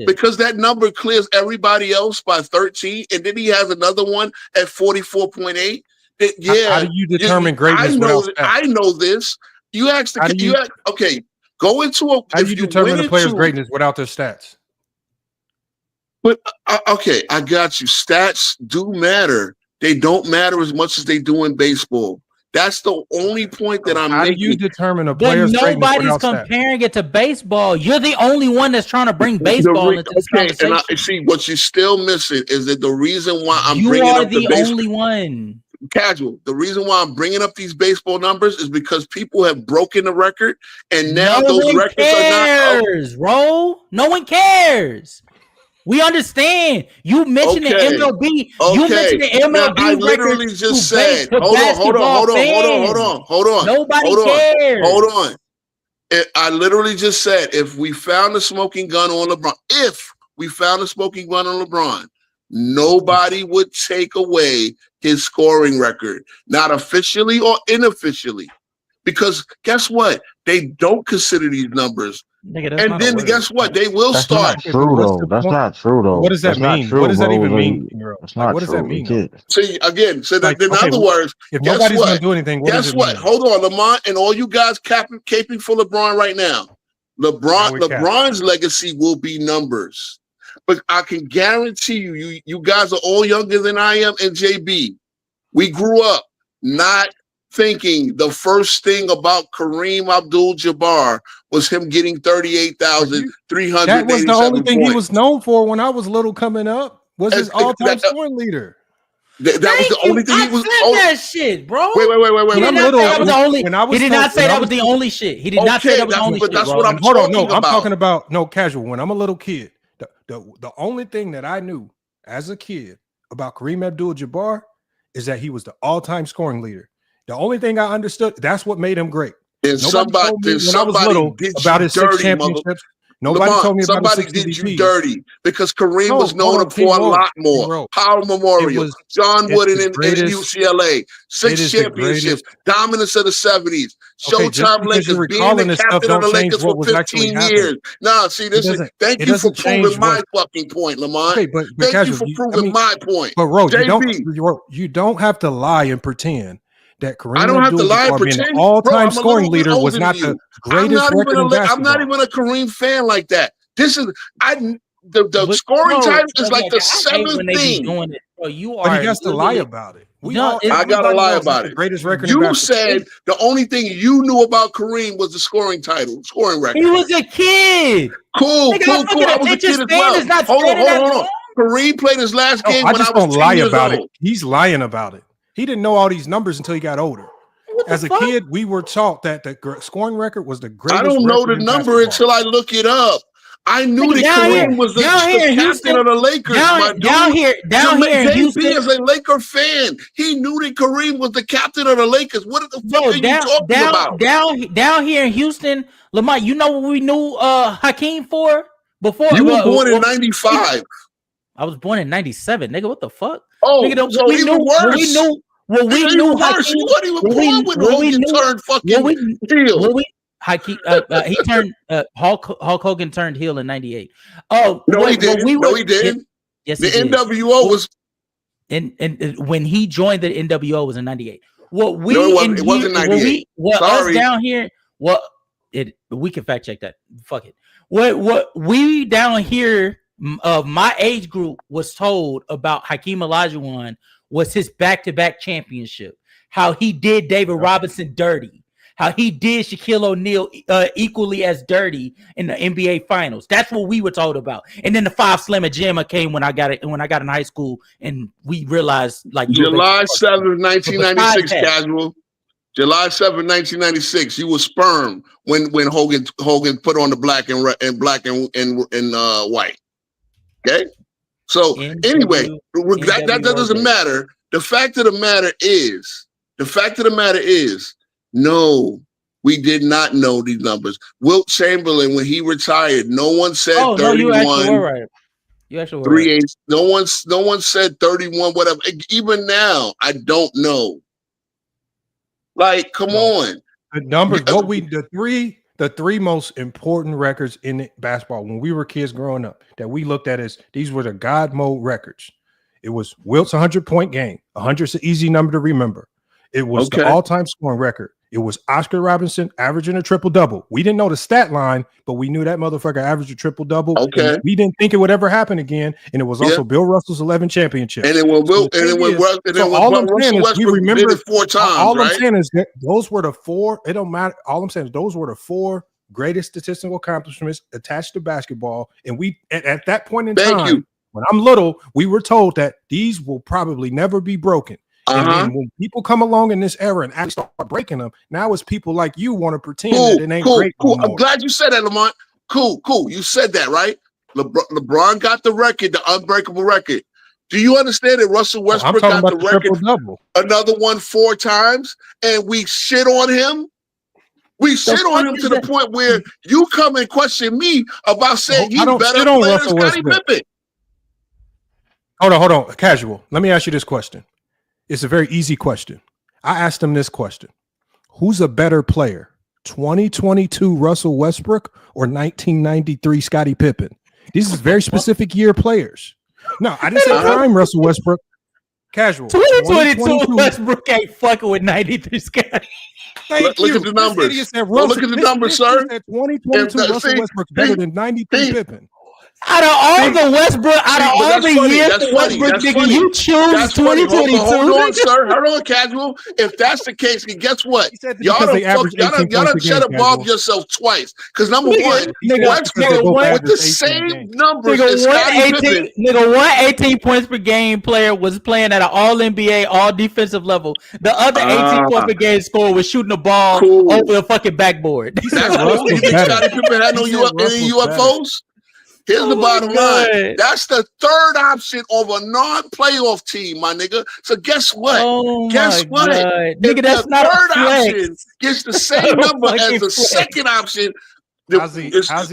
Speaker 3: Because that number clears everybody else by 13, and then he has another one at 44.8.
Speaker 10: How do you determine greatness?
Speaker 3: I know this. You asked okay. Go into a.
Speaker 10: How do you determine a player's greatness without their stats?
Speaker 3: But okay, I got you. Stats do matter. They don't matter as much as they do in baseball. That's the only point that I'm making.
Speaker 10: How do you determine a player's greatness without stats?
Speaker 6: Nobody's comparing it to baseball. You're the only one that's trying to bring baseball into this conversation.
Speaker 3: And see, what you're still missing is that the reason why I'm bringing up the
Speaker 6: only one.
Speaker 3: Casual. The reason why I'm bringing up these baseball numbers is because people have broken the record, and now those records are not.
Speaker 6: No one cares. We understand. You mentioned the MLB. You mentioned the MLB.
Speaker 3: I literally just said, hold on.
Speaker 6: Nobody cares.
Speaker 3: Hold on. I literally just said, if we found a smoking gun on LeBron, nobody would take away his scoring record, not officially or unofficially, because guess what? They don't consider these numbers. And then guess what? They will start.
Speaker 9: That's not true though.
Speaker 10: What does that mean? What does that even mean? What does that mean?
Speaker 3: See, again, so in other words,
Speaker 10: if nobody's going to do anything,
Speaker 3: guess what? Hold on, Lamont, and all you guys caping for LeBron right now. LeBron's legacy will be numbers. But I can guarantee you guys are all younger than I am and JB. We grew up not thinking the first thing about Kareem Abdul-Jabbar was him getting 38,300.
Speaker 10: That was the only thing he was known for when I was little coming up. Was his all-time scoring leader.
Speaker 3: That was the only thing he was.
Speaker 6: That shit, bro.
Speaker 3: Wait.
Speaker 6: He did not say that was the only. He did not say that was
Speaker 10: the
Speaker 6: the only shit. He did not say that was the only shit.
Speaker 3: That's
Speaker 6: bro.
Speaker 3: what I'm
Speaker 10: Hold on,
Speaker 3: talking
Speaker 10: no, I'm
Speaker 3: about.
Speaker 10: talking about casual. When I'm a little kid, the only thing that I knew as a kid about Kareem Abdul-Jabbar is that he was the all-time scoring leader. The only thing I understood, that's what made him great.
Speaker 3: And
Speaker 10: Nobody told me when I was little about his 6 championships. Nobody told me about his 6
Speaker 3: did you
Speaker 10: MVPs.
Speaker 3: dirty because Kareem was known for a lot more. Howard
Speaker 10: It
Speaker 3: Memorial,
Speaker 10: was-
Speaker 3: John
Speaker 10: it's
Speaker 3: Wooden
Speaker 10: the
Speaker 3: in
Speaker 10: greatest-
Speaker 3: UCLA, 6
Speaker 10: it is the
Speaker 3: championships,
Speaker 10: greatest-
Speaker 3: dominance of the 70s,
Speaker 10: Okay, just
Speaker 3: Showtime
Speaker 10: because you're
Speaker 3: Lakers, being
Speaker 10: recalling
Speaker 3: the
Speaker 10: this stuff
Speaker 3: captain of the
Speaker 10: don't change
Speaker 3: Lakers
Speaker 10: what
Speaker 3: for
Speaker 10: was actually
Speaker 3: 15
Speaker 10: happening.
Speaker 3: years. Nah, see, this is thank
Speaker 10: it
Speaker 3: you for
Speaker 10: doesn't change
Speaker 3: proving my
Speaker 10: what-
Speaker 3: fucking point, Lamont.
Speaker 10: Okay, but
Speaker 3: Thank you
Speaker 10: casual,
Speaker 3: for proving my point.
Speaker 10: But Ro,
Speaker 3: JB.
Speaker 10: you don't have to lie and pretend that Kareem
Speaker 3: I don't have to lie and
Speaker 10: Abdul-Jabbar being
Speaker 3: pretend.
Speaker 10: an
Speaker 3: Bro,
Speaker 10: all-time
Speaker 3: I'm a
Speaker 10: scoring
Speaker 3: little bit
Speaker 10: leader was
Speaker 3: older
Speaker 10: not
Speaker 3: than
Speaker 10: the
Speaker 3: you.
Speaker 10: greatest record in
Speaker 3: I'm
Speaker 10: basketball.
Speaker 3: not even a Kareem fan like that. This is the scoring title is like the seventh thing.
Speaker 6: Doing it. Bro, you are.
Speaker 10: But he has to lie about it.
Speaker 3: I gotta lie about it.
Speaker 10: Greatest record in
Speaker 3: You
Speaker 10: basketball.
Speaker 3: said the only thing you knew about Kareem was the scoring record.
Speaker 6: He was a kid.
Speaker 3: Cool.
Speaker 6: Nigga, I'm fucking
Speaker 3: I was a
Speaker 6: Atlantis
Speaker 3: kid as
Speaker 6: fan
Speaker 3: well.
Speaker 6: is not
Speaker 3: Hold
Speaker 6: standing that
Speaker 3: on.
Speaker 6: long.
Speaker 3: Kareem played his last
Speaker 10: No,
Speaker 3: game
Speaker 10: I
Speaker 3: when
Speaker 10: just
Speaker 3: I was
Speaker 10: don't
Speaker 3: 10
Speaker 10: lie
Speaker 3: years
Speaker 10: about
Speaker 3: old.
Speaker 10: it. He's lying about it. He didn't know all these numbers until he got older. As a kid, we were taught that the scoring record was the greatest.
Speaker 3: I don't know
Speaker 10: record
Speaker 3: the
Speaker 10: in
Speaker 3: number
Speaker 10: basketball.
Speaker 3: until I look it up. I knew that Kareem was the captain of the Lakers.
Speaker 6: Down here in
Speaker 3: JB
Speaker 6: Houston,
Speaker 3: is a Laker fan. He knew that Kareem was the captain of the Lakers. What the fuck are you talking about?
Speaker 6: Down here in Houston, Lamont, you know what we knew Hakeem for before?
Speaker 3: You were born in 95.
Speaker 6: I was born in 97, nigga. What the fuck?
Speaker 3: Oh,
Speaker 6: nigga,
Speaker 3: so even worse.
Speaker 6: We knew
Speaker 3: worse. You weren't even born when Hogan turned fucking heel.
Speaker 6: He turned Hulk Hogan turned heel in 98. Oh
Speaker 3: no, he didn't. He didn't.
Speaker 6: Yes,
Speaker 3: the NWO was
Speaker 6: and when he joined the NWO was in 98. What we
Speaker 3: it wasn't 98.
Speaker 6: Us down here, we can fact check that. Fuck it. What we down here of my age group was told about Hakeem Olajuwon was his back-to-back championship. How he did David Robinson dirty. How he did Shaquille O'Neal equally as dirty in the NBA Finals. That's what we were told about. And then the 5 Slammer Jammer came when I got in high school, and we realized like
Speaker 3: July 7th, 1996, casual. July 7th, 1996. You were sperm when Hogan put on the black and white. Okay. So anyway, that doesn't matter. The fact of the matter is, no, we did not know these numbers. Wilt Chamberlain, when he retired, no one said 31.
Speaker 6: No, you actually were right. You actually were
Speaker 3: 3 8. No one said 31, whatever. Even now, I don't know. Like, come on.
Speaker 10: The numbers, the three most important records in basketball when we were kids growing up that we looked at as these were the God mode records. It was Wilt's 100-point game. 100 is an easy number to remember. It was the all-time scoring record. It was Oscar Robertson averaging a triple-double. We didn't know the stat line, but we knew that motherfucker averaged a triple-double.
Speaker 3: Okay.
Speaker 10: We didn't think it would ever happen again. And it was also Bill Russell's 11 championships.
Speaker 3: And then when Russell Westbrook did it 4 times,
Speaker 10: all
Speaker 3: right?
Speaker 10: I'm saying is that those were the 4. It don't matter. All I'm saying is those were the 4 greatest statistical accomplishments attached to basketball. And we at that point in time, when I'm little, we were told that these will probably never be broken. And then when people come along in this era and actually start breaking them, now it's people like you want to pretend that it ain't great.
Speaker 3: Cool. I'm glad you said that, Lamont. Cool. You said that, right? LeBron got the record, the unbreakable record. Do you understand that Russell Westbrook got the record another one 4 times, and we shit on him? We shit on him to the point where you come and question me about saying he's better player than Scottie Pippen.
Speaker 10: Hold on. Casual. Let me ask you this question. It's a very easy question. I asked him this question. Who's a better player, 2022 Russell Westbrook or 1993 Scottie Pippen? These is very specific year players. No, I didn't say prime Russell Westbrook. Casual.
Speaker 6: 2022 Westbrook ain't fucking with 93 Scottie.
Speaker 3: Look at the numbers. Look at the numbers, sir.
Speaker 10: 2022 Russell Westbrook's better than 93 Pippen.
Speaker 6: Out of all the Westbrook, out of
Speaker 3: but
Speaker 6: all
Speaker 3: that's
Speaker 6: the
Speaker 3: funny.
Speaker 6: years
Speaker 3: That's
Speaker 6: for
Speaker 3: funny.
Speaker 6: Westbrook,
Speaker 3: That's
Speaker 6: nigga,
Speaker 3: funny.
Speaker 6: you choose
Speaker 3: That's funny.
Speaker 6: 2022.
Speaker 3: Hold on,
Speaker 6: nigga.
Speaker 3: sir. Hold on, Casual. If that's the case, then guess what?
Speaker 10: He said that
Speaker 3: Y'all
Speaker 10: because they
Speaker 3: don't fuck.
Speaker 10: average
Speaker 3: Y'all
Speaker 10: 18
Speaker 3: done
Speaker 10: points a
Speaker 3: shut
Speaker 10: game,
Speaker 3: up Bob
Speaker 10: Casual.
Speaker 3: yourself twice. Because number
Speaker 6: Nigga,
Speaker 3: one,
Speaker 10: He said that's because they
Speaker 3: Westbrook
Speaker 10: both
Speaker 6: one,
Speaker 3: with the
Speaker 10: average 18 a
Speaker 3: same
Speaker 10: game.
Speaker 3: numbers as Scottie Pippen.
Speaker 6: Nigga, one 18 points per game player was playing at an all NBA, all defensive level. The other 18 points per game score was shooting the ball
Speaker 3: Cool.
Speaker 6: over the fucking backboard.
Speaker 10: He said
Speaker 3: That's
Speaker 10: Russ
Speaker 3: cool.
Speaker 10: was
Speaker 3: You think
Speaker 10: better.
Speaker 3: Scottie Pippen had no
Speaker 10: He said Russ
Speaker 3: any
Speaker 10: was better.
Speaker 3: UFOs? Here's the bottom line.
Speaker 6: God.
Speaker 3: That's the third option of a non-playoff team, my nigga. So guess what?
Speaker 6: Oh
Speaker 3: Guess
Speaker 6: my
Speaker 3: what?
Speaker 6: God.
Speaker 3: If
Speaker 6: Nigga, that's
Speaker 3: the
Speaker 6: not a
Speaker 3: third
Speaker 6: flex.
Speaker 3: option gets the
Speaker 6: That's
Speaker 3: same
Speaker 6: not a
Speaker 3: number as
Speaker 6: fucking
Speaker 3: the
Speaker 6: flex.
Speaker 3: second option,
Speaker 10: How's he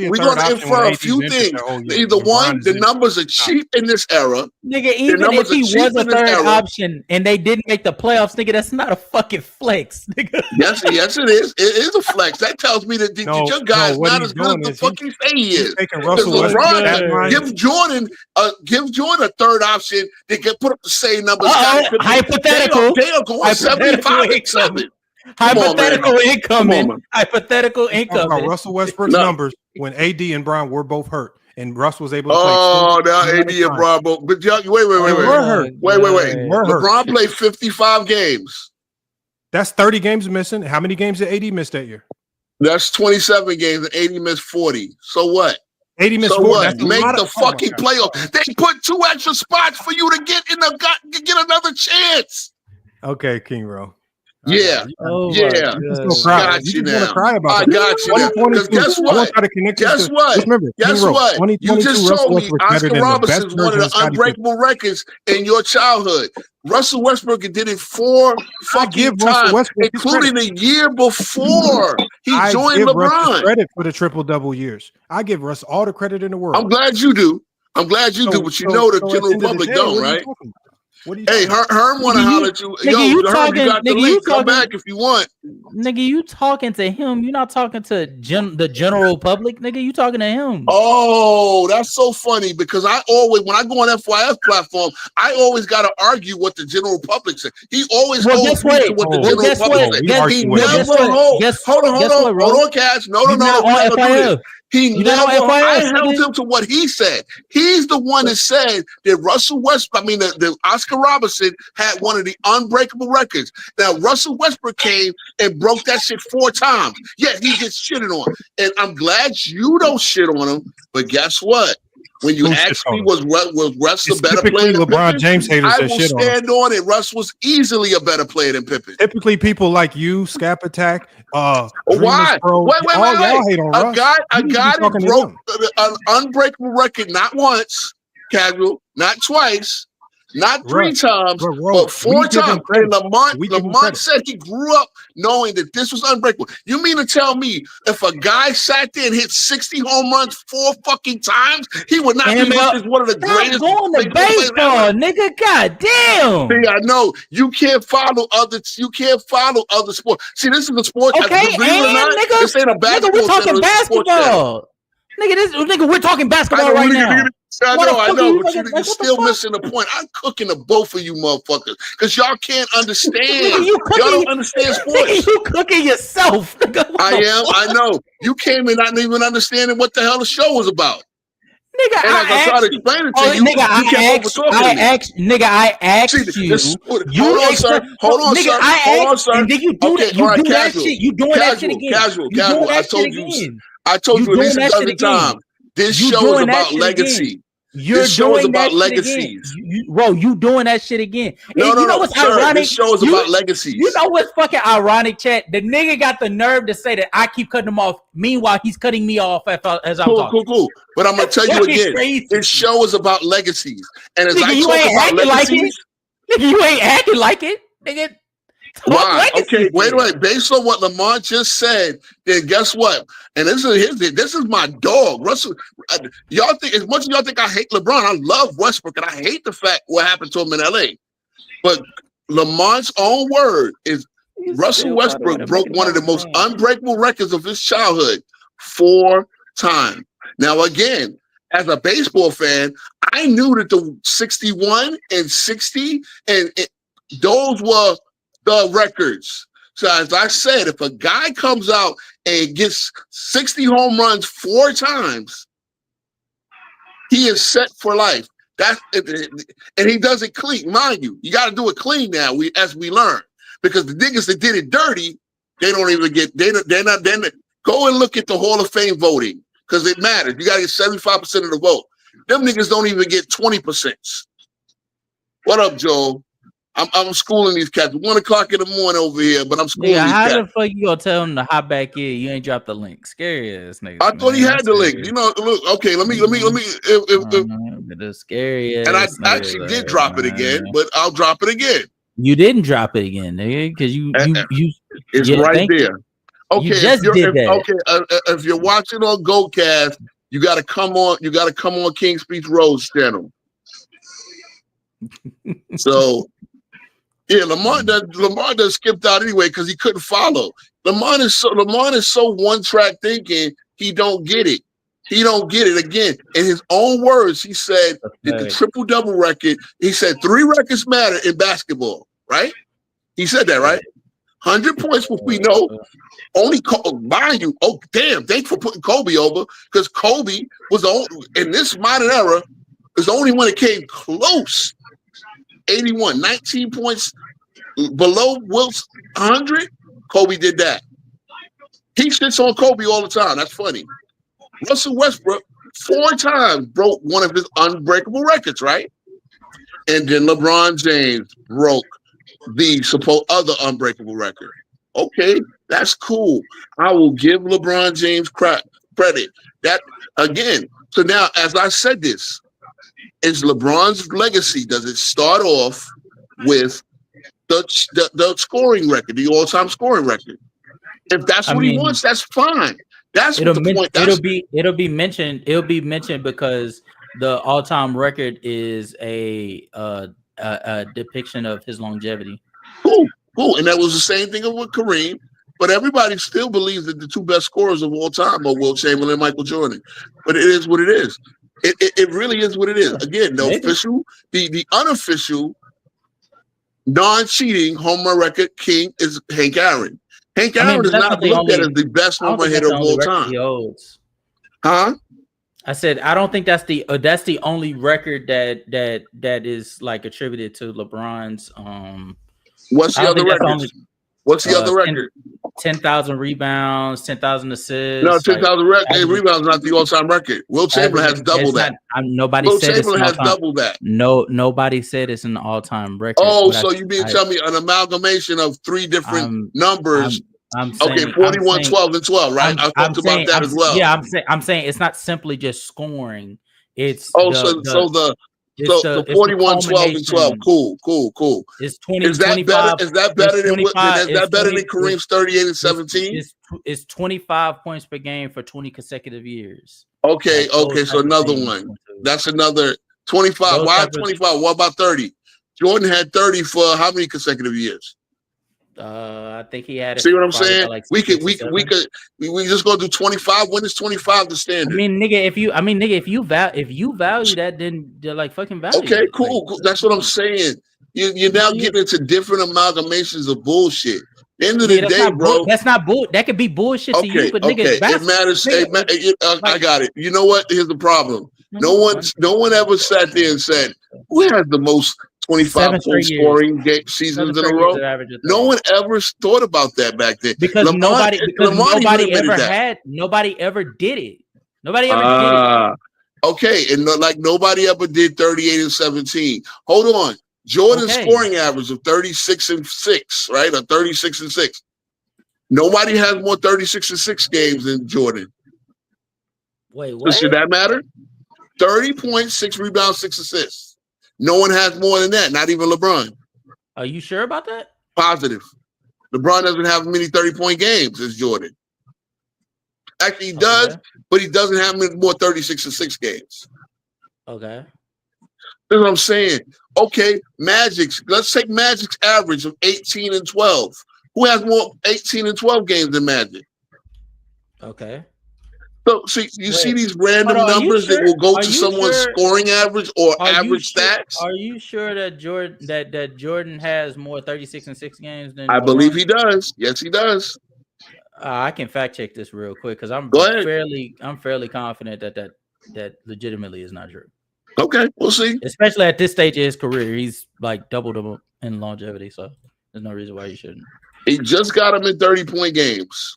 Speaker 10: a
Speaker 3: we're
Speaker 10: third
Speaker 3: going to
Speaker 10: option when
Speaker 3: infer a
Speaker 10: AD's
Speaker 3: few
Speaker 10: injured
Speaker 3: things.
Speaker 10: that whole year?
Speaker 3: Either
Speaker 10: When Bron
Speaker 3: one,
Speaker 10: is
Speaker 3: the
Speaker 10: injured?
Speaker 3: numbers are cheap in this era.
Speaker 6: Nigga, even
Speaker 3: numbers
Speaker 6: if he
Speaker 3: are cheap
Speaker 6: was a
Speaker 3: in this
Speaker 6: third
Speaker 3: era.
Speaker 6: option and they didn't make the playoffs, nigga, that's not a fucking flex, nigga.
Speaker 3: Yes, it is. It is a flex. That tells me that your guy is
Speaker 10: what
Speaker 3: not
Speaker 10: he's
Speaker 3: as good
Speaker 10: doing
Speaker 3: as the
Speaker 10: is
Speaker 3: fuck he say he
Speaker 10: he's
Speaker 3: is.
Speaker 10: taking
Speaker 3: Because
Speaker 10: Russell Westbrook that
Speaker 3: LeBron
Speaker 10: line.
Speaker 3: give Jordan a third option. They can put up the same numbers.
Speaker 6: Hypothetical.
Speaker 3: They are going 75-7.
Speaker 6: Hypothetical incoming.
Speaker 3: man.
Speaker 6: Hypothetical
Speaker 10: Talking about
Speaker 6: incoming.
Speaker 10: Russell Westbrook's
Speaker 3: No.
Speaker 10: numbers when AD and Bron were both hurt, and Russ was able to play.
Speaker 3: Oh, now
Speaker 10: 60
Speaker 3: AD and Bravo. But wait.
Speaker 10: They were hurt.
Speaker 3: Wait.
Speaker 10: They were hurt.
Speaker 3: LeBron played 55 games.
Speaker 10: That's 30 games missing. How many games did AD miss that year?
Speaker 3: That's 27 games, and 80 missed 40. So what?
Speaker 10: 80 missed
Speaker 3: So
Speaker 10: 40.
Speaker 3: what?
Speaker 10: That's a
Speaker 3: Make
Speaker 10: lot
Speaker 3: the
Speaker 10: of- oh my
Speaker 3: fucking
Speaker 10: God.
Speaker 3: playoff. They put 2 extra spots for you to get another chance.
Speaker 10: Okay, King Ro.
Speaker 3: Yeah.
Speaker 6: Oh
Speaker 3: Yeah.
Speaker 10: You just gonna cry.
Speaker 3: Got
Speaker 10: You
Speaker 3: you
Speaker 10: just wanna
Speaker 3: now.
Speaker 10: cry about
Speaker 3: I
Speaker 10: that.
Speaker 3: got you now. Because
Speaker 10: 2022.
Speaker 3: guess
Speaker 10: I want
Speaker 3: what?
Speaker 10: to try to connect this
Speaker 3: Guess
Speaker 10: to-
Speaker 3: what?
Speaker 10: Just remember,
Speaker 3: Guess
Speaker 10: King Ro,
Speaker 3: what?
Speaker 10: 2022
Speaker 3: You just
Speaker 10: Russell
Speaker 3: told me
Speaker 10: Westbrook's better
Speaker 3: Oscar
Speaker 10: than the
Speaker 3: Robertson
Speaker 10: best
Speaker 3: is one of
Speaker 10: version
Speaker 3: the
Speaker 10: of Scottie Pippen.
Speaker 3: unbreakable records in your childhood. Russell Westbrook did it 4 fucking
Speaker 10: give Russell
Speaker 3: times,
Speaker 10: Westbrook his
Speaker 3: including the year before he
Speaker 10: I
Speaker 3: joined
Speaker 10: give Russ his
Speaker 3: LeBron.
Speaker 10: credit for the triple-double years. I give Russ all the credit in the world.
Speaker 3: I'm glad you do. But you know the
Speaker 10: at
Speaker 3: general
Speaker 10: end of the
Speaker 3: public
Speaker 10: day,
Speaker 3: don't,
Speaker 10: what are you
Speaker 3: right?
Speaker 10: talking about? What are you
Speaker 3: Hey,
Speaker 10: talking about?
Speaker 3: Herm want to holler at you.
Speaker 6: nigga,
Speaker 3: Yo,
Speaker 6: you
Speaker 3: Herm,
Speaker 6: talking-
Speaker 3: you got the
Speaker 6: nigga, you
Speaker 3: link. Come
Speaker 6: talking-
Speaker 3: back if you want.
Speaker 6: Nigga, you talking to him. You're not talking to the general public, nigga. You talking to him.
Speaker 3: Oh, that's so funny because I always, when I go on FYF platform, I always got to argue what the general public says. He always
Speaker 6: Well,
Speaker 3: holds
Speaker 6: guess
Speaker 3: me
Speaker 6: what?
Speaker 3: to what the
Speaker 6: Well,
Speaker 3: general
Speaker 6: guess
Speaker 3: public
Speaker 6: what?
Speaker 3: says.
Speaker 6: Guess-
Speaker 3: He
Speaker 6: well,
Speaker 3: never
Speaker 6: guess what?
Speaker 3: holds.
Speaker 6: Guess-
Speaker 3: Hold on,
Speaker 6: guess what, Ro?
Speaker 3: hold on, Cash. No,
Speaker 6: You not
Speaker 3: we're
Speaker 6: on
Speaker 3: not gonna do
Speaker 6: FYF.
Speaker 3: this. He
Speaker 6: You not on
Speaker 3: never. I
Speaker 6: FYF,
Speaker 3: held
Speaker 6: nigga.
Speaker 3: him to what he said. He's the one that said that Russell Westbrook. I mean, the Oscar Robertson had one of the unbreakable records. Now Russell Westbrook came and broke that shit 4 times. Yet he gets shitted on, and I'm glad you don't shit on him. But guess what? When you
Speaker 10: Who
Speaker 3: ask
Speaker 10: shits on
Speaker 3: me,
Speaker 10: him?
Speaker 3: was Russ a
Speaker 10: It's
Speaker 3: better
Speaker 10: typically
Speaker 3: player than
Speaker 10: LeBron
Speaker 3: Pippen?
Speaker 10: James haters
Speaker 3: I
Speaker 10: that
Speaker 3: will
Speaker 10: shit on him.
Speaker 3: stand on it. Russ was easily a better player than Pippen.
Speaker 10: Typically, people like you, Scap Attack,
Speaker 3: Why?
Speaker 10: Dreamers Bro,
Speaker 3: Wait.
Speaker 10: all y'all hate on
Speaker 3: A
Speaker 10: Russ.
Speaker 3: guy
Speaker 10: You need to be
Speaker 3: that
Speaker 10: talking to
Speaker 3: broke
Speaker 10: them.
Speaker 3: an unbreakable record not once, Casual, not twice, not 3 times, but 4
Speaker 10: we give him
Speaker 3: times.
Speaker 10: credit.
Speaker 3: And
Speaker 10: We give him
Speaker 3: Lamont
Speaker 10: credit.
Speaker 3: said he grew up knowing that this was unbreakable. You mean to tell me if a guy sat there and hit 60 home runs 4 fucking times, he would not be listed as one of the greatest
Speaker 6: going to
Speaker 3: baseball players
Speaker 6: baseball,
Speaker 3: ever?
Speaker 6: nigga. God damn.
Speaker 3: See, I know you can't follow other sports. See, this is a sport.
Speaker 6: Okay,
Speaker 3: believe it or not,
Speaker 6: nigga,
Speaker 3: this ain't a basketball
Speaker 6: we're talking
Speaker 3: channel, it's a sports channel.
Speaker 6: basketball. Nigga, we're talking basketball
Speaker 3: I know,
Speaker 6: right
Speaker 3: nigga,
Speaker 6: now.
Speaker 3: I
Speaker 6: Why the
Speaker 3: know,
Speaker 6: fuck are
Speaker 3: but
Speaker 6: you
Speaker 3: you're
Speaker 6: fucking- what the
Speaker 3: still
Speaker 6: fuck?
Speaker 3: missing the point. I'm cooking to both of you motherfuckers because y'all can't understand.
Speaker 6: Nigga, you
Speaker 3: Y'all
Speaker 6: cooking-
Speaker 3: don't understand
Speaker 6: Nigga,
Speaker 3: sports.
Speaker 6: you cooking yourself. Nigga, what
Speaker 3: I
Speaker 6: the
Speaker 3: am.
Speaker 6: fuck?
Speaker 3: I know. You came in not even understanding what the hell the show was about.
Speaker 6: Nigga,
Speaker 3: And as I try to explain it to you,
Speaker 6: nigga,
Speaker 3: you kept over-talking me.
Speaker 6: I asked
Speaker 3: See,
Speaker 6: you.
Speaker 3: this-
Speaker 6: You
Speaker 3: hold on, sir.
Speaker 6: explain-
Speaker 3: Hold on,
Speaker 6: nigga,
Speaker 3: sir.
Speaker 6: I
Speaker 3: Hold on,
Speaker 6: asked-
Speaker 3: sir.
Speaker 6: and then you do
Speaker 3: Okay,
Speaker 6: that. You
Speaker 3: all right,
Speaker 6: do that
Speaker 3: casual.
Speaker 6: shit. You doing that shit again.
Speaker 3: Casual.
Speaker 6: You doing that
Speaker 3: I
Speaker 6: shit
Speaker 3: told you.
Speaker 6: again.
Speaker 3: I told you at
Speaker 6: doing
Speaker 3: least a
Speaker 6: that
Speaker 3: dozen
Speaker 6: shit again.
Speaker 3: times. This
Speaker 6: You
Speaker 3: show is
Speaker 6: doing that
Speaker 3: about
Speaker 6: shit
Speaker 3: legacy.
Speaker 6: again. You're
Speaker 3: This show is
Speaker 6: doing
Speaker 3: about
Speaker 6: that shit
Speaker 3: legacies.
Speaker 6: again. Bro, you doing that shit again.
Speaker 3: No,
Speaker 6: And you know what's
Speaker 3: sir.
Speaker 6: ironic?
Speaker 3: This show is
Speaker 6: You-
Speaker 3: about legacies.
Speaker 6: You know what's fucking ironic, chat? The nigga got the nerve to say that I keep cutting him off. Meanwhile, he's cutting me off as I'm talking.
Speaker 3: Cool. But I'm gonna tell you
Speaker 6: Fucking
Speaker 3: again,
Speaker 6: crazy.
Speaker 3: this show is about legacies. And as
Speaker 6: Nigga,
Speaker 3: I
Speaker 6: you
Speaker 3: talk
Speaker 6: ain't
Speaker 3: about
Speaker 6: acting like
Speaker 3: legacies,
Speaker 6: it. Nigga, you ain't acting like it. Nigga. Talk
Speaker 3: why?
Speaker 6: legacy
Speaker 3: Okay, wait.
Speaker 6: again.
Speaker 3: Based on what Lamont just said, then guess what? And this is my dog, Russell. Y'all think as much as y'all think I hate LeBron, I love Westbrook, and I hate the fact what happened to him in LA. But Lamont's own word is Russell Westbrook broke one of the most unbreakable records of his childhood 4 times. Now, again, as a baseball fan, I knew that the 61 and 60 and those were the records. So as I said, if a guy comes out and gets 60 home runs 4 times, He is set for life. And he does it clean, mind you. You got to do it clean now. As we learn, because the niggas that did it dirty, they don't even get. They're not. Go and look at the Hall of Fame voting because it matters. You got to get 75% of the vote. Them niggas don't even get 20%. What up, Joel? I'm schooling these cats. 1 o'clock in the morning over here, but I'm schooling these
Speaker 6: how
Speaker 3: cats.
Speaker 6: the fuck you gonna tell him to hop back in? You ain't dropped the link. Scary ass nigga.
Speaker 3: I thought he had the link. You know, look. Okay, let me.
Speaker 6: The scary ass.
Speaker 3: And I actually did drop it again, but I'll drop it again.
Speaker 6: You didn't drop it again, nigga, because you.
Speaker 3: It's right there. Okay,
Speaker 6: you just did that.
Speaker 3: Okay, if you're watching on GoCast, you got to come on. You got to come on King Speech Rose channel. So, yeah, Lamar does skipped out anyway because he couldn't follow. Lamar is so one track thinking he don't get it. He don't get it. Again, in his own words, he said the triple double record. He said 3 records matter in basketball. Right? He said that, right? 100 points, what we know. Only mind you. Oh, damn! Thanks for putting Kobe over because Kobe was the only, in this modern era is the only one that came close. 81, 19 points below Wilt's 100. Kobe did that. He shits on Kobe all the time. That's funny. Russell Westbrook 4 times broke one of his unbreakable records, right? And then LeBron James broke the supposed other unbreakable record. Okay, that's cool. I will give LeBron James credit. That again. So now, as I said this, is LeBron's legacy? Does it start off with the scoring record, the all-time scoring record? If that's what he wants, that's fine. That's what the point.
Speaker 6: It'll be mentioned. It'll be mentioned because the all-time record is a depiction of his longevity.
Speaker 3: Cool. And that was the same thing with Kareem. But everybody still believes that the 2 best scorers of all time are Wilt Chamberlain and Michael Jordan. But it is what it is. It really is what it is. Again, the official, the unofficial, non-cheating home run record king is Hank Aaron. Hank Aaron is not looked at as the best home run hitter of all time. Huh?
Speaker 6: I said I don't think that's the only record that is like attributed to LeBron's.
Speaker 3: What's the other record? What's the other record?
Speaker 6: 10,000 rebounds, 10,000 assists.
Speaker 3: No, 10,000 rebounds is not the all-time record. Wilt Chamberlain has double that.
Speaker 6: Nobody
Speaker 3: Wilt
Speaker 6: said
Speaker 3: Chamberlain has double that.
Speaker 6: No, nobody said it's an all-time record.
Speaker 3: Oh, so you mean tell me an amalgamation of 3 different numbers?
Speaker 6: I'm saying,
Speaker 3: okay, 41, 12, and 12, right? I talked about that as well.
Speaker 6: Yeah, I'm saying it's not simply just scoring. It's
Speaker 3: so 41, 12, and 12. Cool.
Speaker 6: It's 20.
Speaker 3: Is that 25, better? Is that better than Kareem's 38 and 17?
Speaker 6: It's 25 points per game for 20 consecutive years.
Speaker 3: Okay. So another one. That's another 25. Why 25? What about 30? Jordan had 30 for how many consecutive years?
Speaker 6: I think he had it.
Speaker 3: See what I'm saying? Like we just gonna do 25. When is 25 the standard?
Speaker 6: I mean, nigga, if you value that, then they're like fucking value.
Speaker 3: Okay, cool. That's what I'm saying. You're now getting into different amalgamations of bullshit. End of the day, bro.
Speaker 6: That's not bull. That could be bullshit to you, but nigga,
Speaker 3: it matters. I got it. You know what? Here's the problem. No one ever sat there and said, "Who has the most 25 point scoring seasons in a row?" No one ever thought about that back then
Speaker 6: because nobody ever did it. Nobody ever did it.
Speaker 3: Okay, and like nobody ever did 38 and 17. Hold on. Jordan's scoring average of 36 and 6, right? Or 36 and 6. Nobody has more 36 and 6 games than Jordan.
Speaker 6: Wait, what?
Speaker 3: So should that matter? 30 points, 6 rebounds, 6 assists. No one has more than that, not even LeBron.
Speaker 6: Are you sure about that?
Speaker 3: Positive. LeBron doesn't have many 30-point games as Jordan. Actually, he does, but he doesn't have many more 36 and 6 games.
Speaker 6: Okay.
Speaker 3: That's what I'm saying. Okay, let's take Magic's average of 18 and 12. Who has more 18 and 12 games than Magic?
Speaker 6: Okay.
Speaker 3: So see these random numbers that will go to someone's scoring average or average stats?
Speaker 6: Are you sure that Jordan has more 36 and 6 games than
Speaker 3: I believe he does. Yes, he does.
Speaker 6: I can fact check this real quick because I'm fairly confident that that legitimately is not true.
Speaker 3: Okay, we'll see.
Speaker 6: Especially at this stage of his career, he's like doubled him in longevity, so there's no reason why you shouldn't.
Speaker 3: He just got him in 30-point games.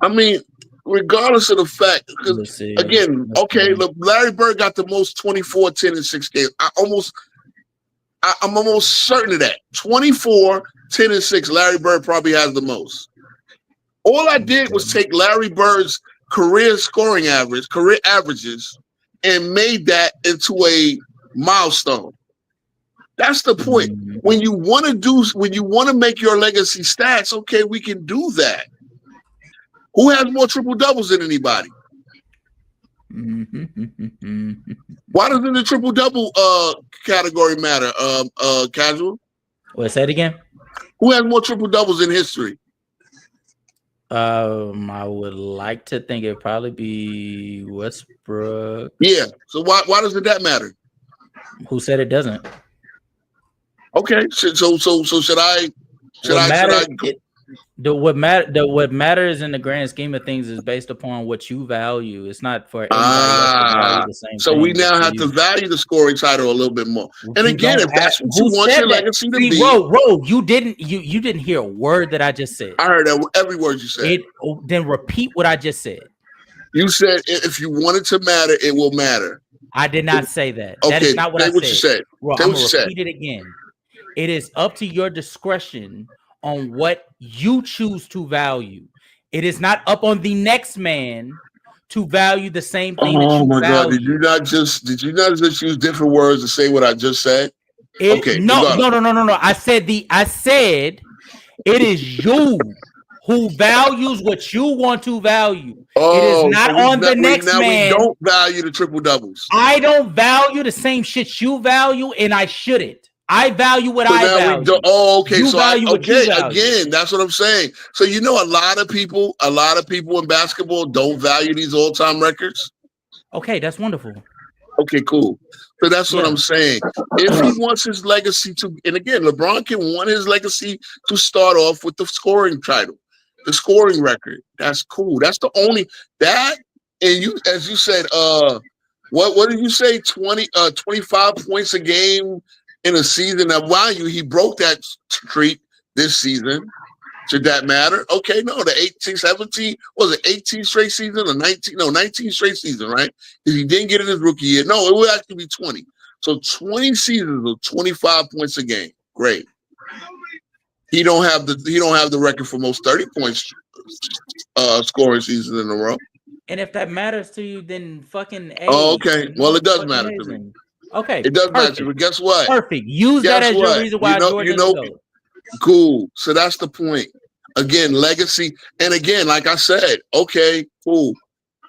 Speaker 3: I mean, regardless of the fact, because again, okay, look, Larry Bird got the most 24, 10, and 6 games. I'm almost certain of that. 24, 10, and 6, Larry Bird probably has the most. All I did was take Larry Bird's career scoring average, career averages, and made that into a milestone. That's the point. When you want to make your legacy stats, okay, we can do that. Who has more triple doubles than anybody? Why doesn't the triple double category matter? Casual.
Speaker 6: Wait, say it again.
Speaker 3: Who has more triple doubles in history?
Speaker 6: I would like to think it'd probably be Westbrook.
Speaker 3: Yeah. So why doesn't that matter?
Speaker 6: Who said it doesn't?
Speaker 3: Okay. So should I?
Speaker 6: What matters in the grand scheme of things is based upon what you value. It's not for everybody else to value the same.
Speaker 3: So we now have to value the scoring title a little bit more. And again, if that's what you want your legacy to be,
Speaker 6: Ro, you didn't hear a word that I just said.
Speaker 3: I heard every word you said.
Speaker 6: Then repeat what I just said.
Speaker 3: You said if you want it to matter, it will matter.
Speaker 6: I did not say that.
Speaker 3: Okay,
Speaker 6: that is not what I said.
Speaker 3: What you said.
Speaker 6: Ro, I'm gonna repeat it again. It is up to your discretion on what you choose to value. It is not up on the next man to value the same thing.
Speaker 3: Oh my God! Did you not just use different words to say what I just said? Okay.
Speaker 6: No. I said it is you who values what you want to value. It is not on the next man.
Speaker 3: We don't value the triple doubles.
Speaker 6: I don't value the same shit you value, and I shouldn't. I value what I value.
Speaker 3: Okay.
Speaker 6: You
Speaker 3: so
Speaker 6: again,
Speaker 3: that's what I'm saying. So a lot of people in basketball don't value these all-time records.
Speaker 6: Okay, that's wonderful.
Speaker 3: Okay, cool. So that's what I'm saying. If he wants his legacy to, and again, LeBron can want his legacy to start off with the scoring title, the scoring record. That's cool. That's the only that. And you, as you said, what did you say? 25 points a game in a season. Now, mind you, he broke that streak this season. Should that matter? Okay, no, the 18, 17, was it 18 straight season or 19? No, 19 straight season, right? Because he didn't get it his rookie year. No, it would actually be 20. So 20 seasons of 25 points a game. Great. He don't have the record for most 30 points scoring seasons in a row.
Speaker 6: And if that matters to you, then fucking
Speaker 3: okay. Well, it does matter to me.
Speaker 6: Okay,
Speaker 3: it does matter to me. Guess what?
Speaker 6: Perfect. Use that as your reason why Jordan
Speaker 3: cool. So that's the point. Again, legacy. And again, like I said, okay, cool.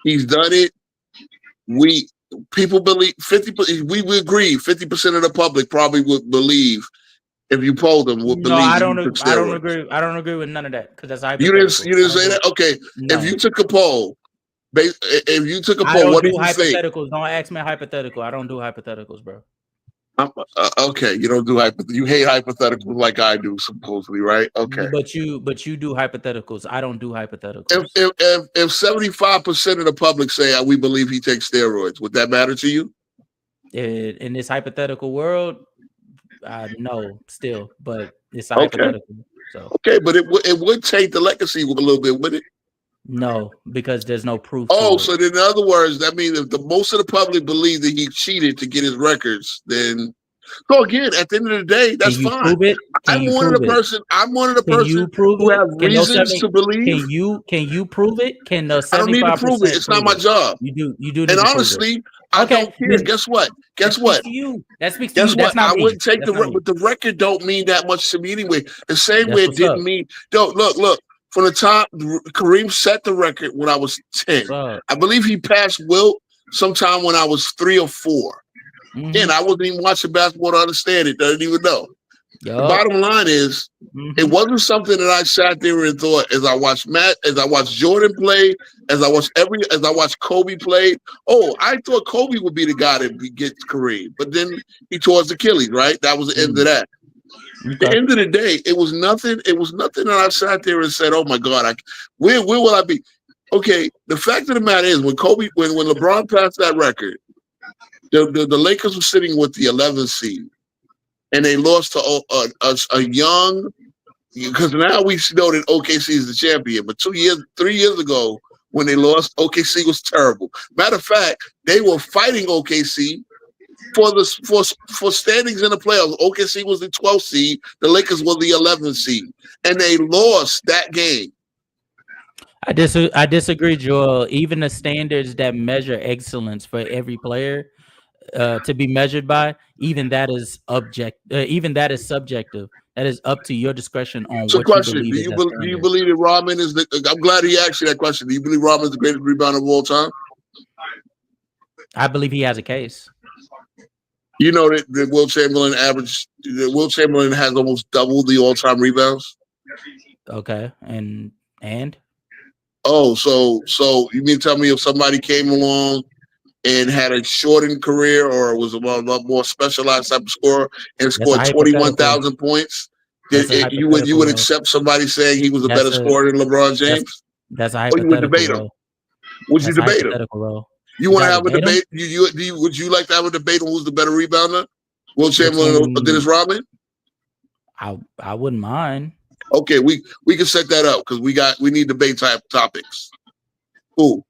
Speaker 3: He's done it. People believe 50%. We agree 50% of the public probably would believe, if you polled them, would believe.
Speaker 6: I don't agree. I don't agree with none of that because that's hypothetical.
Speaker 3: You didn't say that? Okay. No. If you took a poll, what do you think?
Speaker 6: Don't ask me hypothetical. I don't do hypotheticals, bro.
Speaker 3: Okay, you don't do you hate hypotheticals like I do, supposedly, right? Okay,
Speaker 6: but you do hypotheticals. I don't do hypotheticals.
Speaker 3: If 75% of the public say we believe he takes steroids, would that matter to you?
Speaker 6: In this hypothetical world, no, still, but it's hypothetical. So
Speaker 3: okay, but it would take the legacy a little bit, would it?
Speaker 6: No, because there's no proof.
Speaker 3: So then in other words, that means if most of the public believe that he cheated to get his records, then so again, at the end of the day, that's fine. I'm one of the person who have reasons to believe.
Speaker 6: Can you prove it? Can the 75%
Speaker 3: I don't need to prove it. It's not my job.
Speaker 6: You do.
Speaker 3: And honestly, I don't care. Guess what? That speaks to you. That's not I wouldn't take but the record don't mean that much to me anyway. The same way it didn't mean. Look. From the top, Kareem set the record when I was 10. I believe he passed Wilt sometime when I was 3 or 4. Again, I wasn't even watching basketball to understand it. Doesn't even know. The bottom line is, it wasn't something that I sat there and thought as I watched Jordan play, as I watched Kobe play. Oh, I thought Kobe would be the guy that gets Kareem, but then he tore his Achilles. Right, that was the end of that. At the end of the day, it was nothing. It was nothing that I sat there and said, "Oh my God, where will I be?" Okay, the fact of the matter is, when LeBron passed that record, the Lakers were sitting with the 11th seed, and they lost to a young. Because now we know that OKC is the champion, but 3 years ago, when they lost, OKC was terrible. Matter of fact, they were fighting OKC for standings in the playoffs. OKC was the 12th seed, the Lakers were the 11th seed, and they lost that game.
Speaker 6: I disagree, Joel. Even the standards that measure excellence for every player to be measured by, even that is subjective. That is up to your discretion on
Speaker 3: So,
Speaker 6: what you
Speaker 3: question:
Speaker 6: believe is that
Speaker 3: Do you
Speaker 6: standard.
Speaker 3: believe that Rodman is the? I'm glad he asked you that question. Do you believe Rodman is the greatest rebounder of all time?
Speaker 6: I believe he has a case.
Speaker 3: You know that Will Chamberlain has almost double the all-time rebounds.
Speaker 6: Okay, and
Speaker 3: Oh, so you mean to tell me if somebody came along and had a shortened career or was a lot more specialized type of scorer and
Speaker 6: that's a
Speaker 3: scored
Speaker 6: hypothetical.
Speaker 3: 21,000 points,
Speaker 6: That's a
Speaker 3: you would
Speaker 6: hypothetical.
Speaker 3: accept somebody saying he was a
Speaker 6: That's
Speaker 3: better
Speaker 6: a-
Speaker 3: scorer than LeBron James?
Speaker 6: That's a
Speaker 3: Or you would
Speaker 6: hypothetical.
Speaker 3: debate him? Would you
Speaker 6: That's a
Speaker 3: debate him?
Speaker 6: hypothetical, bro.
Speaker 3: You want to have a debate? Would you like to have a debate on who's the better rebounder? Will Chamberlain or Dennis Rodman?
Speaker 6: I wouldn't mind.
Speaker 3: Okay, we can set that up because we need debate type topics. Cool.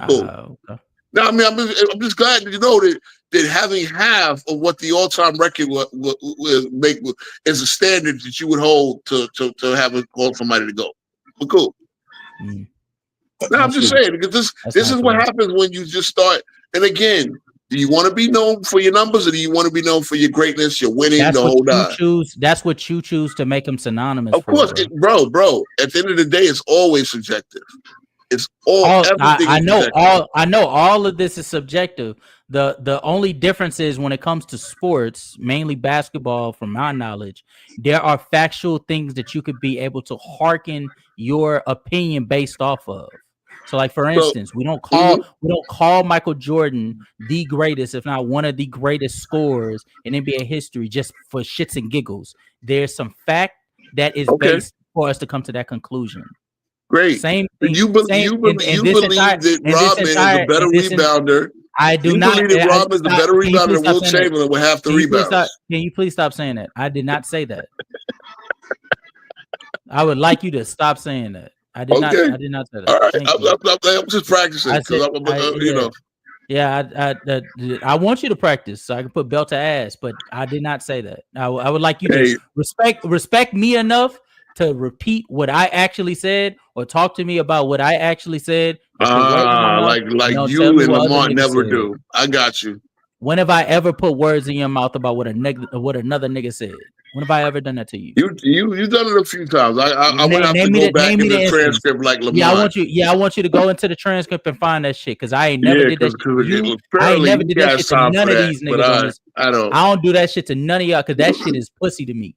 Speaker 6: Okay.
Speaker 3: No, I mean I'm just glad that you know that having half of what the all-time record would make is a standard that you would hold to have a call somebody to go. But cool. No, I'm just saying because this is what happens when you just start. And again, do you want to be known for your numbers or do you want to be known for your greatness, your winning,
Speaker 6: That's
Speaker 3: the
Speaker 6: what
Speaker 3: whole
Speaker 6: you
Speaker 3: nine?
Speaker 6: choose. That's what you choose to make them synonymous.
Speaker 3: Of course, bro. At the end of the day, it's always subjective. It's everything.
Speaker 6: I know
Speaker 3: subjective.
Speaker 6: I know all of this is subjective. The only difference is when it comes to sports, mainly basketball, from my knowledge, there are factual things that you could be able to hearken your opinion based off of. So, like for instance, we don't call Michael Jordan the greatest, if not one of the greatest scorers in NBA history, just for shits and giggles. There's some fact that is based for us to come to that conclusion.
Speaker 3: Great.
Speaker 6: Same thing.
Speaker 3: You believe that Rodman is a better rebounder.
Speaker 6: I do
Speaker 3: you
Speaker 6: not
Speaker 3: believe that Rodman is a better rebounder than Will Chamberlain with half the rebounds.
Speaker 6: Can you please stop saying that? I did not say that. I would like you to stop saying that. I did not say that.
Speaker 3: All right. I'm just practicing because you know.
Speaker 6: Yeah, I want you to practice so I can put belt to ass, but I did not say that. I would like you to respect me enough to repeat what I actually said or talk to me about what I actually said.
Speaker 3: Like you and Lamont never do. I got you.
Speaker 6: When have I ever put words in your mouth about what another nigga said? When have I ever done that to you?
Speaker 3: You've done it a few times. I would have to go back in the transcript like Lamont.
Speaker 6: I want you to go into the transcript and find that shit because I ain't never did that shit. I ain't never did that shit to none of these niggas. I don't do that shit to none of y'all because that shit is pussy to me.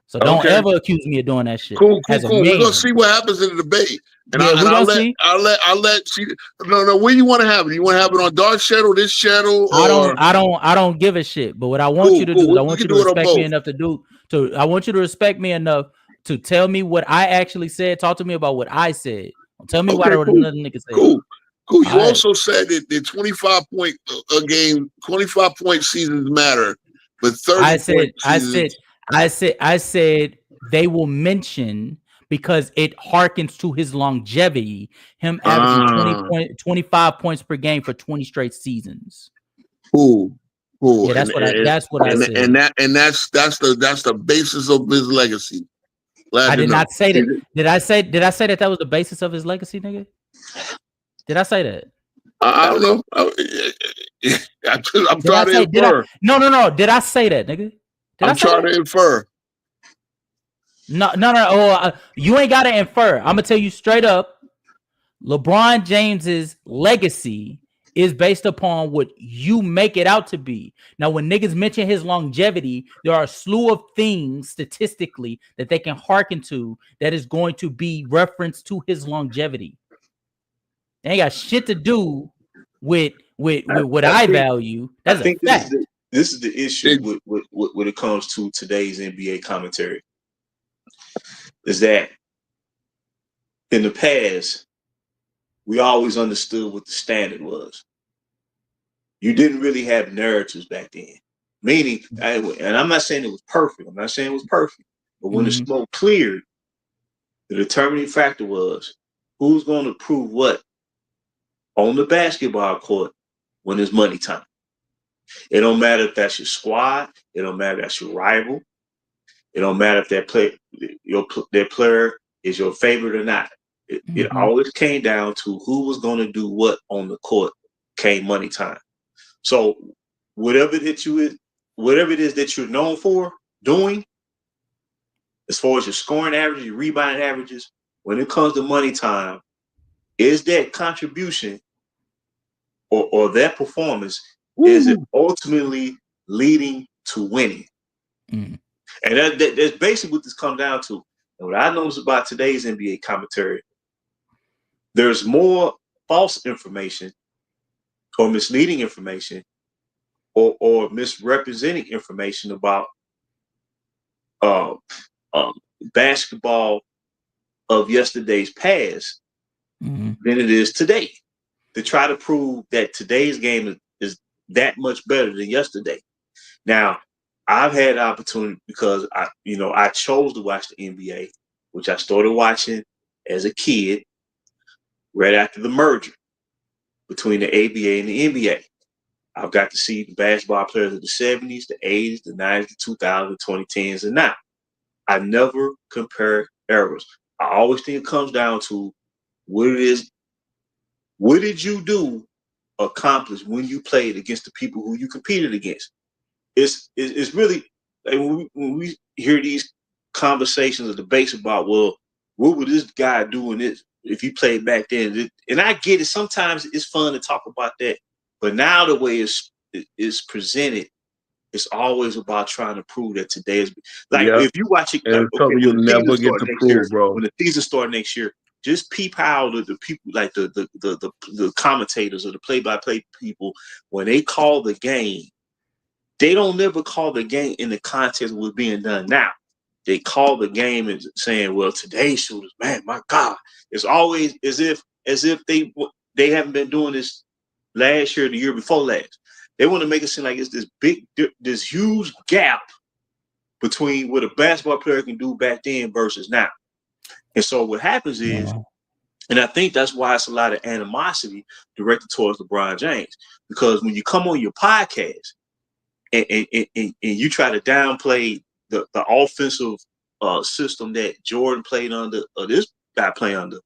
Speaker 6: So don't ever accuse me of doing that shit.
Speaker 3: Cool. We're gonna see what happens in the debate. And I'll let no, where you want to have it? You want to have it on Dark Channel, this channel? Or...
Speaker 6: I don't give a shit. But what I want you to do is I want you to respect me enough I want you to respect me enough to tell me what I actually said. Talk to me about what I said. Don't tell me what another nigga said.
Speaker 3: Cool. You also said that the 25 point a game, 25 point seasons matter, but 30
Speaker 6: I said they will mention because it harkens to his longevity, him averaging 25 points per game for 20 straight seasons.
Speaker 3: Cool.
Speaker 6: Yeah, that's what I said.
Speaker 3: And that's the basis of his legacy.
Speaker 6: I did not say that. Did I say that was the basis of his legacy, nigga? Did I say that?
Speaker 3: I don't know. I'm trying to infer.
Speaker 6: No. Did I say that, nigga?
Speaker 3: I'm trying to infer.
Speaker 6: No. You ain't got to infer. I'm gonna tell you straight up. LeBron James's legacy is based upon what you make it out to be. Now, when niggas mention his longevity, there are a slew of things statistically that they can hearken to that is going to be reference to his longevity. They ain't got shit to do with what I value. That's a fact.
Speaker 5: This is the issue with when it comes to today's NBA commentary. Is that in the past, we always understood what the standard was. You didn't really have narratives back then. Meaning, and I'm not saying it was perfect. I'm not saying it was perfect. But when the smoke cleared, the determining factor was who's going to prove what on the basketball court when it's money time. It don't matter if that's your squad. It don't matter if that's your rival. It don't matter if that player is your favorite or not. It always came down to who was going to do what on the court came money time. So whatever it is that you're known for doing, as far as your scoring average, your rebounding averages, when it comes to money time, is that contribution or that performance, is it ultimately leading to winning? And that's basically what this comes down to. And what I notice about today's NBA commentary, there's more false information or misleading information or misrepresenting information about basketball of yesterday's past than it is today, to try to prove that today's game is that much better than yesterday. Now, I've had the opportunity because I chose to watch the NBA, which I started watching as a kid right after the merger between the ABA and the NBA. I've got to see the basketball players of the 70s, the 80s, the 90s, the 2000s, the 2010s, and now. I never compare eras. I always think it comes down to what it is. What did you accomplish when you played against the people who you competed against? It's really like when we hear these conversations or debates about, well, what would this guy do in this if he played back then? And I get it. Sometimes it's fun to talk about that, but now the way it's presented, it's always about trying to prove that today is like if you watch it, like, okay,
Speaker 3: you'll never get to prove, bro.
Speaker 5: When the season starts next year, just peep how the people, like the commentators or the play-by-play people, when they call the game, they don't never call the game in the context of what's being done now. They call the game and saying, "Well, today's shooters, man, my God!" It's always as if they haven't been doing this last year, the year before last. They want to make it seem like it's this huge gap between what a basketball player can do back then versus now. And so what happens is, and I think that's why it's a lot of animosity directed towards LeBron James, because when you come on your podcast and you try to downplay the offensive system that Jordan played under, or this guy played under,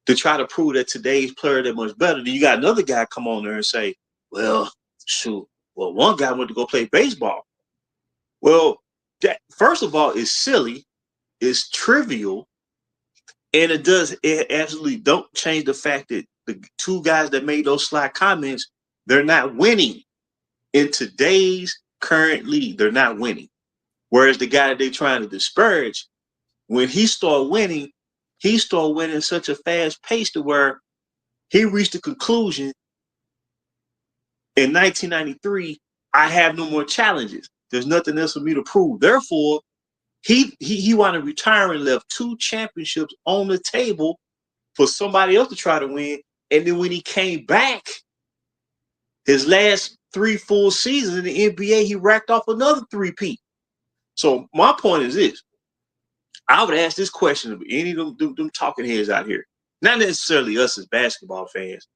Speaker 5: to try to prove that today's player that much better, then you got another guy come on there and say, well, shoot, well, one guy went to go play baseball. Well, that first of all is silly, it's trivial, and it absolutely don't change the fact that the two guys that made those sly comments, they're not winning in today's current league. They're not winning. Whereas the guy that they're trying to disparage, when he started winning such a fast pace to where he reached the conclusion in 1993, I have no more challenges. There's nothing else for me to prove. Therefore, he wanted to retire and left 2 championships on the table for somebody else to try to win. And then when he came back, his last 3 full seasons in the NBA, he racked off another 3-peat. So my point is this. I would ask this question of any of them talking heads out here. Not necessarily us as basketball fans,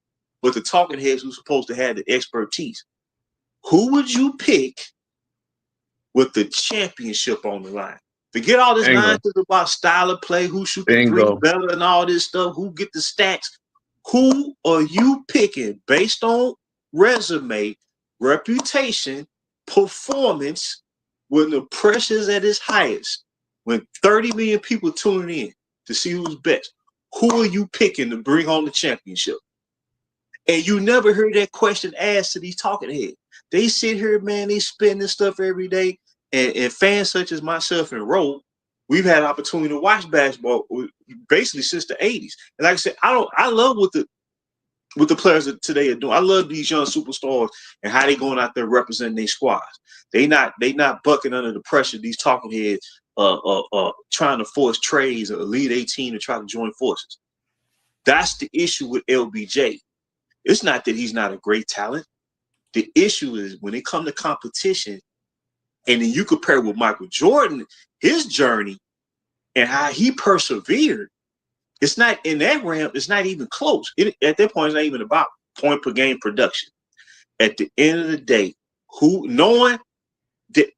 Speaker 5: but the talking heads who's supposed to have the expertise. Who would you pick with the championship on the line? Forget all this nonsense about style of play, who shoot the 3 better and all this stuff, who get the stats. Who are you picking based on resume, reputation, performance, when the pressure's at its highest, when 30 million people tuning in to see who's best? Who are you picking to bring home the championship? And you never heard that question asked to these talking heads. They sit here, man, they spin this stuff every day. And fans such as myself and Ro, we've had opportunity to watch basketball basically since the 80s. And like I said, I love what the players of today are doing. I love these young superstars and how they going out there representing their squads. They not bucking under the pressure. These talking heads trying to force trades or lead 18 to try to join forces. That's the issue with LBJ. It's not that he's not a great talent. The issue is when it comes to competition, and then you compare with Michael Jordan, his journey and how he persevered. It's not in that realm. It's not even close. At that point, it's not even about point per game production. At the end of the day, knowing that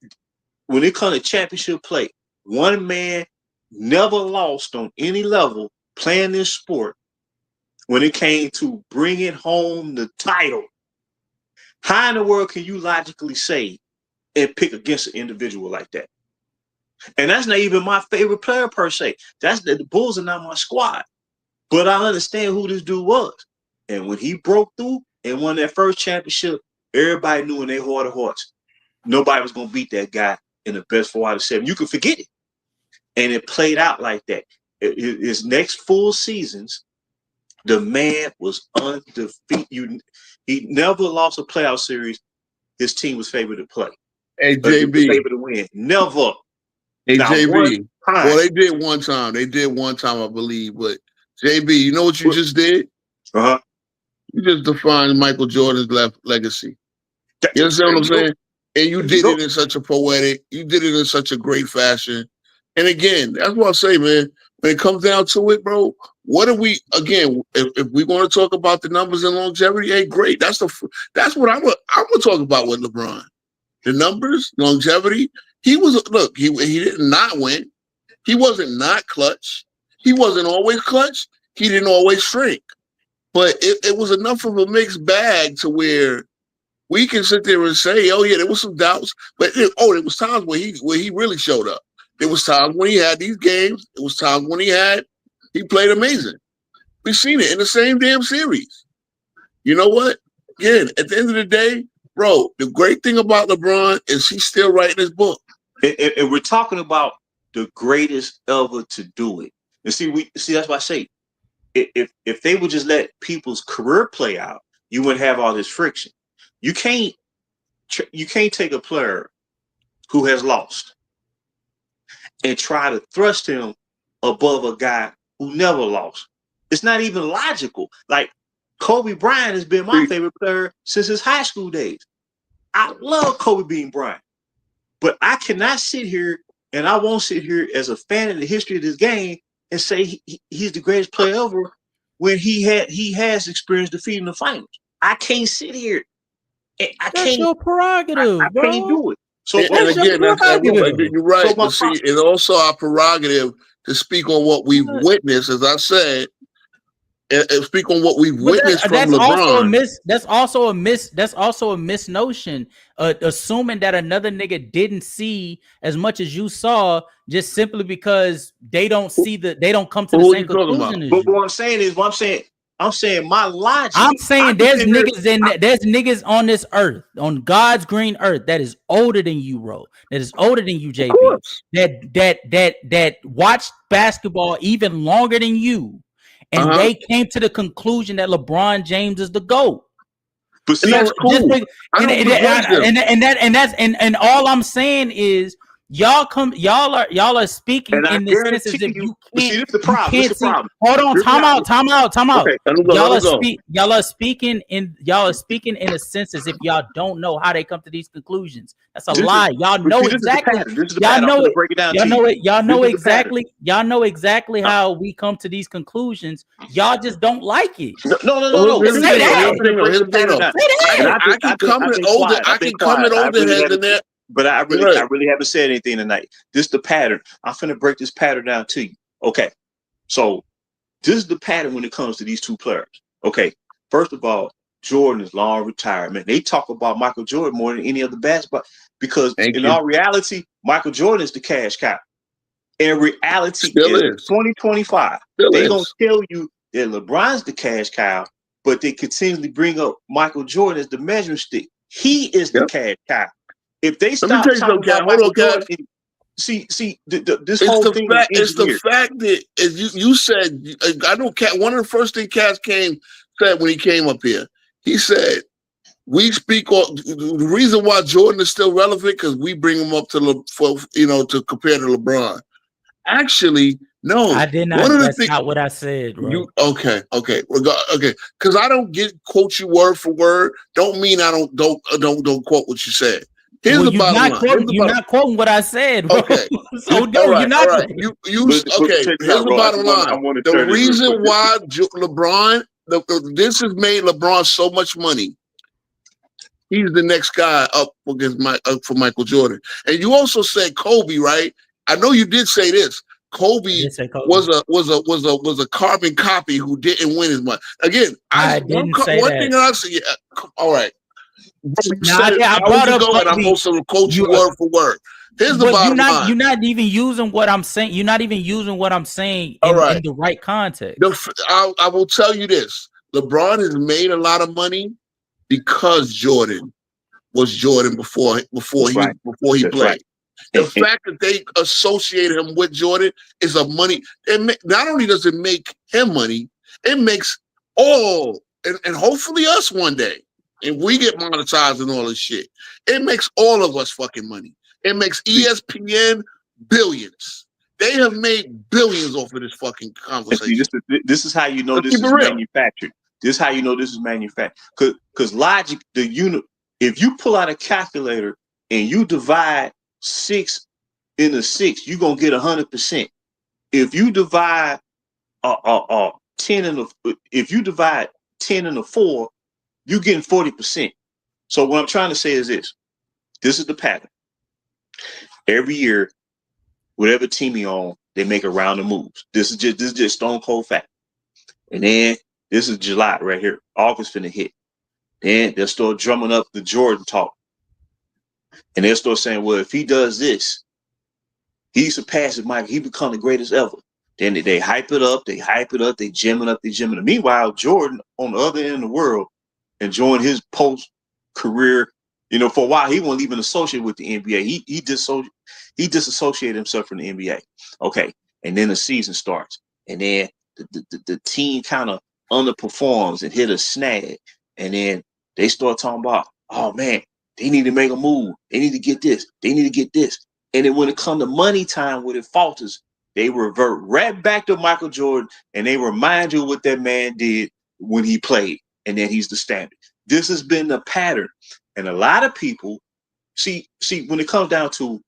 Speaker 5: when it comes to championship play, one man never lost on any level playing this sport when it came to bringing home the title. How in the world can you logically say and pick against an individual like that? And that's not even my favorite player per se. That's the Bulls are not my squad. But I understand who this dude was. And when he broke through and won that first championship, everybody knew in their heart of hearts, nobody was going to beat that guy in the best 4 out of 7. You can forget it. And it played out like that. His next full seasons, the man was undefeated. He never lost a playoff series his team was favored to play.
Speaker 3: Hey, JB.
Speaker 5: Favored to win. Never.
Speaker 3: Hey,
Speaker 5: Not
Speaker 3: JB. Well, they did one time. They did one time, I believe. But, JB, you know what you just did?
Speaker 5: Uh-huh.
Speaker 3: You just defined Michael Jordan's legacy. You understand what I'm saying? And you did it in such a poetic, you did it in such a great fashion. And again, that's what I say, man. When it comes down to it, bro, what are we, again, if we're going to talk about the numbers and longevity, hey, great. That's what I'm going to talk about with LeBron. The numbers, longevity. He did not win. He wasn't not clutch. He wasn't always clutch. He didn't always shrink. But it was enough of a mixed bag to where we can sit there and say, oh, yeah, there was some doubts. But there was times where he really showed up. There was times when he had these games. There was times when he played amazing. We've seen it in the same damn series. You know what? Again, at the end of the day, bro, the great thing about LeBron is he's still writing his book.
Speaker 5: And we're talking about the greatest ever to do it. And see, that's why I say, if they would just let people's career play out, you wouldn't have all this friction. You can't take a player who has lost and try to thrust him above a guy who never lost. It's not even logical. Like Kobe Bryant has been my favorite player since his high school days. I love Kobe Bryant, but I cannot sit here and I won't sit here as a fan of the history of this game and say he's the greatest player ever when he has experienced defeating the finals. I can't sit here.
Speaker 6: That's your prerogative,
Speaker 5: I can't do it. So
Speaker 3: and again, you're right. But see, it's also our prerogative to speak on what we've witnessed, as I said, and speak on what we've witnessed from LeBron.
Speaker 6: That's also a misnotion. Assuming that another nigga didn't see as much as you saw, just simply because they don't come to the same conclusion as you.
Speaker 5: But what I'm saying my logic.
Speaker 6: I'm saying there's niggas on this earth, on God's green earth, that is older than you, bro. That is older than you, JP. That watched basketball even longer than you, and they came to the conclusion that LeBron James is the GOAT.
Speaker 5: But see, that's cool.
Speaker 6: And all I'm saying is y'all are speaking in the sense as if you can't.
Speaker 5: See, this is the problem. This is the problem.
Speaker 6: Hold on, time out.
Speaker 5: Okay,
Speaker 6: y'all are speaking in a sense as if y'all don't know how they come to these conclusions. That's a lie. Y'all know exactly. Y'all know it. Y'all know exactly how we come to these conclusions. Y'all just don't like it.
Speaker 5: No.
Speaker 3: Say that. I can comment older heads than that.
Speaker 5: But I really haven't said anything tonight. This is the pattern. I'm finna break this pattern down to you. Okay. So this is the pattern when it comes to these two players. Okay. First of all, Jordan is long retirement. They talk about Michael Jordan more than any other basketball because all reality, Michael Jordan is the cash cow. In reality,
Speaker 3: Still
Speaker 5: is 2025. They're gonna tell you that LeBron's the cash cow, but they continually bring up Michael Jordan as the measuring stick. He is the cash cow. If they stop talking about Michael Jordan, this whole thing
Speaker 3: is the fact that, as you said, I know one of the first things Cass said when he came up here, he said, we speak on the reason why Jordan is still relevant because we bring him up to compare to LeBron. Actually, No,
Speaker 6: I did
Speaker 3: one
Speaker 6: not.
Speaker 3: of the
Speaker 6: That's
Speaker 3: things
Speaker 6: not what I said, bro.
Speaker 3: you okay, because I don't quote you word for word. Don't mean I don't quote what you said. Here's
Speaker 6: Well,
Speaker 3: the bottom line.
Speaker 6: you're not quoting what I said, bro.
Speaker 3: Okay.
Speaker 6: So no, you're not.
Speaker 3: All right.
Speaker 5: But check this
Speaker 3: Here's
Speaker 5: out,
Speaker 3: the
Speaker 5: bro.
Speaker 3: bottom line.
Speaker 5: I want to
Speaker 3: The
Speaker 5: share this real quick.
Speaker 3: reason why LeBron, this has made LeBron so much money. He's the next guy up for Michael Jordan. And you also said Kobe, right? I know you did say this. Kobe was a carbon copy who didn't win as much. Again,
Speaker 6: I didn't say
Speaker 3: one
Speaker 6: that.
Speaker 3: thing I say, all right. You
Speaker 6: Nah,
Speaker 3: said it
Speaker 6: I
Speaker 3: hours
Speaker 6: brought up
Speaker 3: ago, and I'm
Speaker 6: Kobe.
Speaker 3: supposed to quote you word for word. Here's the
Speaker 6: But
Speaker 3: bottom line.
Speaker 6: you're not even using what I'm saying. You're not even using what I'm saying
Speaker 3: All right.
Speaker 6: in the right context.
Speaker 3: I will tell you this: LeBron has made a lot of money because Jordan was Jordan before he
Speaker 5: That's
Speaker 3: played.
Speaker 5: right.
Speaker 3: The fact that they associated him with Jordan is a money. Not only does it make him money, it makes all and hopefully us one day, if we get monetized and all this shit, it makes all of us fucking money. It makes ESPN billions. They have made billions off of this fucking conversation.
Speaker 5: See, this is how you know
Speaker 3: Let's
Speaker 5: this
Speaker 3: keep
Speaker 5: is
Speaker 3: it real.
Speaker 5: manufactured. This is how you know this is manufactured. Because logic, if you pull out a calculator and you divide 6 into 6, you're gonna get 100%. If you divide 10 into 4, you're getting 40%. So what I'm trying to say is this. This is the pattern. Every year, whatever team you on, they make a round of moves. This is just stone cold fact. And then this is July right here. August finna hit. Then they'll start drumming up the Jordan talk. And they'll start saying, well, if he does this, he surpasses Mike. He become the greatest ever. Then they hype it up. They gym it up. Meanwhile, Jordan on the other end of the world, enjoying his post-career. For a while, he wasn't even associated with the NBA. He disassociated himself from the NBA. Okay. And then the season starts. And then the team kind of underperforms and hit a snag. And then they start talking about, oh, man, they need to make a move. They need to get this. They need to get this. And then when it comes to money time, when it falters, they revert right back to Michael Jordan, and they remind you what that man did when he played, and then he's the standard. This has been the pattern. And a lot of people, see, when it comes down to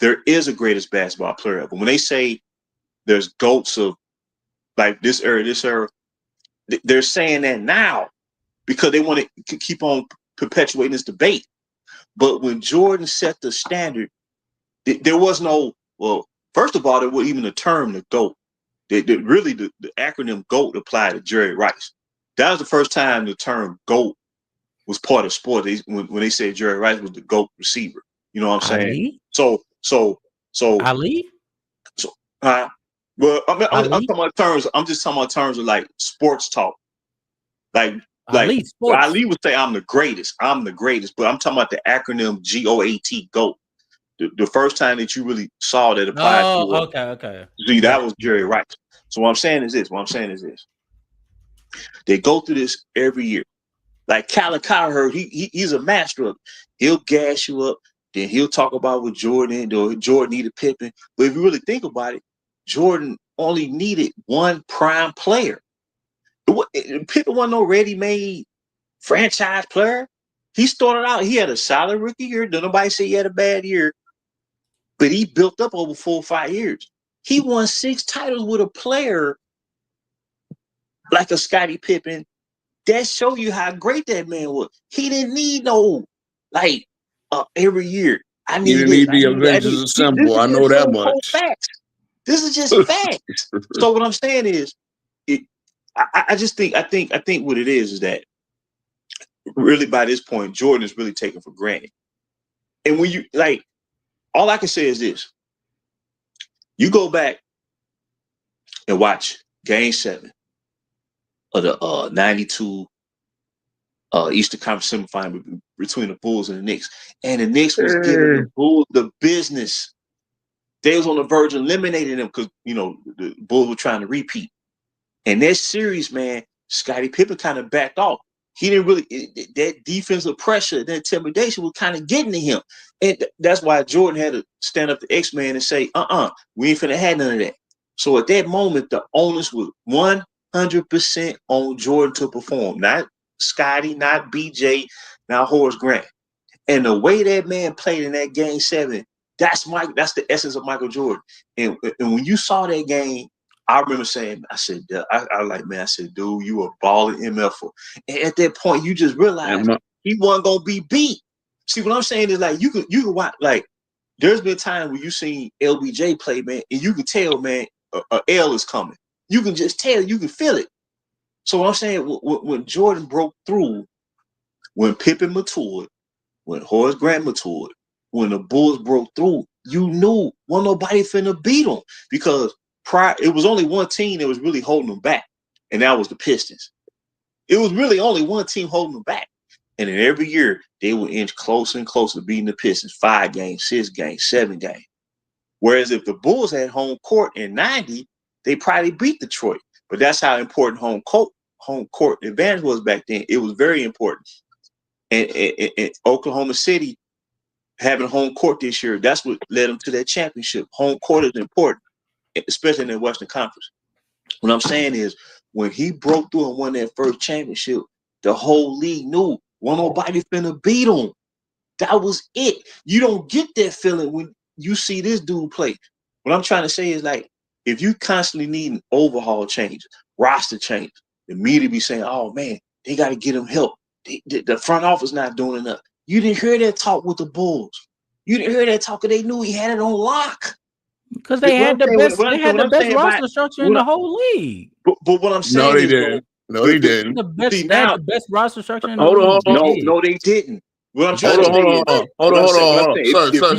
Speaker 5: there is a greatest basketball player ever, when they say there's GOATs of like this era, they're saying that now because they want to keep on perpetuating this debate. But when Jordan set the standard, there was no, well, first of all, there wasn't even the term the GOAT. Really, the acronym GOAT applied to Jerry Rice. That was the first time the term GOAT was part of sport. When they said Jerry Rice was the GOAT receiver. You know what I'm saying? So
Speaker 6: Ali?
Speaker 5: Well, I'm talking about terms. I'm just talking about terms of like sports talk. Like Ali would say, I'm the greatest. But I'm talking about the acronym GOAT, GOAT. The first time that you really saw that applied to
Speaker 6: okay.
Speaker 5: See, that was Jerry Rice. So what I'm saying is this. They go through this every year. Like Colin Cowherd, he's a master of it. He'll gas you up, then he'll talk about what Jordan needed Pippen. But if you really think about it, Jordan only needed one prime player. Pippen wasn't no ready-made franchise player. He started out, he had a solid rookie year. Don't nobody say he had a bad year. But he built up over 4 or 5 years. He won 6 titles with a player like a Scottie Pippen. That show you how great that man was. He didn't need no every year. I need
Speaker 3: you need the Avengers assemble. I know that much.
Speaker 5: Facts. This is just facts. So what I'm saying is, I think what it is that really by this point, Jordan is really taken for granted. And when you all I can say is this: you go back and watch Game 7 of the 92 Eastern Conference semifinal between the Bulls and the Knicks. And the Knicks was giving the Bulls the business. They was on the verge of eliminating them because, the Bulls were trying to repeat. And that series, man, Scottie Pippen kind of backed off. He didn't really, that defensive pressure, that intimidation was kind of getting to him. And that's why Jordan had to stand up to X-Man and say, we ain't finna have none of that. So at that moment, the onus was 100% on Jordan to perform, not Scotty, not BJ, not Horace Grant. And the way that man played in that game 7, that's the essence of Michael Jordan. And when you saw that game, I remember saying, I said, I said, dude, you a balling MFer. And at that point, you just realized he wasn't gonna be beat. See, what I'm saying is like you can watch, like there's been times where you seen LBJ play, man, and you can tell, man, a L is coming. You can just tell, you can feel it. So what I'm saying, when Jordan broke through, when Pippen matured, when Horace Grant matured, when the Bulls broke through, you knew wasn't nobody finna beat them, because it was only one team that was really holding them back, and that was the Pistons. It was really only one team holding them back. And then every year, they would inch closer and closer to beating the Pistons, 5 games, 6 games, 7 games. Whereas if the Bulls had home court in 90, they probably beat Detroit. But that's how important home court advantage was back then. It was very important. And Oklahoma City having home court this year, that's what led them to that championship. Home court is important, especially in the Western Conference. What I'm saying is, when he broke through and won that first championship, the whole league knew wasn't nobody finna beat him. That was it. You don't get that feeling when you see this dude play. What I'm trying to say is, like, if you constantly need an overhaul change, roster change, the media be saying, oh man, they got to get him help. The front office not doing enough. You didn't hear that talk with the Bulls. You didn't hear that talk, because they knew he had it on lock.
Speaker 6: Because they had the best roster structure in the whole league.
Speaker 5: But what I'm saying
Speaker 3: is, they didn't.
Speaker 6: The best roster structure in the
Speaker 3: league.
Speaker 5: No, they didn't. What I'm trying to say is,
Speaker 3: hold on.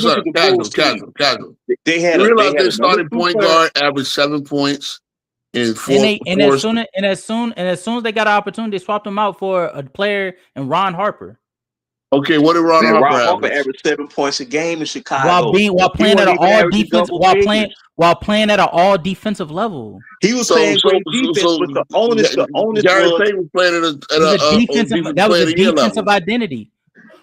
Speaker 3: Sir, casual. They realized their starting point guard averaged 7 points in 4.
Speaker 6: And as soon as they got an opportunity, they swapped him out for a player and Ron Harper.
Speaker 3: Okay, what did Ron Harper
Speaker 5: average 7 points a game in Chicago
Speaker 6: while playing at an all defense while playing at an all defensive level.
Speaker 5: He was playing great defense, but the onus
Speaker 3: Gary Payton was playing at
Speaker 6: a defensive identity.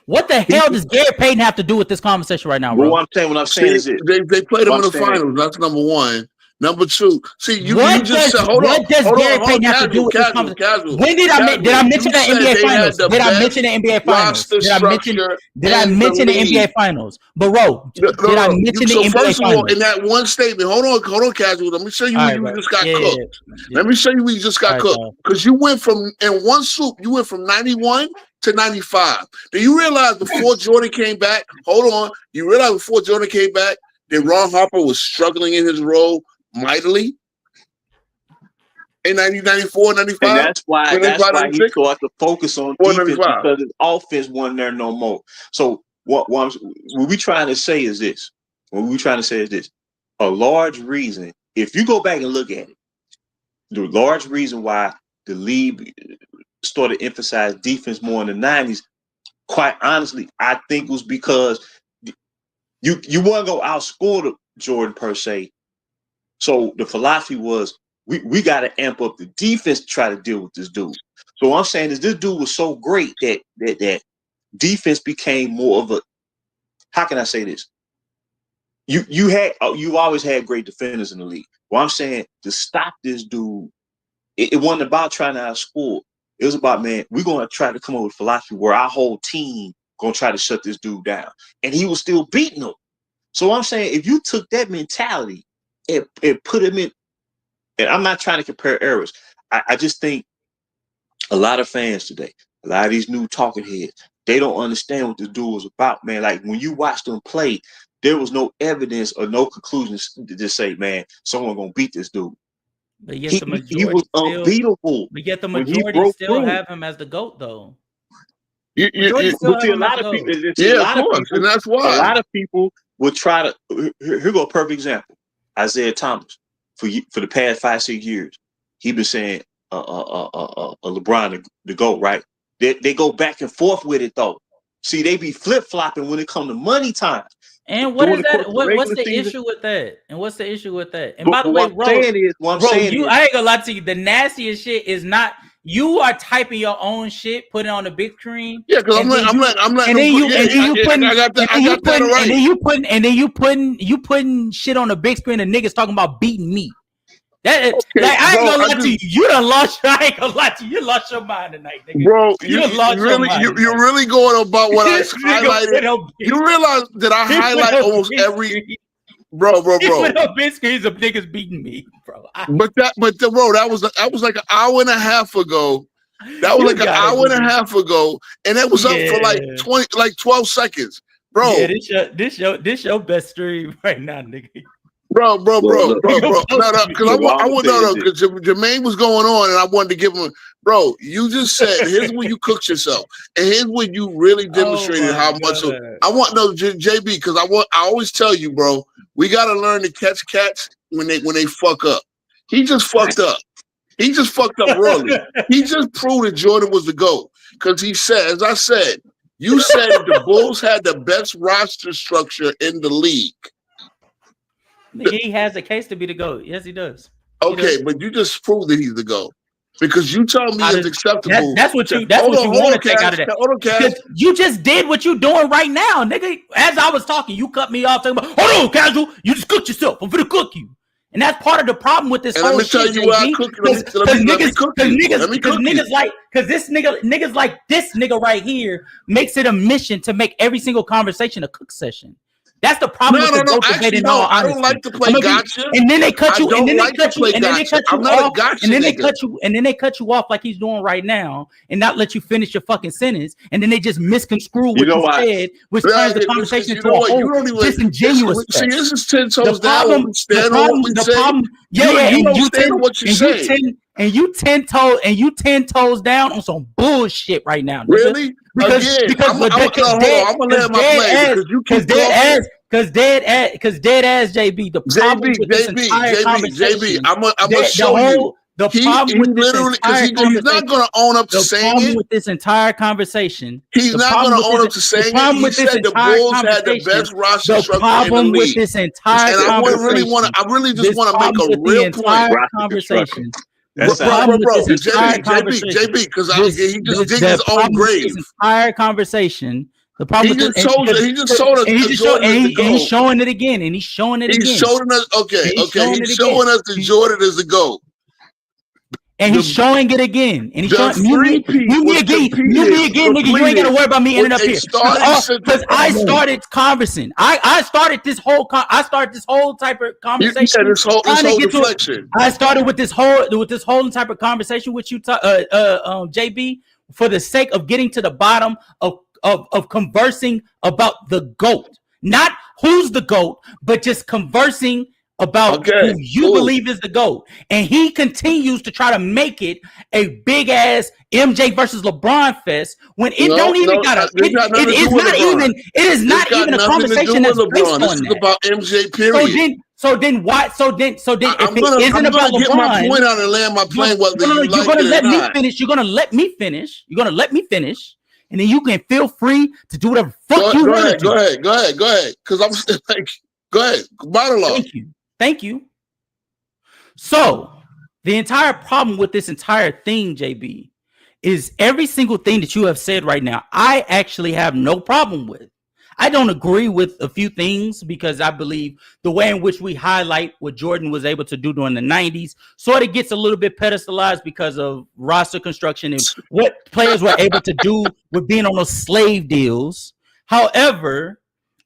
Speaker 6: What the hell does Gary Payton have to do with this conversation right now, bro?
Speaker 5: What I'm saying is
Speaker 3: they played him in the finals. That's number one. Number two, see, you just said, hold on.
Speaker 6: What does Gary Payton have to do with this conversation? When did I mention the NBA Finals? Did I mention the NBA Finals? Did I mention the NBA Finals? Bro, did I mention the NBA Finals?
Speaker 3: First of all, in that one statement, hold on, Casual. Let me show you where you just got cooked. Let me show you where you just got cooked. Because you went from, in one swoop, you went from 91 to 95. Do you realize before Jordan came back, you realize before Jordan came back, that Ron Harper was struggling in his role mightily in 94, 95.
Speaker 5: And that's why he started to focus on defense, because his offense wasn't there no more. So what we trying to say is this. A large reason, if you go back and look at it, the large reason why the league started to emphasize defense more in the 90s, quite honestly, I think was because you want to go outscore the Jordan per se. So the philosophy was we got to amp up the defense to try to deal with this dude. So what I'm saying is, this dude was so great that defense became more of a, how can I say this? You've always had great defenders in the league. What I'm saying, to stop this dude, it wasn't about trying to outscore. It was about, man, we're going to try to come up with a philosophy where our whole team going to try to shut this dude down. And he was still beating them. So I'm saying, if you took that mentality and put him in, and I'm not trying to compare eras. I just think a lot of fans today, a lot of these new talking heads, they don't understand what this dude was about, man. Like, when you watched them play, there was no evidence or no conclusions to just say, man, someone going to beat this dude.
Speaker 6: But yet
Speaker 5: he was unbeatable.
Speaker 6: But yet the majority still have him as the GOAT, though.
Speaker 5: A lot of people, and that's why a lot of people would try to. Here go a perfect example: Isaiah Thomas. For the past 5-6 years, he been saying LeBron the GOAT, right? They go back and forth with it though. See, they be flip flopping when it come to money time.
Speaker 6: And what is that? What's the issue with that? And what's the issue with that? And by the way, I ain't gonna lie to you. The nastiest shit is not. You are typing your own shit, putting it on the big screen.
Speaker 3: Yeah, because
Speaker 6: you putting shit on the big screen and niggas talking about beating me.
Speaker 3: Okay,
Speaker 6: I ain't
Speaker 3: bro,
Speaker 6: gonna lie to you. You done lost. I ain't gonna lie to you. You lost your mind tonight, nigga.
Speaker 3: bro.
Speaker 6: You done lost your mind.
Speaker 3: You're really going about what I
Speaker 6: This nigga
Speaker 3: highlighted.
Speaker 6: went on big-
Speaker 3: You realize that I
Speaker 6: he went
Speaker 3: highlight
Speaker 6: on
Speaker 3: almost
Speaker 6: big
Speaker 3: every
Speaker 6: screen.
Speaker 3: bro.
Speaker 6: He went on big screens of niggas beating me, bro.
Speaker 3: Bro, that was like an hour and a half ago. That was
Speaker 6: You
Speaker 3: like an
Speaker 6: got it,
Speaker 3: hour and a
Speaker 6: nigga.
Speaker 3: half ago, and that was up for like
Speaker 6: Yeah.
Speaker 3: 12 seconds, bro.
Speaker 6: Yeah, this your best stream right now, nigga.
Speaker 3: Bro. No, because
Speaker 5: Look,
Speaker 3: because Jermaine was going on, and I wanted to give him. Bro, you just said here's when you cooked yourself, and here's when you really demonstrated how much. I want JB, because I always tell you, bro, we got to learn to catch cats when they fuck up. He just fucked up. He just fucked up royally. He just proved that Jordan was the GOAT, because he said, as I said, you said that the Bulls had the best roster structure in the league.
Speaker 6: He has a case to be the GOAT. Yes, he does.
Speaker 3: Okay, but you just proved that he's the GOAT. Because you tell me it's acceptable.
Speaker 6: That's what you want to take out of that.
Speaker 3: Hold on, Cass.
Speaker 6: You just did what you doing right now, nigga. As I was talking, you cut me off talking about, hold on, Casual, you just cooked yourself. I'm gonna cook you. And that's part of the problem with this
Speaker 3: and
Speaker 6: whole
Speaker 3: let me tell
Speaker 6: shit,
Speaker 3: you why I cook you.
Speaker 6: Niggas like this nigga right here makes it a mission to make every single conversation a cook session. That's the problem with the GOAT debate. In all honesty,
Speaker 3: I don't like to play gotcha.
Speaker 6: And then they cut you. And then they cut you. And then they cut you
Speaker 3: I'm not
Speaker 6: off.
Speaker 3: a gotcha
Speaker 6: And then they
Speaker 3: nigga.
Speaker 6: cut you. And then they cut you off like he's doing right now, and not let you finish your fucking sentence. And then they just misconstrue what you said, which turns the conversation into a whole disingenuous.
Speaker 3: See, this is 10 toes down.
Speaker 6: And you 10 toes down on some bullshit right now. Nigga.
Speaker 3: Really?
Speaker 6: Because I'm gonna let my play because you keep talking. Because dead ass JB. The problem with this entire conversation.
Speaker 3: I'm gonna show you.
Speaker 6: The problem with this entire conversation.
Speaker 3: He's not gonna own up to saying it.
Speaker 6: The problem with this entire conversation.
Speaker 3: He's not gonna own up to saying it. He said the Bulls had the best roster structure in the league.
Speaker 6: With this entire
Speaker 3: and I really just want to make a real point.
Speaker 6: Conversation.
Speaker 3: Bro, JB, because he just digged his own grave.
Speaker 6: This entire conversation. The problem
Speaker 3: he just told us. He just told us.
Speaker 6: He's showing it again, and he's showing it again.
Speaker 3: He's showing us. Okay. He's showing us that Jordan is the GOAT.
Speaker 6: And he's showing it again. And he's showing me again. Nigga. You ain't gotta worry about me ending up here. Because I started conversing. I started this whole type of conversation.
Speaker 3: This whole deflection.
Speaker 6: I started with this whole type of conversation with you, JB, for the sake of getting to the bottom of conversing about the GOAT. Not who's the GOAT, but just conversing about who you believe is the GOAT. And he continues to try to make it a big ass MJ versus LeBron fest when it is not even a conversation that's based on that.
Speaker 3: This is about MJ, period.
Speaker 6: So then why? So then if it isn't about LeBron,
Speaker 3: get my point out and land my plane.
Speaker 6: You're gonna let me finish. You're gonna let me finish. You're gonna let me finish. And then you can feel free to do whatever fuck you want to do.
Speaker 3: Go ahead. Because I'm still like, go ahead. Monologue.
Speaker 6: Thank you. So the entire problem with this entire thing, JB, is every single thing that you have said right now, I actually have no problem with. I don't agree with a few things because I believe the way in which we highlight what Jordan was able to do during the 90s sort of gets a little bit pedestalized because of roster construction and what players were able to do with being on those slave deals. However,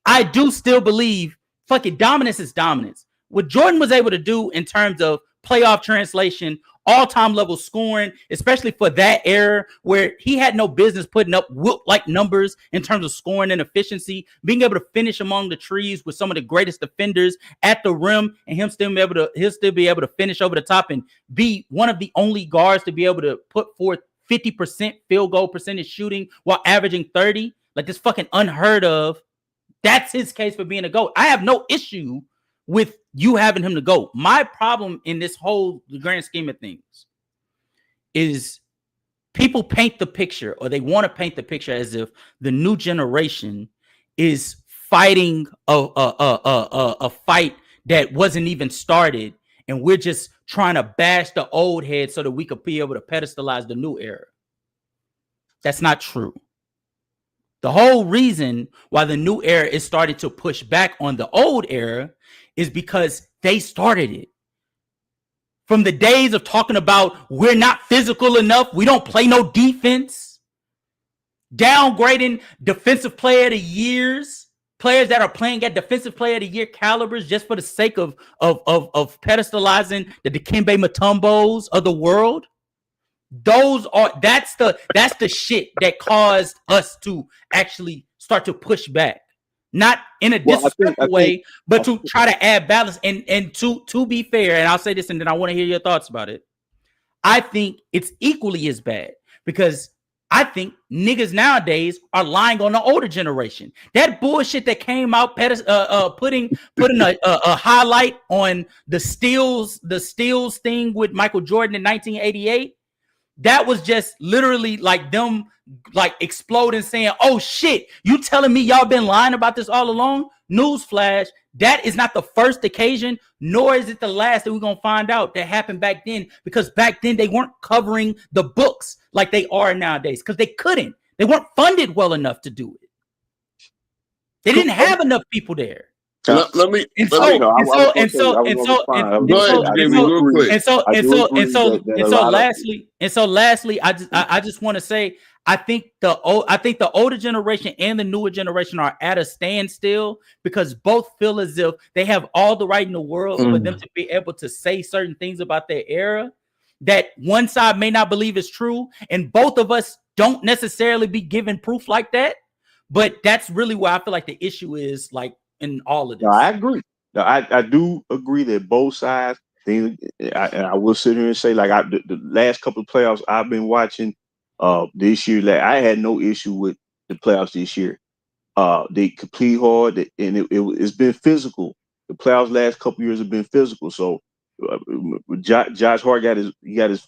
Speaker 6: I do still believe fucking dominance is dominance. What Jordan was able to do in terms of playoff translation, all-time level scoring, especially for that era where he had no business putting up Wilt-like numbers in terms of scoring and efficiency, being able to finish among the trees with some of the greatest defenders at the rim, and he'll still be able to finish over the top and be one of the only guards to be able to put forth 50% field goal percentage shooting while averaging 30. Like, this fucking unheard of. That's his case for being a GOAT. I have no issue with you having him to go. My problem in this whole grand scheme of things is people paint the picture, or they want to paint the picture as if the new generation is fighting a fight that wasn't even started, and we're just trying to bash the old head so that we could be able to pedestalize the new era. That's not true. The whole reason why the new era is starting to push back on the old era is because they started it. from the days of talking about we're not physical enough, we don't play no defense, downgrading defensive player of the years, players that are playing at defensive player of the year calibers just for the sake of pedestalizing the Dikembe Mutombos of the world. That's the shit that caused us to actually start to push back. Not in a disrespectful way, but to try to add balance. And to be fair, and I'll say this and then I want to hear your thoughts about it. I think it's equally as bad because I think niggas nowadays are lying on the older generation. That bullshit that came out, putting a highlight on the steals thing with Michael Jordan in 1988. That was just literally like them like exploding saying, oh shit, you telling me y'all been lying about this all along? Newsflash, that is not the first occasion, nor is it the last that we're going to find out that happened back then, because back then they weren't covering the books like they are nowadays because they couldn't. They weren't funded well enough to do it. They didn't have enough people there.
Speaker 3: Let me.
Speaker 6: And
Speaker 3: Let me.
Speaker 6: lastly, I just want to say I think the older generation and the newer generation are at a standstill because both feel as if they have all the right in the world for them to be able to say certain things about their era that one side may not believe is true, and both of us don't necessarily be given proof like that. But that's really where I feel like the issue is, like, in all of this.
Speaker 5: No, I agree. No, I do agree that both sides. I will sit here and say, like, the last couple of playoffs I've been watching this year, like, I had no issue with the playoffs this year. They complete hard, and it's been physical. The playoffs last couple of years have been physical. So Josh Hart got his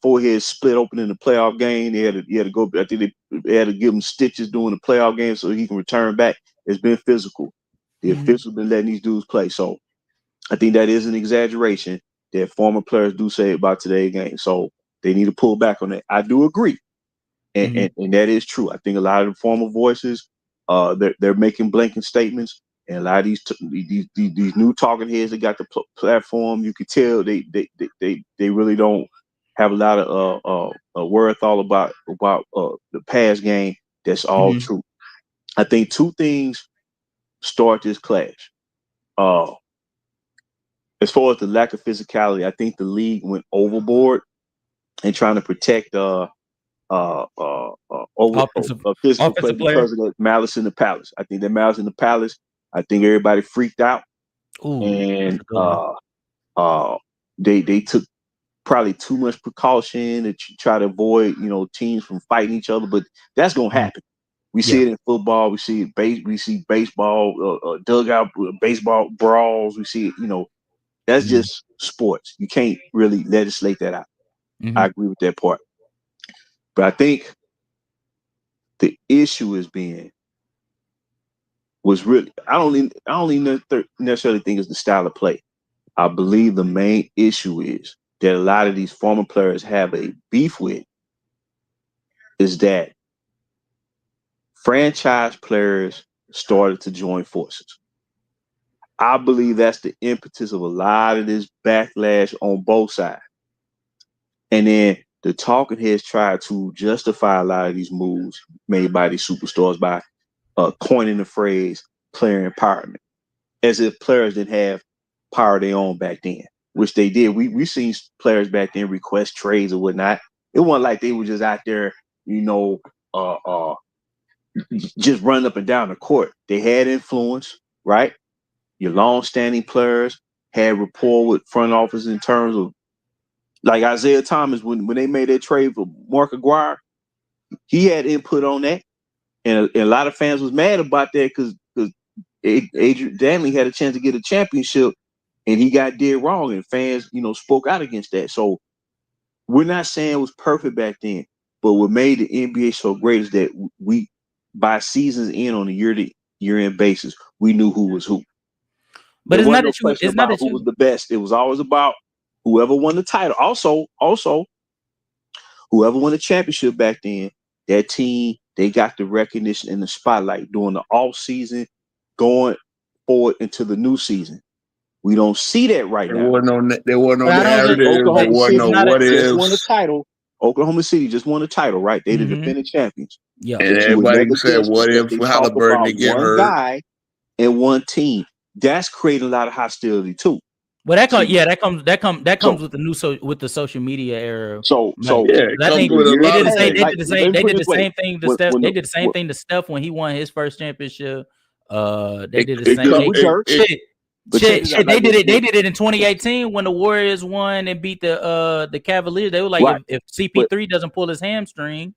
Speaker 5: forehead split open in the playoff game. He had to go. I think they had to give him stitches during the playoff game so he can return back. It's been physical. The officials been letting these dudes play. So I think that is an exaggeration that former players do say about today's game. So they need to pull back on that. I do agree. And that is true. I think a lot of the former voices, they're making blanket statements. And a lot of these new talking heads that got the platform, you can tell they really don't have a lot of wherewithal about the past game. That's all true. I think two things start this clash. As far as the lack of physicality, I think the league went overboard in trying to protect offensive play because of that malice in the palace. I think that malice in the palace. I think everybody freaked out, and they took probably too much precaution to try to avoid teams from fighting each other. But that's gonna happen. We see it in football. We see it. We see baseball, dugout baseball brawls. We see it. That's just sports. You can't really legislate that out. I agree with that part. But I think the issue was really I don't necessarily think it's the style of play. I believe the main issue is that a lot of these former players have a beef with is that franchise players started to join forces. I believe that's the impetus of a lot of this backlash on both sides. And then the talking heads try to justify a lot of these moves made by these superstars by coining the phrase player empowerment, as if players didn't have power of their own back then, which they did. We seen players back then request trades or whatnot. It wasn't like they were just out there, just running up and down the court. They had influence, right? Your long-standing players had rapport with front office in terms of, like Isaiah Thomas, when they made that trade for Mark Aguirre, he had input on that. And a lot of fans was mad about that because Adrian Danley had a chance to get a championship and he got dead wrong, and fans, spoke out against that. So we're not saying it was perfect back then, but what made the NBA so great is that we, by seasons in on a year-to-year-end basis, we knew who was who.
Speaker 6: But
Speaker 5: it's
Speaker 6: not
Speaker 5: that who was the best. It was always about whoever won the title. Also, whoever won the championship back then, that team, they got the recognition in the spotlight during the off season, going forward into the new season.
Speaker 11: We don't see that right
Speaker 3: There
Speaker 11: now.
Speaker 3: wasn't no
Speaker 6: But I don't think
Speaker 3: narrative. There
Speaker 11: Oklahoma
Speaker 3: wasn't
Speaker 11: City
Speaker 3: no
Speaker 6: not
Speaker 3: what
Speaker 11: just won a
Speaker 3: ifs.
Speaker 11: title. Oklahoma City just won a title, right? They the
Speaker 6: Mhm.
Speaker 11: defending champions.
Speaker 6: Yeah.
Speaker 3: And
Speaker 11: But you would
Speaker 3: everybody
Speaker 11: never
Speaker 3: said,
Speaker 11: guess
Speaker 3: what
Speaker 11: because
Speaker 3: if
Speaker 11: they talk
Speaker 3: Halliburton
Speaker 11: about
Speaker 3: to get
Speaker 11: one
Speaker 3: hurt?
Speaker 11: guy and one team. That's creating a lot of hostility too.
Speaker 6: Well, that comes.
Speaker 11: See,
Speaker 6: Yeah, that comes
Speaker 11: so
Speaker 6: with the with the social media era.
Speaker 11: so
Speaker 6: Like,
Speaker 11: so
Speaker 3: Yeah, it
Speaker 6: I
Speaker 3: comes
Speaker 6: think
Speaker 3: with a
Speaker 6: they
Speaker 3: lot
Speaker 6: did
Speaker 3: of
Speaker 6: the same.
Speaker 3: things.
Speaker 6: They
Speaker 11: like
Speaker 6: did the
Speaker 11: let
Speaker 6: same.
Speaker 11: me
Speaker 6: They
Speaker 11: put
Speaker 6: did
Speaker 11: it
Speaker 6: the
Speaker 11: this way.
Speaker 6: same thing to
Speaker 11: When
Speaker 6: Steph.
Speaker 11: when
Speaker 6: They
Speaker 11: the,
Speaker 6: did the same
Speaker 11: when,
Speaker 6: thing to Steph when he won his first championship. They
Speaker 11: it,
Speaker 6: did the
Speaker 11: it
Speaker 6: same.
Speaker 11: comes
Speaker 6: They
Speaker 11: with dirt, but check this out.
Speaker 6: They
Speaker 11: Like
Speaker 6: did it. They did it in 2018 when the Warriors won and beat the Cavaliers. They were like,
Speaker 11: right,
Speaker 6: if
Speaker 11: but
Speaker 6: CP3 doesn't pull his hamstring,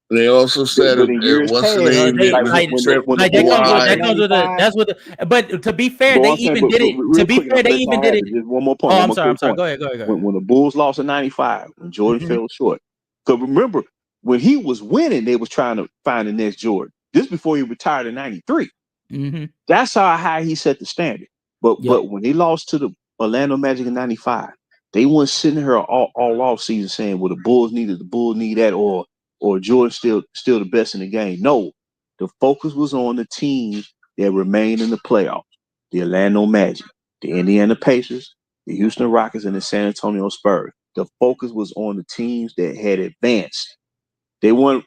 Speaker 3: They also said,
Speaker 11: but in years
Speaker 3: what's the
Speaker 11: past,
Speaker 3: name
Speaker 6: they
Speaker 11: like
Speaker 3: didn't
Speaker 6: like
Speaker 11: when the
Speaker 3: trip
Speaker 11: when the
Speaker 6: like that
Speaker 11: Bulls
Speaker 6: comes with
Speaker 11: lost in
Speaker 3: Kawhi.
Speaker 11: '95.
Speaker 6: that's what. But to be fair,
Speaker 11: But
Speaker 6: they
Speaker 11: I'm saying,
Speaker 6: even did it. To
Speaker 11: real
Speaker 6: be
Speaker 11: quick, and I'm
Speaker 6: fair,
Speaker 11: gonna
Speaker 6: they
Speaker 11: let
Speaker 6: even
Speaker 11: y'all
Speaker 6: did
Speaker 11: have
Speaker 6: it.
Speaker 11: it. Just one more point.
Speaker 6: Oh,
Speaker 11: One
Speaker 6: I'm
Speaker 11: more
Speaker 6: sorry. I'm
Speaker 11: quick
Speaker 6: sorry.
Speaker 11: point.
Speaker 6: Go ahead. Go ahead. Go ahead.
Speaker 11: When the Bulls lost in '95, when Jordan
Speaker 6: Hmm.
Speaker 11: fell short. So remember, when he was winning, they was trying to find the next Jordan. This before he retired in '93.
Speaker 6: Hmm.
Speaker 11: That's how high he set the standard. But
Speaker 6: Yep.
Speaker 11: when they lost to the Orlando Magic in '95, they weren't sitting here all off season saying, "Well, the Bulls need that," or Jordan still the best in the game. No, the focus was on the teams that remained in the playoffs: the Orlando Magic, the Indiana Pacers, the Houston Rockets, and the San Antonio Spurs. The focus was on the teams that had advanced. They weren't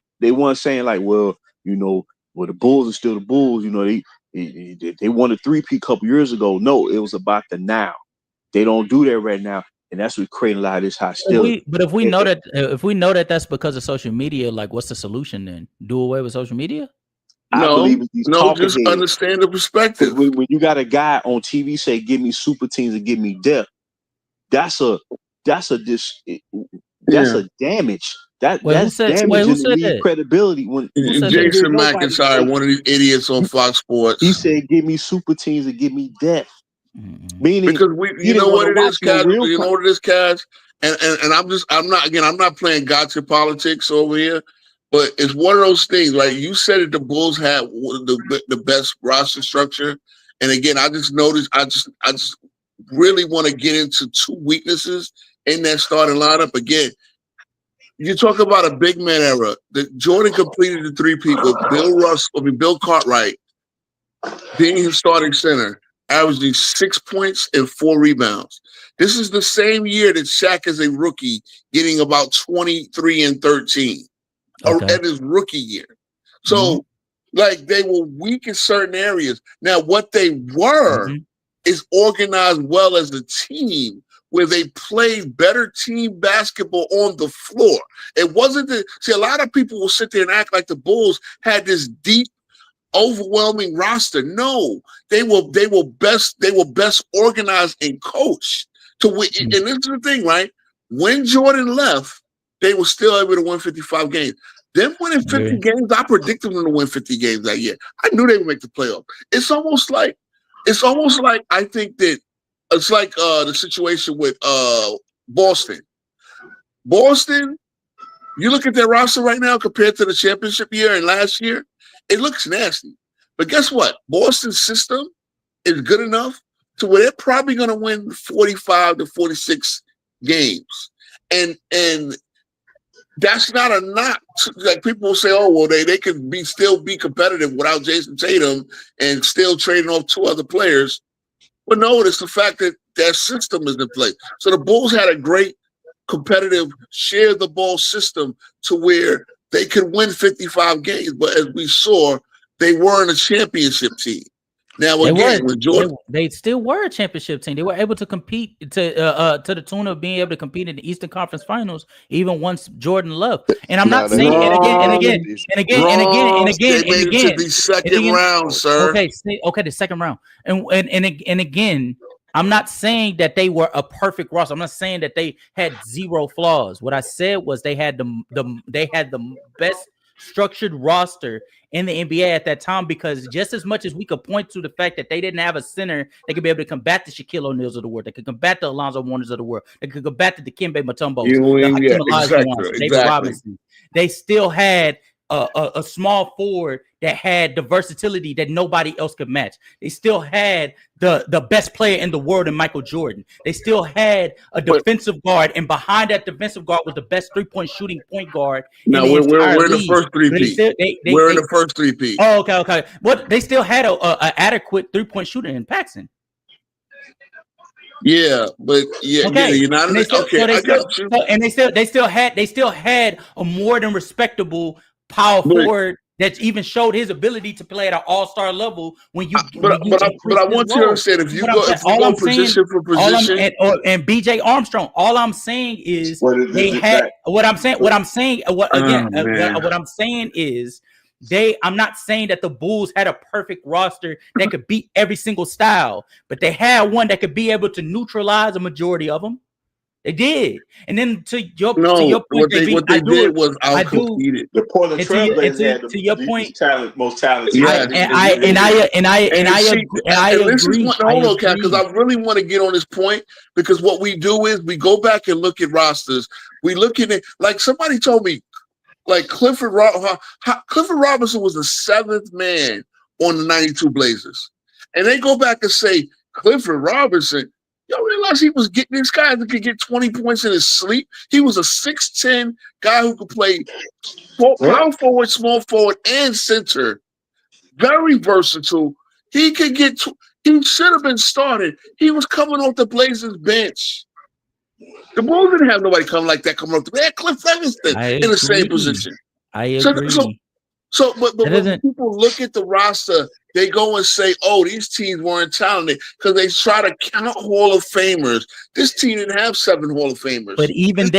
Speaker 11: saying like, well, well, the Bulls are still the Bulls. They won a three-peat a couple years ago. No, it was about the now. They don't do that right now, and that's what creating a lot of this hostility.
Speaker 6: If we
Speaker 11: And-
Speaker 6: know
Speaker 11: and
Speaker 6: that that's because of social media, like, what's the solution then? Do away with social media?
Speaker 11: I
Speaker 3: No,
Speaker 11: believe it's these
Speaker 3: no,
Speaker 11: talking
Speaker 3: just
Speaker 11: heads.
Speaker 3: understand the
Speaker 11: Because
Speaker 3: perspective.
Speaker 11: when you got a guy on TV say, "Give me super teams and give me depth," that's a that's a
Speaker 3: Yeah.
Speaker 11: damage. That's
Speaker 6: Wait, who said
Speaker 11: damaging the league
Speaker 6: that?
Speaker 11: credibility. When
Speaker 6: Who said
Speaker 11: you
Speaker 6: that?
Speaker 11: ain't hear
Speaker 3: Jason
Speaker 11: nobody
Speaker 3: McIntyre,
Speaker 11: say
Speaker 3: one of these idiots on Fox
Speaker 11: he
Speaker 3: Sports.
Speaker 11: said, "Give me super teams and give me depth."
Speaker 6: Mm-mm.
Speaker 11: Meaning
Speaker 3: Because
Speaker 11: he
Speaker 3: you
Speaker 11: didn't
Speaker 3: know
Speaker 11: want
Speaker 3: what
Speaker 11: to
Speaker 3: it is,
Speaker 11: watch no
Speaker 3: Cash.
Speaker 11: real.
Speaker 3: You know what it is, Cash. And I'm not playing gotcha politics over here, but it's one of those things. Like you said, that the Bulls had the best roster structure, and again, I just noticed. I just really want to get into two weaknesses in that starting lineup. Again, you talk about a big man era. Jordan completed the three-peat with Bill Cartwright being his starting center, averaging 6 points and 4 rebounds. This is the same year that Shaq is a rookie, getting about 23 and 13
Speaker 6: Okay.
Speaker 3: at his rookie year. So, like, they were weak in certain areas. Now, what they were is organized well as a team where they played better team basketball on the floor. It wasn't a lot of people will sit there and act like the Bulls had this deep, overwhelming roster. No, they were best organized and coached to win. And this is the thing, right? When Jordan left, they were still able to win 55 games. Them winning 50 games, I predicted them to win 50 games that year. I knew they would make the playoff. It's almost like I think that it's like the situation with Boston. Boston, you look at their roster right now compared to the championship year and last year, it looks nasty. But guess what? Boston's system is good enough to where they're probably going to win 45 to 46 games. And that's not a knock. Like people will say, oh, well, they could still be competitive without Jason Tatum and still trading off two other players. But no, it's the fact that their system is in place. So the Bulls had a great competitive share the ball system to where they could win 55 games. But as we saw, they weren't a championship team. Now, again, when Jordan...
Speaker 6: They still were a championship team. They were able to compete to the tune of being able to compete in the Eastern Conference Finals even once Jordan left. And I'm not saying, and again,
Speaker 3: they made it to the second round, sir.
Speaker 6: Okay, the second round. And again, I'm not saying that they were a perfect roster. I'm not saying that they had zero flaws. What I said was they had the best structured roster in the NBA at that time, because just as much as we could point to the fact that they didn't have a center that could be able to combat the Shaquille O'Neals of the world, they could combat the Alonzo Warners of the world, they could combat the Dikembe Mutombos, the Hakeem Olajuwons, David Robinson. They still had a small forward that had the versatility that nobody else could match. They still had the best player in the world in Michael Jordan. They still had a defensive guard, and behind that defensive guard was the best 3-point shooting point guard.
Speaker 3: No, we're in the first three-peat. We're in the first three-peat.
Speaker 6: Oh, okay. But they still had a adequate 3-point shooter in Paxson.
Speaker 3: Yeah, but
Speaker 6: Okay,
Speaker 3: you're not.
Speaker 6: and they still,
Speaker 3: Okay,
Speaker 6: so they
Speaker 3: I
Speaker 6: still,
Speaker 3: got you.
Speaker 6: so, and they still had a more than respectable power
Speaker 3: But
Speaker 6: forward that even showed his ability to play at an all-star level when you
Speaker 3: but
Speaker 6: increase
Speaker 3: I
Speaker 6: his
Speaker 3: want you to
Speaker 6: role.
Speaker 3: understand
Speaker 6: But I'm saying,
Speaker 3: if we go position for position.
Speaker 6: And BJ Armstrong. All I'm saying is
Speaker 5: What is
Speaker 6: they
Speaker 5: it
Speaker 6: had
Speaker 5: that?
Speaker 6: what I'm saying.
Speaker 3: Oh man,
Speaker 6: What I'm saying is I'm not saying that the Bulls had a perfect roster that could beat every single style, but they had one that could be able to neutralize a majority of them. They did, and then to your
Speaker 3: no,
Speaker 6: point, JB,
Speaker 3: what they did was out competed.
Speaker 5: The Portland
Speaker 6: and to your and
Speaker 5: Trailblazers
Speaker 6: to,
Speaker 5: had
Speaker 6: to your
Speaker 5: the
Speaker 6: point,
Speaker 5: most talented
Speaker 3: Yes,
Speaker 5: team in the
Speaker 3: and
Speaker 5: NBA.
Speaker 6: I
Speaker 3: and this is
Speaker 6: agree.
Speaker 3: what. Hold on, Cat, because I really want to get on this point because what we do is we go back and look at rosters. We look at it like somebody told me, like Clifford Robinson was the 7th man on the '92 Blazers, and they go back and say Clifford Robinson. Y'all realize he was getting this guy that could get 20 points in his sleep. He was a 6'10" guy who could play power forward, small forward, and center. Very versatile. He could get. He should have been started. He was coming off the Blazers bench. The Bulls didn't have nobody come like that coming off the bench. They had Cliff Evanston in the same position.
Speaker 6: I agree.
Speaker 3: But when people look at the roster, they go and say, "Oh, these teams weren't talented," because they try to count Hall of Famers. This team didn't have 7 Hall of Famers.
Speaker 6: But even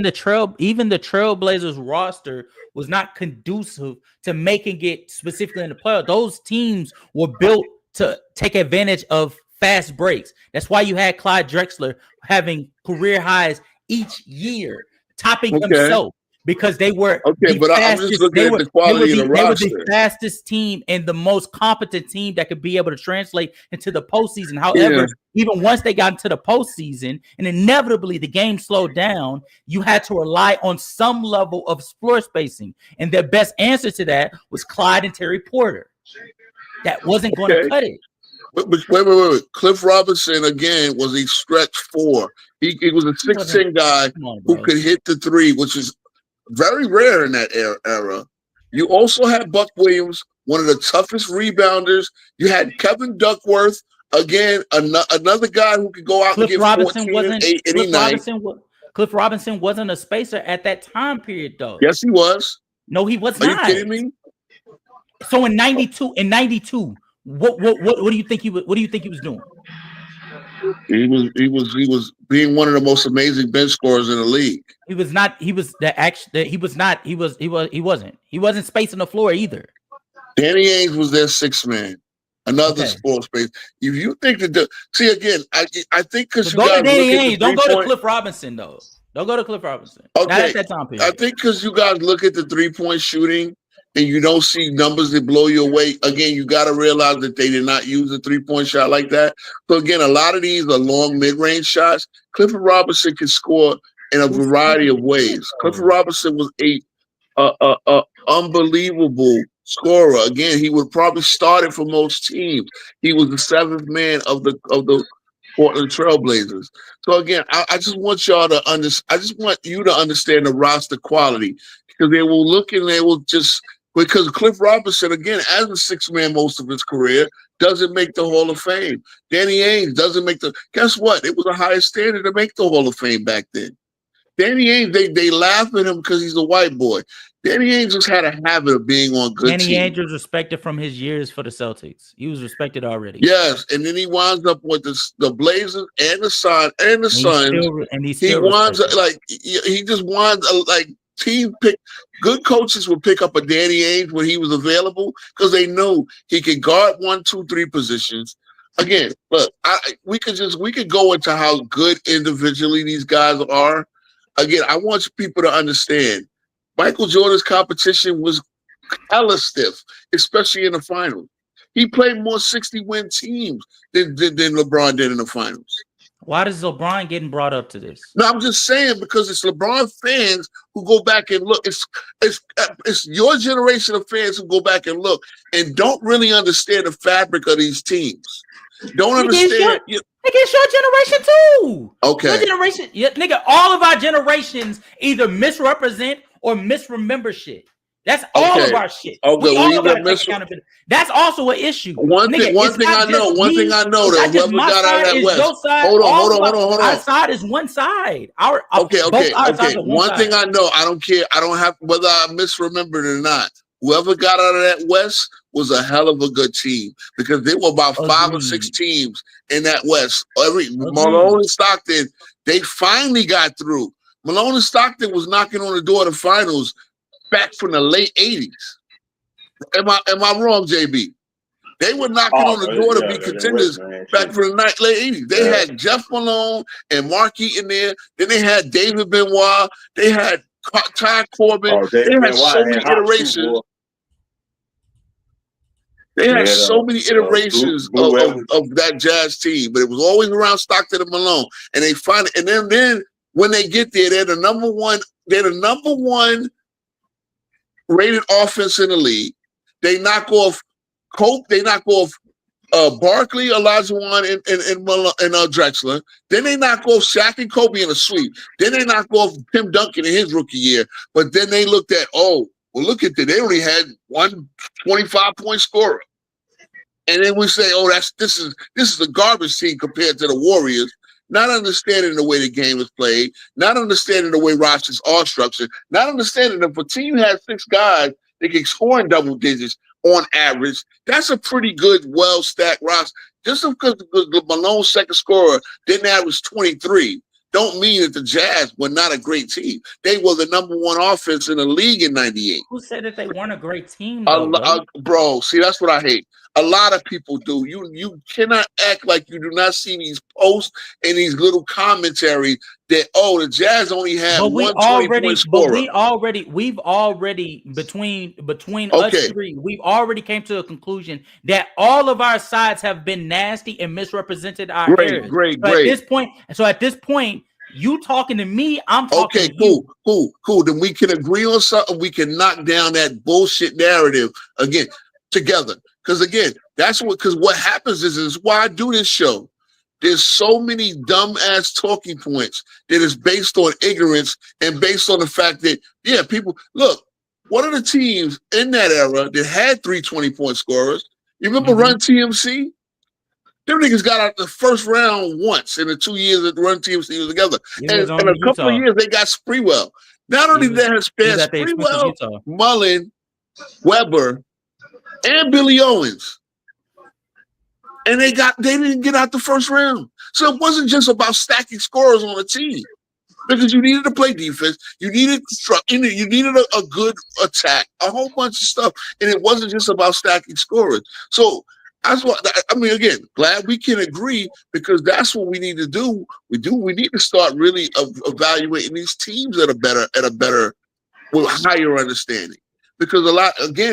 Speaker 6: the Trailblazers roster was not conducive to making it specifically in the playoffs. Those teams were built to take advantage of fast breaks. That's why you had Clyde Drexler having career highs each year, topping himself. Because they were the
Speaker 3: but
Speaker 6: fastest,
Speaker 3: I'm just looking at the quality of the roster.
Speaker 6: They were the fastest team and the most competent team that could be able to translate into the postseason. However, even once they got into the postseason and inevitably the game slowed down, you had to rely on some level of floor spacing. And their best answer to that was Clyde and Terry Porter. That wasn't going to cut it.
Speaker 3: Wait. Cliff Robinson, again, was a stretch 4. He was a 6'10" guy who could hit the 3, which is very rare in that era. You also had Buck Williams, one of the toughest rebounders. You had Kevin Duckworth, again, another guy who could go out and get 14 and 8 any night.
Speaker 6: Cliff Robinson wasn't a spacer at that time period, though.
Speaker 3: Yes, he was.
Speaker 6: No, he was
Speaker 3: not.
Speaker 6: Are you kidding
Speaker 3: me?
Speaker 6: So in 92, what do you think he was doing?
Speaker 3: He was being one of the most amazing bench scorers in the league.
Speaker 6: He wasn't. He wasn't spacing the floor either.
Speaker 3: Danny Ainge was their 6th man. Another score space. If you think that see again, I think because you guys
Speaker 6: Danny Ainge, don't go to Cliff Robinson though. Don't go to Cliff Robinson.
Speaker 3: Okay,
Speaker 6: not at that time period.
Speaker 3: I think because you guys look at the 3-point shooting and you don't see numbers that blow you away. Again, you got to realize that they did not use a 3-point shot like that. So again, a lot of these are long mid-range shots. Clifford Robinson can score in a variety of ways. Clifford Robinson was a unbelievable scorer. Again, he would probably start it for most teams. He was the 7th man of the Portland Trailblazers. So again, I just want y'all to understand. I just want you to understand the roster quality because they will look and they will just. Because Cliff Robinson, again, as a 6th man most of his career, doesn't make the Hall of Fame. Danny Ainge doesn't make the. Guess what? It was a higher standard to make the Hall of Fame back then. Danny Ainge, they laugh at him because he's a white boy. Danny Ainge just had a habit of being on good teams.
Speaker 6: Danny Ainge was respected from his years for the Celtics. He was respected already.
Speaker 3: Yes, and then he winds up with the Blazers and the Suns. He winds up like he just winds up like. Team pick good coaches would pick up a Danny Ainge when he was available because they know he could guard 1, 2, 3 positions. Again, look, we could go into how good individually these guys are. Again, I want people to understand Michael Jordan's competition was hella stiff, especially in the finals. He played more 60-win teams than LeBron did in the finals.
Speaker 6: Why is LeBron getting brought up to this?
Speaker 3: No, I'm just saying because it's LeBron fans who go back and look. It's your generation of fans who go back and look and don't really understand the fabric of these teams. Don't understand.
Speaker 6: It's your generation too.
Speaker 3: Okay.
Speaker 6: Your generation, nigga. All of our generations either misrepresent or misremember shit. That's all of
Speaker 3: Okay.
Speaker 6: our shit.
Speaker 3: Okay.
Speaker 6: We
Speaker 3: We
Speaker 6: all
Speaker 3: either
Speaker 6: gotta take
Speaker 3: miss
Speaker 6: accountability. That's also an issue.
Speaker 3: one
Speaker 6: Nigga,
Speaker 3: thing. One
Speaker 6: it's
Speaker 3: thing
Speaker 6: not
Speaker 3: I know.
Speaker 6: just
Speaker 3: One thing
Speaker 6: me.
Speaker 3: I know
Speaker 6: It's
Speaker 3: that
Speaker 6: not just
Speaker 3: whoever
Speaker 6: my
Speaker 3: got out of
Speaker 6: side.
Speaker 3: that
Speaker 6: It's
Speaker 3: West.
Speaker 6: your side.
Speaker 3: Hold on.
Speaker 6: All
Speaker 3: Hold
Speaker 6: of
Speaker 3: on. Hold on. Hold
Speaker 6: our
Speaker 3: on.
Speaker 6: side is one side.
Speaker 3: Okay.
Speaker 6: Both
Speaker 3: Okay.
Speaker 6: our
Speaker 3: Okay.
Speaker 6: sides are one
Speaker 3: One thing
Speaker 6: side.
Speaker 3: I know. I don't care. I don't have whether I misremembered it or not. Whoever got out of that West was a hell of a good team because there were about 5 or 6
Speaker 6: Agreed.
Speaker 3: teams in that West. Malone
Speaker 6: Agreed.
Speaker 3: and Stockton, they finally got through. Malone and Stockton was knocking on the door of the finals back from the late 80s. Am I wrong, JB? They were knocking on the door to be
Speaker 5: that West,
Speaker 3: contenders
Speaker 5: man.
Speaker 3: back from the late 80s. They had Jeff Malone and Mark Eaton there. Then they had David Benoit. They had Ty Corbin.
Speaker 5: Oh,
Speaker 3: They had
Speaker 5: Benoit
Speaker 3: so
Speaker 5: had
Speaker 3: many
Speaker 5: hops too,
Speaker 3: iterations.
Speaker 5: boy.
Speaker 3: They
Speaker 5: They
Speaker 3: had
Speaker 5: had
Speaker 3: so many iterations
Speaker 5: Blue Evans.
Speaker 3: of that Jazz team, but it was always around Stockton and Malone. And they find it, and then when they get there, they're the number one rated offense in the league. They knock off Cope. They knock off Barkley, Olajuwon, and Drexler. Then they knock off Shaq and Kobe in a sweep. Then they knock off Tim Duncan in his rookie year. But then they looked at, look at that. They only had one 25-point scorer. And then we say, this is a garbage team compared to the Warriors. Not understanding the way the game is played, not understanding the way rosters are structured, not understanding that if a team has 6 guys that can score in double digits on average, that's a pretty good, well-stacked roster. Just because Malone's second scorer didn't average 23, don't mean that the Jazz were not a great team. They were the number 1 offense in the league in '98.
Speaker 6: Who said that they weren't a great team, though,
Speaker 3: bro? See, that's what I hate. A lot of people do. You cannot act like you do not see these posts and these little commentary that the Jazz only had one 20-point scorer.
Speaker 6: We've already between us three, we've already came to a conclusion that all of our sides have been nasty and misrepresented our areas.
Speaker 3: Great.
Speaker 6: At this point, you talking to me, I'm talking to you.
Speaker 3: Cool. Then we can agree on something. We can knock down that bullshit narrative again together. Because again, what happens is why I do this show. There's so many dumb-ass talking points that is based on ignorance and based on the fact that, people, look, one of the teams in that era that had 3 20-point scorers, you remember Run TMC? Them niggas got out the first round once in the 2 years that Run TMC was together. And a couple of years, they got Sprewell. Not only did they have Sprewell, Mullen, Weber, and Billy Owens. And they didn't get out the first round. So it wasn't just about stacking scorers on a team. Because you needed to play defense, you needed a good attack, a whole bunch of stuff. And it wasn't just about stacking scorers. So that's what again, glad we can agree because that's what we need to do. We need to start really evaluating these teams at a better with higher understanding. Because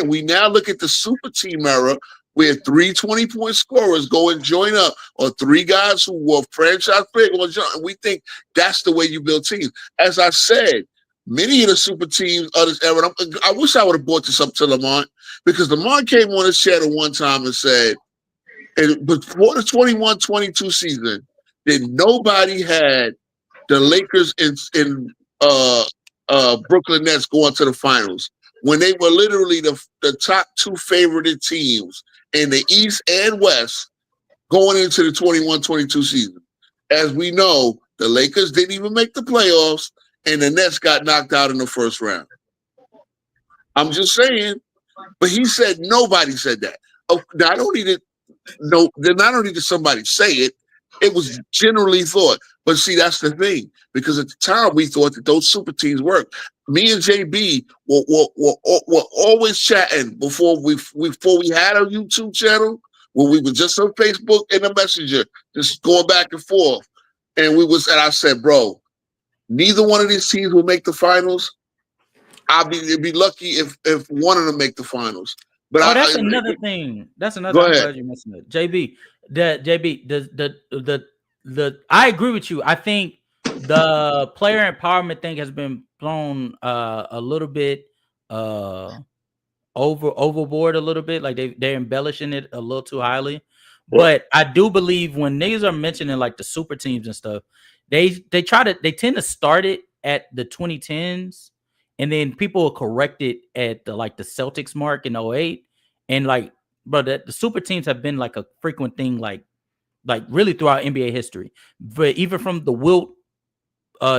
Speaker 3: we now look at the super team era where 3 20-point scorers go and join up, or 3 guys who were franchise players go and join, and we think that's the way you build teams. As I said, many of the super teams of this era, I wish I would have brought this up to Lamont, because Lamont came on his channel one time and said, before the 21-22 season, that nobody had the Lakers in Brooklyn Nets going to the finals, when they were literally the top 2 favorited teams in the East and West going into the 21-22 season. As we know, the Lakers didn't even make the playoffs, and the Nets got knocked out in the first round. I'm just saying, but he said nobody said that. Not only did somebody say it, it was generally thought. But see, that's the thing, because at the time we thought that those super teams worked. Me and JB were always chatting before we had a YouTube channel, when we were just on Facebook and a Messenger, just going back and forth. And I said, bro, neither one of these teams will make the finals. It'd be lucky if one of them make the finals. But
Speaker 6: that's another thing. That's another. I'm glad you mentioned it, JB. I agree with you. I think the player empowerment thing has been blown a little bit overboard a little bit. Like they're embellishing it a little too highly. But I do believe when niggas are mentioning like the super teams and stuff, they tend to start it at the 2010s and then people will correct it at the Celtics mark in 08. And but the super teams have been like a frequent thing, like really throughout NBA history. But even from the Wilt,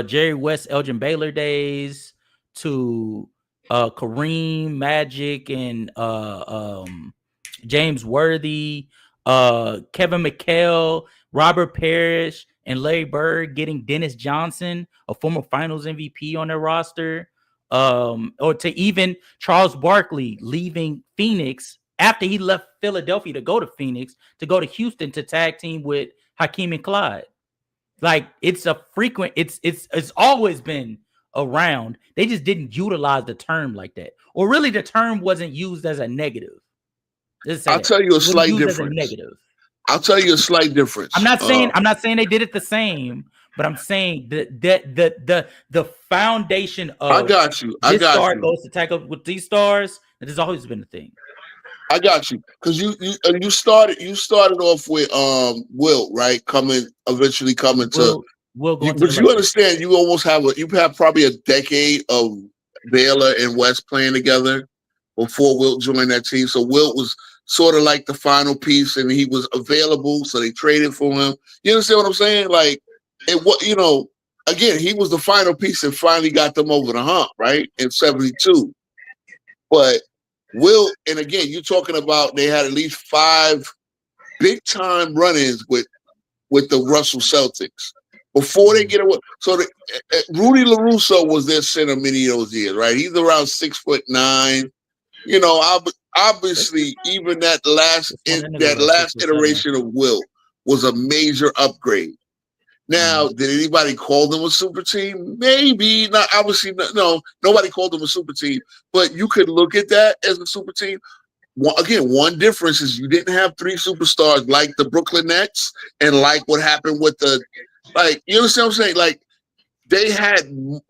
Speaker 6: Jerry West, Elgin Baylor days to Kareem, Magic, and James Worthy, Kevin McHale, Robert Parrish, and Larry Bird getting Dennis Johnson, a former Finals MVP, on their roster, or to even Charles Barkley leaving Phoenix after he left Philadelphia to go to Phoenix, to go to Houston to tag team with Hakeem and Clyde. Like, it's a frequent, it's always been around. They just didn't utilize the term like that, or really the term wasn't used as a negative.
Speaker 3: I'll tell you a slight difference. I'll tell you a slight difference.
Speaker 6: I'm not saying they did it the same, but I'm saying the foundation of
Speaker 3: I got you.
Speaker 6: This star goes to tackle with these stars. That has always been a thing.
Speaker 3: I got you, because you started off with Wilt, right? Eventually coming to
Speaker 6: Will,
Speaker 3: but you understand, you have probably a decade of Baylor and West playing together before Wilt joined that team. So Wilt was sort of like the final piece, and he was available, so they traded for him. You understand what I'm saying? Like, again, he was the final piece and finally got them over the hump, right? In 72. But Wilt, and again, you're talking about they had at least 5 big time run-ins with the Russell Celtics before they get away. So Rudy LaRusso was their center many of those years, right? He's around 6'9". Obviously, even that last iteration of Wilt was a major upgrade. Now, did anybody call them a super team? Maybe not. Obviously, no. Nobody called them a super team. But you could look at that as a super team. One difference is you didn't have 3 superstars like the Brooklyn Nets, and like what happened with you understand what I'm saying? Like, they had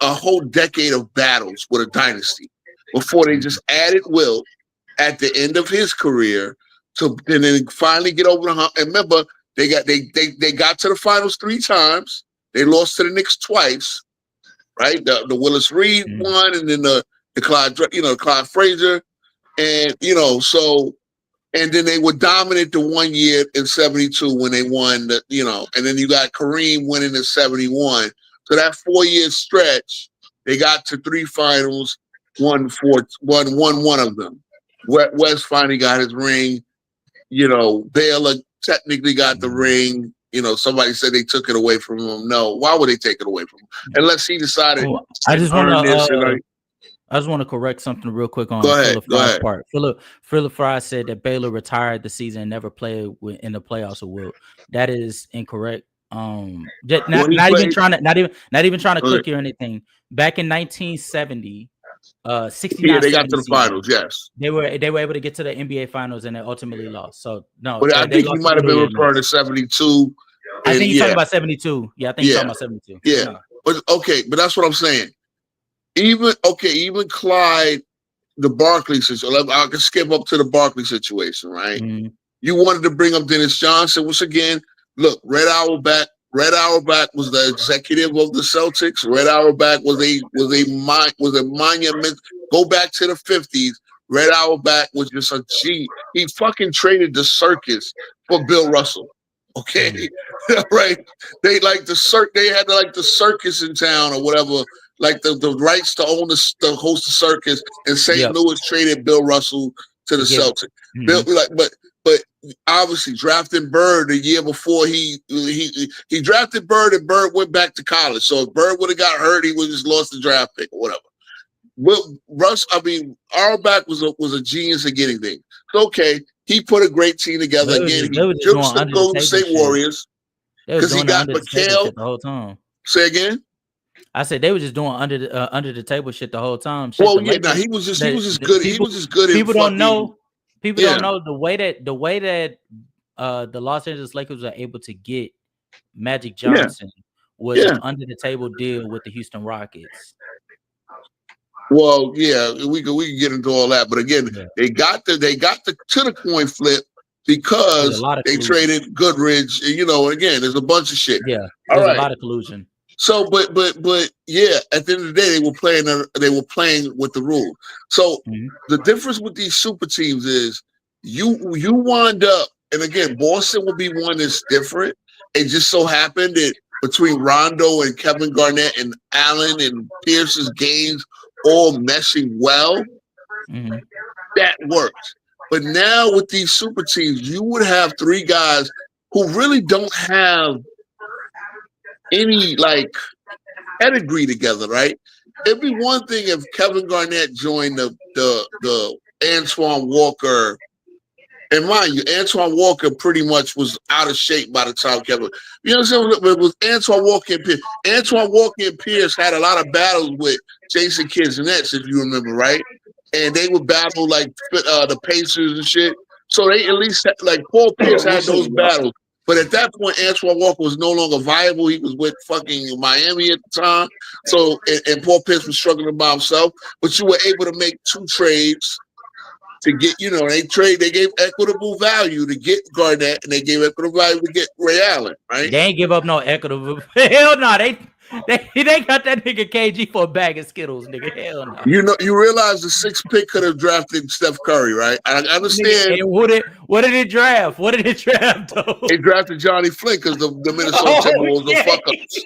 Speaker 3: a whole decade of battles with a dynasty before they just added Wilt at the end of his career and then finally get over the hump. And remember, they got to the finals 3 times. They lost to the Knicks twice, right? The Willis Reed one, and then the Clyde Frazier, and and then they were dominant the 1 year in 72 when they won and then you got Kareem winning in 71. So that 4-year stretch, they got to 3 finals, won one of them. West finally got his ring. Baylor technically got the ring. Somebody said they took it away from him. No, why would they take it away from him? Unless he decided.
Speaker 6: I just want to correct something real quick on Philip Fry's part. Philip Fry said that Baylor retired the season and never played in the playoffs with Wilt. That is incorrect. Not even trying to click you or anything. Back in 1970. 69.
Speaker 3: They got to the finals. Yes,
Speaker 6: they were able to get to the NBA finals and they ultimately lost. So no,
Speaker 3: but I think he might have been referring to 72.
Speaker 6: I think he's talking about 72. Yeah, I think he's talking about 72.
Speaker 3: Yeah, but that's what I'm saying. Even Clyde, the Barkley situation. I can skip up to the Barkley situation, right? Mm-hmm. You wanted to bring up Dennis Johnson, which again, look, Red Auerbach was the executive of the Celtics. Red Auerbach was a monument. Go back to the 50s. Red Auerbach was just a G. He fucking traded the circus for Bill Russell. Okay, right? They had the circus in town or whatever. Like the rights to own to host the circus, and St. Louis traded Bill Russell to the Celtics. Mm-hmm. But obviously drafting Bird the year before he drafted Bird, and Bird went back to college. So if Bird would have got hurt, he would have just lost the draft pick or whatever. Auerbach was a genius at getting things. So, okay, he put a great team together. Again, he jukes the Golden State Warriors because he got McHale
Speaker 6: the whole time.
Speaker 3: Say again.
Speaker 6: I said they were just doing under the table shit the whole time.
Speaker 3: He was just good. He was just good.
Speaker 6: People don't know. People don't know the way that the Los Angeles Lakers were able to get Magic Johnson was an under the table deal with the Houston Rockets.
Speaker 3: Well, yeah, we can get into all that, but again, they got to the coin flip because they traded Goodrich. Again, there's a bunch of shit.
Speaker 6: Yeah, there's a lot of collusion.
Speaker 3: So, but yeah, at the end of the day, they were playing with the rules. So
Speaker 6: Mhm.
Speaker 3: the difference with these super teams is you wind up, and again, Boston will be one that's different. It just so happened that between Rondo and Kevin Garnett and Allen and Pierce's games all meshing well,
Speaker 6: Mhm.
Speaker 3: that works. But now with these super teams, you would have three guys who really don't have any like pedigree together, right? It'd be one thing if Kevin Garnett joined the Antoine Walker. And mind you, Antoine Walker pretty much was out of shape by the time Kevin. You know what I'm saying? But with Antoine Walker and Pierce, Antoine Walker and Pierce had a lot of battles with Jason Kidd and Nets, if you remember, right? And they would battle like the Pacers and shit. So they at least like Paul Pierce had those battles. But at that point, Antoine Walker was no longer viable. He was with fucking Miami at the time. So and Paul Pierce was struggling by himself. But you were able to make two trades to get, they gave equitable value to get Garnett, and they gave equitable value to get Ray Allen, right?
Speaker 6: They ain't give up no equitable. Hell no, they got that nigga KG for a bag of Skittles, nigga. Hell no.
Speaker 3: You realize the 6th pick could have drafted Steph Curry, right? I understand.
Speaker 6: Nigga, what did it draft? What did it draft though?
Speaker 3: They drafted Johnny Flynn because the Minnesota Timberwolves were fuck ups.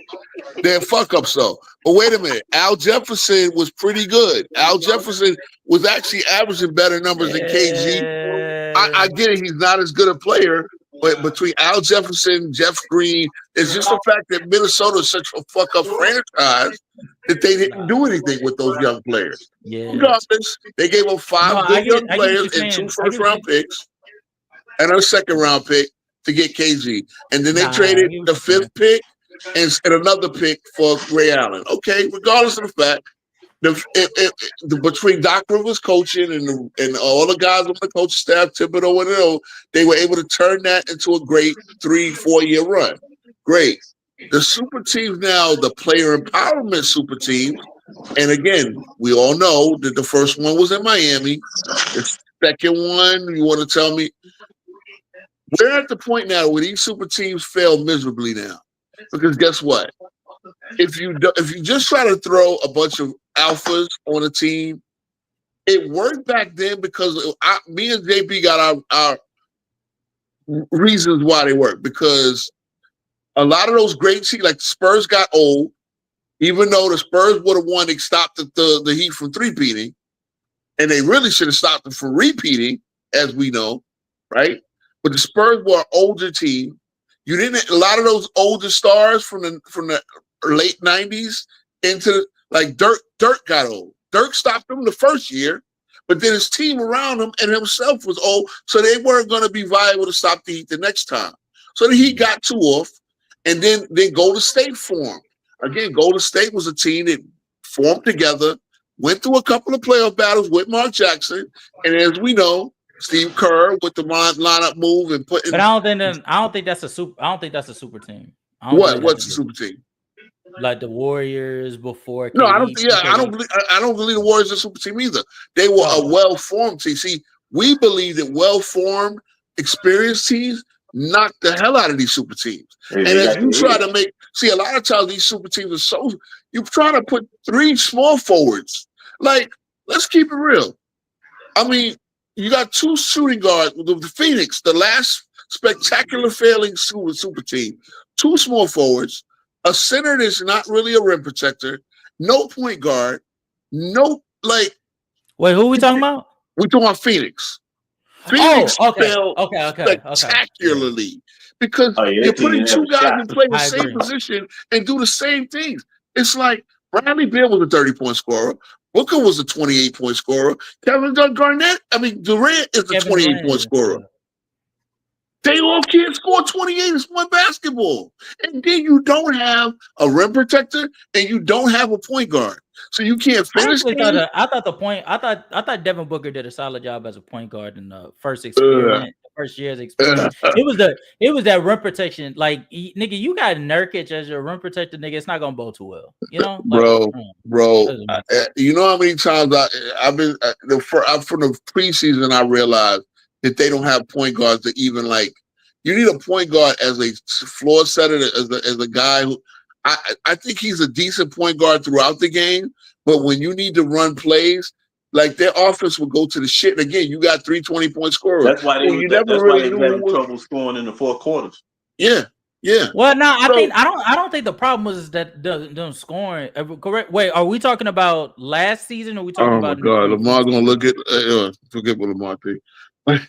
Speaker 3: They're fuck ups, though. But wait a minute, Al Jefferson was pretty good. Al Jefferson was actually averaging better numbers than KG. I get it; he's not as good a player. But between Al Jefferson, Jeff Green, it's just the fact that Minnesota is such a fuck up franchise that they didn't do anything with those young players.
Speaker 6: Yeah.
Speaker 3: Regardless, they gave up 5 good young players and 2 first-round picks and a 2nd-round pick to get KG. And then they traded the 5th pick and another pick for Ray Allen. Okay, regardless of the fact, between Doc Rivers coaching and all the guys on the coaching staff, Thibodeau and all, they were able to turn that into a great 3-4 year run. Great. The super teams now, the player empowerment super teams, and again, we all know that the first one was in Miami. The second one, you want to tell me? We're at the point now where these super teams fail miserably now. Because guess what? If you just try to throw a bunch of alphas on a team, it worked back then because me and JP got our reasons why they work. Because a lot of those great teams, like the Spurs, got old. Even though the Spurs would have won, they stopped the Heat from three-peating, and they really should have stopped them from repeating, as we know, right? But the Spurs were an older team. You didn't. A lot of those older stars from the late '90s into like Dirk got old. Dirk stopped them the first year, but then his team around him and himself was old, so they weren't going to be viable to stop the Heat the next time. So the Heat got 2 off, and then Golden State formed. Again, Golden State was a team that formed together, went through a couple of playoff battles with Mark Jackson, and as we know, Steve Kerr with the lineup move and putting.
Speaker 6: But I don't think that's a super team.
Speaker 3: What's a super team?
Speaker 6: Like the Warriors before.
Speaker 3: No, I don't. Yeah, I don't believe the Warriors are a super team either. They were a well-formed team. See, we believe that well-formed, experienced teams knock the hell out of these super teams. And as you try to a lot of times these super teams are so, you try to put 3 small forwards. Like, let's keep it real. I mean, you got 2 shooting guards, the Phoenix, the last spectacular failing super team. 2 small forwards, a center that's not really a rim protector, no point guard, no, like.
Speaker 6: Wait, who are we talking about?
Speaker 3: We're talking about Phoenix. Phoenix failed spectacularly because you're putting 2 guys who play the same position and do the same things. It's like Bradley Beal was a 30-point scorer. Booker was a 28-point scorer. Durant is a 28-point scorer. They all can't score 28. It's one basketball. And then you don't have a rim protector and you don't have a point guard. So you can't finish.
Speaker 6: I thought Devin Booker did a solid job as a point guard in the first experiment, first year's experience. It was that rim protection. Like, nigga, you got Nurkic as your rim protector, nigga. It's not gonna bode too well, you know,
Speaker 3: bro. You know how many times I've been from the preseason. I realized that they don't have point guards that even like. You need a point guard as a floor setter, as a guy who. I think he's a decent point guard throughout the game, but when you need to run plays, like their offense will go to the shit. And again, you got 3 20-point scorers.
Speaker 5: That's why they
Speaker 3: Well,
Speaker 5: was.
Speaker 3: you never
Speaker 5: That's why
Speaker 3: really
Speaker 5: they
Speaker 3: knew
Speaker 5: were
Speaker 3: who
Speaker 5: having
Speaker 3: was.
Speaker 5: trouble scoring in the fourth quarters.
Speaker 3: Yeah, yeah.
Speaker 6: Well, no, I
Speaker 3: So-
Speaker 6: don't think the problem was that them scoring. Correct. Wait, are we talking about last season or are we talking
Speaker 3: Oh my
Speaker 6: about?
Speaker 3: God, Lamar gonna look at forget what Lamar picked.
Speaker 6: But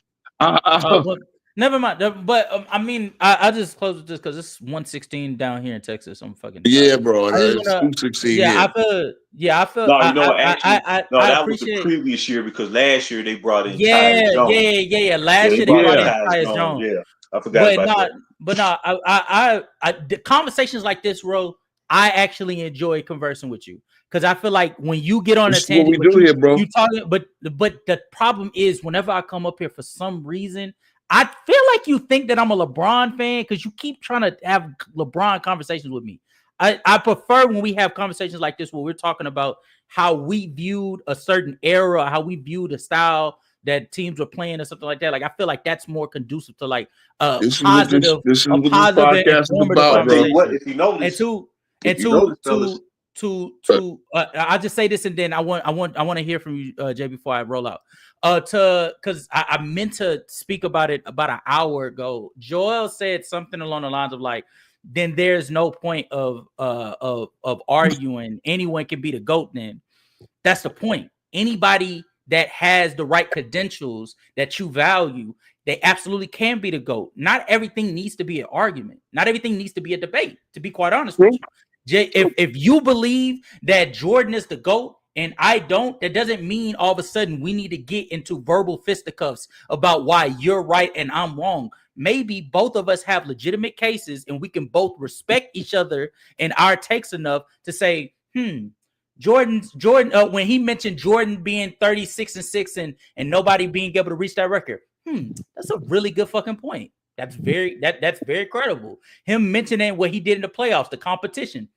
Speaker 6: never mind. But I mean, I just close with this because it's 116 down here in Texas. I'm fucking
Speaker 3: Yeah,
Speaker 6: tired.
Speaker 3: bro.
Speaker 6: I just
Speaker 3: It's
Speaker 6: wanna-
Speaker 3: 216
Speaker 6: yeah,
Speaker 3: here.
Speaker 6: I feel.
Speaker 5: No, you know what? Actually,
Speaker 6: I
Speaker 5: that was the
Speaker 6: appreciate.
Speaker 5: previous year because last year they brought in
Speaker 6: Yeah,
Speaker 5: Tyus Jones.
Speaker 6: yeah. Last
Speaker 5: they
Speaker 6: year they
Speaker 5: brought
Speaker 6: brought
Speaker 5: in
Speaker 6: in
Speaker 5: Tyus
Speaker 6: Tyus
Speaker 5: Jones.
Speaker 6: Jones.
Speaker 5: Yeah, I forgot about that.
Speaker 6: The conversations like this, bro, I actually enjoy conversing with you because I feel like when you get on
Speaker 3: This
Speaker 6: a
Speaker 3: is what
Speaker 6: tangent,
Speaker 3: we do here, bro.
Speaker 6: you talking, but the problem is whenever I come up here for some reason, I feel like you think that I'm a LeBron fan because you keep trying to have LeBron conversations with me. I prefer when we have conversations like this where we're talking about how we viewed a certain era, how we viewed a style that teams were playing or something like that. Like I feel like that's more conducive to like a
Speaker 3: This
Speaker 6: positive,
Speaker 3: is what this
Speaker 6: and
Speaker 3: podcast is
Speaker 6: informative
Speaker 3: about, bro.
Speaker 6: conversation.
Speaker 5: What if you notice?
Speaker 6: I'll just say this and then I want to hear from you, Jay, before I roll out. Because I meant to speak about it about an hour ago. Joel said something along the lines of like, then there's no point of arguing. Anyone can be the GOAT. Then that's the point. Anybody that has the right credentials that you value, they absolutely can be the GOAT. Not everything needs to be an argument. Not everything needs to be a debate. To be quite honest with you, Jay, if you believe that Jordan is the GOAT and I don't, that doesn't mean all of a sudden we need to get into verbal fisticuffs about why you're right and I'm wrong. Maybe both of us have legitimate cases and we can both respect each other and our takes enough to say, Jordan, when he mentioned Jordan being 36-6 and nobody being able to reach that record, that's a really good fucking point. That's very credible. Him mentioning what he did in the playoffs, the competition.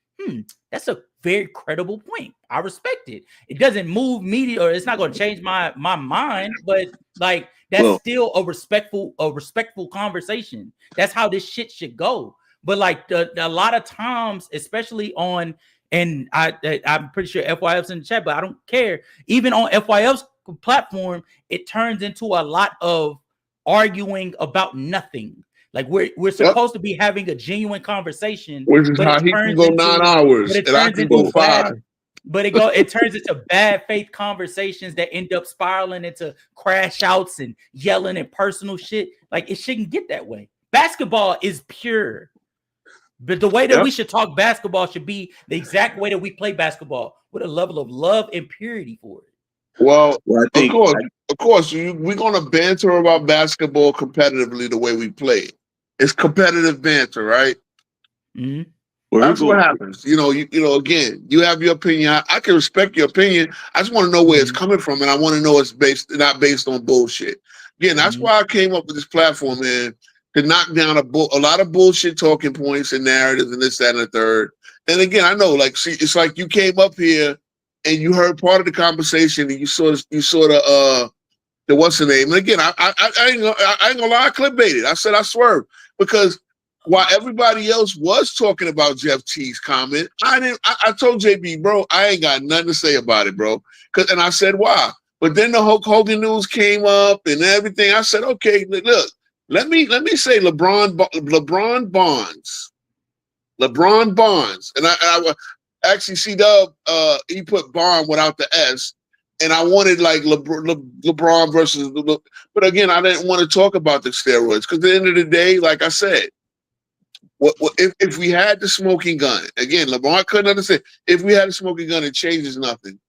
Speaker 6: That's a very credible point. I respect it. It doesn't move me or it's not going to change my mind, but like that's still a respectful conversation. That's how this shit should go. But like a lot of times, especially on, and I'm pretty sure FYF's in the chat, but I don't care. Even on FYF's platform, it turns into a lot of arguing about nothing. Like we're supposed to be having a genuine conversation,
Speaker 3: which is
Speaker 6: but
Speaker 3: how he can go 9 hours and I can go 5.
Speaker 6: It turns into bad faith conversations that end up spiraling into crash outs and yelling and personal shit. Like it shouldn't get that way. Basketball is pure. But the way that we should talk basketball should be the exact way that we play basketball with a level of love and purity for it.
Speaker 3: Well, of course, we're going to banter about basketball competitively the way we play. It's competitive banter, right?
Speaker 6: Mm-hmm.
Speaker 3: That's what happens. You know, again, you have your opinion. I can respect your opinion. I just want to know where it's coming from, and I want to know it's not based on bullshit. Again, that's why I came up with this platform, man, to knock down a lot of bullshit talking points and narratives and this, that, and the third. And again, I know, like, see, it's like you came up here and you heard part of the conversation and you saw the what's the name. And again, I ain't gonna lie, I clickbaited. I said I swerved because while everybody else was talking about Jeff T's comment, I told JB, bro, I ain't got nothing to say about it, bro. And I said why. But then the Hulk Hogan news came up and everything. I said, okay, look, let me say LeBron Bonds. And I actually C-Dub, he put Bond without the S. And I wanted like LeBron versus, but again, I didn't want to talk about the steroids because at the end of the day, like I said, if we had the smoking gun, again, LeBron couldn't understand. If we had a smoking gun, it changes nothing.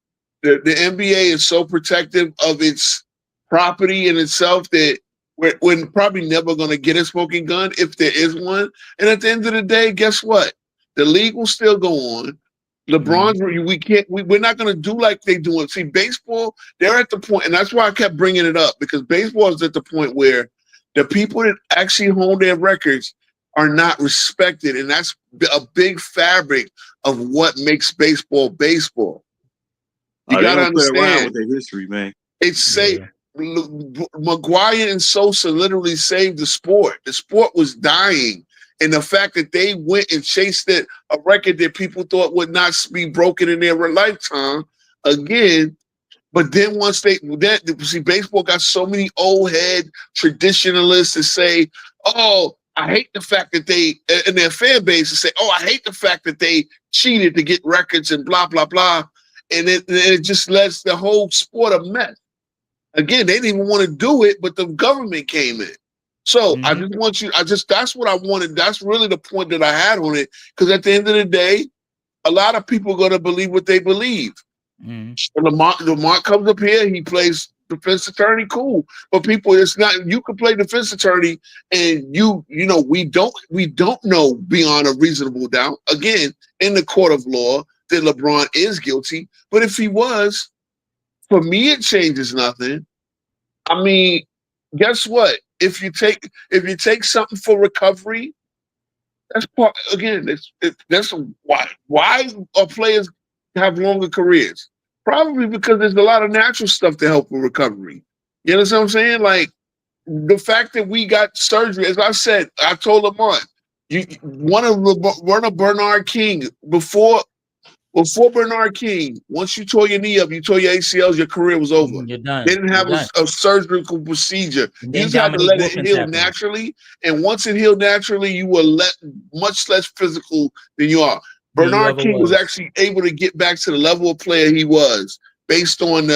Speaker 3: The NBA is so protective of its property in itself that we're probably never going to get a smoking gun if there is one. And at the end of the day, guess what? The league will still go on. LeBron's, we're not going to do like they do it. See, baseball, they're at the point, and that's why I kept bringing it up, because baseball is at the point where the people that actually hold their records are not respected, and that's a big fabric of what makes baseball baseball. You got to understand.
Speaker 5: Play around with their history, man.
Speaker 3: It's safe. McGuire and Sosa literally saved the sport. The sport was dying. And the fact that they went and chased a record that people thought would not be broken in their lifetime again. But then once see, baseball got so many old head traditionalists that say, oh, I hate the fact that they, and their fan base to say, oh, I hate the fact that they cheated to get records and blah, blah, blah. And it just lets the whole sport a mess. Again, they didn't even want to do it, but the government came in. So I just want you, that's what I wanted. That's really the point that I had on it. Because at the end of the day, a lot of people are going to believe what they believe. And Lamont comes up here, he plays defense attorney, cool. But people, it's not, you can play defense attorney and we don't know beyond a reasonable doubt, again, in the court of law, that LeBron is guilty. But if he was, for me, it changes nothing. I mean, guess what? If you take something for recovery, that's part, again, that's why are players have longer careers? Probably because there's a lot of natural stuff to help with recovery. You know what I'm saying? Like the fact that we got surgery, as I said, I told Lamont, one of Bernard King before Bernard King, once you tore your knee up, you tore your ACLs, your career was over.
Speaker 6: You're done.
Speaker 3: They didn't have a surgical procedure. You just had to let it heal naturally. And once it healed naturally, you were much less physical than you are. Bernard King was actually able to get back to the level of player he was based on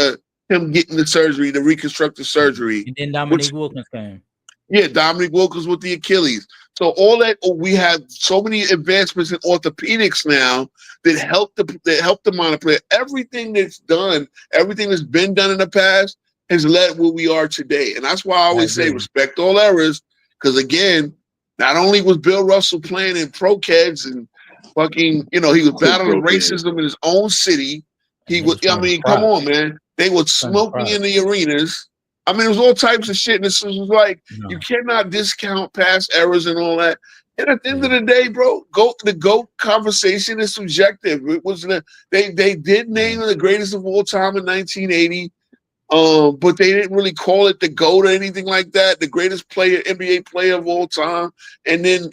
Speaker 3: him getting the surgery, the reconstructive surgery.
Speaker 6: And then Dominique Wilkins came.
Speaker 3: Yeah, Dominique Wilkins with the Achilles. So all that, we have so many advancements in orthopedics now that help the minor player. Everything that's done, everything that's been done in the past has led where we are today. And that's why I always say respect all eras. Because again, not only was Bill Russell playing in pro kids and fucking, he was battling racism in his own city. He was, I mean, come on, man. They were smoking in the arenas. I mean, it was all types of shit. And this was like, you cannot discount past errors and all that. And at the end of the day, bro, the GOAT conversation is subjective. It was they did name the greatest of all time in 1980, but they didn't really call it the GOAT or anything like that. The greatest NBA player of all time. And then,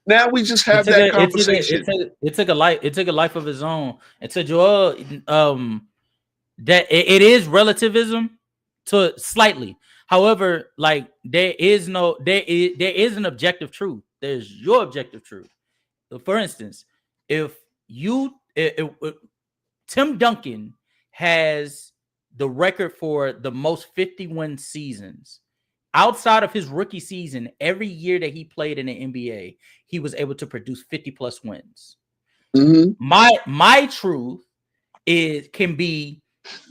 Speaker 3: now we just have that conversation.
Speaker 6: It took a life of its own. And to Joel, that it is relativism to slightly. However, like there is an objective truth. There's your objective truth. For instance, if Tim Duncan has the record for the most 50-win seasons. Outside of his rookie season, every year that he played in the NBA, he was able to produce 50+ wins.
Speaker 3: Mm-hmm.
Speaker 6: My truth can be,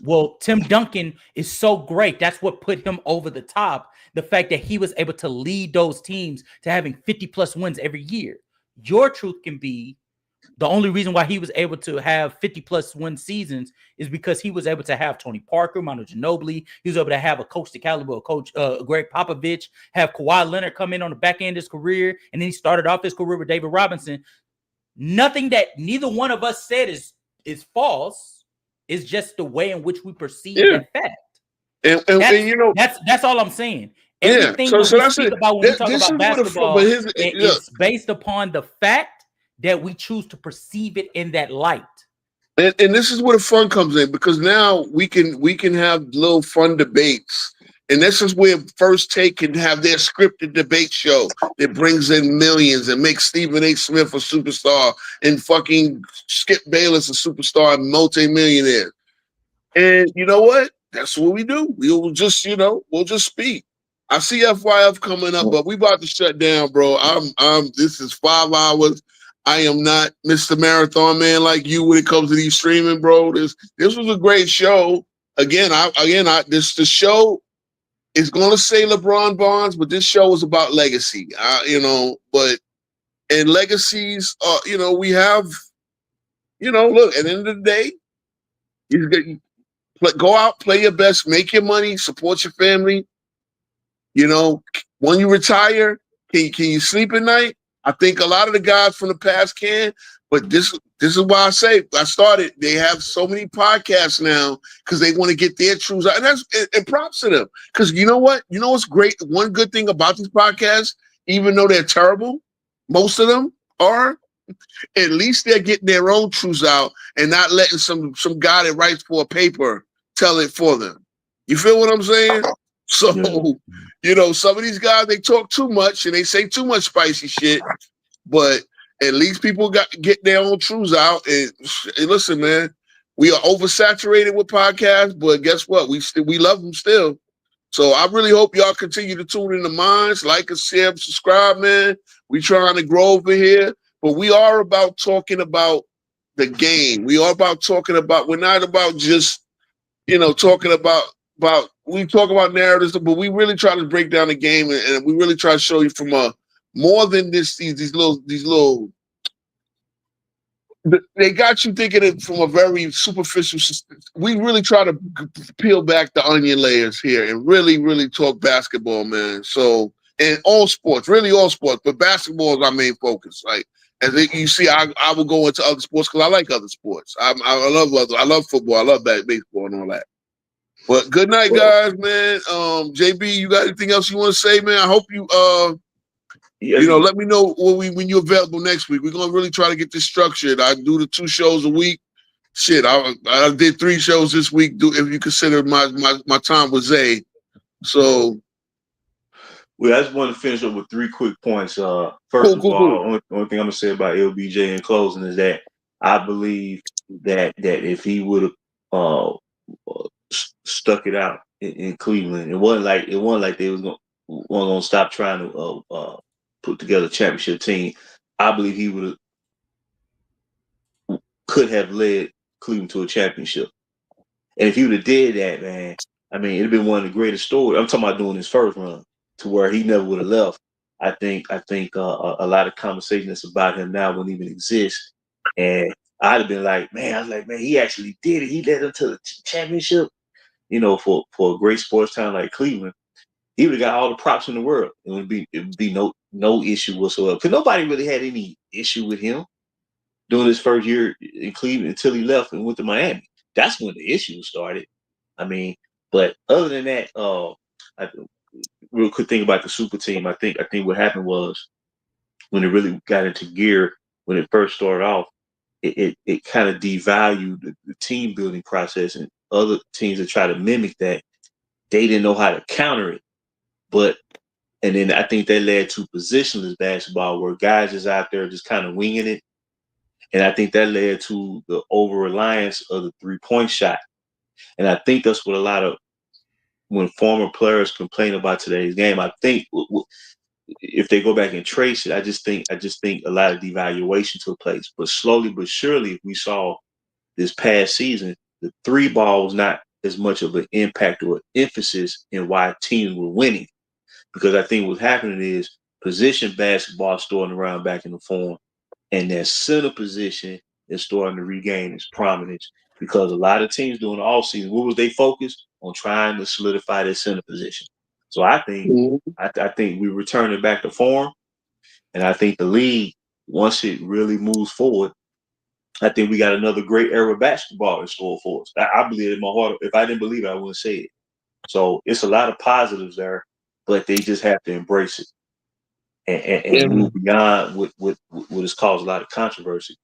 Speaker 6: well, Tim Duncan is so great. That's what put him over the top. The fact that he was able to lead those teams to having 50+ wins every year. Your truth can be, the only reason why he was able to have 50+ win seasons is because he was able to have Tony Parker, Manu Ginobili. He was able to have a coach the caliber of Coach Greg Popovich, have Kawhi Leonard come in on the back end of his career, and then he started off his career with David Robinson. Nothing that neither one of us said is false. It's just the way in which we perceive that fact. And that's all I'm saying. Everything we speak about when we talk about basketball is based upon the fact that we choose to perceive it in that light.
Speaker 3: And this is where the fun comes in, because now we can have little fun debates. And this is where First Take can have their scripted debate show that brings in millions and makes Stephen A. Smith a superstar and fucking Skip Bayless a superstar and multi-millionaire. And you know what? That's what we do. We'll just speak. I see FYF coming up, but we about to shut down, bro. This is 5 hours. I am not Mr. Marathon Man like you when it comes to these streaming, bro. This was a great show. The show is gonna say LeBron Bonds, but this show is about legacy. And legacies, we have, look, at the end of the day, go out, play your best, make your money, support your family. When you retire, can you sleep at night? I think a lot of the guys from the past can, but this is why I say they have so many podcasts now because they want to get their truths out. And props to them. Because you know what? You know what's great? One good thing about these podcasts, even though they're terrible, most of them are, at least they're getting their own truths out and not letting some guy that writes for a paper tell it for them. You feel what I'm saying? So, some of these guys, they talk too much and they say too much spicy shit, but at least people get their own truths out. And listen, man, we are oversaturated with podcasts, but guess what? We love them still. So I really hope y'all continue to tune in the Minds, like us, share, subscribe, man. We trying to grow over here, but we are about talking about the game. We are about talking about. We're not about just talking about we talk about narratives, but we really try to break down the game, and we really try to show you from a more than these little. They got you thinking it from a very superficial. We really try to peel back the onion layers here and really, really talk basketball, man. So, and all sports, really all sports, but basketball is our main focus. Like, you see, I will go into other sports because I like other sports. I love football. I love baseball and all that. But good night, guys, man. JB, you got anything else you want to say, man? I hope you let me know when you're available next week. We're gonna really try to get this structured. I do the 2 shows a week. Shit, I did 3 shows this week. If you consider my time with Zay. So,
Speaker 5: well, I just want to finish up with 3 quick points. First of all, only thing I'm gonna say about LBJ in closing is that I believe that if he would have stuck it out in Cleveland, it wasn't like they was gonna stop trying to put together a championship team. I believe he could have led Cleveland to a championship. And if he would have did that, man, I mean, it'd have been one of the greatest stories. I'm talking about doing his first run to where he never would have left. I think a lot of conversations about him now wouldn't even exist. And I'd have been like, man, he actually did it. He led them to the championship. For a great sports town like Cleveland, he would have got all the props in the world. It would be no issue whatsoever. Because nobody really had any issue with him during his first year in Cleveland until he left and went to Miami. That's when the issue started. I mean, but other than that, real quick thing about the super team. I think what happened was when it really got into gear, when it first started off, it kind of devalued the team building process, and other teams that try to mimic that, they didn't know how to counter it. And then I think that led to positionless basketball where guys is out there just kind of winging it. And I think that led to the over-reliance of the 3-point shot. And I think that's what when former players complain about today's game, I think if they go back and trace it, I just think a lot of devaluation took place. But slowly but surely, we saw this past season, the 3 ball was not as much of an impact or emphasis in why teams were winning. Because I think what's happening is position basketball starting around back in the form, and that center position is starting to regain its prominence because a lot of teams during the offseason, what was they focused on? Trying to solidify their center position. So I think we're returning back to form, and I think the league, once it really moves forward, I think we got another great era of basketball in store for us. I believe it in my heart. If I didn't believe it, I wouldn't say it. So it's a lot of positives there, but they just have to embrace it and move beyond what has caused a lot of controversy.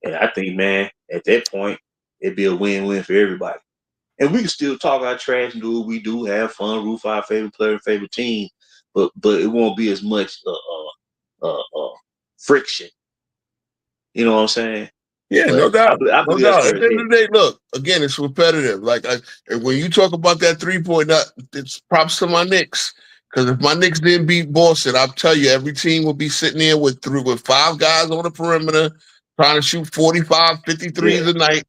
Speaker 5: And I think, man, at that point, it'd be a win-win for everybody. And we can still talk our trash and do what we do, have fun, root for our favorite player, favorite team, but it won't be as much friction. You know what I'm saying?
Speaker 3: Yeah,
Speaker 5: But
Speaker 3: no doubt.
Speaker 5: I
Speaker 3: No
Speaker 5: believe that's
Speaker 3: doubt.
Speaker 5: where
Speaker 3: At the
Speaker 5: it's
Speaker 3: end of the day, look, again, it's repetitive. Like, when you talk about that 3-point, it's props to my Knicks. Because if my Knicks didn't beat Boston, I'll tell you, every team would be sitting there with 5 guys on the perimeter trying to shoot 45, 53s a night.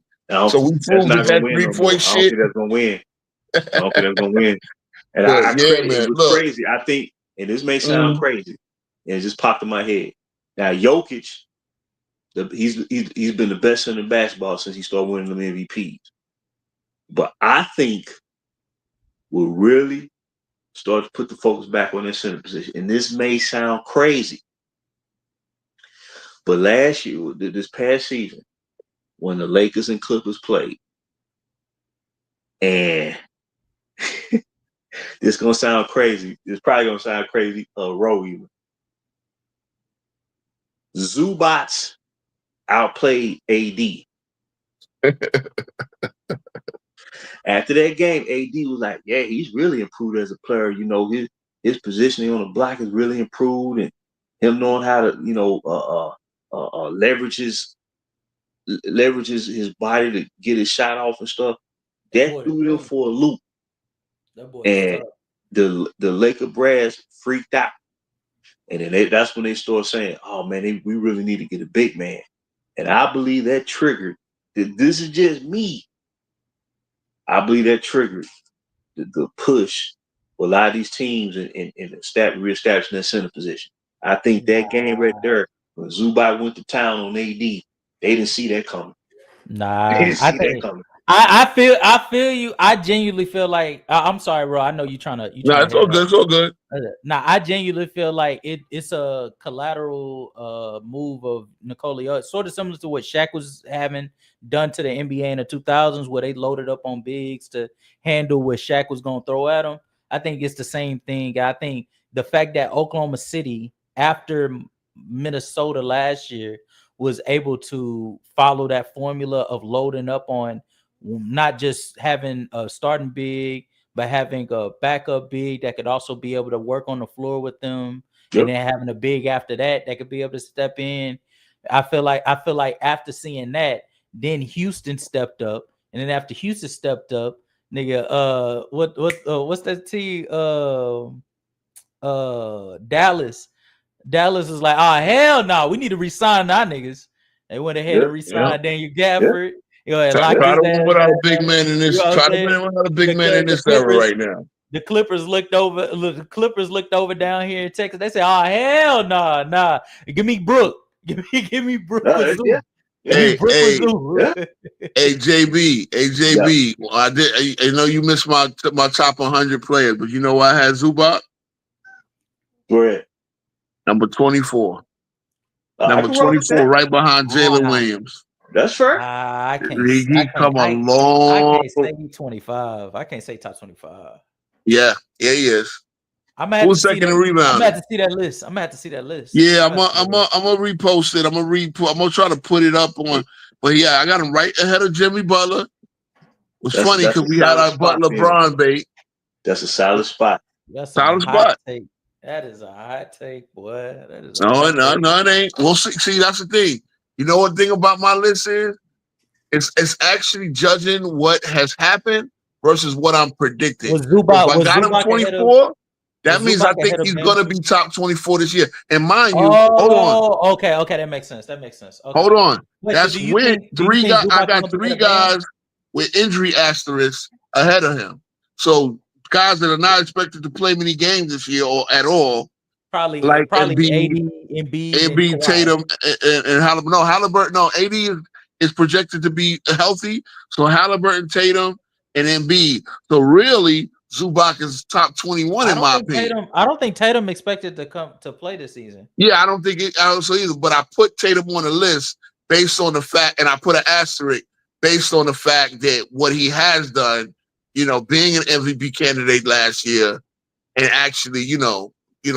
Speaker 3: So we
Speaker 5: that's
Speaker 3: proved
Speaker 5: not
Speaker 3: that
Speaker 5: gonna win no
Speaker 3: 3-point
Speaker 5: more. I don't
Speaker 3: shit.
Speaker 5: think that's gonna win. I don't think that's gonna win. And
Speaker 3: But yeah,
Speaker 5: it
Speaker 3: man,
Speaker 5: was
Speaker 3: look.
Speaker 5: crazy. I think, and this may sound crazy, and it just popped in my head. Now, Jokic, he's been the best center in basketball since he started winning them MVPs. But I think we'll really start to put the focus back on their center position. And this may sound crazy, but last year, this past season, when the Lakers and Clippers played, and it's gonna sound crazy. It's probably gonna sound crazy, Roe even. Zubats outplayed AD. After that game, AD was like, "Yeah, he's really improved as a player. You know, his positioning on the block has really improved, and him knowing how to, leverages his body to get his shot off and stuff. That threw them for a loop.
Speaker 6: That boy is
Speaker 5: And
Speaker 6: tough.
Speaker 5: the Laker brass freaked out. And then that's when they started saying, "Oh man, we really need to get a big man." And I believe that triggered. This is just me. I believe that triggered the push for a lot of these teams in reestablishing their center position. I think that game right there, when Zubac went to town on AD, they didn't see that coming.
Speaker 6: Nah,
Speaker 5: They didn't see that coming.
Speaker 6: I feel you. I genuinely feel like I'm sorry, bro. I know you trying to
Speaker 3: No, it's all good. It's all good.
Speaker 6: Nah, I genuinely feel like it's a collateral move of Nikola. It's sort of similar to what Shaq was having done to the NBA in the 2000s, where they loaded up on bigs to handle what Shaq was going to throw at them. I think it's the same thing. I think the fact that Oklahoma City, after Minnesota last year, was able to follow that formula of loading up on not just having a starting big, but having a backup big that could also be able to work on the floor with them, and then having a big after that could be able to step in. I feel like after seeing that, then Houston stepped up, and then after Houston stepped up, nigga, what's that team? Dallas is like, oh hell no, we need to resign our niggas. They went ahead and resigned Daniel Gafford. You know,
Speaker 3: Try to win without a big man in this. Try to win without a big man in this era right now.
Speaker 6: The Clippers looked over. The Clippers looked over down here in Texas. They said, "Oh hell nah. Give me Brook. Give me Brook."
Speaker 3: Hey, JB. Well, I know you missed my top 100 players, but you know why I had Zubac?
Speaker 5: Go ahead.
Speaker 3: Number 24. Number 24, right behind Jalen Williams.
Speaker 5: That's fair.
Speaker 6: I can't.
Speaker 3: He come a long.
Speaker 6: I can't say 25. I can't say top 25.
Speaker 3: Yeah, he is.
Speaker 6: I'm gonna have to see that.
Speaker 3: rebound.
Speaker 6: I'm gonna have to see that list.
Speaker 3: Yeah, I'm gonna repost it. I'm gonna try to put it up on. But yeah, I got him right ahead of Jimmy Butler. It was funny because we had our LeBron bait.
Speaker 5: That's a solid spot.
Speaker 6: That's a solid spot. Take. That is a hot take, boy. That is
Speaker 3: no, it ain't. We'll see. That's the thing. You know what thing about my list is? It's actually judging what has happened versus what I'm predicting. If I got him 24, that means I think he's going to be top 24 this year. And mind you, hold on.
Speaker 6: Okay, that makes sense. Okay.
Speaker 3: Hold on. That's when I got three guys with injury asterisks ahead of him. So guys that are not expected to play many games this year or at all.
Speaker 6: Probably
Speaker 3: Embiid, Tatum, and Halliburton. No, Halliburton. No, AD is projected to be healthy. So Halliburton, Tatum, and Embiid. So really, Zubac is top 21 in my opinion.
Speaker 6: I don't think Tatum expected to come to play this season.
Speaker 3: Yeah, I don't think it also either. But I put Tatum on the list based on the fact, and I put an asterisk based on the fact that what he has done, being an MVP candidate last year, and actually,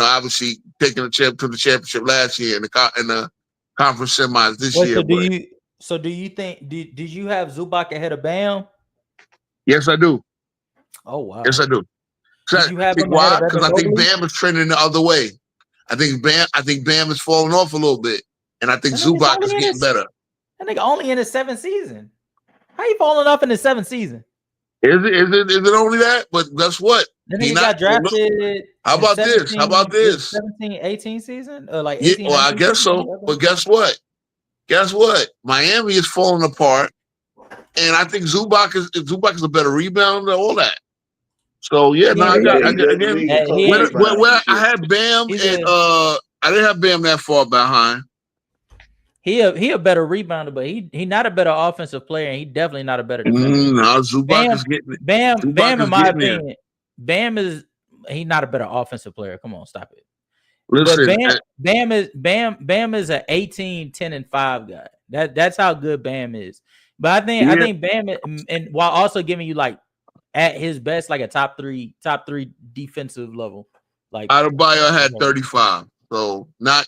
Speaker 3: obviously taking the championship last year in the conference semis this year.
Speaker 6: Do you think did you have Zubac ahead of Bam?
Speaker 3: Yes, I do.
Speaker 6: Oh wow.
Speaker 3: Yes, I do. Why? Because I think Bam is trending the other way. I think Bam is falling off a little bit, and I think Zubac is getting better.
Speaker 6: That nigga only in his 7th season. How you falling off in his 7th season?
Speaker 3: Is it only that? But guess what?
Speaker 6: He got drafted.
Speaker 3: How about this?
Speaker 6: 17, 18 season? Like
Speaker 3: 18, well, I guess so. But guess what? Miami is falling apart. And I think Zubac is a better rebounder, all that. So I had Bam and I didn't have Bam that far behind.
Speaker 6: He a better rebounder, but he not a better offensive player, and he definitely not a better defender.
Speaker 3: No, Zubac is getting it.
Speaker 6: Bam, in my opinion, Bam is not a better offensive player. Come on, stop it.
Speaker 3: Listen,
Speaker 6: Bam is an 18, 10, and 5 guy. That's how good Bam is. But I think Bam, and while also giving you like at his best, like a top three defensive level. Like
Speaker 3: Adebayo had 35, so not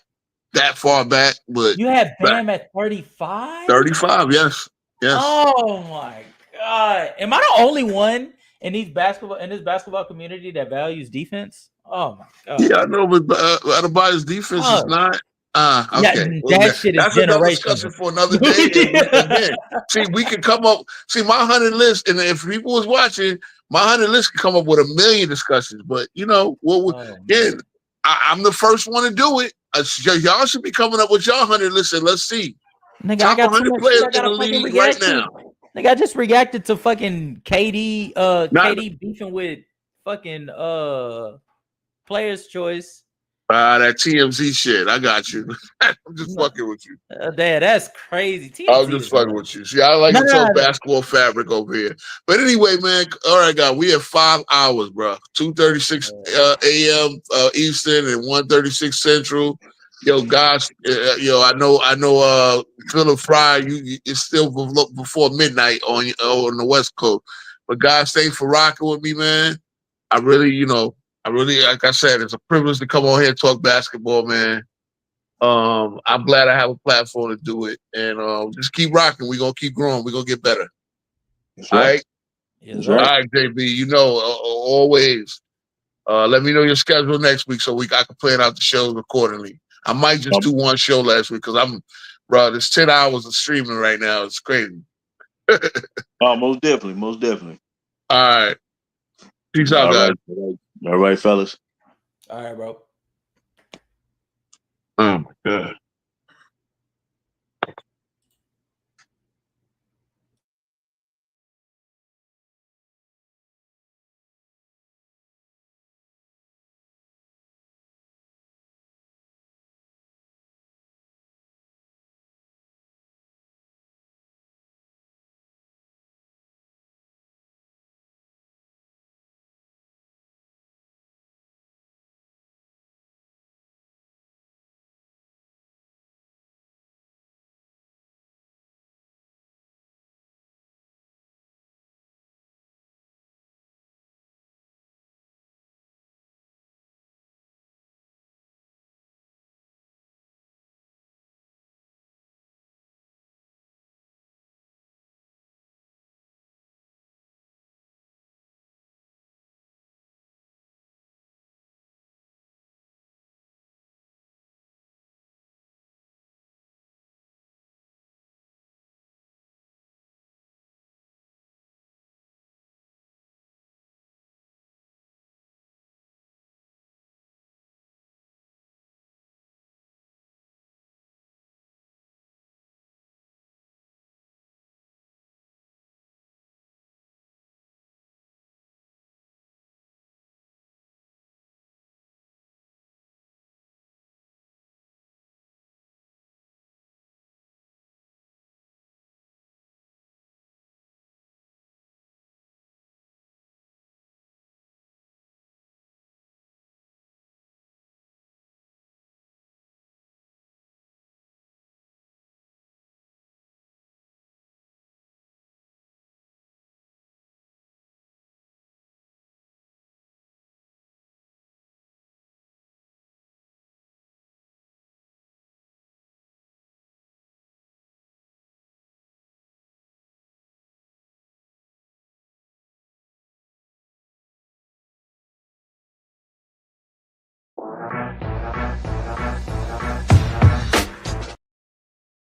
Speaker 3: that far back, but
Speaker 6: You had
Speaker 3: back
Speaker 6: Bam at 35?
Speaker 3: 35. Yes, yes.
Speaker 6: Oh my god! Am I the only one in this basketball community that values defense? Oh my god!
Speaker 3: Yeah, I know, but Adebayo's defense is
Speaker 6: Fuck.
Speaker 3: not.
Speaker 6: Yeah,
Speaker 3: Okay. Well,
Speaker 6: that shit is
Speaker 3: that's another
Speaker 6: generational.
Speaker 3: discussion for another day. And again, see, we can come up. See, my 100 list, and if people was watching, my 100 list can come up with a million discussions. But you know, again, I'm the first one to do it. Y'all should be coming up with y'all 100 list, and let's see.
Speaker 6: Nigga, I
Speaker 3: Top
Speaker 6: got too
Speaker 3: 100
Speaker 6: much shit
Speaker 3: players
Speaker 6: I
Speaker 3: in the
Speaker 6: gotta fucking
Speaker 3: league right
Speaker 6: react
Speaker 3: now.
Speaker 6: to. Nigga, I just reacted to fucking KD,
Speaker 3: Not
Speaker 6: KD beefing with fucking Player's Choice.
Speaker 3: that TMZ shit. I got you. I'm just fucking with you.
Speaker 6: Dad, that's crazy.
Speaker 3: I'm
Speaker 6: TMZ
Speaker 3: just
Speaker 6: is
Speaker 3: fucking with you. See, I like to talk
Speaker 6: nah.
Speaker 3: basketball fabric over here. But anyway, man. All right, guys. We have 5 hours, bro. 2:36 a.m. Eastern and 1:36 Central. Yo, guys. I know. Philip Fry. It's still before midnight on the West Coast. But guys, thanks for rocking with me, man. I really, like I said, it's a privilege to come on here and talk basketball, man. I'm glad I have a platform to do it, and just keep rocking. We're gonna keep growing. We're gonna get better.
Speaker 5: That's
Speaker 3: All
Speaker 5: right.
Speaker 3: right.
Speaker 5: That's
Speaker 3: All
Speaker 5: right.
Speaker 3: right, JB. Always. Let me know your schedule next week so I can plan out the shows accordingly. I might just do one show last week because there's 10 hours of streaming right now. It's crazy.
Speaker 5: Most definitely, most definitely.
Speaker 3: All right. Peace out,
Speaker 5: All
Speaker 3: guys.
Speaker 5: right, all right, fellas.
Speaker 6: All right, bro.
Speaker 3: Oh my god.